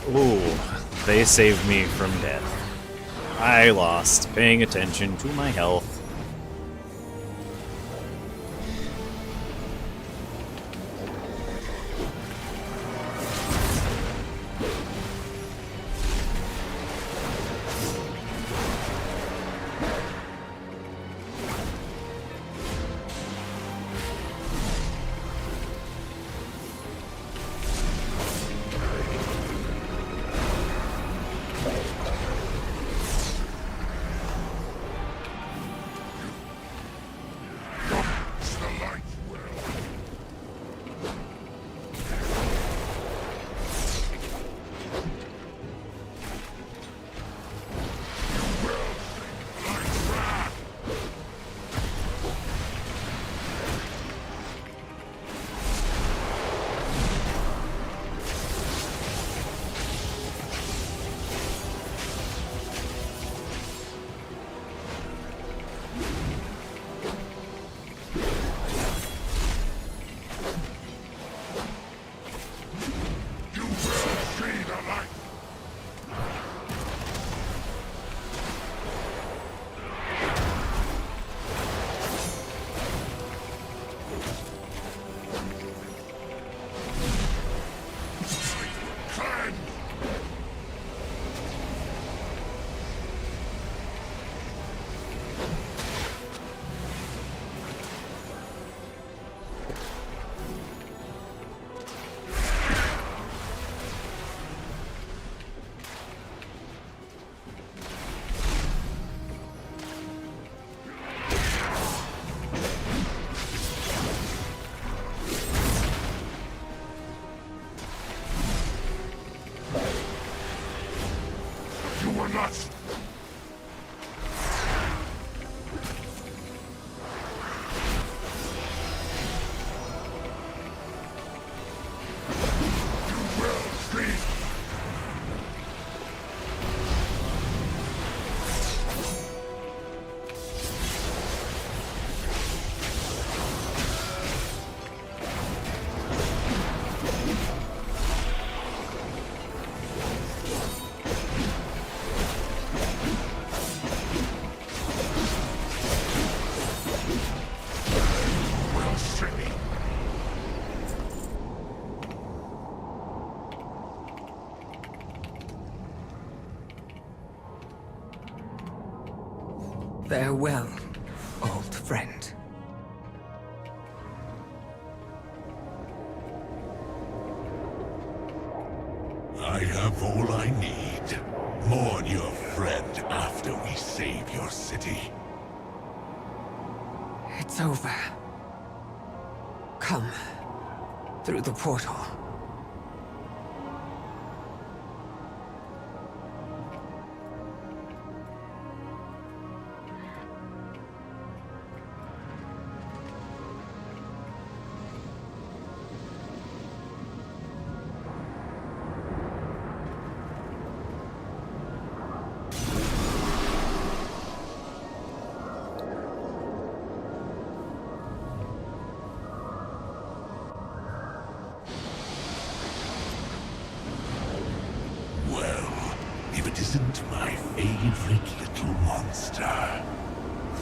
Ooh, they saved me from death. I lost paying attention to my health. Farewell, old friend. I have all I need. Mourn your friend after we save your city. It's over. Come. Through the portal.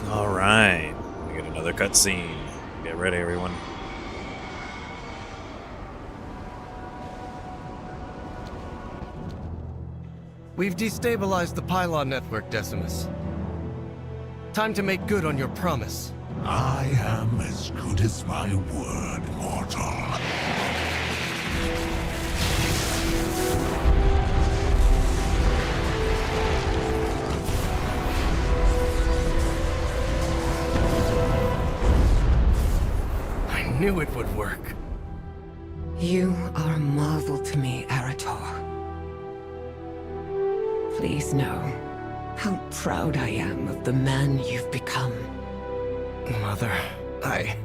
Alright, we get another cutscene. Get ready, everyone. We've destabilized the pylon network, Decimus. Time to make good on your promise. I am as good as my word, mortal. I knew it would work. You are a marvel to me, Arator. Please know how proud I am of the man you've become. Mother, I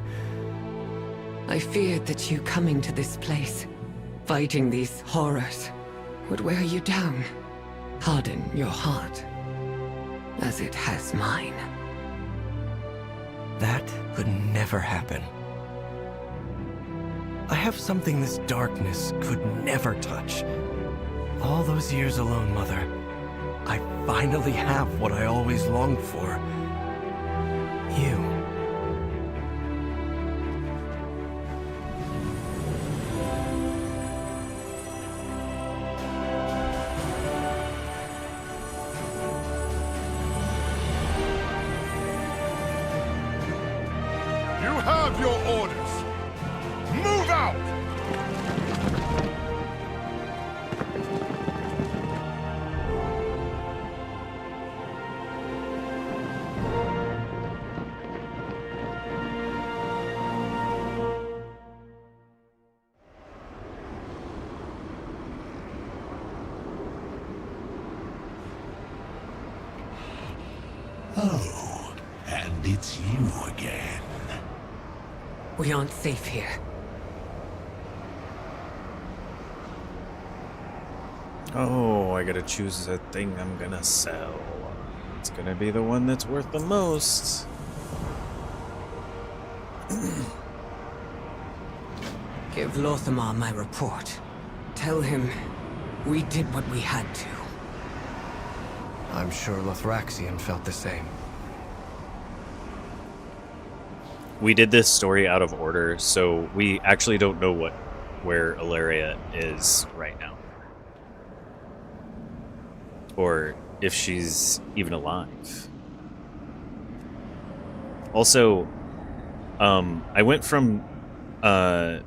feared that you coming to this place, fighting these horrors, would wear you down, harden your heart, as it has mine. That could never happen. I have something this darkness could never touch. All those years alone, Mother, I finally have what I always longed for. You. You have your orders. Move out! Oh, and it's you again. We aren't safe here. Oh, I gotta choose a thing I'm gonna sell. It's gonna be the one that's worth the most. Give Lothamar my report. Tell him we did what we had to. I'm sure Lothraxion felt the same. We did this story out of order, so we actually don't know where Ilaria is right now. Or if she's even alive. Also, I went from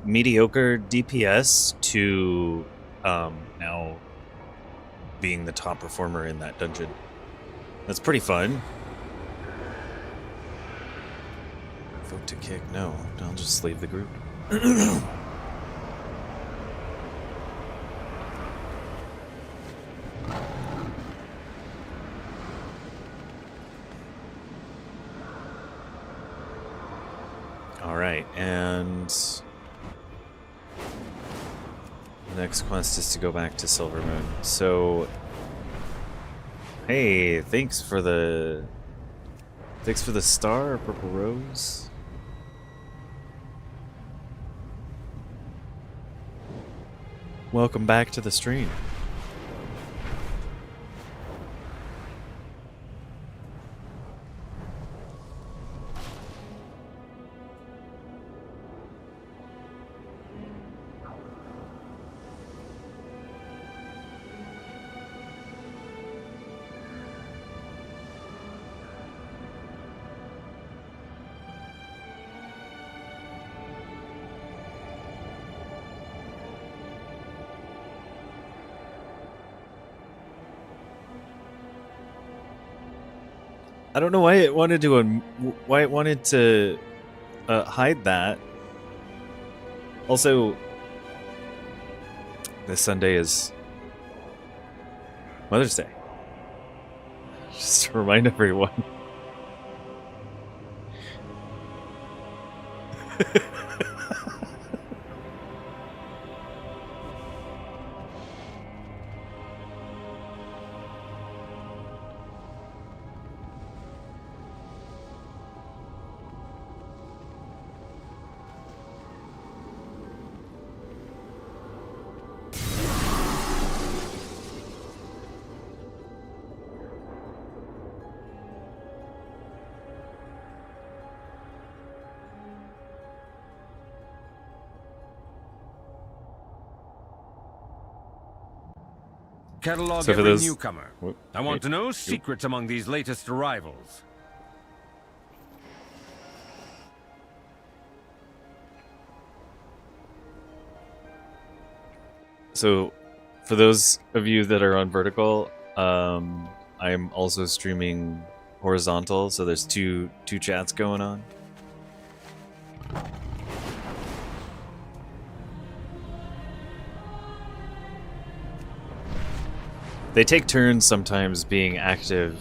mediocre DPS to now being the top performer in that dungeon. That's pretty fun. Vote to kick? No, I'll just leave the group. Alright, and the next quest is to go back to Silvermoon. So, hey, thanks for the star, Purple Rose. Welcome back to the stream. I don't know why it wanted to hide that. Also, this Sunday is Mother's Day. Just to remind everyone. Catalog So for every those- newcomer. Whoop, I want wait, to know whoop. secrets among these latest arrivals. So, for those of you that are on vertical, I'm also streaming horizontal. So there's two chats going on. They take turns sometimes being active.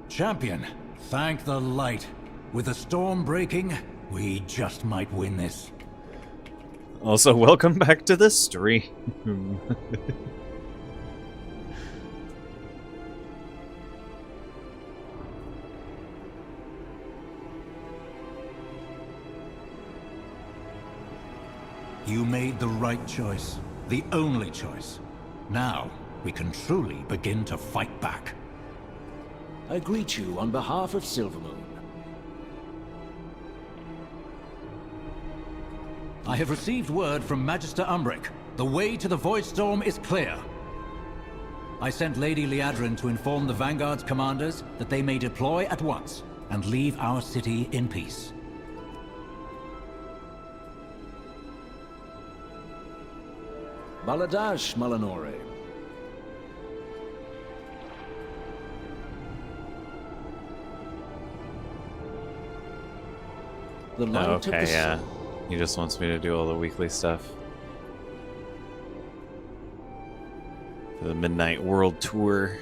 Champion, thank the light. With the storm breaking, we just might win this. Also, welcome back to the stream. You made the right choice. The only choice. Now, we can truly begin to fight back. I greet you on behalf of Silvermoon. I have received word from Magister Umbric. The way to the Void Storm is clear. I sent Lady Liadrin to inform the Vanguard's commanders that they may deploy at once and leave our city in peace. Baladash, Malanore. The light of Okay, the yeah. sun. He just wants me to do all the weekly stuff. For the Midnight World Tour.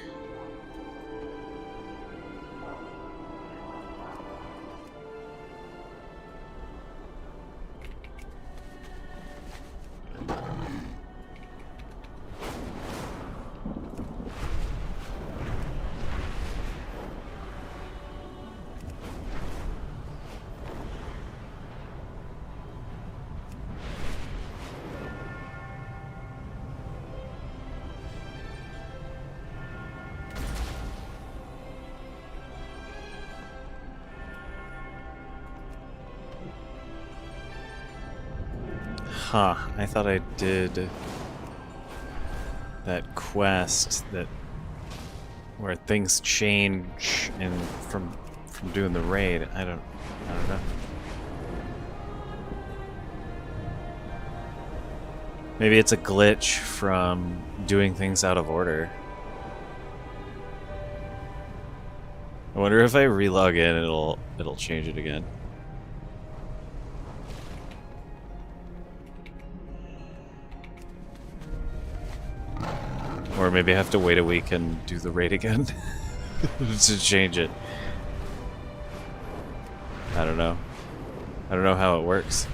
Huh, I thought I did that quest that where things change and from doing the raid. I don't know. Maybe it's a glitch from doing things out of order. I wonder if I relog in, it'll change it again. Or maybe I have to wait a week and do the raid again to change it. I don't know. I don't know how it works.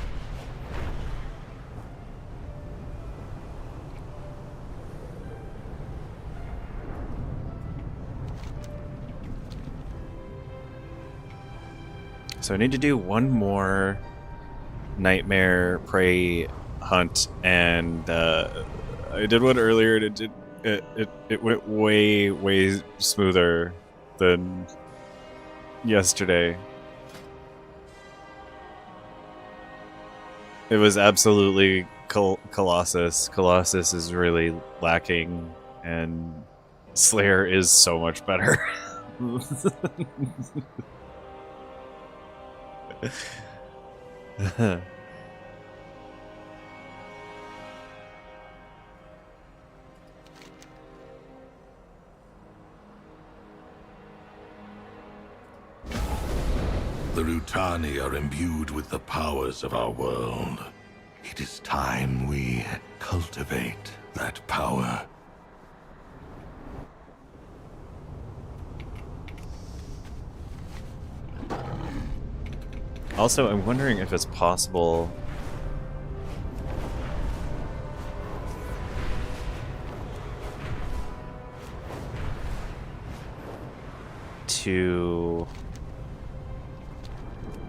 So I need to do one more nightmare prey hunt, and I did one earlier, and it went way smoother than yesterday. It was absolutely Colossus. Colossus is really lacking, and Slayer is so much better. The Rutani are imbued with the powers of our world. It is time we cultivate that power. Also, I'm wondering if it's possible to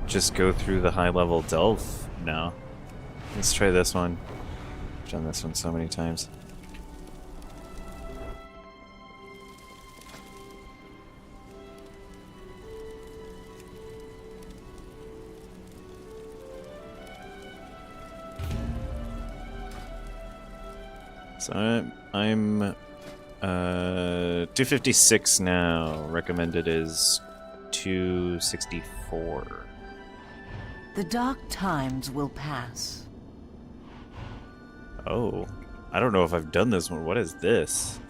just go through the high-level delve now. Let's try this one. I've done this one so many times. So I'm 256 now. Recommended is 264. The dark times will pass. Oh, I don't know if I've done this one. What is this?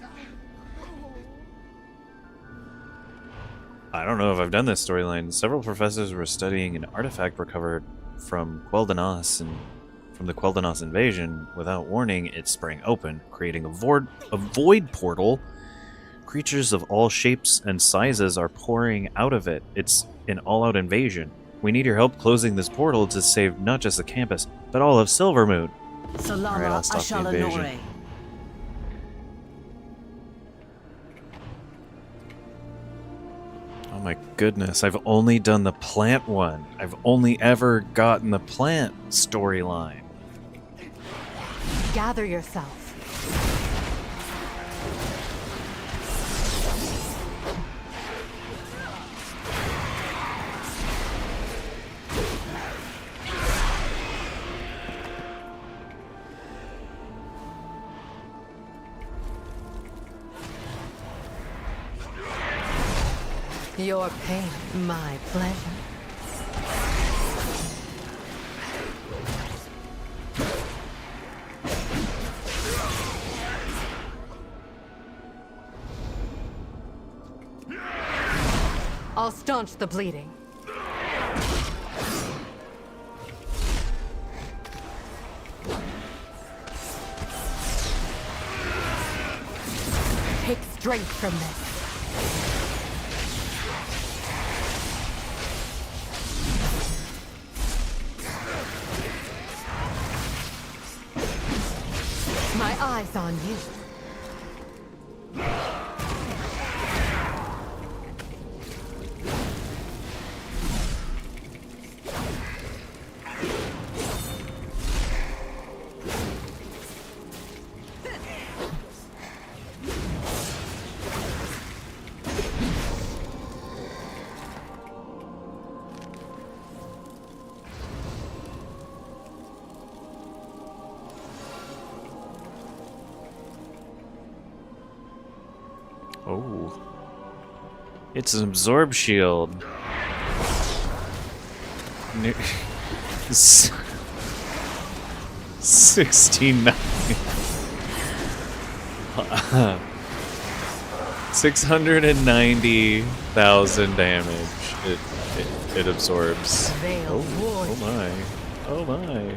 I don't know if I've done this storyline. Several professors were studying an artifact recovered from Quel'Danas and from the Quel'Danas invasion. Without warning, it sprang open, creating a void portal. Creatures of all shapes and sizes are pouring out of it. It's an all-out invasion. We need your help closing this portal to save not just the campus, but all of Silvermoon. Alright, I'll stop the invasion. Oh my goodness, I've only done the plant one. I've only ever gotten the plant storyline. Gather yourself. Your pain, my pleasure. I'll staunch the bleeding. Take strength from this. My eyes on you. Oh. It's an absorb shield. 69. 690,000 damage it absorbs. Oh my. Oh my.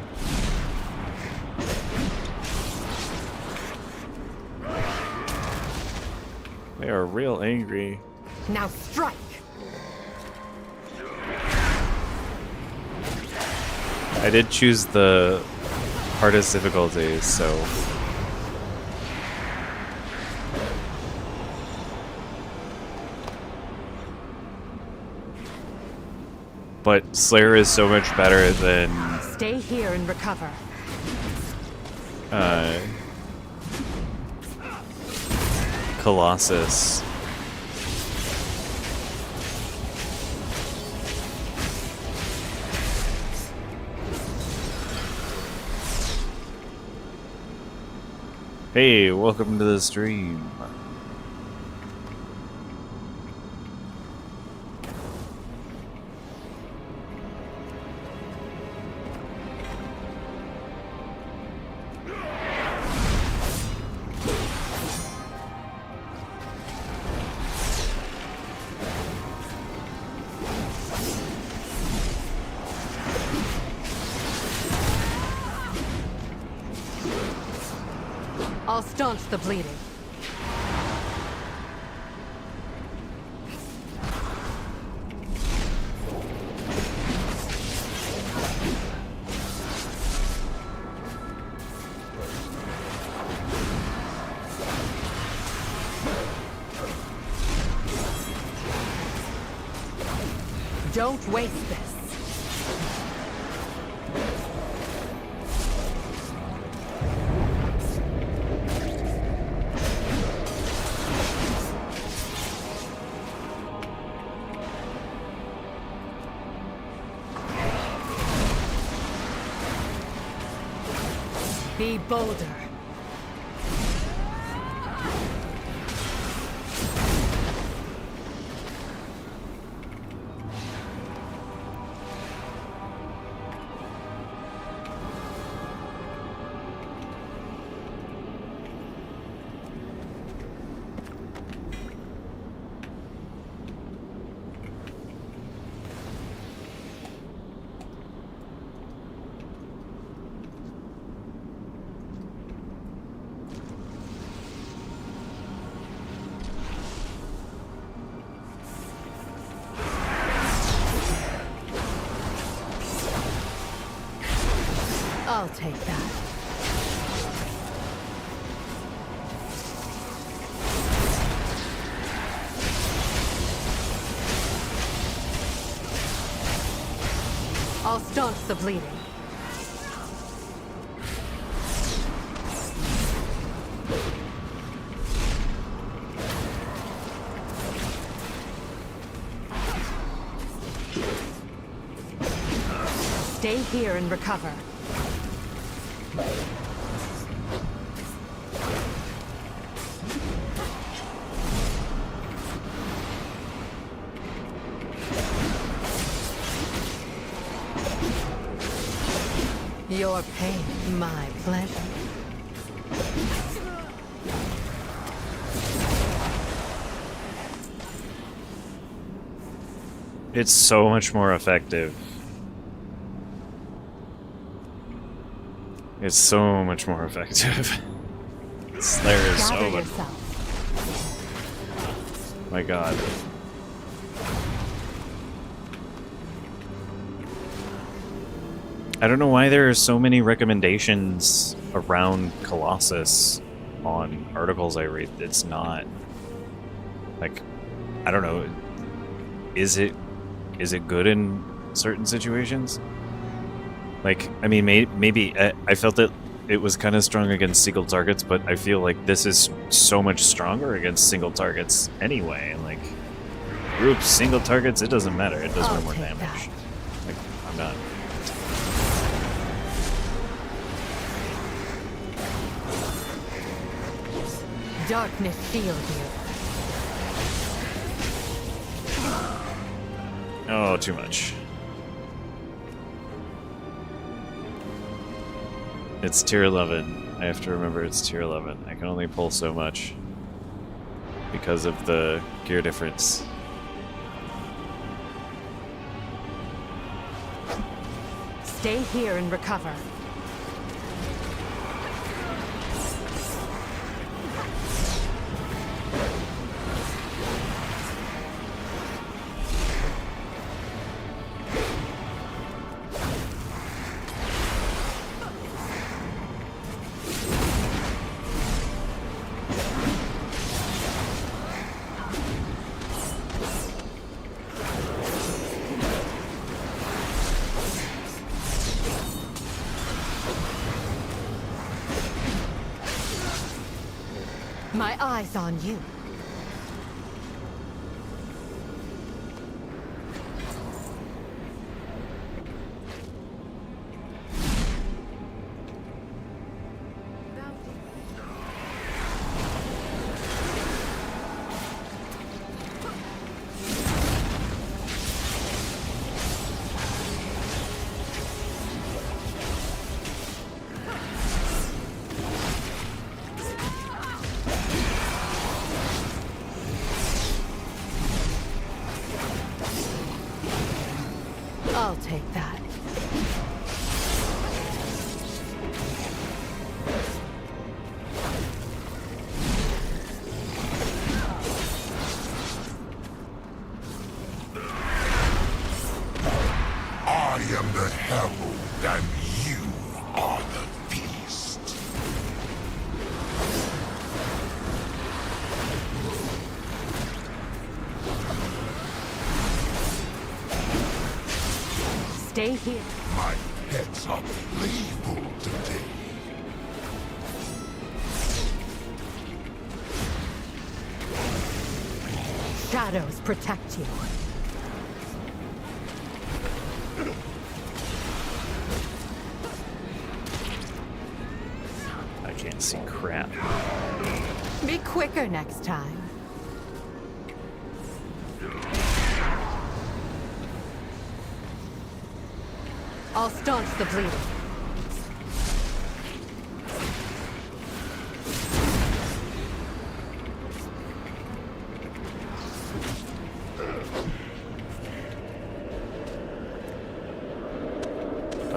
They are real angry. Now strike. I did choose the hardest difficulty, so but Slayer is so much better than Stay here and recover. Colossus. Hey, welcome to the stream. I'll staunch the bleeding. Don't waste this. Be bolder. I'll take that. I'll staunch the bleeding. Stay here and recover. Your pain, my pleasure. It's so much more effective. It's so much more effective. Slayer is so much. My god. I don't know why there are so many recommendations around Colossus on articles I read. It's not like, I don't know. Is it good in certain situations? Like, I mean, maybe I felt that it was kind of strong against single targets, but I feel like this is so much stronger against single targets anyway. Like, groups, single targets, it doesn't matter. It does way more damage. Like, I'm not. Darkness shield you. Oh, too much. It's tier 11. I have to remember it's tier 11. I can only pull so much because of the gear difference. Stay here and recover. My eyes on you. I'll take that. I am the herald, and you are the feast. Stay here. My pets are playful today. Shadows protect you. I can't see crap. Be quicker next time. I'll staunch the bleeding.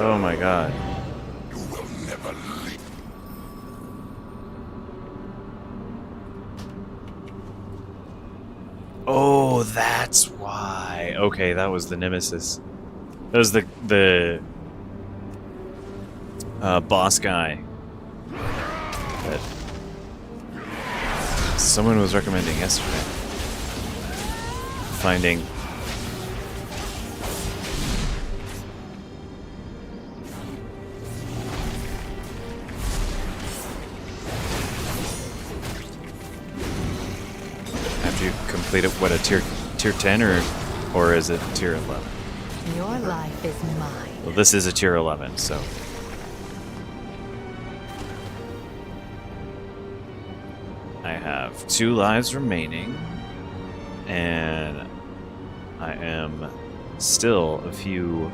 Oh my god. You will never leave. Oh, that's why. Okay, that was the nemesis. That was the boss guy that someone was recommending yesterday. Finding. After you complete it, what, a tier 10 or is it tier 11? Your life is mine. Well, this is a tier 11, so. I have 2 lives remaining, and I am still a few.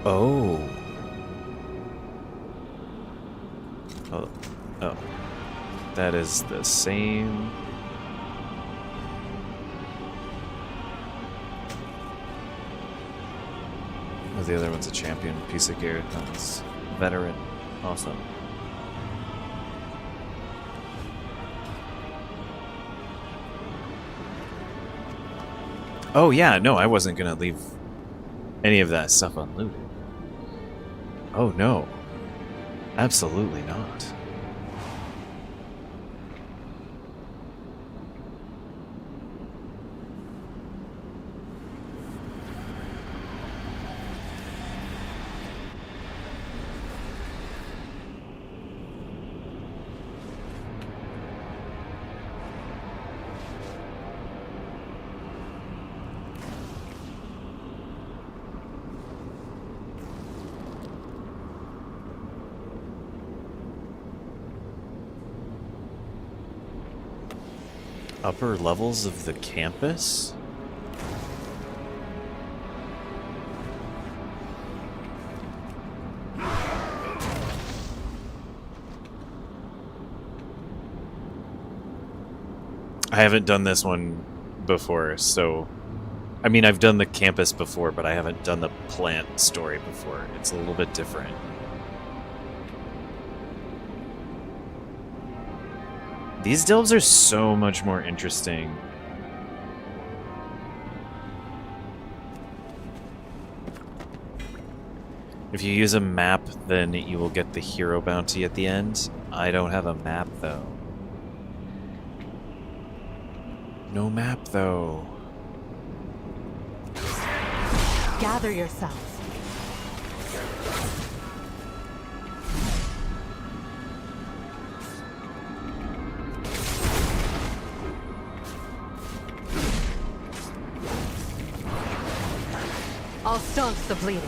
Oh. Oh. That is the same. Oh, the other one's a champion piece of gear. That's veteran. Awesome. Oh yeah, no, I wasn't gonna leave any of that stuff unlooted. Oh no. Absolutely not. Upper levels of the campus? I haven't done this one before, so... I mean, I've done the campus before, but I haven't done the plant story before. It's a little bit different. These delves are so much more interesting. If you use a map, then you will get the hero bounty at the end. I don't have a map, though. No map, though. Gather yourselves. I'll staunch the bleeding.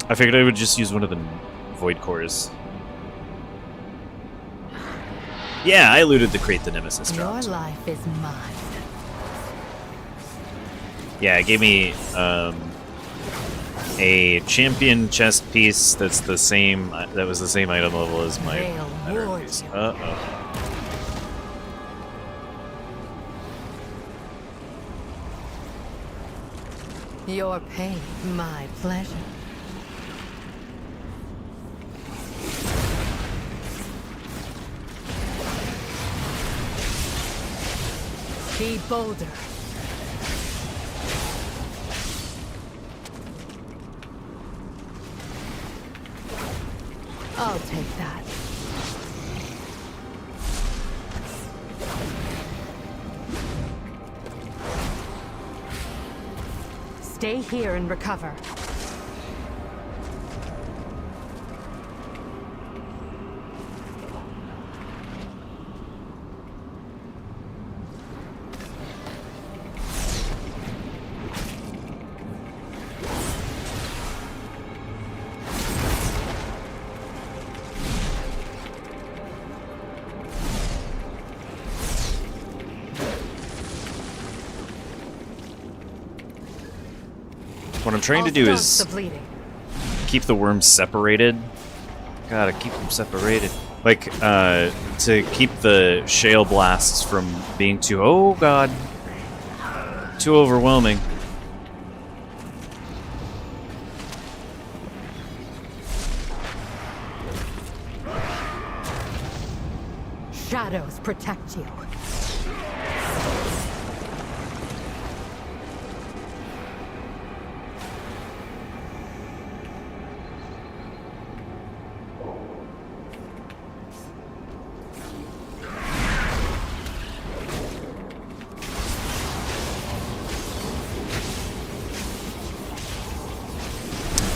I figured I would just use one of the void cores. Yeah, I looted the crate the nemesis dropped. Your life is mine. Yeah, it gave me a champion chest piece that's the same. That was the same item level as my other piece. Your pain, my pleasure. Be bolder. I'll take that. Stay here and recover. What I'm trying to do is keep the worms separated. Gotta keep them separated. Like, to keep the shale blasts from being too, oh god, too overwhelming. Shadows protect you.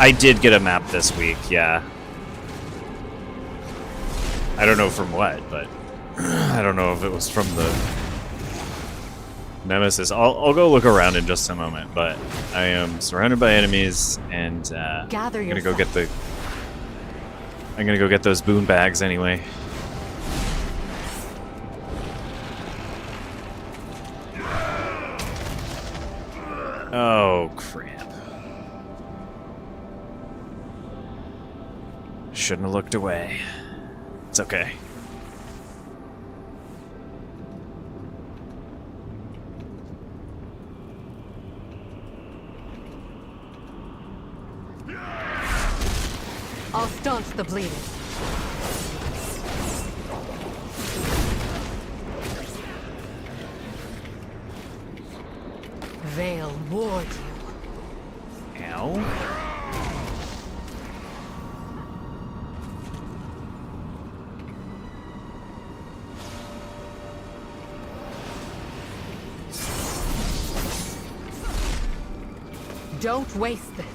I did get a map this week, yeah. I don't know from what, but I don't know if it was from the Nemesis. I'll go look around in just a moment, but I am surrounded by enemies, and I'm gonna go get those boon bags anyway. Oh crap. Shouldn't have looked away. It's okay. I'll staunch the bleeding. Veil ward you. Ow. Don't waste this.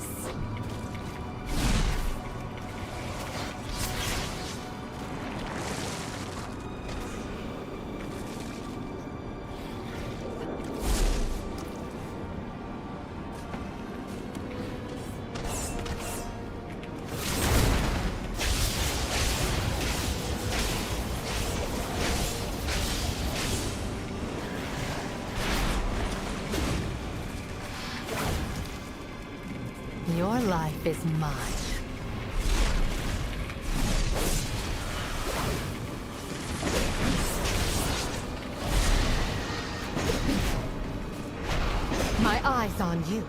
Your life is mine. My eyes on you.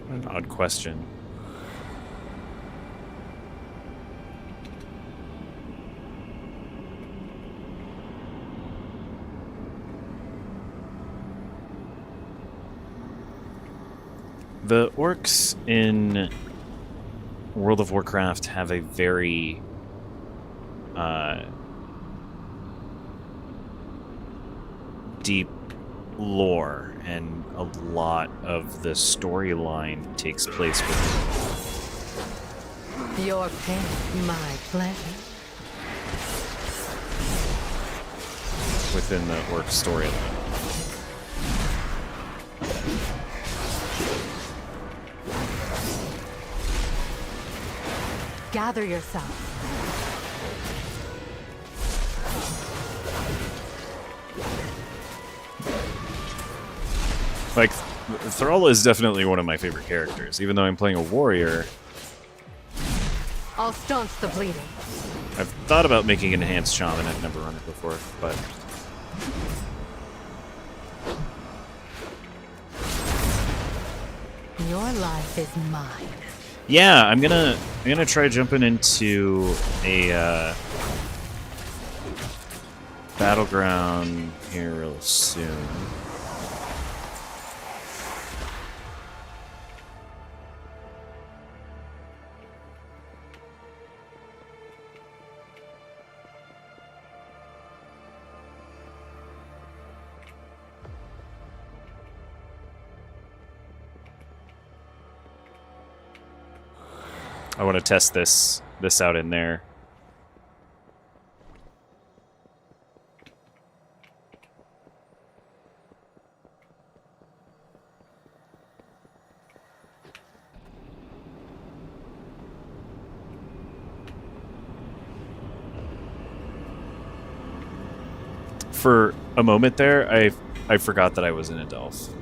What an odd question. The orcs in World of Warcraft have a very deep lore, and a lot of the storyline takes place with Your pain, my pleasure. within the orc storyline. Gather yourself. Like, Thrall is definitely one of my favorite characters, even though I'm playing a warrior. I'll staunch the bleeding. I've thought about making an enhanced shaman. I've never run it before, but Your life is mine. yeah, I'm gonna try jumping into a battleground here real soon. I want to test this out in there. For a moment there, I forgot that I was in a Delph.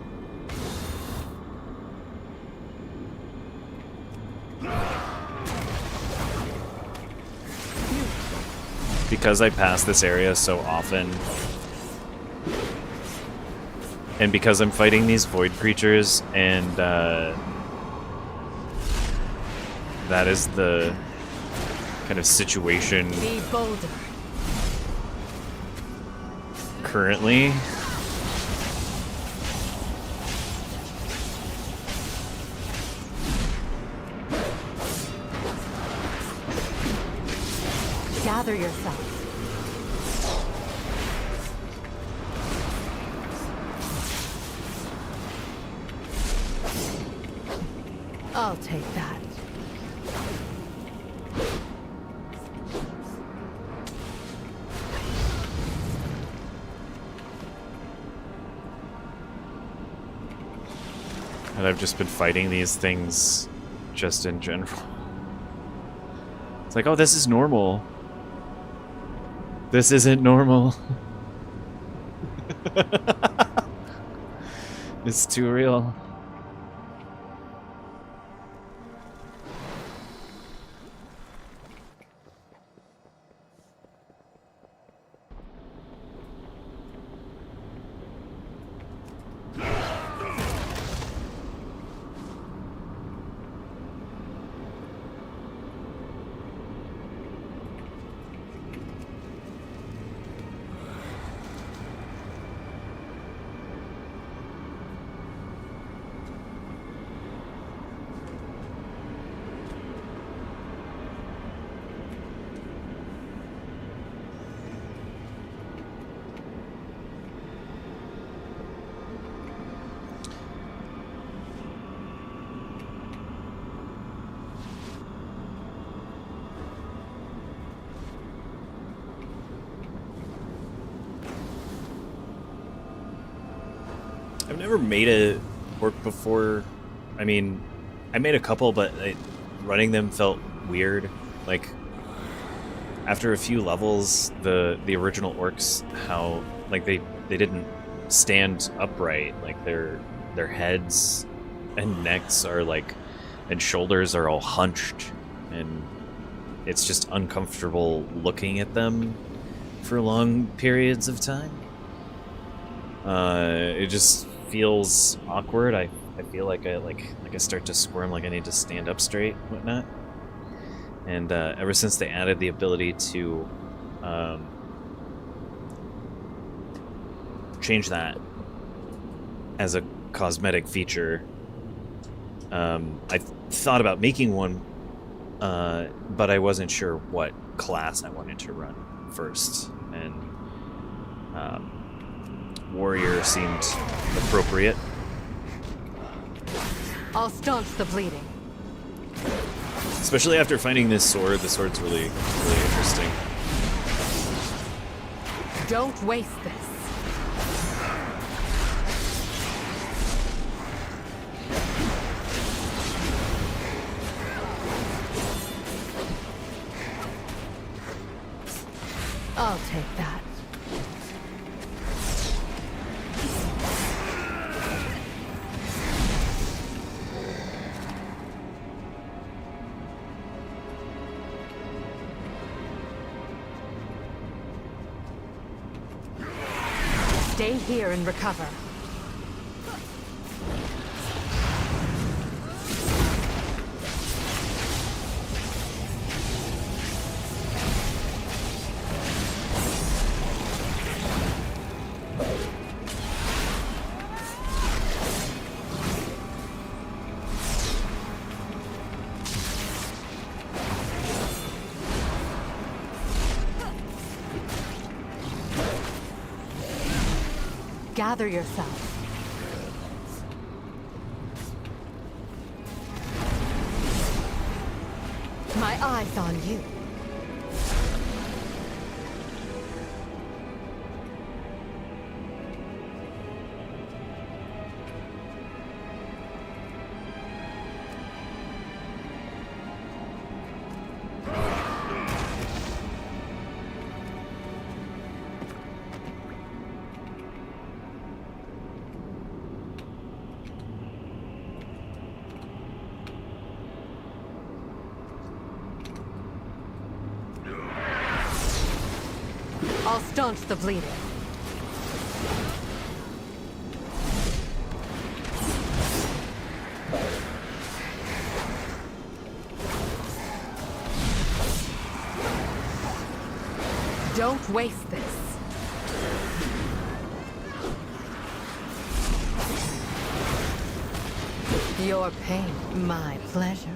Because I pass this area so often, and because I'm fighting these void creatures, and that is the kind of situation Be bolder. currently. Gather yourself. I'll take that. And I've just been fighting these things just in general. It's like, oh, this is normal. This isn't normal. It's too real. I've never made a orc before. I mean, I made a couple, but running them felt weird. Like, after a few levels, the original orcs, how like they didn't stand upright. Like their heads and necks are like, and shoulders are all hunched, and it's just uncomfortable looking at them for long periods of time. It just feels awkward. I feel like I start to squirm, like I need to stand up straight, whatnot. And ever since they added the ability to change that as a cosmetic feature, I thought about making one, but I wasn't sure what class I wanted to run first, and warrior seemed appropriate. I'll staunch the bleeding. Especially after finding this sword. The sword's really interesting. Don't waste this. I'll take that. Stay here and recover. Gather yourself. My eye's on you. I'll staunch the bleeding. Don't waste this. Your pain, my pleasure.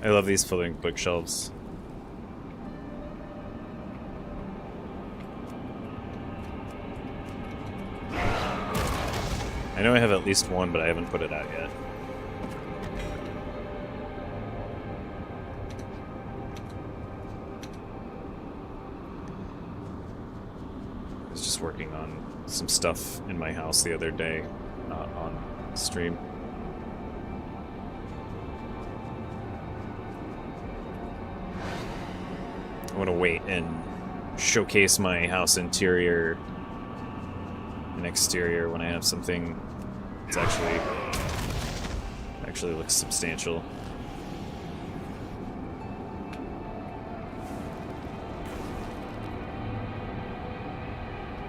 I love these floating bookshelves. I know I have at least one, but I haven't put it out yet. I was just working on some stuff in my house the other day, on stream. I want to wait and showcase my house interior and exterior when I have something that's actually looks substantial.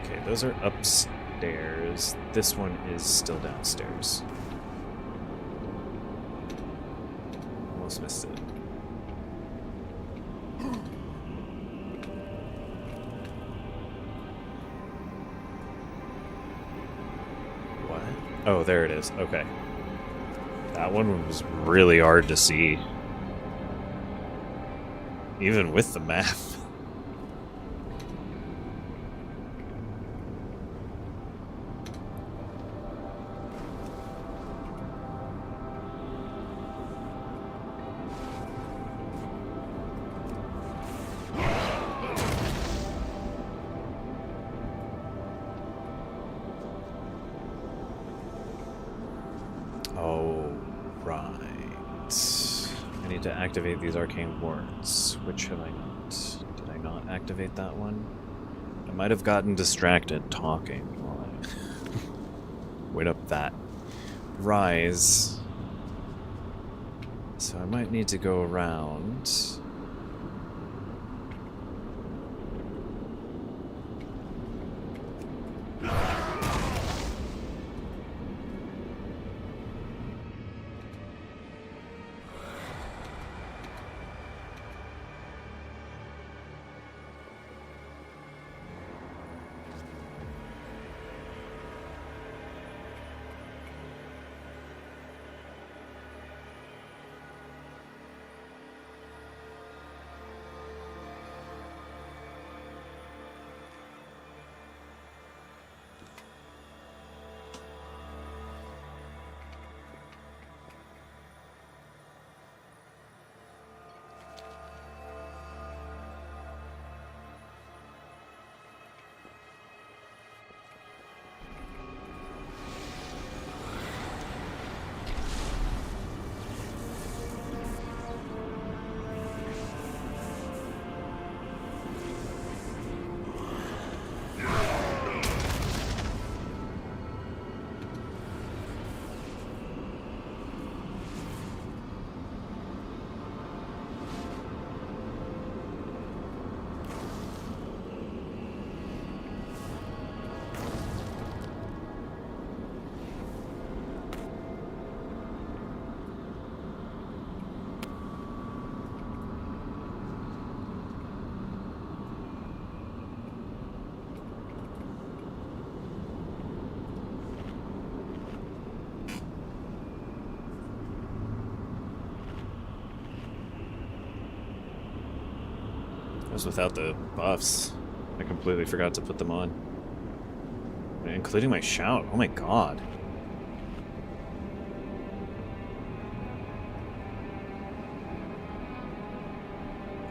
Okay, those are upstairs. This one is still downstairs. Almost missed it. Oh, there it is. Okay. That one was really hard to see. Even with the map. Activate these arcane wards. Which have I not? Did I not activate that one? I might have gotten distracted talking while I wait up that rise. So I might need to go around. was without the buffs. I completely forgot to put them on. Including my shout. Oh my god.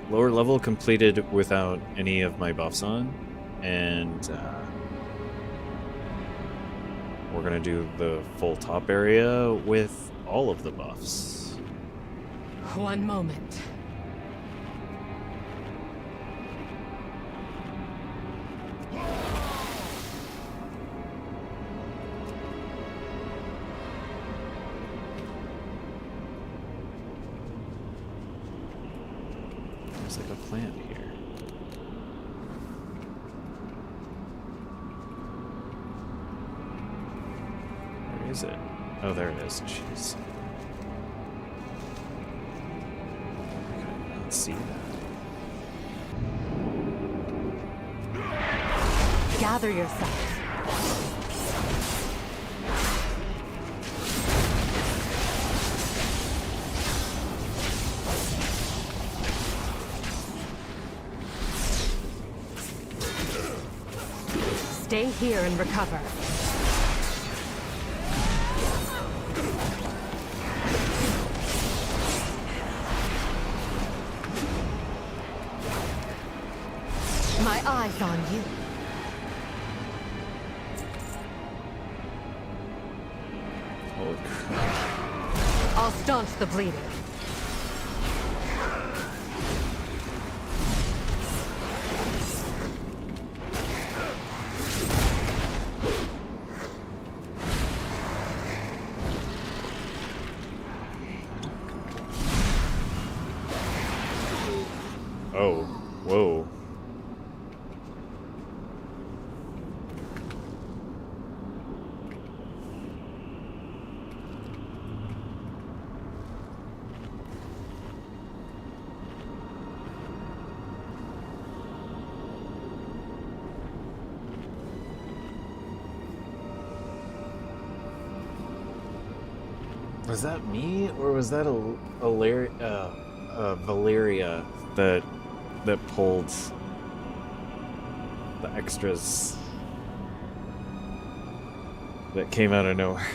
Lower level completed without any of my buffs on. And we're gonna do the full top area with all of the buffs. One moment. There's like a plant here. Where is it? Oh, there it is. Jeez. I could not see that. Gather yourself. Stay here and recover. My eyes on you. Holy crap. I'll staunch the bleeding. Oh, whoa. Was that me, or was that Valeria that pulled the extras that came out of nowhere?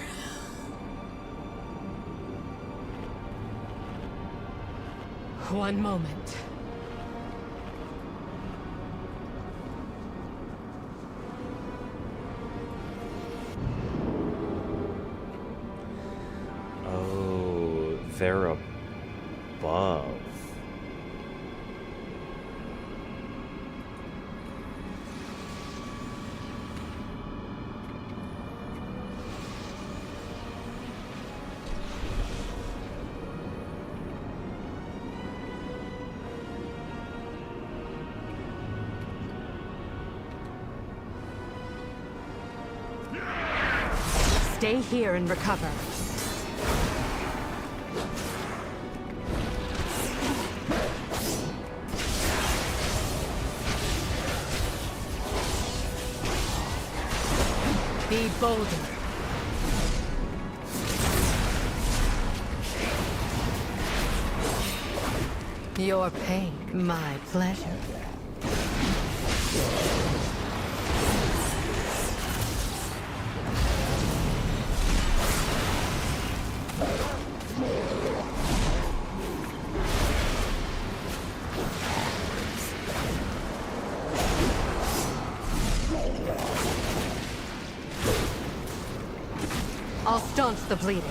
One moment. Oh, they're above. Stay here and recover. Be bolder. Your pain, my pleasure. I'll staunch the bleeding.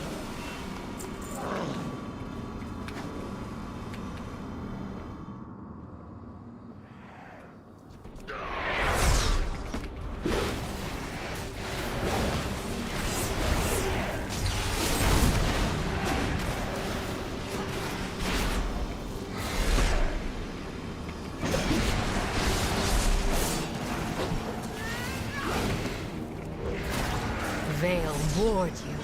They'll ward you.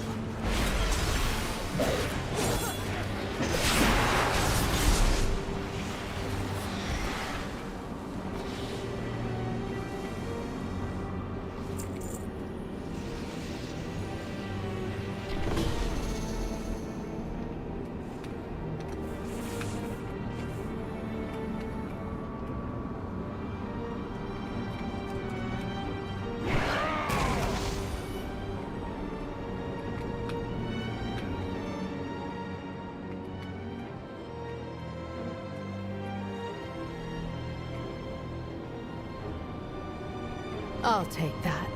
I'll take that.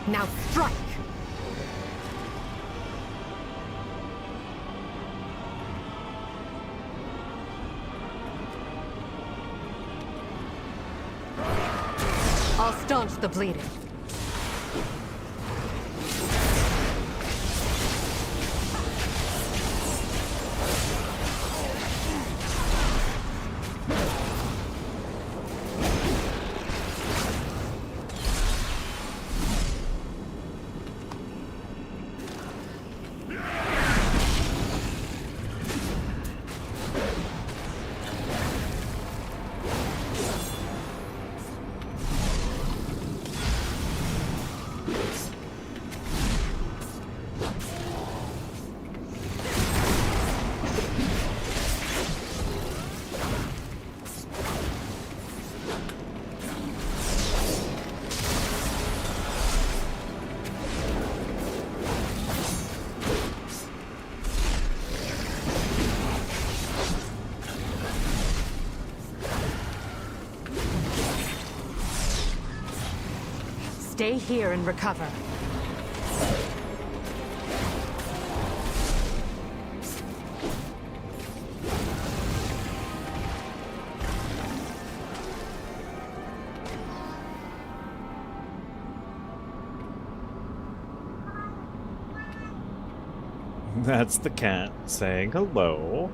Now strike! I'll staunch the bleeding. Stay here and recover. That's the cat saying hello.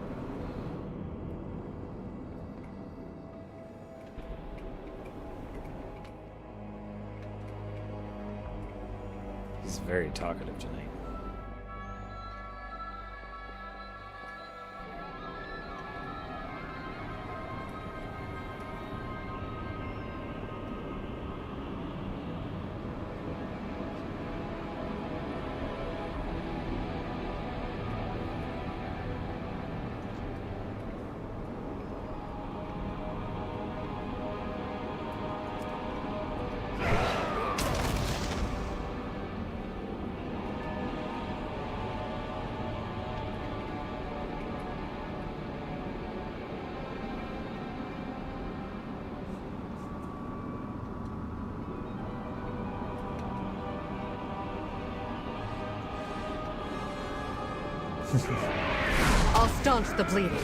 He's very talkative tonight. I'll staunch the bleeding.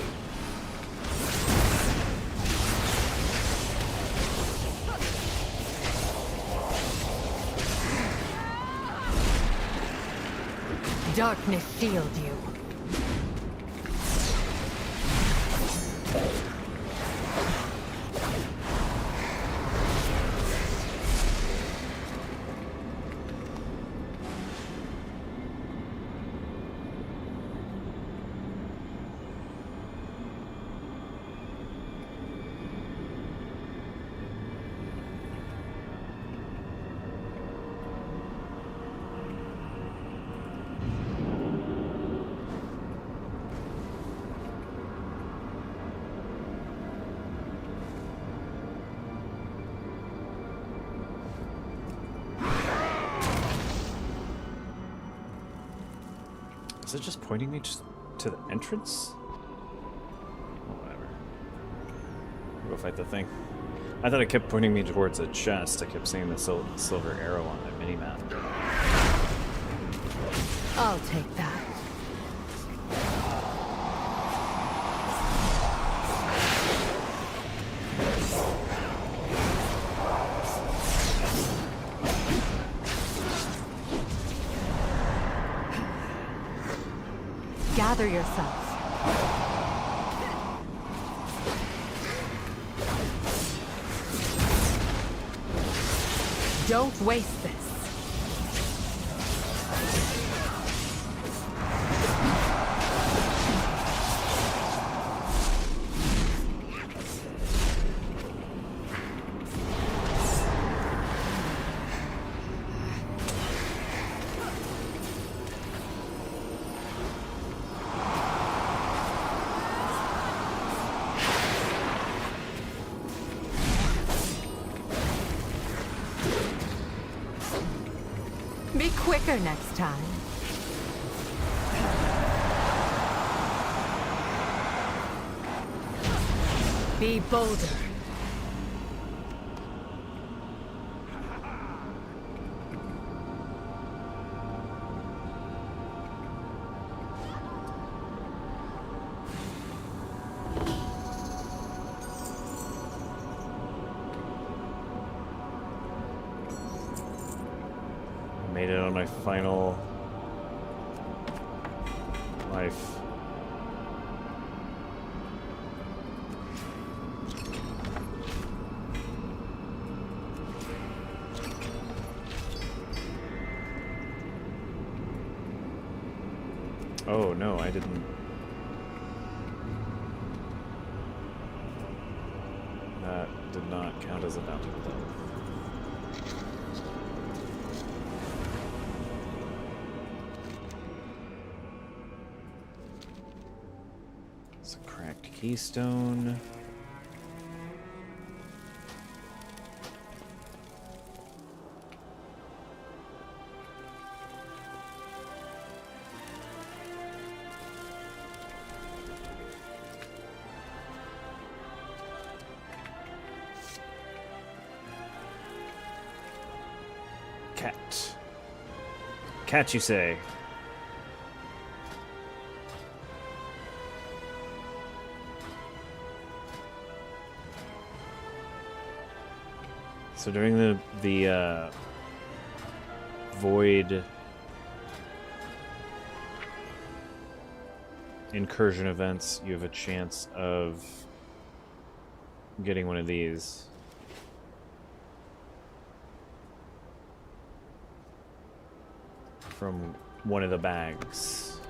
Darkness shield you. Is it just pointing me just to the entrance? Oh, whatever. I'll go fight the thing. I thought it kept pointing me towards a chest. I kept seeing the silver arrow on my minimap. I'll take that. Gather yourself. Don't waste this. Be quicker next time. Be bolder. Made it on my final life. Oh no, I didn't. That did not count as a bounty though. It's a cracked keystone. Cat. Cat, you say? So during the void incursion events, you have a chance of getting one of these. From one of the bags.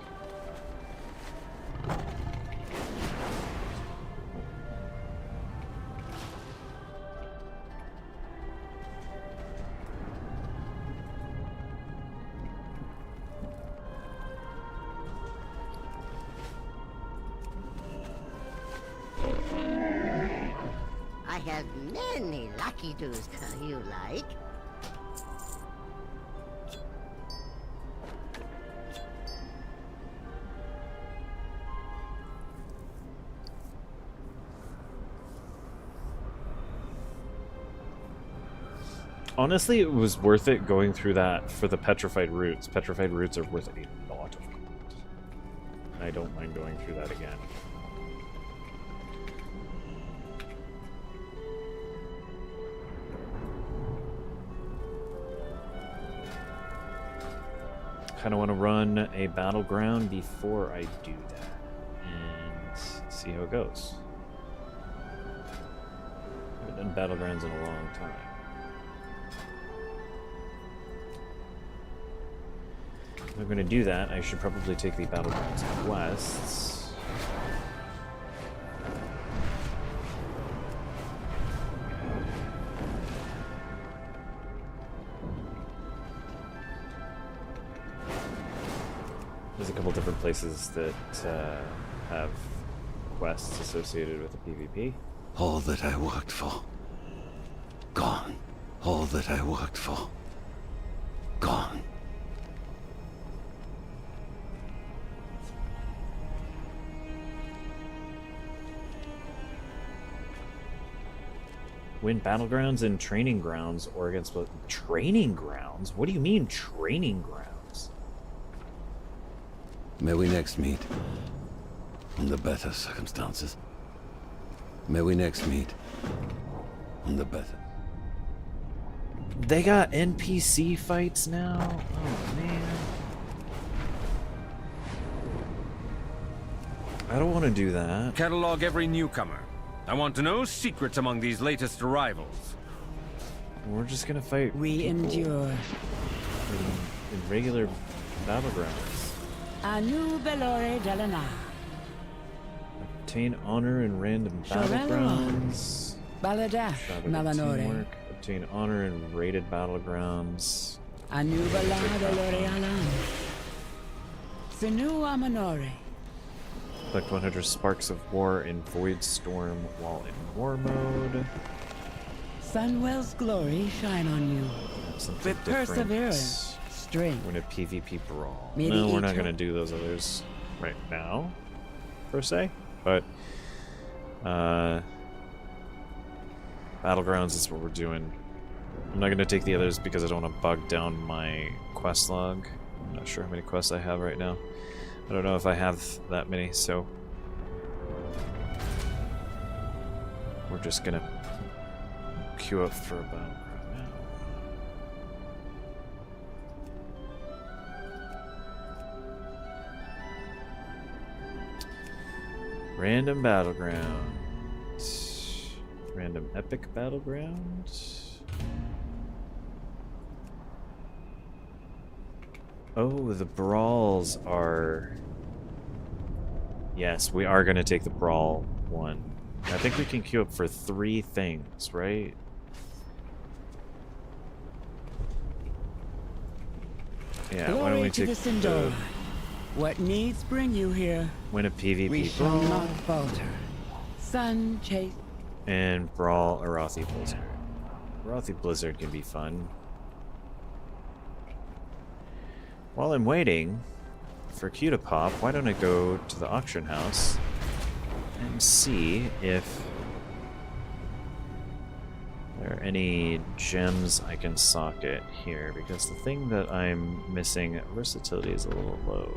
I have many lucky do's you like. Honestly, it was worth it going through that for the petrified roots. Petrified roots are worth a lot of gold. I don't mind going through that again. Kind of want to run a battleground before I do that and see how it goes. I haven't done battlegrounds in a long time. If I'm going to do that, I should probably take the battlegrounds quests. There's a couple different places that have quests associated with the PvP. All that I worked for. Gone. All that I worked for. Gone. Win battlegrounds and training grounds or against both. Training grounds? What do you mean training grounds? May we next meet. Under better circumstances. May we next meet. Under better. They got NPC fights now? Oh man. I don't want to do that. Catalog every newcomer. I want to know secrets among these latest arrivals. We're just gonna fight. We endure. In regular battlegrounds. Anu Belore Delana. Obtain honor in random battlegrounds. Baladash Malanore. Teamwork. Obtain honor in rated battlegrounds. Anu Balada Lorealan. Sinu Amanore. Collect 100 sparks of war in Void Storm while in war mode. Sunwell's glory shine on you. Something with different. perseverance. strength. Win a PvP brawl. May No, the we're not etched- going to do those others right now, per se. But Battlegrounds is what we're doing. I'm not going to take the others because I don't want to bog down my quest log. I'm not sure how many quests I have right now. I don't know if I have that many, so we're just going to queue up for a Battleground now. Random Battleground. Random Epic Battleground. Oh, the brawls are... Yes, we are going to take the brawl one. I think we can queue up for 3 things, right? Yeah, why don't Glory we to take the Sindor. What needs bring you here? win a PvP We shall brawl not falter. Sun chase. and brawl Arathi Blizzard. Arathi Blizzard can be fun. While I'm waiting for Q to pop, why don't I go to the auction house and see if there are any gems I can socket here, because the thing that I'm missing, versatility, is a little low.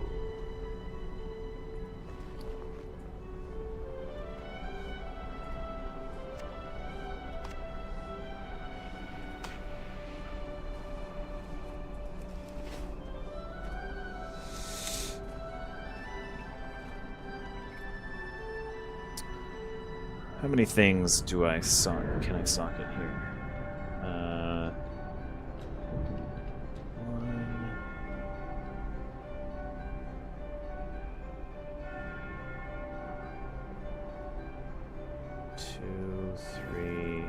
How many things do I can I socket here? 1, 2, 3.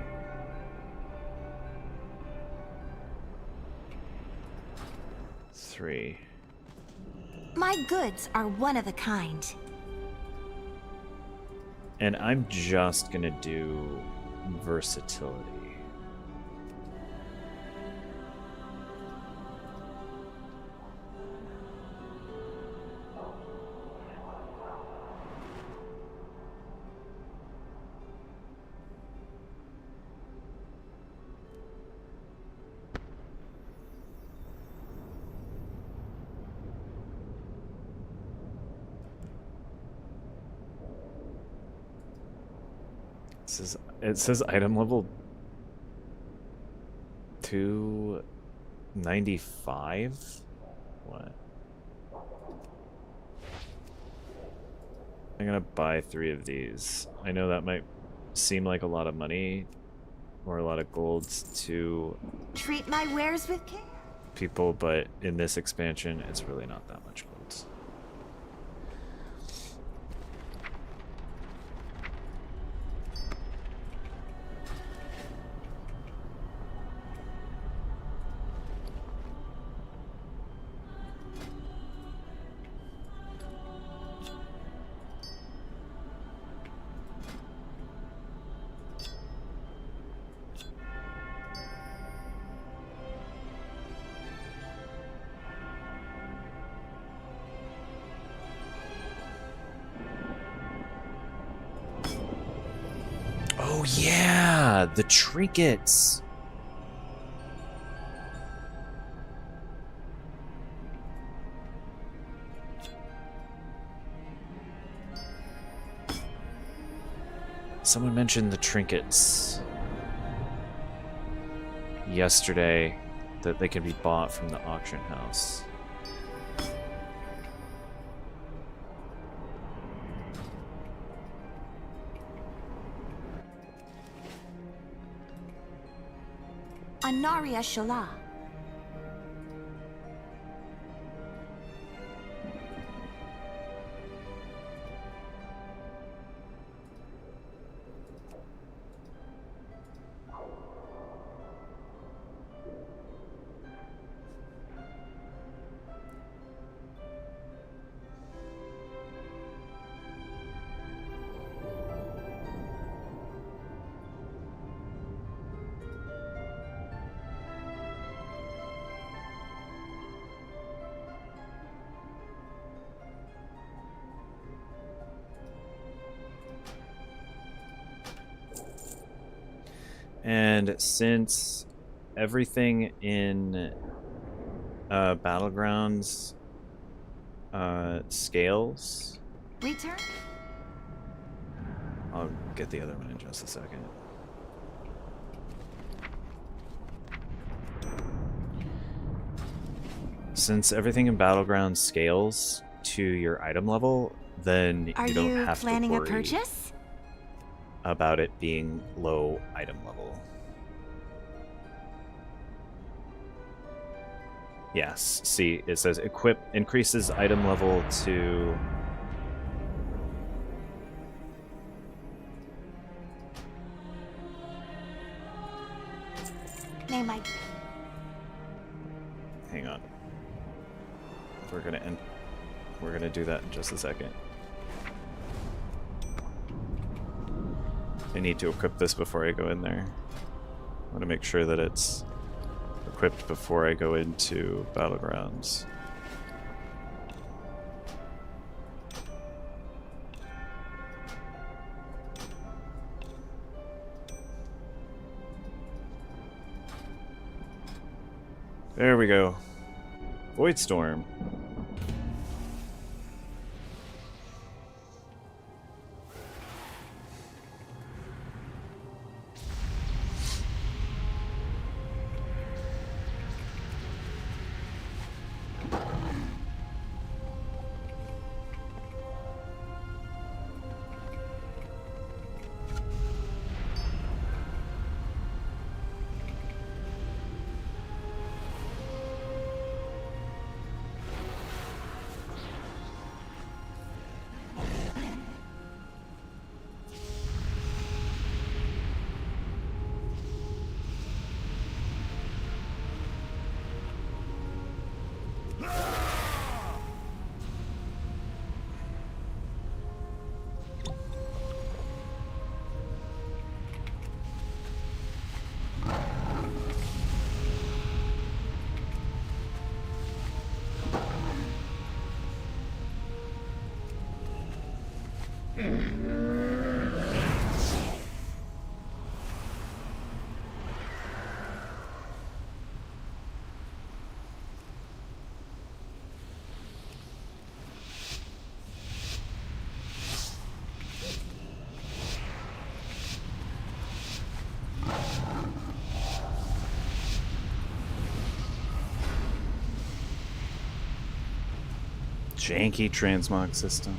Three. My goods are one of a kind. And I'm just gonna do versatility. It says item level 295? What? I'm gonna buy 3 of these. I know that might seem like a lot of money or a lot of golds to Treat my wares with care. people, but in this expansion, it's really not that much golds. Oh yeah, the trinkets. Someone mentioned the trinkets yesterday, that they can be bought from the auction house. Anaria Shala. And since everything in Battlegrounds scales... Return? I'll get the other one in just a second. Since everything in Battlegrounds scales to your item level, then you don't have to worry planning a purchase? about it being low item level. Yes, see, it says equip increases item level to... Name my... Hang on. We're gonna do that in just a second. I need to equip this before I go in there. I want to make sure that it's equipped before I go into Battlegrounds. There we go. Void Storm. Janky transmog system.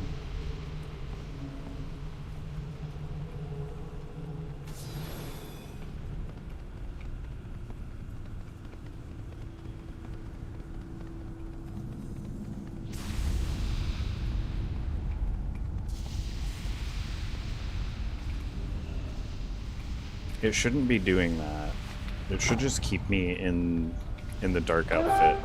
It shouldn't be doing that. It should just keep me in the dark outfit.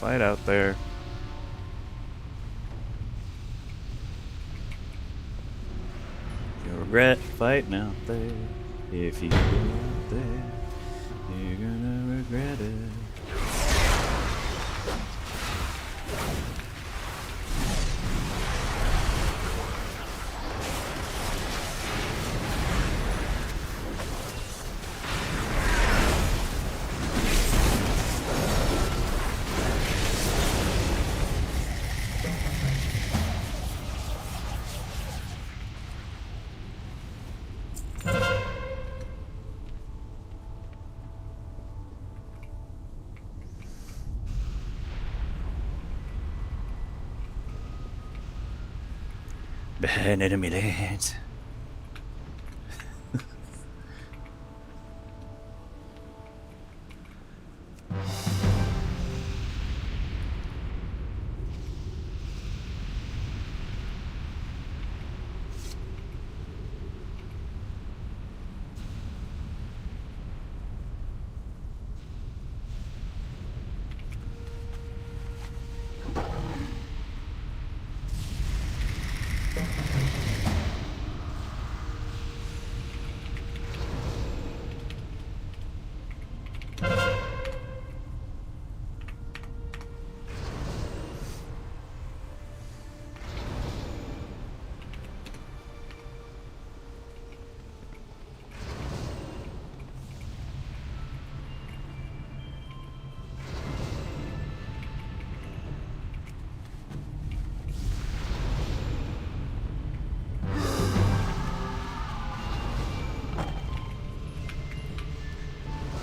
Fight out there. You'll regret fighting out there. If you go out there, you're gonna regret it. Behind enemy lines.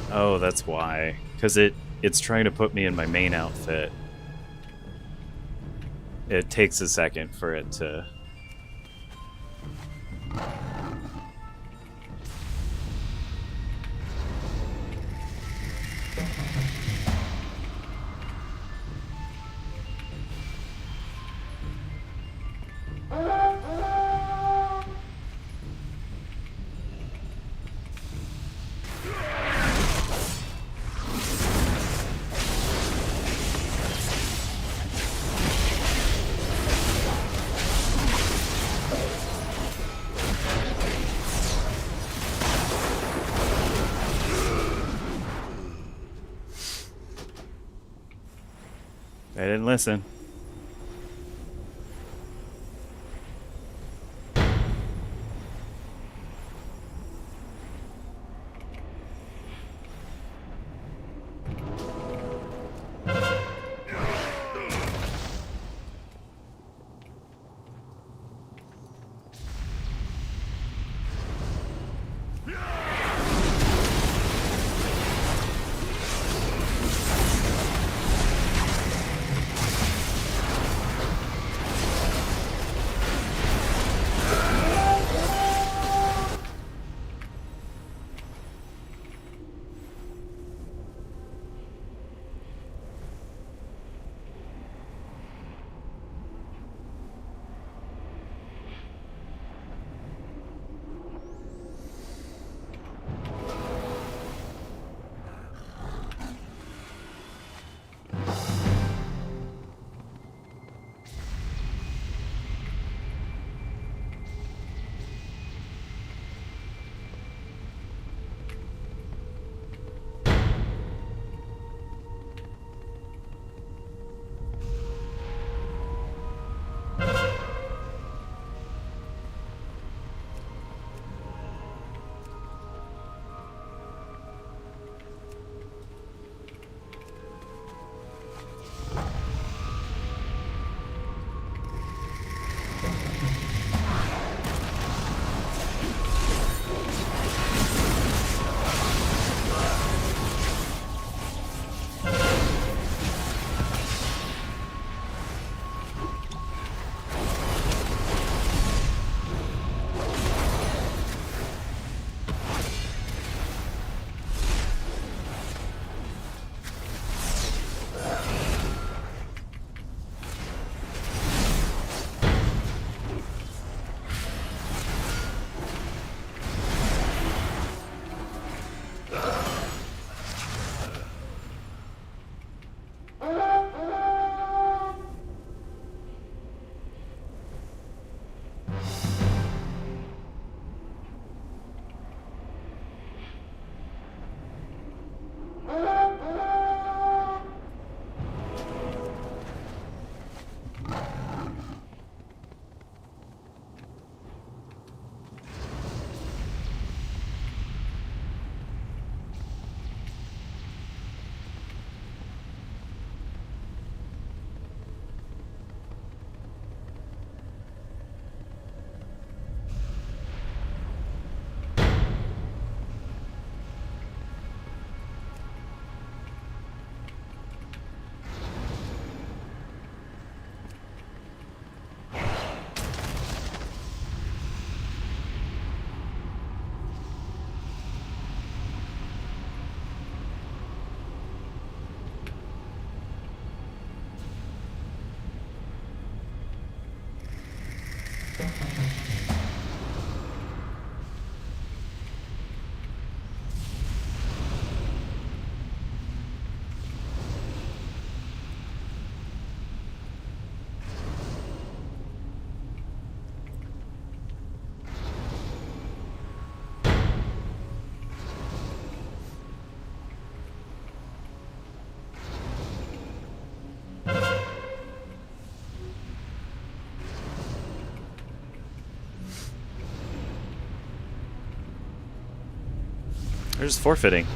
Oh, that's why. Because it's trying to put me in my main outfit. It takes a second for it to... They didn't listen. They're just forfeiting.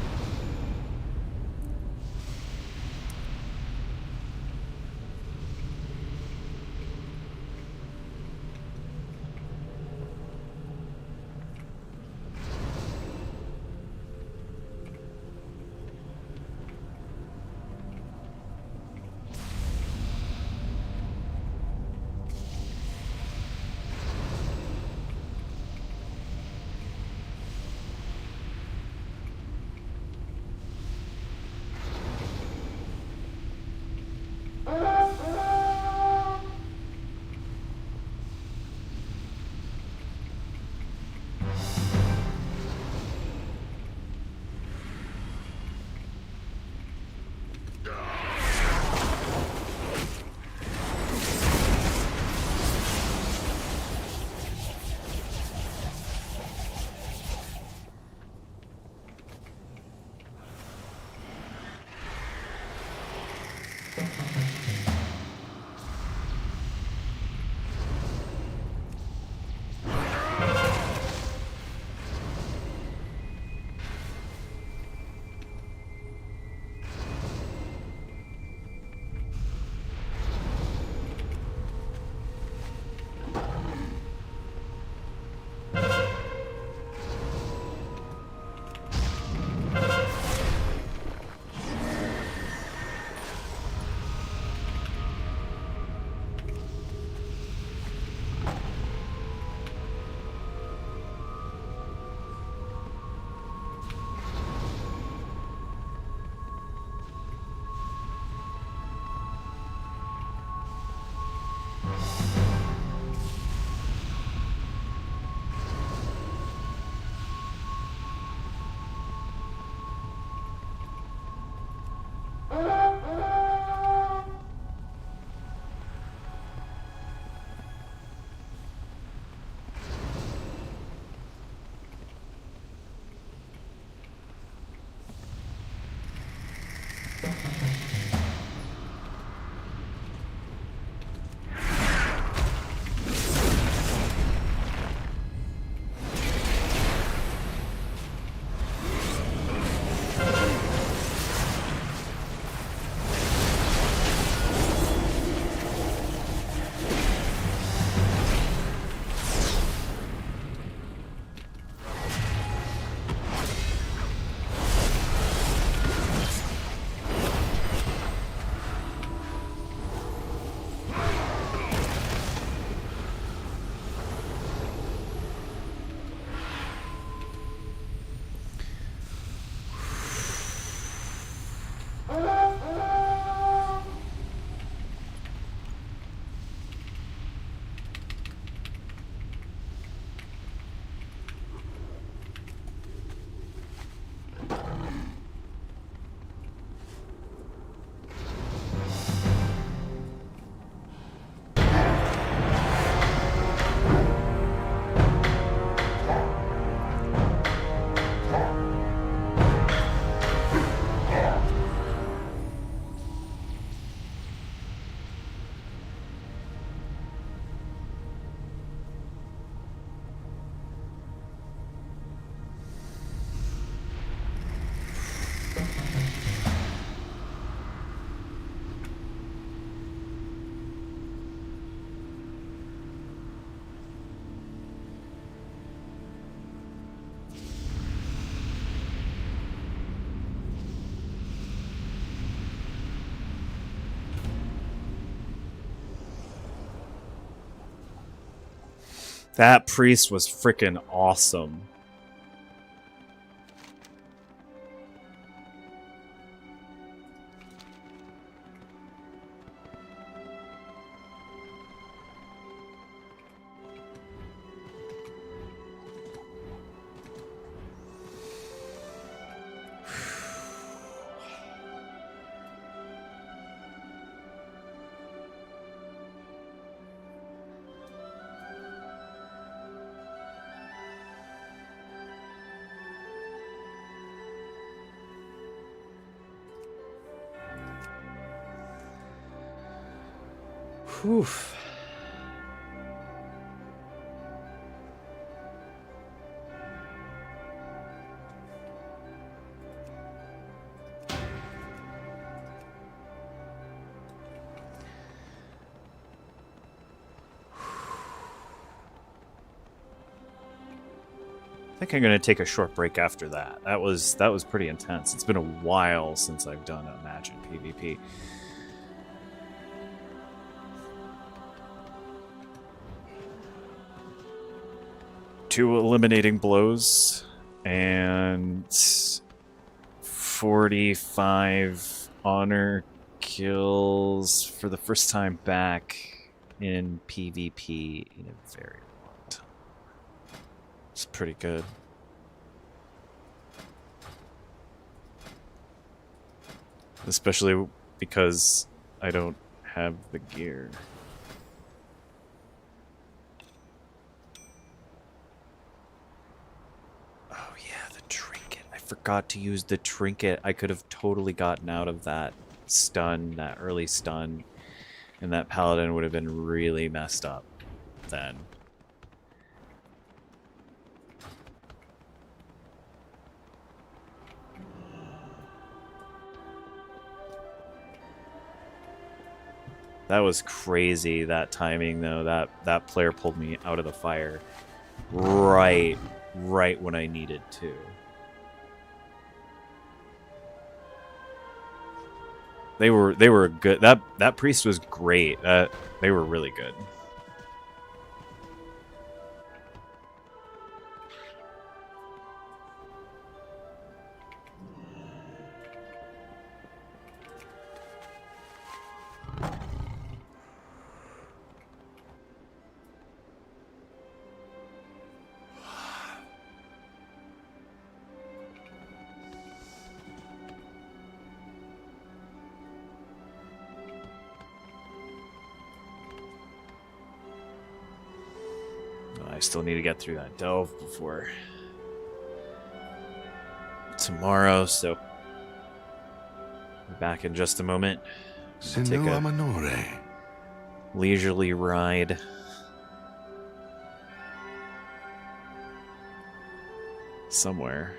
That priest was freaking awesome. Whew. I think I'm going to take a short break after that. That was pretty intense. It's been a while since I've done a match in PvP. Two eliminating blows and 45 honor kills for the first time back in PvP in a very long time. It's pretty good. Especially because I don't have the gear. Oh yeah, the trinket. I forgot to use the trinket. I could have totally gotten out of that stun, that early stun, and that paladin would have been really messed up then. That was crazy, that timing, though. That player pulled me out of the fire right when I needed to. They were good. That priest was great. They were really good. I still need to get through that delve before tomorrow, so we're back in just a moment. Take a leisurely ride. Somewhere.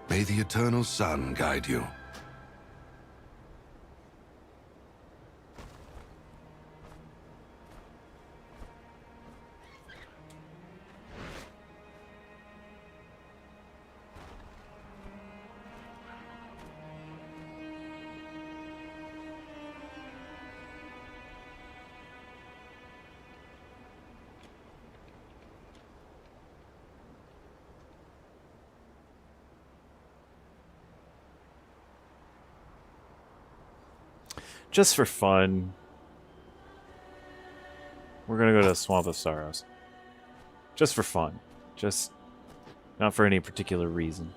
May the eternal sun guide you. Just for fun, we're gonna go to the Swamp of Sorrows. Just for fun. Just not for any particular reason.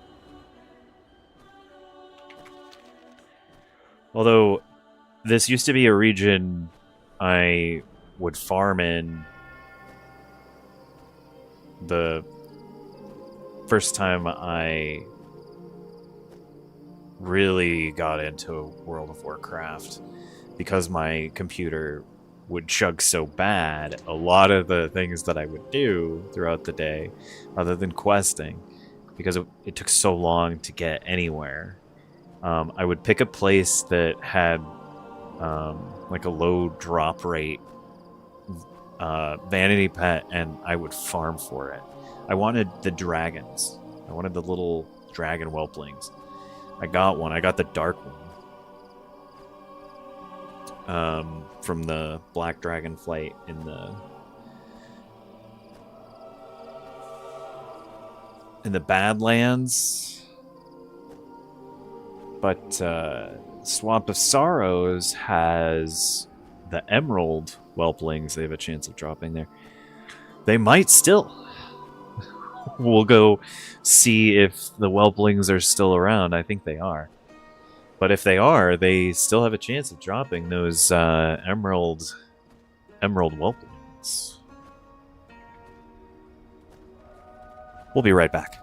Although, this used to be a region I would farm in the first time I really got into World of Warcraft. Because my computer would chug so bad, a lot of the things that I would do throughout the day, other than questing, because it took so long to get anywhere, I would pick a place that had like a low drop rate vanity pet, and I would farm for it. I wanted the dragons. I wanted the little dragon whelplings. I got one. I got the dark one. From the Black Dragon flight in the Badlands. But Swamp of Sorrows has the emerald whelplings. They have a chance of dropping there. They might still. We'll go see if the whelplings are still around. I think they are. But if they are, they still have a chance of dropping those emerald weapons. We'll be right back.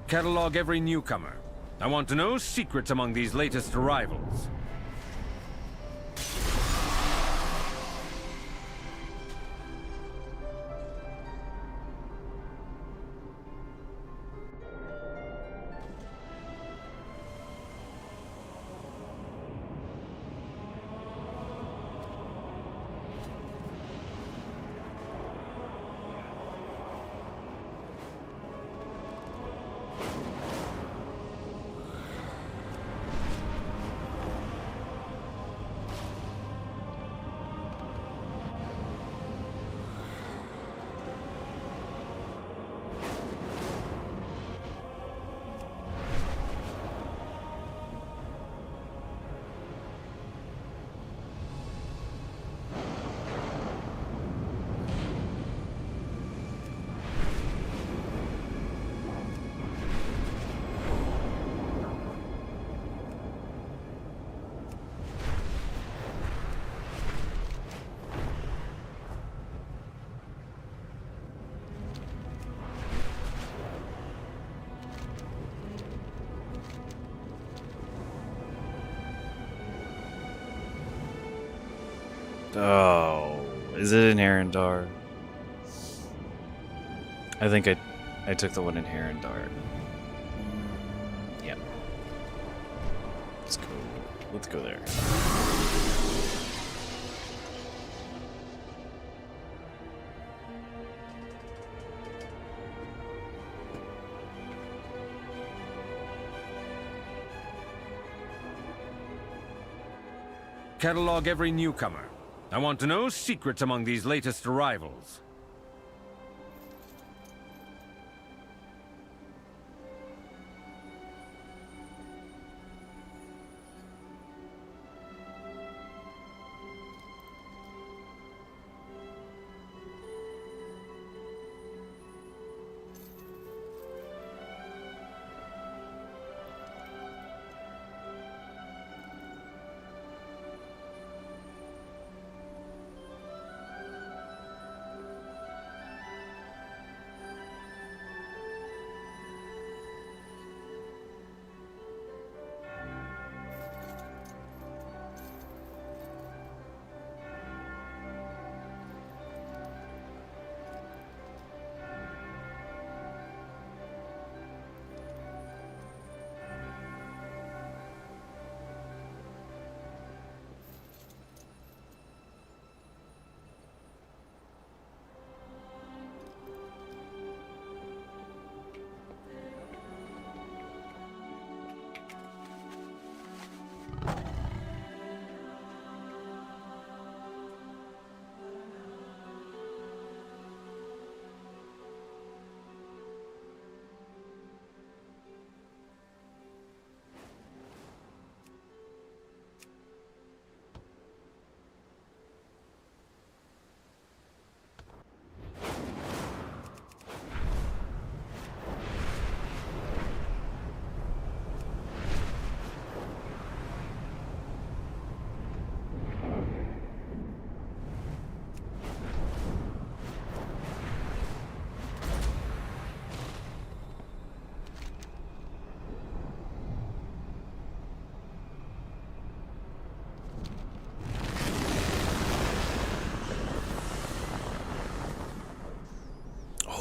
Catalog every newcomer. I want to know secrets among these latest arrivals. Oh, is it in Arendar? I think I took the one in Arendar. Yeah. Let's go there. Catalog every newcomer. I want to know secrets among these latest arrivals.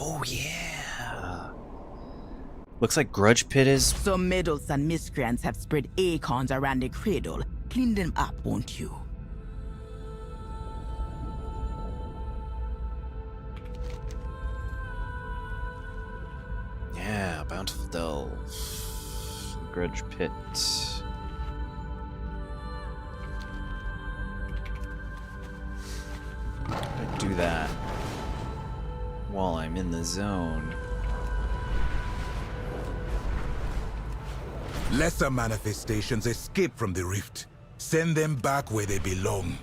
Oh, yeah. Looks like Grudge Pit is... Some meddles and miscreants have spread acorns around the cradle. Clean them up, won't you? Yeah, Bountiful Delve. Grudge Pit. I do that while I'm in the zone. Lesser manifestations escape from the rift. Send them back where they belong.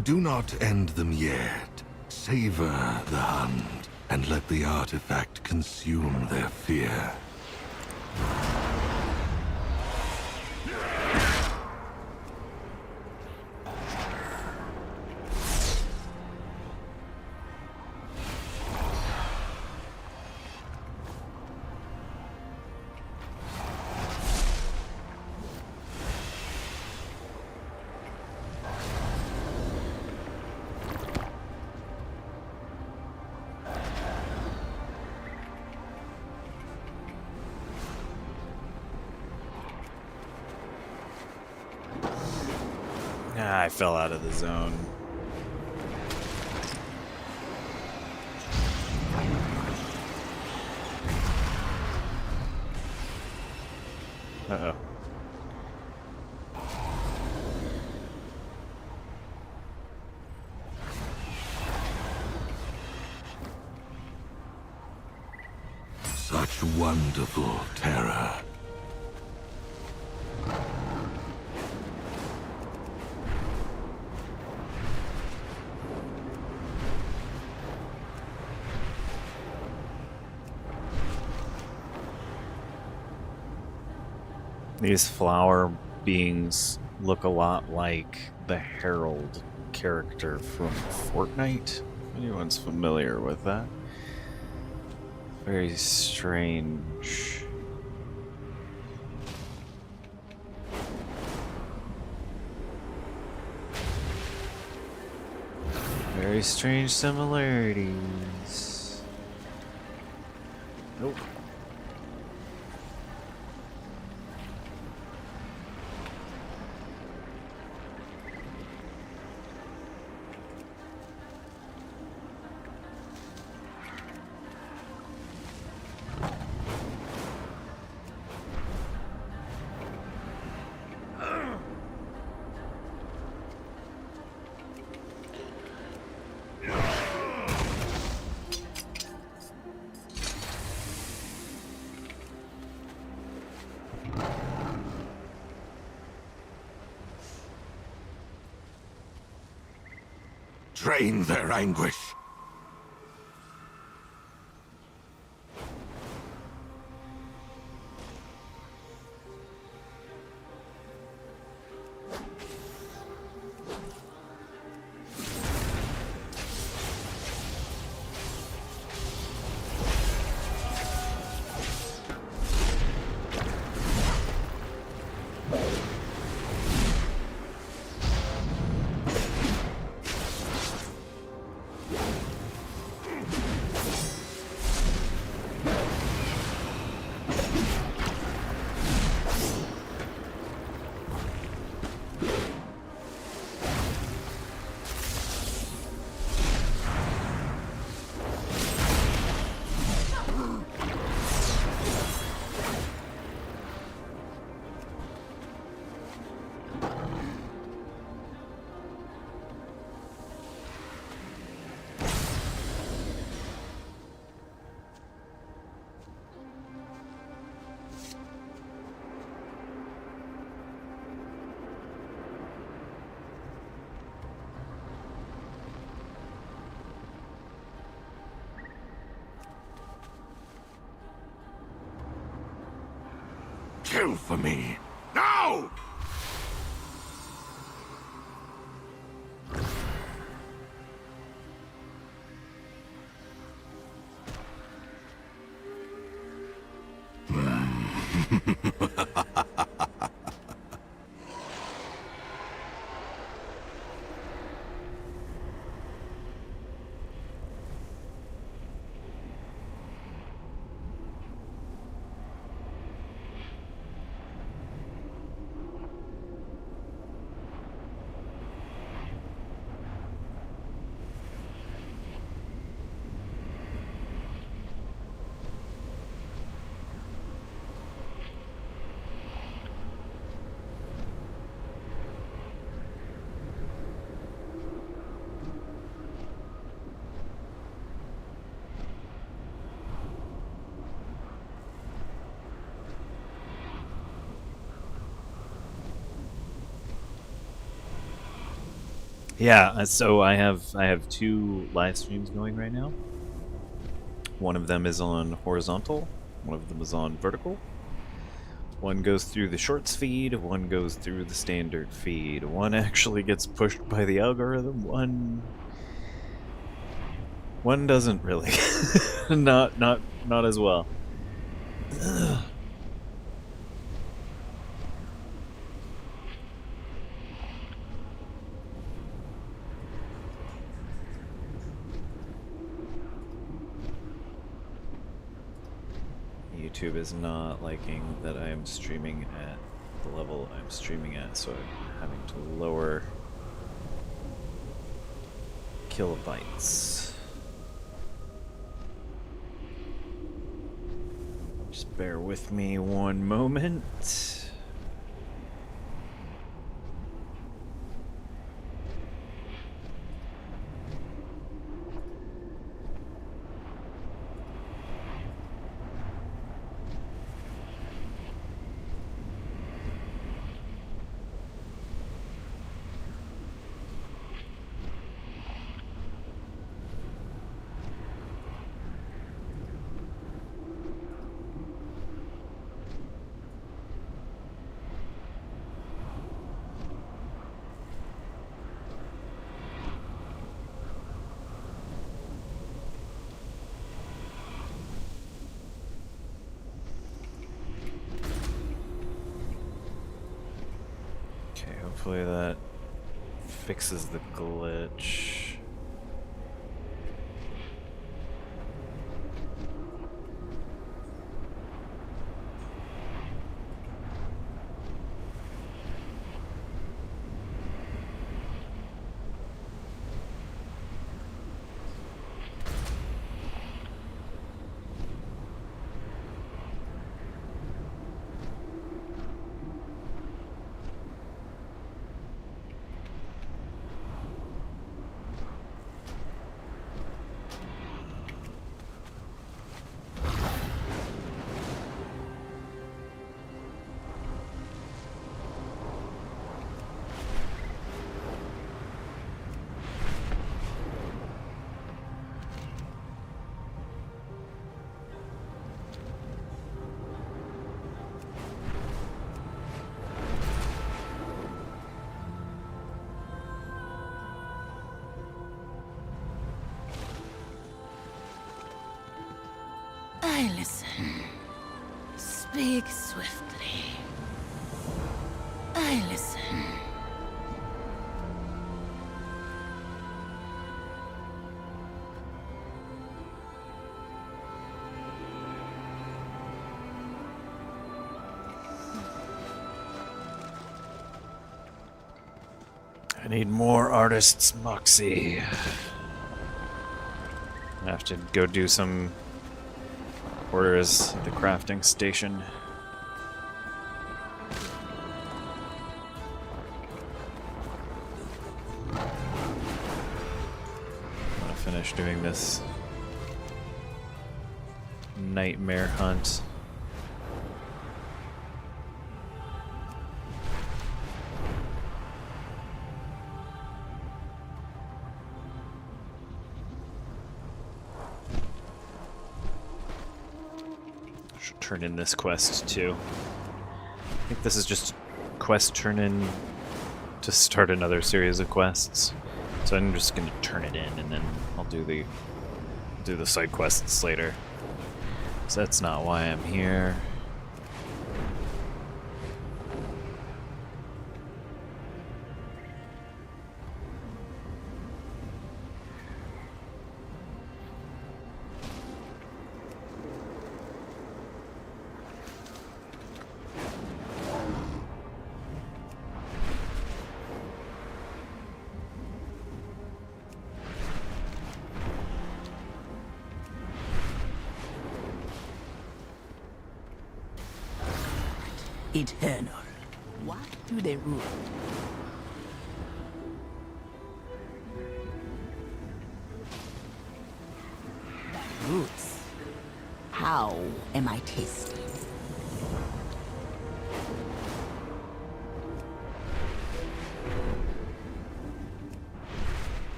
Do not end them yet. Savor the hunt, and let the artifact consume their fear. I fell out of the zone. Uh-oh. Such wonderful terror. These flower beings look a lot like the Herald character from Fortnite. If anyone's familiar with that. Very strange. Very strange similarities. Nope. Drain their anguish. Kill for me. Now! Yeah, so I have 2 live streams going right now. One of them is on horizontal, one of them is on vertical. One goes through the shorts feed, one goes through the standard feed. One actually gets pushed by the algorithm, one doesn't really. not as well. Ugh. YouTube is not liking that I am streaming at the level I'm streaming at, so I'm having to lower kilobytes. Just bear with me one moment. Hopefully that fixes the glitch. I listen. Speak swiftly. I listen. I need more artists, Moxie. I have to go do some orders at the crafting station. I'm gonna finish doing this nightmare hunt. Turn in this quest too. I think this is just quest turn in to start another series of quests. So I'm just gonna turn it in and then I'll do the side quests later. So that's not why I'm here. Eternal. What do they rule? Roots. How am I tasting?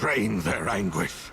Drain their anguish.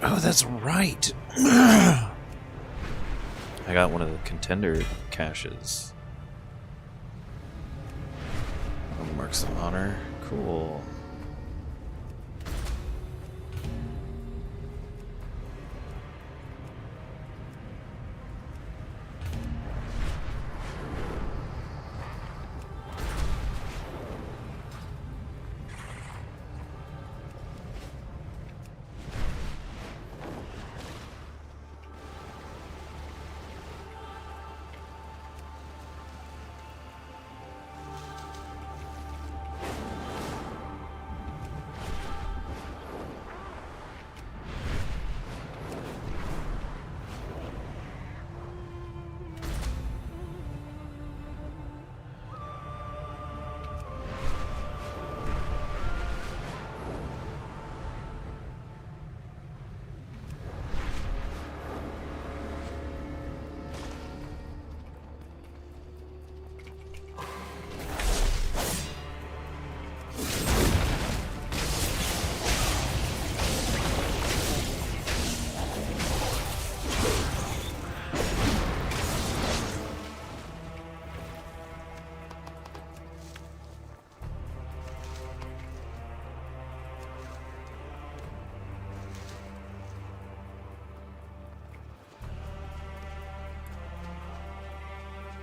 Oh, that's right. I got one of the contender caches. Marks of honor. Cool.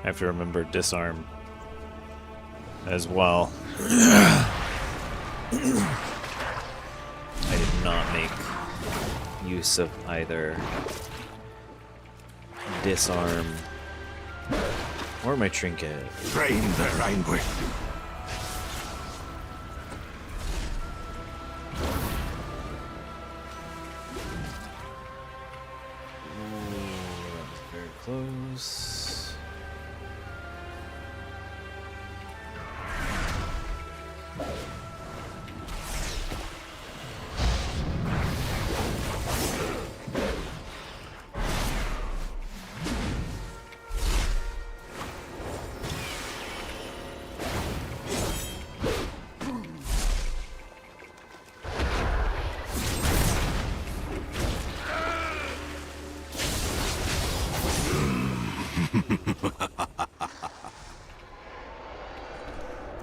I have to remember disarm as well. I did not make use of either disarm or my trinket. Drain their anguish. Very close.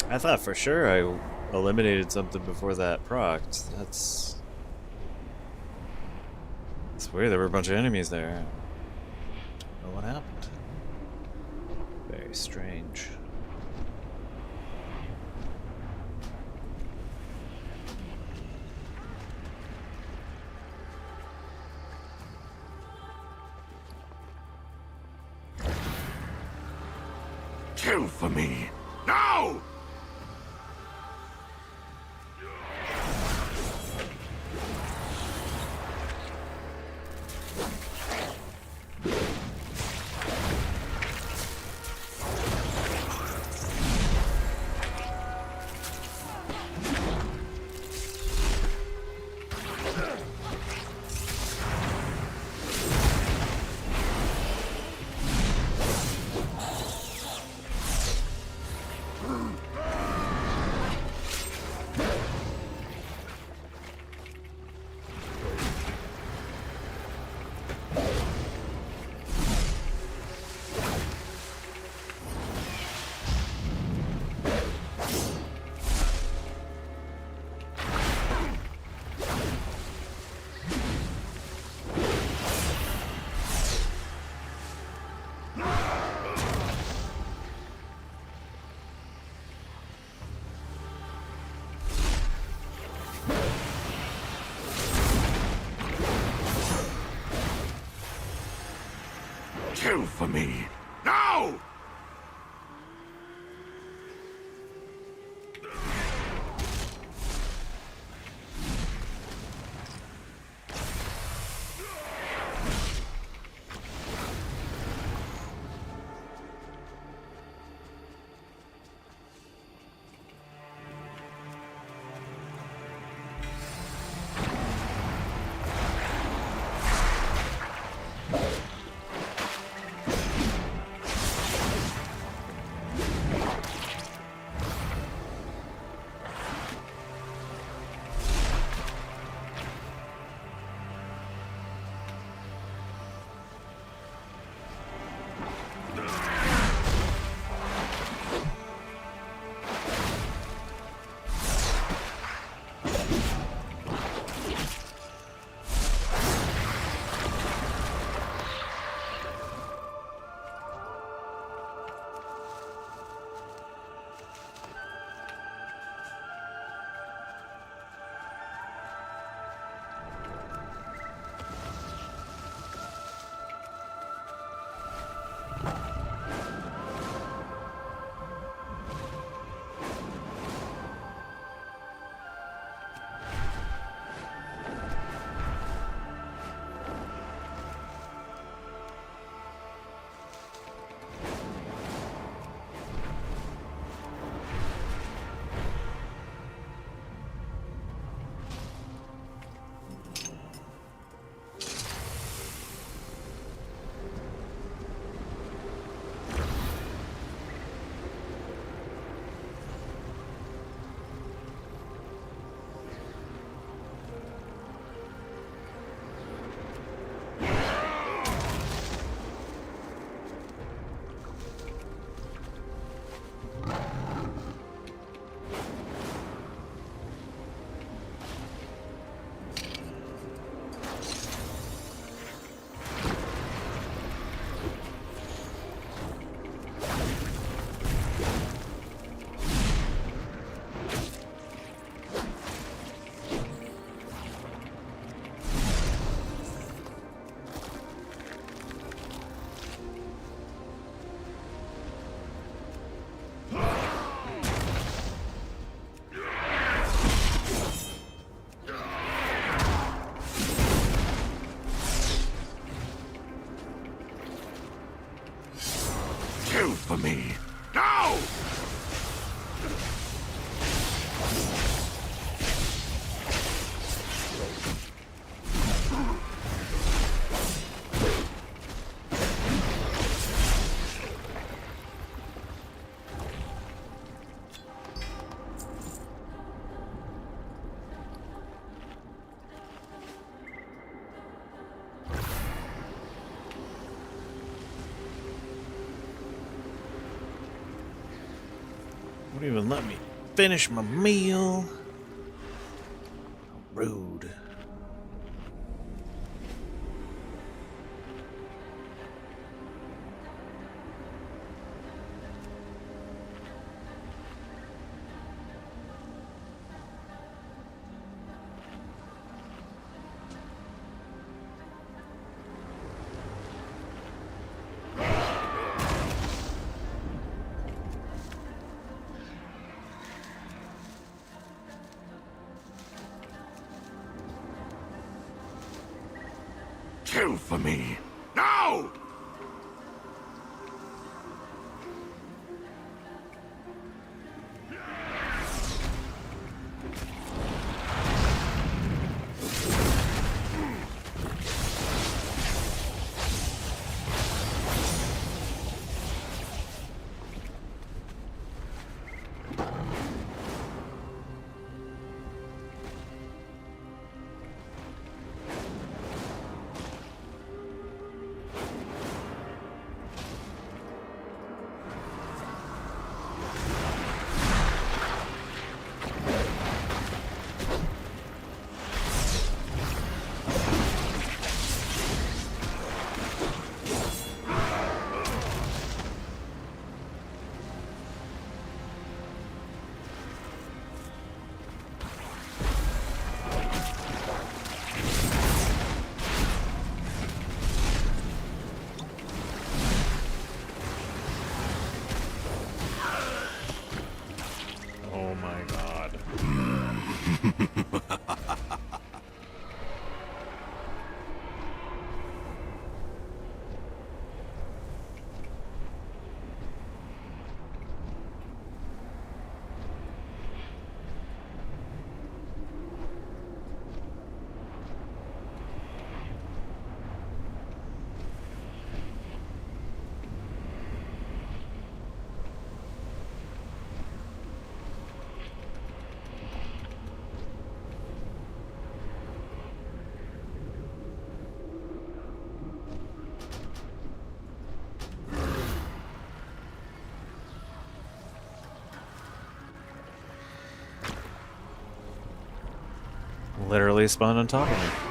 I thought for sure I eliminated something before that procced. That's weird. There were a bunch of enemies there. I don't know what happened. Very strange. Kill for me. Now! Kill for me. Now! For me. Now! Won't even let me finish my meal. Rude. Kill for me. Now! Oh my god. Literally spawned on top of me.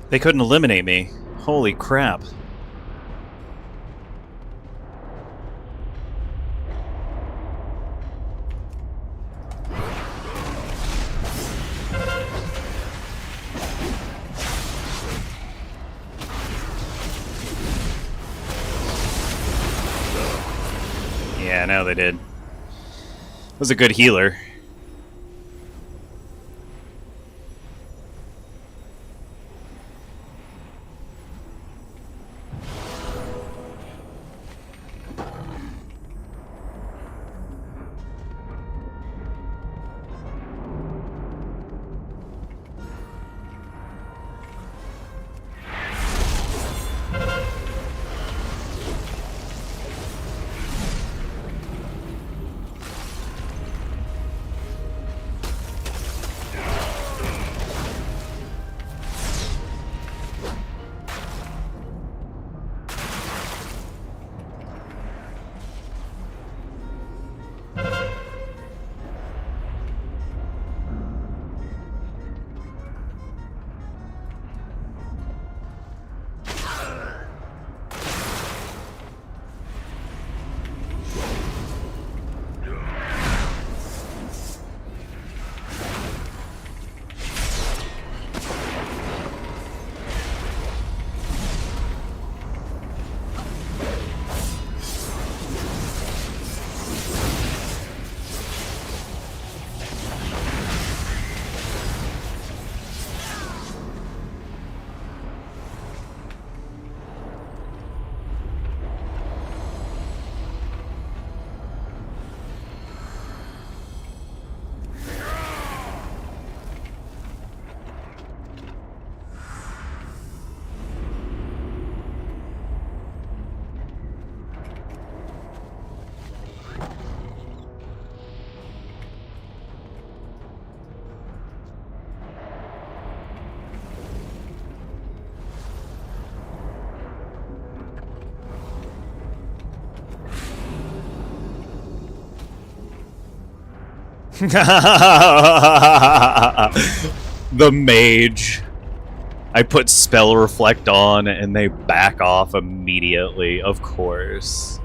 They couldn't eliminate me. Holy crap. Yeah, no, they did. Was a good healer. The mage. I put spell reflect on and they back off immediately, of course.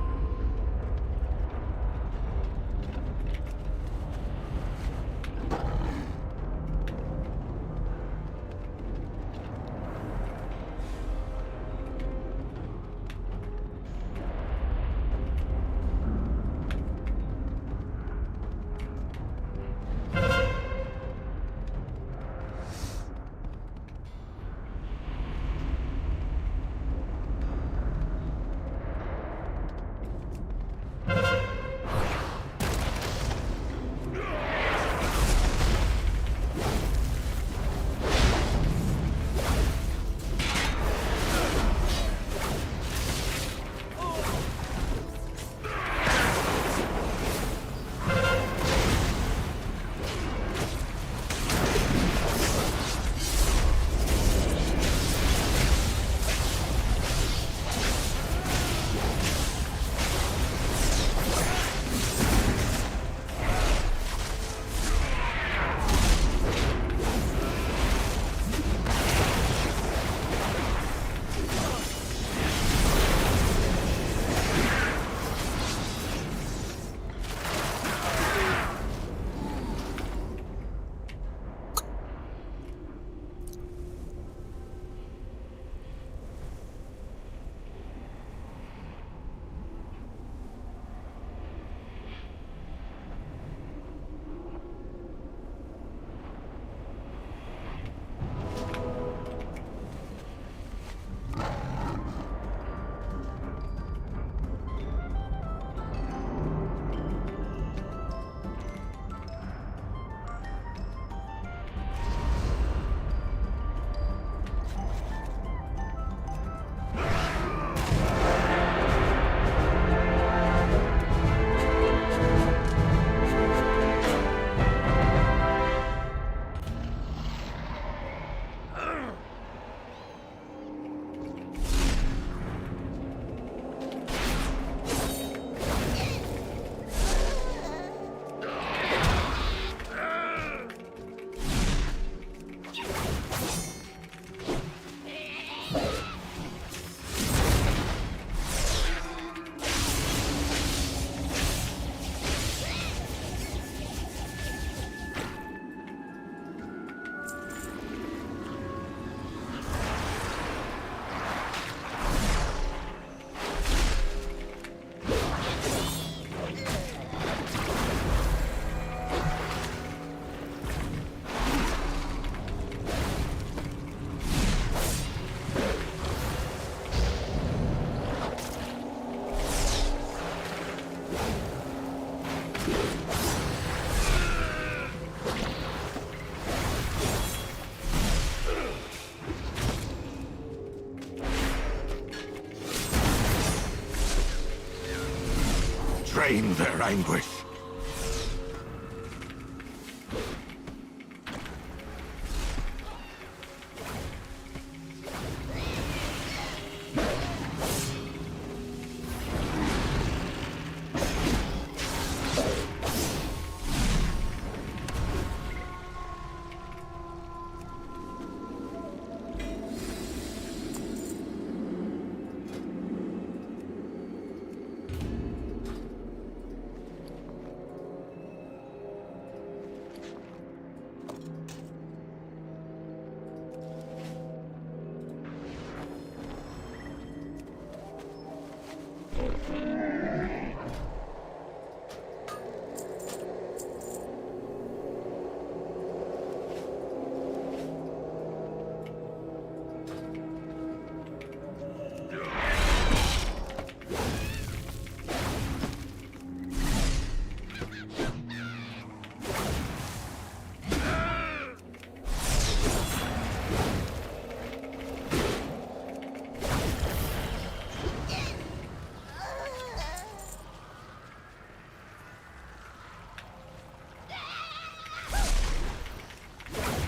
Drain their anguish.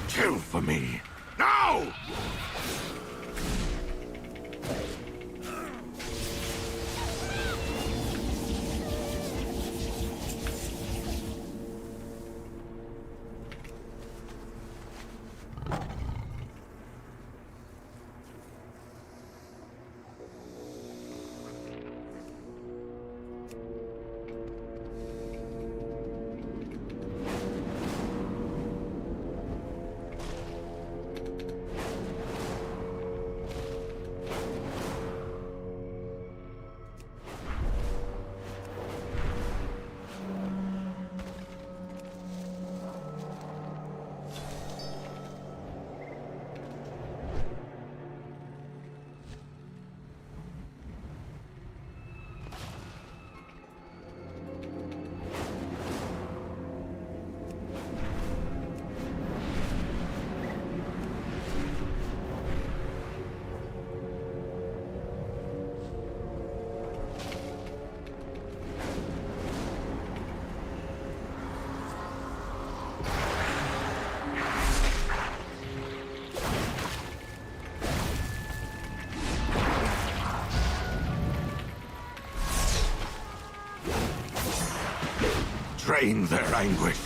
Kill for me. Now! Drain their anguish.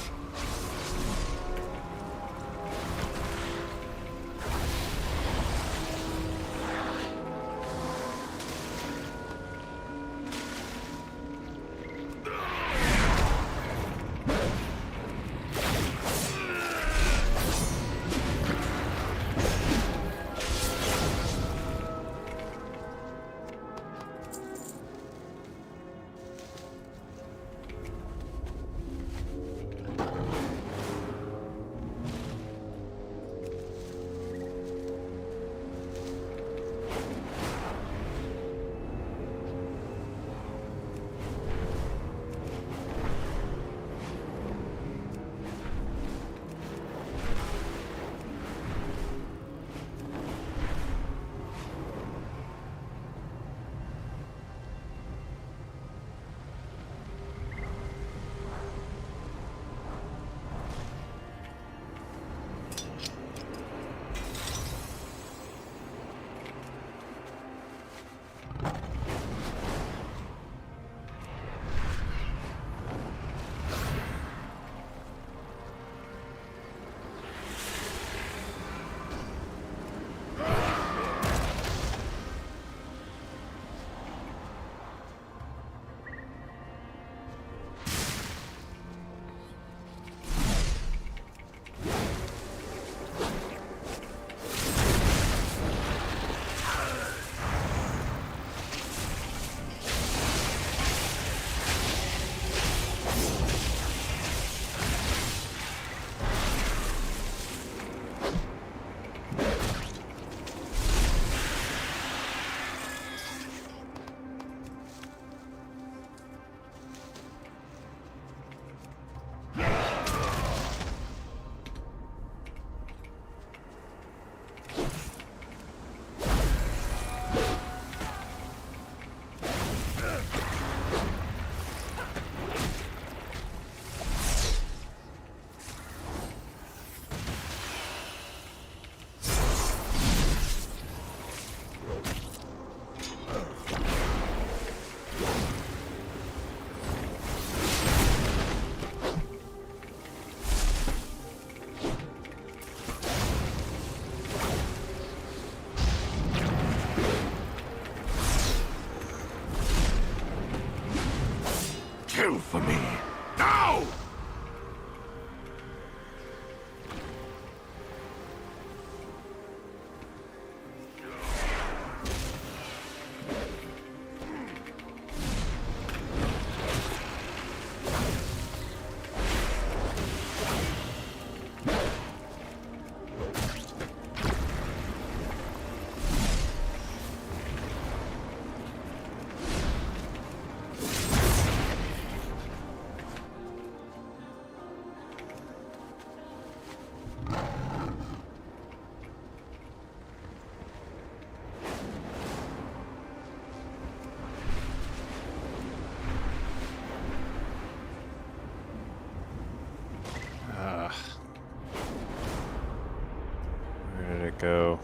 Kill for me. Now! Where did it go?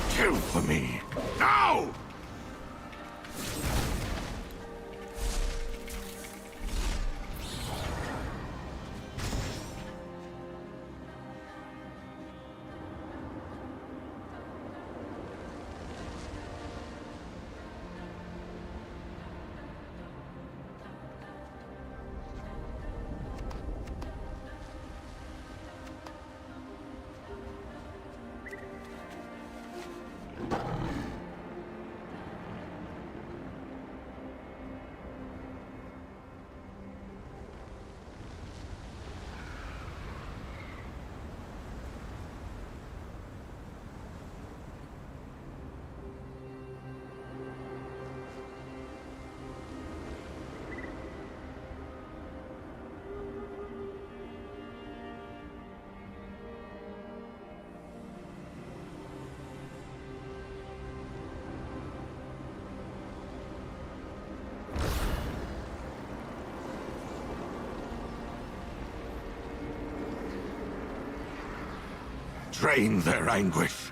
Kill for me. Now! Drain their anguish.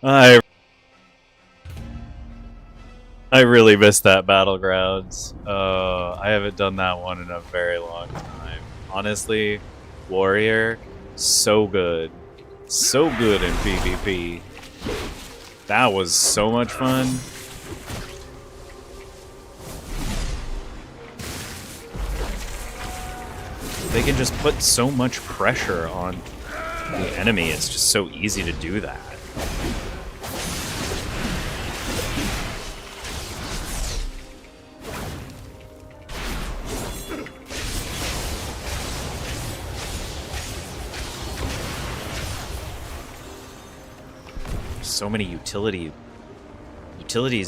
I really miss that Battlegrounds. I haven't done that one in a very long time. Honestly, Warrior, so good. So good in PvP. That was so much fun. They can just put so much pressure on the enemy. It's just so easy to do that. So many utilities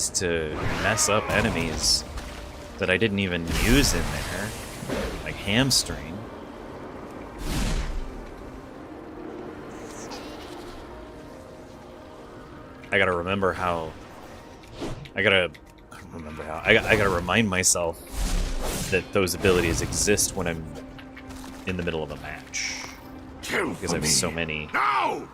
to mess up enemies that I didn't even use in there, like hamstring. I gotta remember how. I gotta remind myself that those abilities exist when I'm in the middle of a match, because I have so many. No!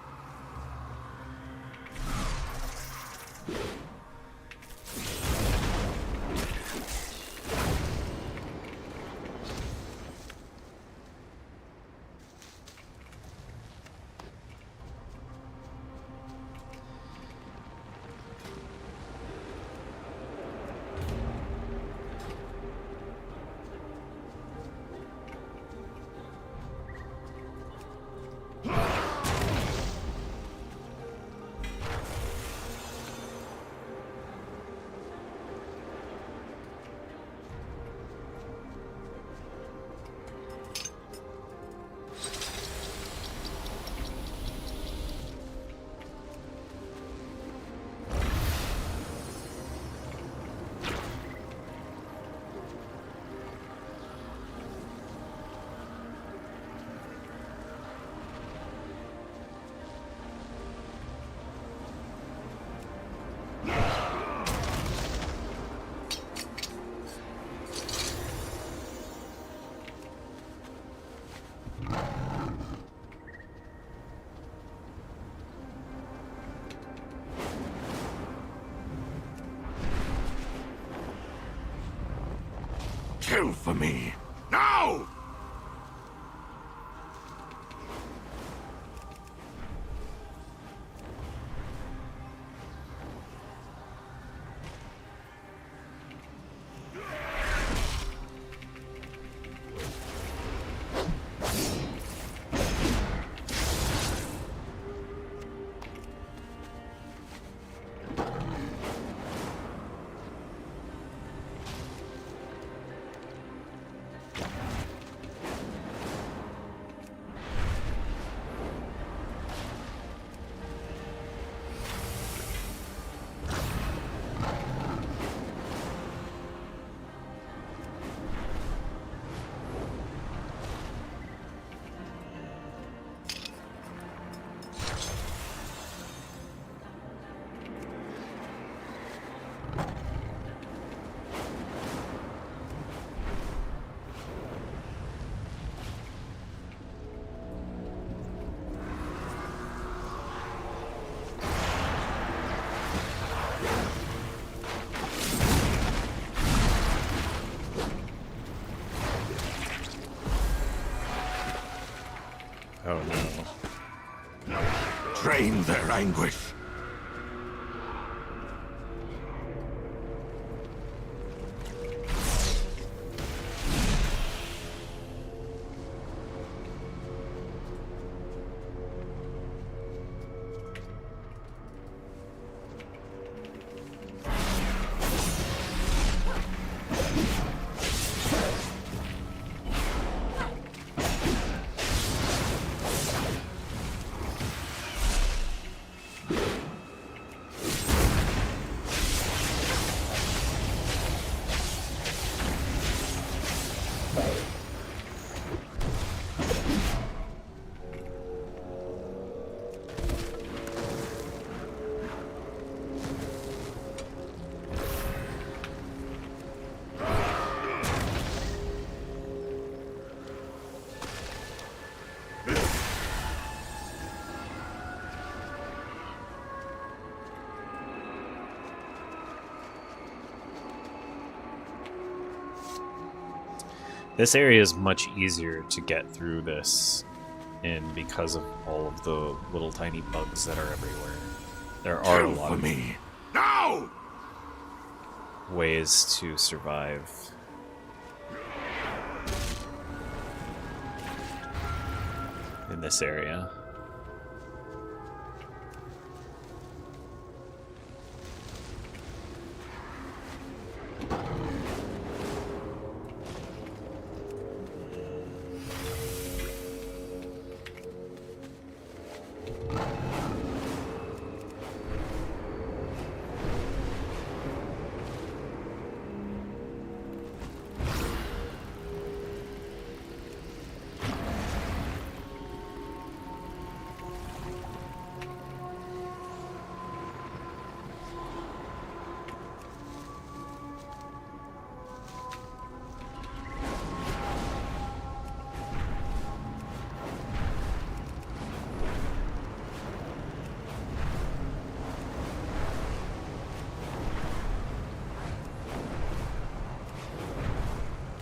Kill for me. Now! Oh no. Drain their anguish. This area is much easier to get through this in because of all of the little tiny bugs that are everywhere. There are a lot of ways to survive. In this area.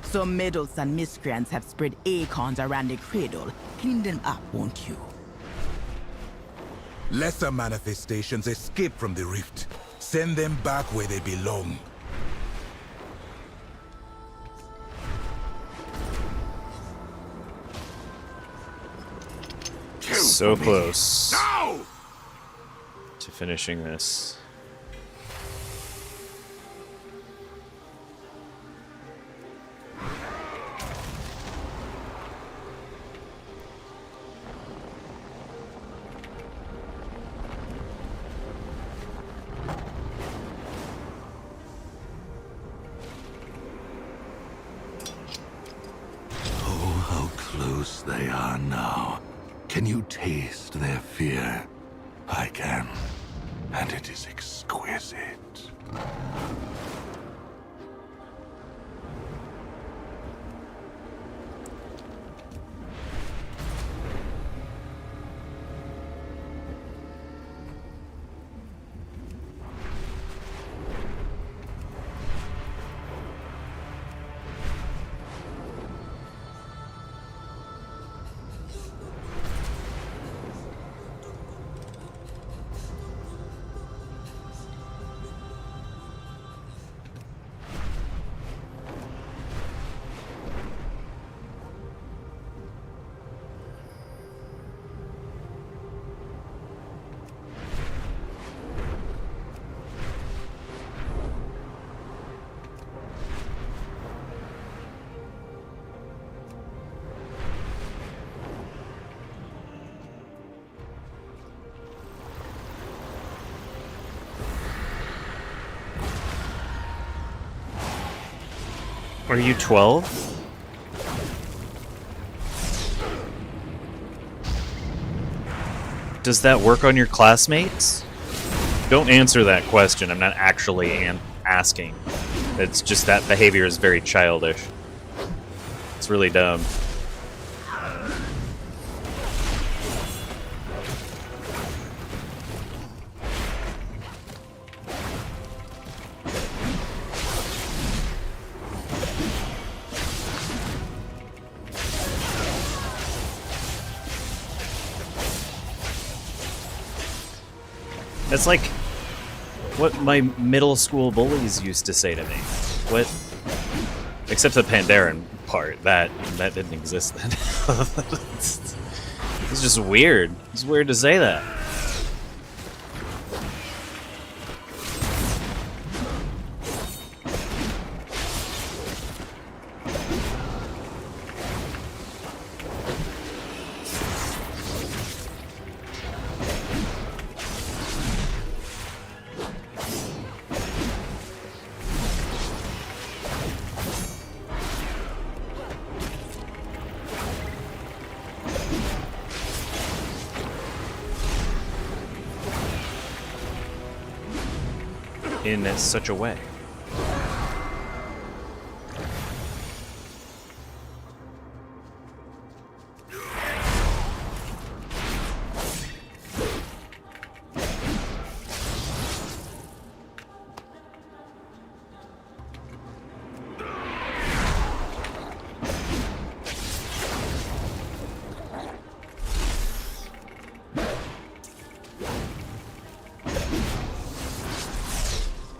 Some meddles and miscreants have spread acorns around the cradle. Clean them up, won't you? Lesser manifestations escape from the rift. Send them back where they belong. So close to finishing this. Oh, how close they are now. Can you taste their fear? I can, and it is exquisite. Are you 12? Does that work on your classmates? Don't answer that question. I'm not actually asking. It's just that behavior is very childish. It's really dumb. It's like what my middle school bullies used to say to me. What? Except the Pandaren part. That didn't exist then. It's just weird. It's weird to say that. In such a way.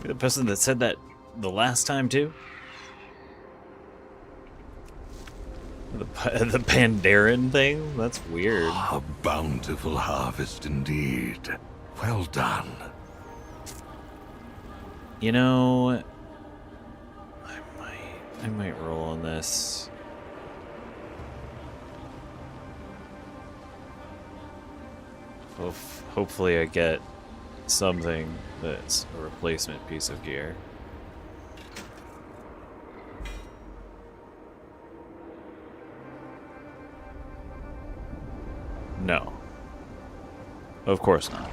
The person that said that the last time too? The Pandaren thing? That's weird. A bountiful harvest indeed. Well done. You know, I might roll on this. Hopefully I get something that's a replacement piece of gear. No. Of course not.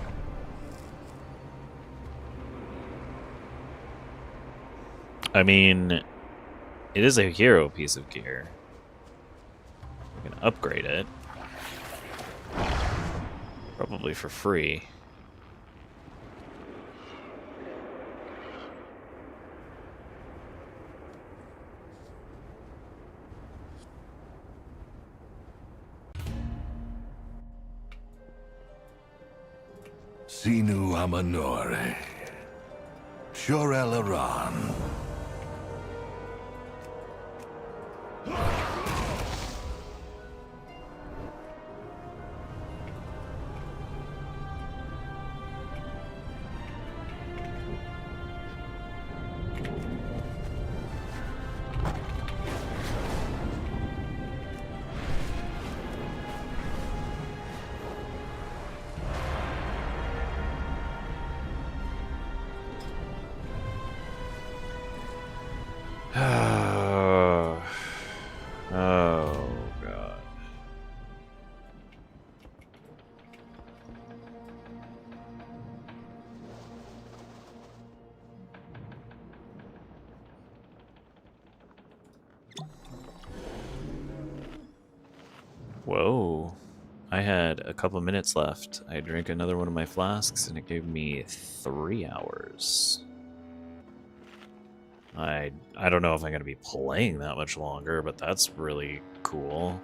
I mean, it is a hero piece of gear. We can upgrade it. Probably for free. Sinu Amanore. Shorel Aran. Oh, God. Whoa. I had a couple minutes left. I drank another one of my flasks and it gave me 3 hours. I don't know if I'm going to be playing that much longer, but that's really cool.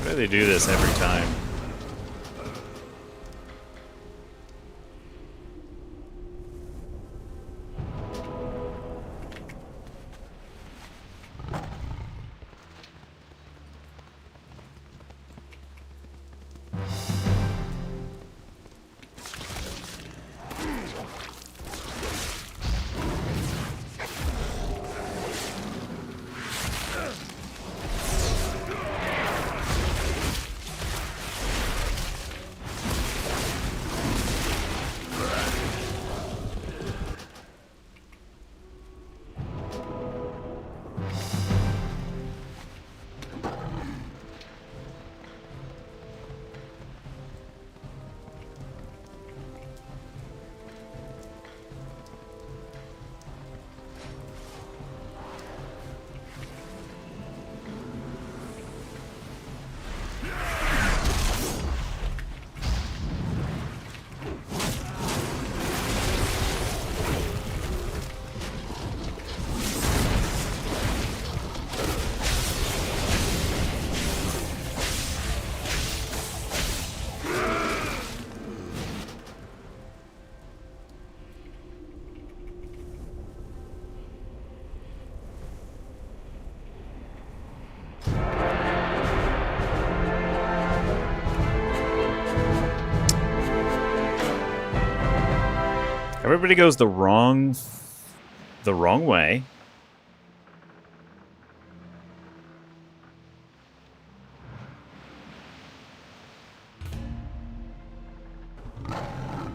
Why do they do this every time? Everybody goes the wrong way.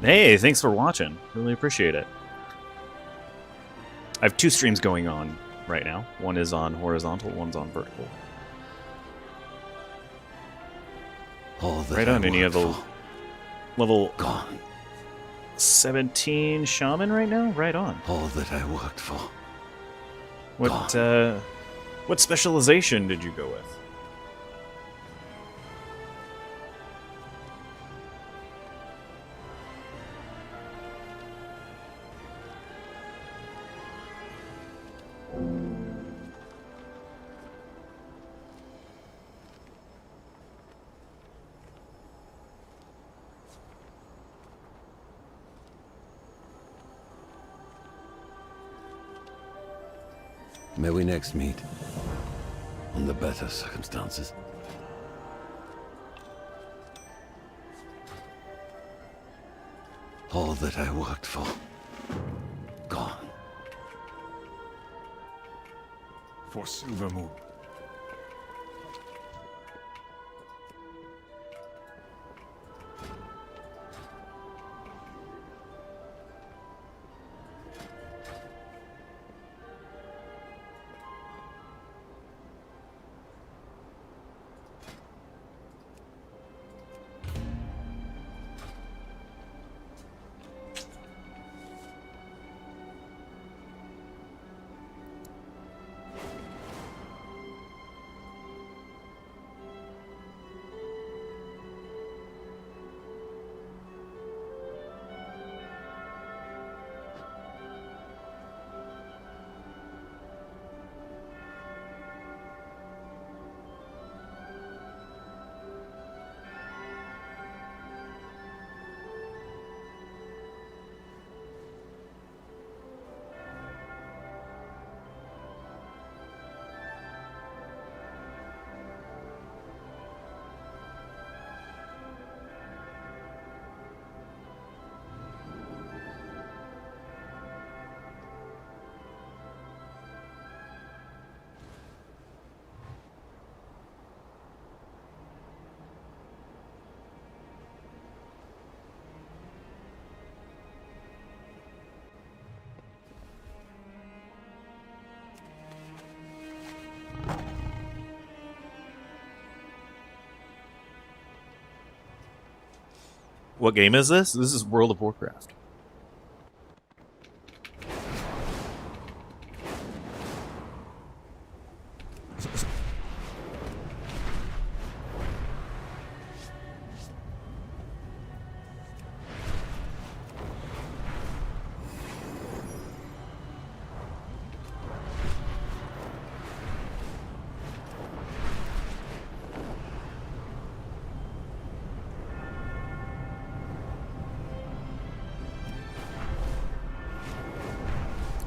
Hey, thanks for watching. Really appreciate it. I have 2 streams going on right now. One is on horizontal, one's on vertical. Right on, and you have a level 17 shaman right now? Right on. All that I worked for. What specialization did you go with? May we next meet under better circumstances. All that I worked for, gone. For Silvermoon. What game is this? This is World of Warcraft.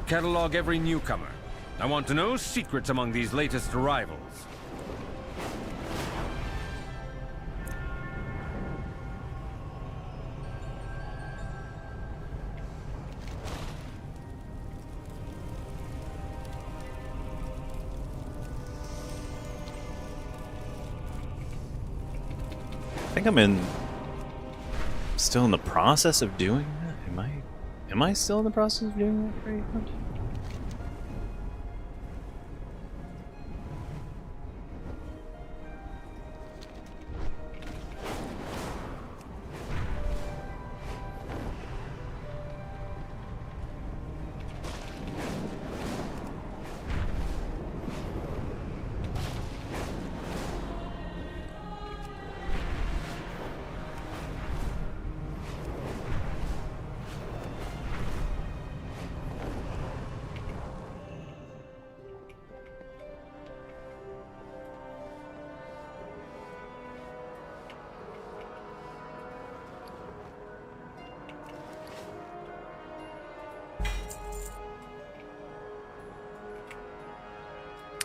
Catalog every newcomer. I want to know secrets among these latest arrivals. I think I'm still in the process of doing that. Am I still in the process of doing that right now?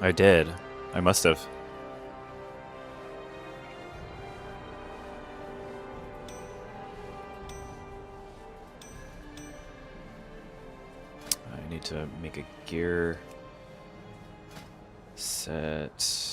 I did. I must have. I need to make a gear set.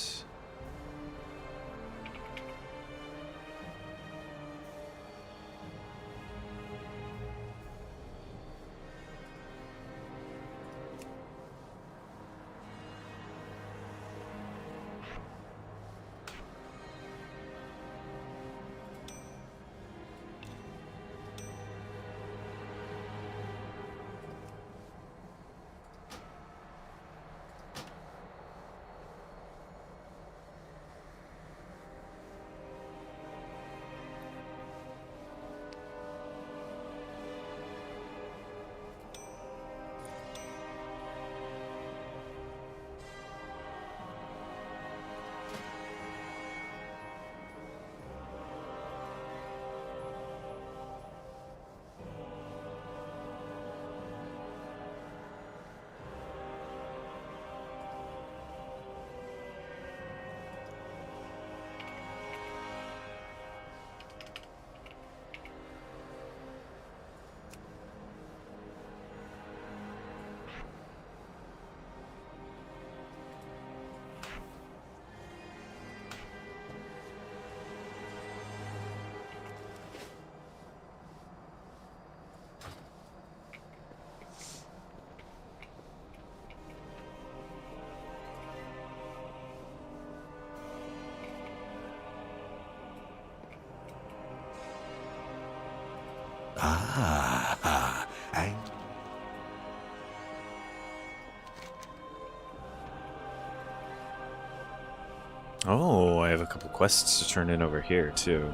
Oh, I have a couple quests to turn in over here, too.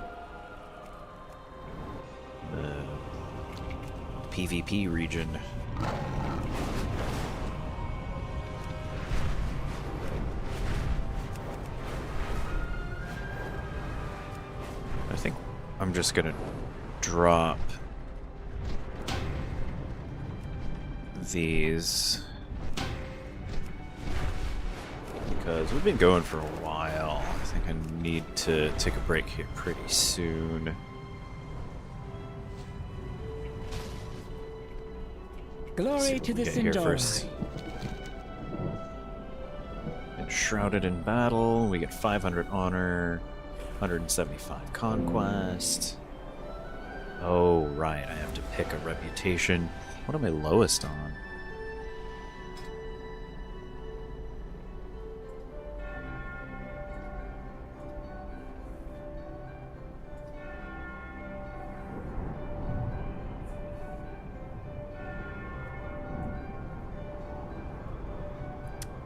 The PvP region. I think I'm just gonna drop these because we've been going for a while. I think I need to take a break here pretty soon. Glory to the Sindor. Enshrouded in battle, we get 500 honor, 175 conquest. Oh, right, I have to pick a reputation. What am I lowest on?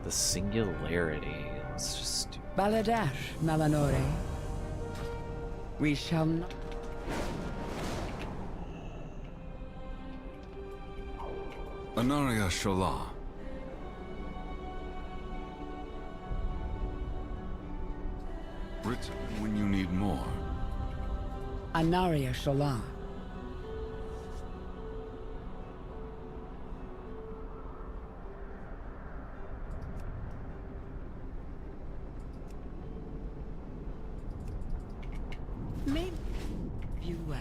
The singularity. Let's just do Baladash, Nalanore. We shall not. Anaria Sholah. Written when you need more. Anaria Sholah. Maybe you well.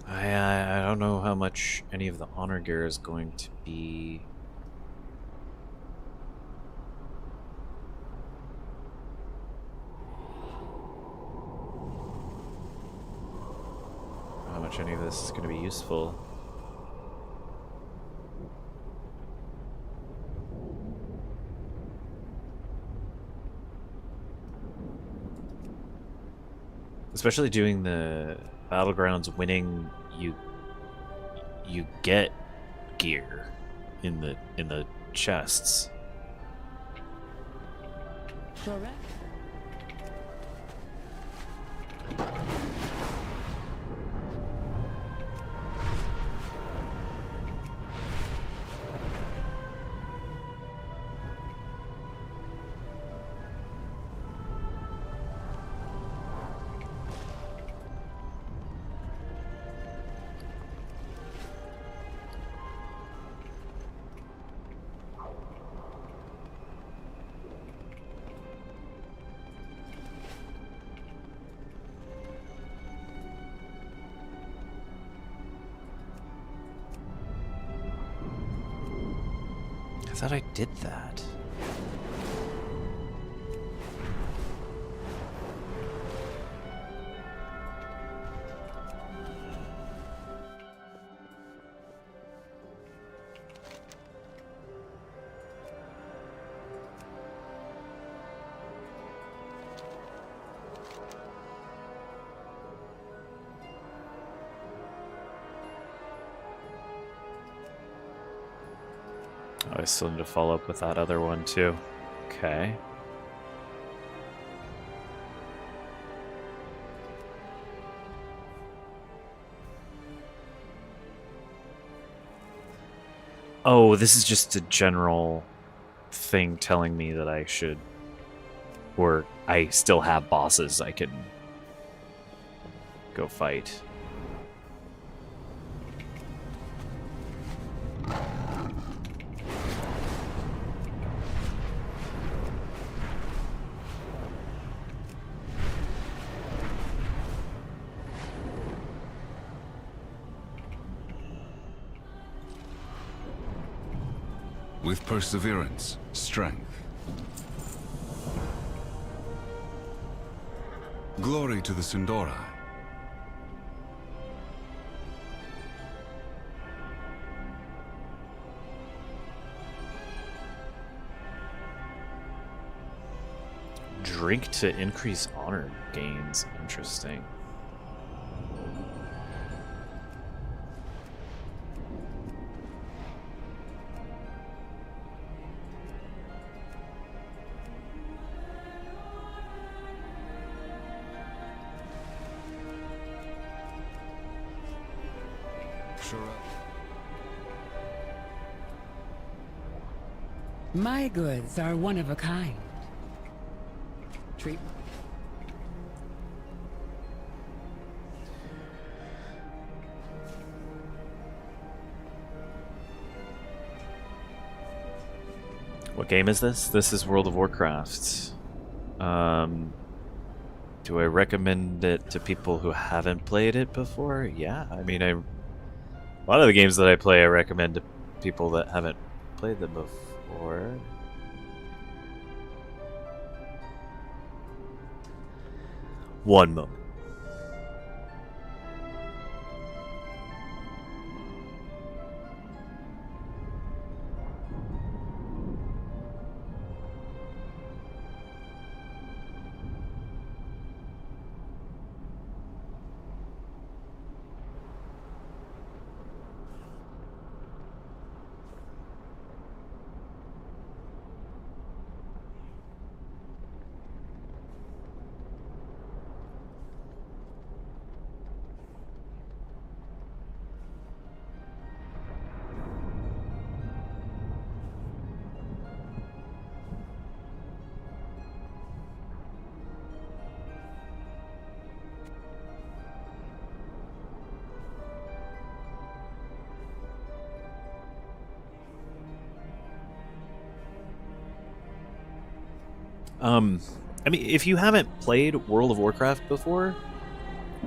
I don't know how much any of the honor gear is going to be. How much any of this is going to be useful. Especially doing the battlegrounds, winning, you get gear in the chests. Correct. I thought I did that. Oh, I still need to follow up with that other one too. Okay. Oh, this is just a general thing telling me that I should, or I still have bosses I can go fight. With perseverance, strength. Glory to the Sindora. Drink to increase honor gains. Interesting. My goods are one of a kind. Treat. What game is this? This is World of Warcraft. Do I recommend it to people who haven't played it before? Yeah, I mean, a lot of the games that I play, I recommend to people that haven't played them before. One moment. I mean, if you haven't played World of Warcraft before,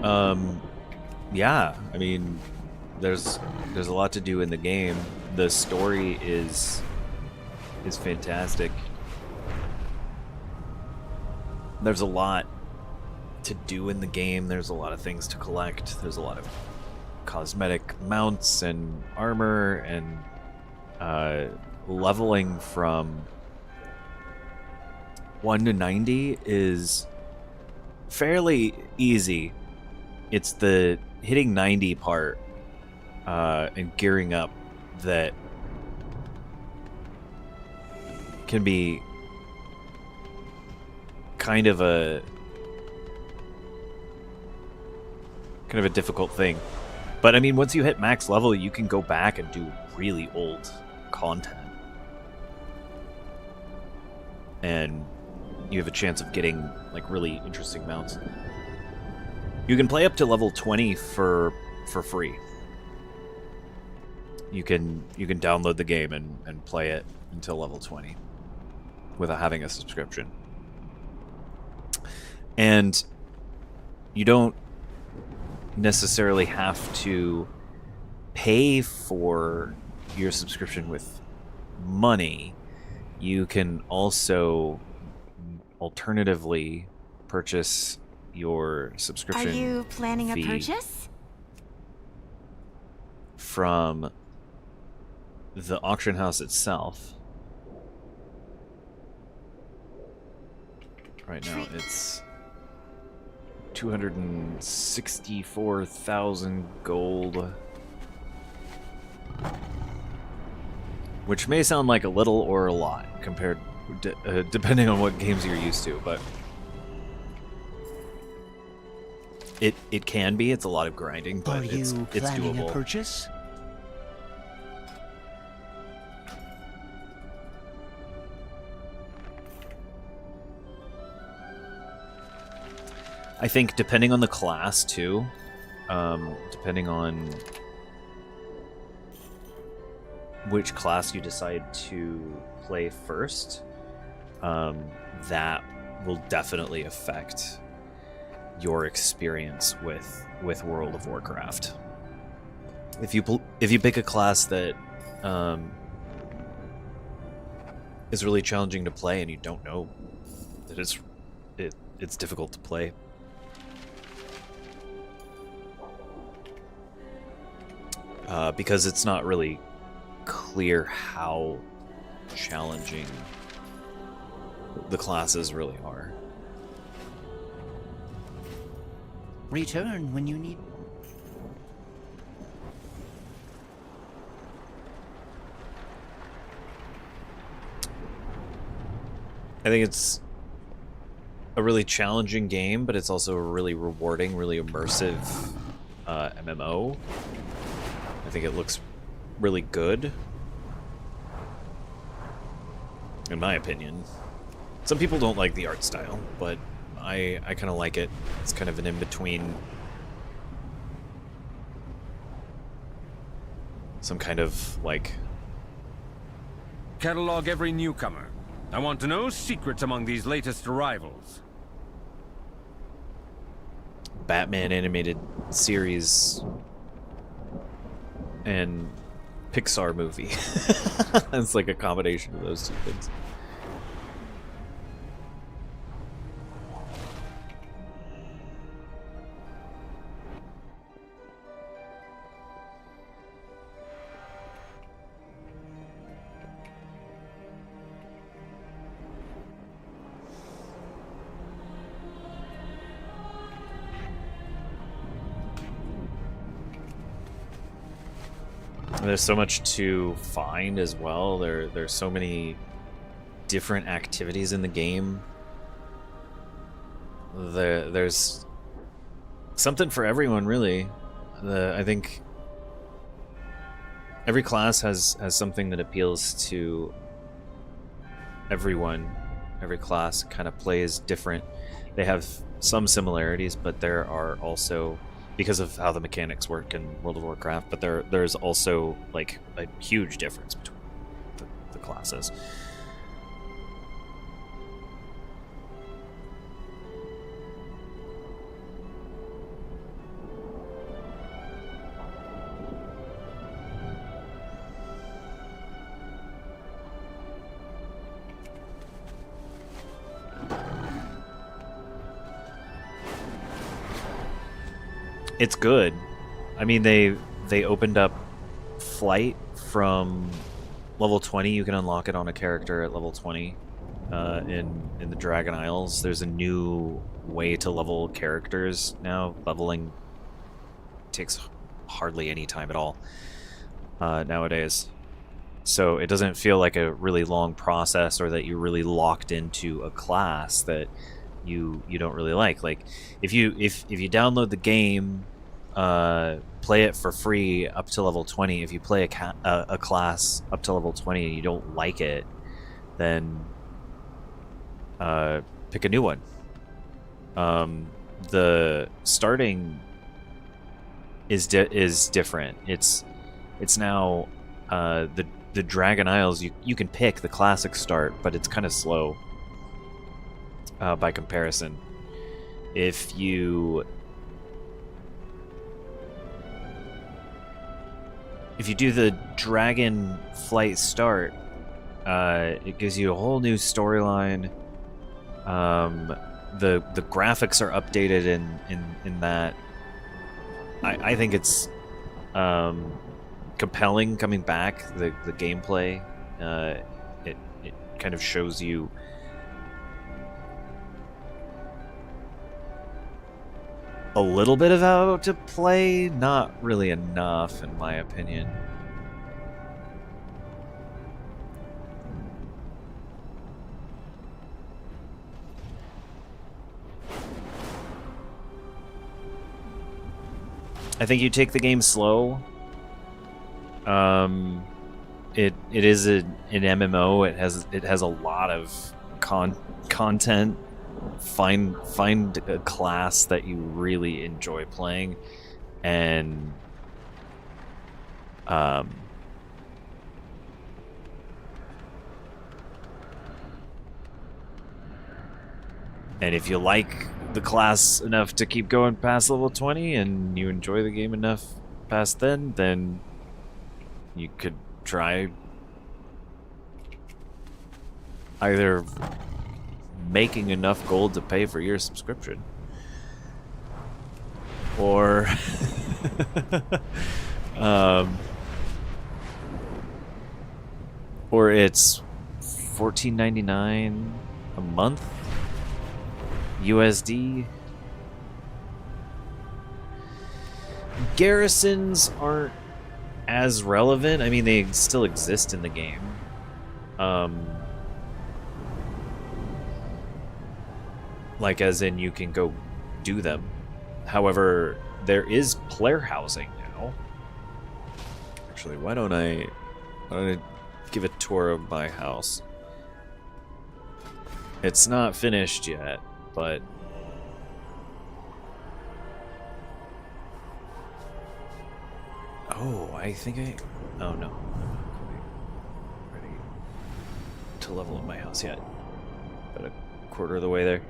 yeah, I mean, there's a lot to do in the game. The story is fantastic. There's a lot to do in the game. There's a lot of things to collect. There's a lot of cosmetic mounts and armor, and leveling from 1 to 90 is fairly easy. It's the hitting 90 part and gearing up that can be kind of a difficult thing. But I mean, once you hit max level, you can go back and do really old content, and you have a chance of getting like really interesting mounts. You can play up to level 20 for free. You can download the game and play it until level 20 without having a subscription. And you don't necessarily have to pay for your subscription with money. You can also alternatively purchase your subscription. Are you planning a fee purchase? from the auction house itself. Right now it's 264,000 gold. Which may sound like a little or a lot compared depending on what games you're used to, but it can be. It's a lot of grinding, but it's planning doable. A purchase? I think depending on the class too, depending on which class you decide to play first, that will definitely affect your experience with World of Warcraft. If you pick a class that is really challenging to play and you don't know that it's difficult to play, because it's not really clear how challenging the classes really are. Return when you need. I think it's a really challenging game, but it's also a really rewarding, really immersive MMO. I think it looks really good, in my opinion. Some people don't like the art style, but I kind of like it. It's kind of an in-between. Some kind of, like... Catalog every newcomer. I want to know secrets among these latest arrivals. Batman animated series and Pixar movie. It's like a combination of those two things. There's so much to find as well. There's so many different activities in the game. There's something for everyone, really. I think every class has something that appeals to everyone. Every class kind of plays different. They have some similarities, but there are also, because of how the mechanics work in World of Warcraft, but there's also like a huge difference between the classes. It's good. I mean, they opened up flight from level 20. You can unlock it on a character at level 20 in the Dragon Isles. There's a new way to level characters now. Leveling takes hardly any time at all nowadays. So it doesn't feel like a really long process, or that you're really locked into a class that you don't really like. Like if you download the game, play it for free up to level 20. If you play a class up to level 20 and you don't like it, then pick a new one. The starting is different. It's now the Dragon Isles. You can pick the classic start, but it's kind of slow by comparison. If you do the Dragon Flight start, it gives you a whole new storyline. The graphics are updated in that. I think it's compelling coming back. The gameplay, it kind of shows you a little bit of how to play, not really enough in my opinion. I think you take the game slow. It is an MMO. It has a lot of content. Find a class that you really enjoy playing, and and if you like the class enough to keep going past level 20 and you enjoy the game enough past then you could try either making enough gold to pay for your subscription, or or it's $14.99 a month USD. Garrisons aren't as relevant. I mean, they still exist in the game. Like, as in, you can go do them. However, there is player housing now. Actually, why don't I give a tour of my house? It's not finished yet, but I think oh no, I'm ready to level up my house yet. About a quarter of the way there.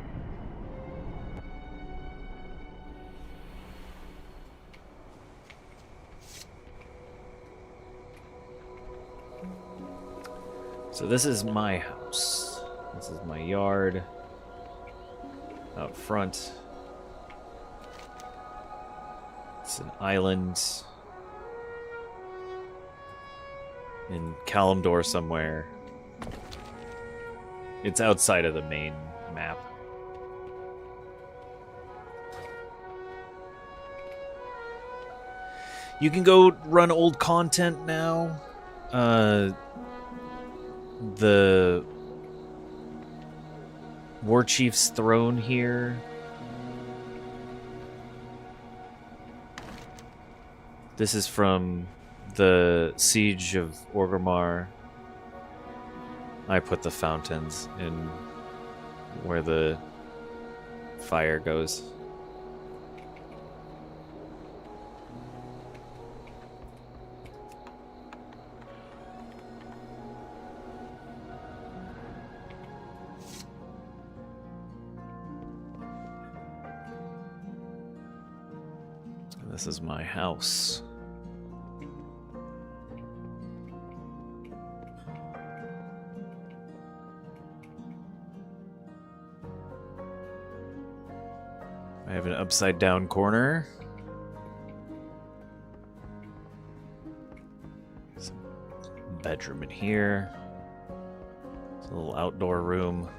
So this is my house. This is my yard. Out front, it's an island in Kalimdor somewhere. It's outside of the main map. You can go run old content now. The War Chief's throne here. This is from the Siege of Orgrimmar. I put the fountains in where the fire goes. This is my house. I have an upside down corner Some bedroom in here. It's a little outdoor room.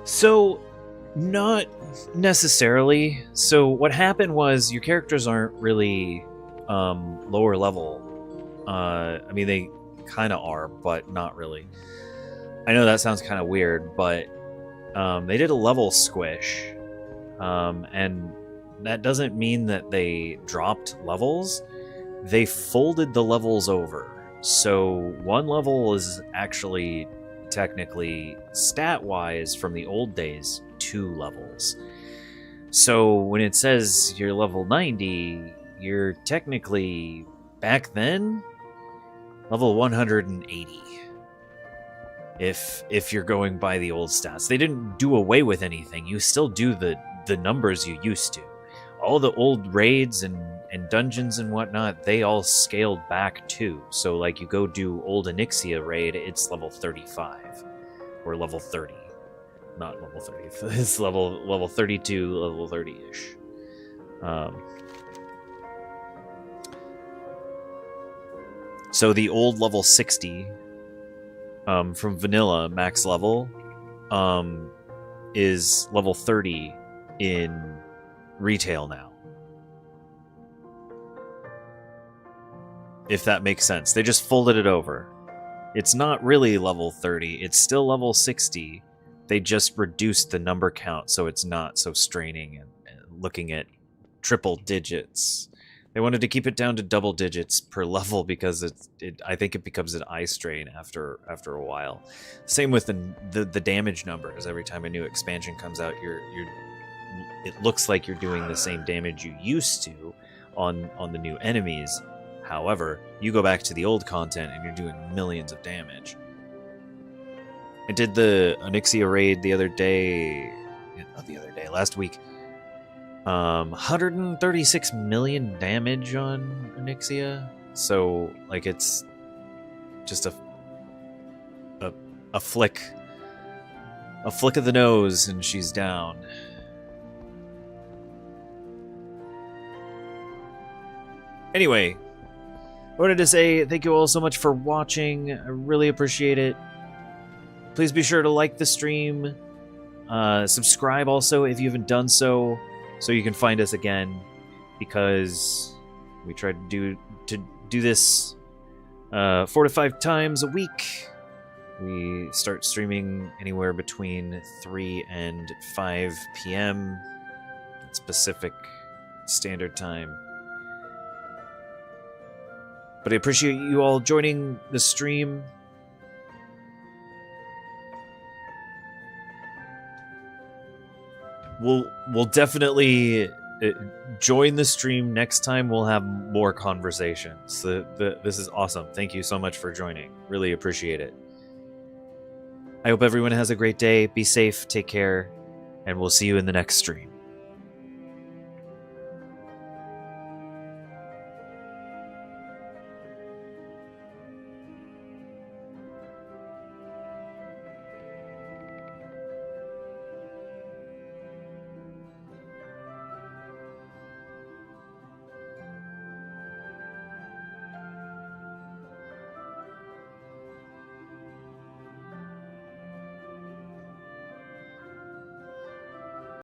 So, not necessarily. So what happened was your characters aren't really lower level. I mean, they kind of are, but not really. I know that sounds kind of weird, but they did a level squish. And that doesn't mean that they dropped levels. They folded the levels over. So one level is actually technically stat-wise from the old days 2 levels. So when it says you're level 90, you're technically back then level 180. If you're going by the old stats. They didn't do away with anything. You still do the numbers you used to. All the old raids and dungeons and whatnot, they all scaled back too. So like you go do old Onyxia raid, it's level 35 or level 30. Not level 30. It's level 32, level 30-ish. So the old level 60 from vanilla max level is level 30 in retail now. If that makes sense. They just folded it over. It's not really level 30. It's still level 60. They just reduced the number count so it's not so straining and looking at triple digits. They wanted to keep it down to double digits per level because I think it becomes an eye strain after a while. Same with the damage numbers. Every time a new expansion comes out, it looks like you're doing the same damage you used to on the new enemies. However, you go back to the old content and you're doing millions of damage. I did the Onyxia raid last week. 136 million damage on Onyxia. So, like, it's just a flick of the nose and she's down. Anyway, I wanted to say thank you all so much for watching. I really appreciate it. Please be sure to like the stream. Subscribe also if you haven't done so you can find us again, because we try to do this 4 to 5 times a week. We start streaming anywhere between 3 and 5 p.m. Pacific Standard Time. But I appreciate you all joining the stream. We'll definitely join the stream next time. We'll have more conversations. This is awesome. Thank you so much for joining. Really appreciate it. I hope everyone has a great day. Be safe, take care, and we'll see you in the next stream.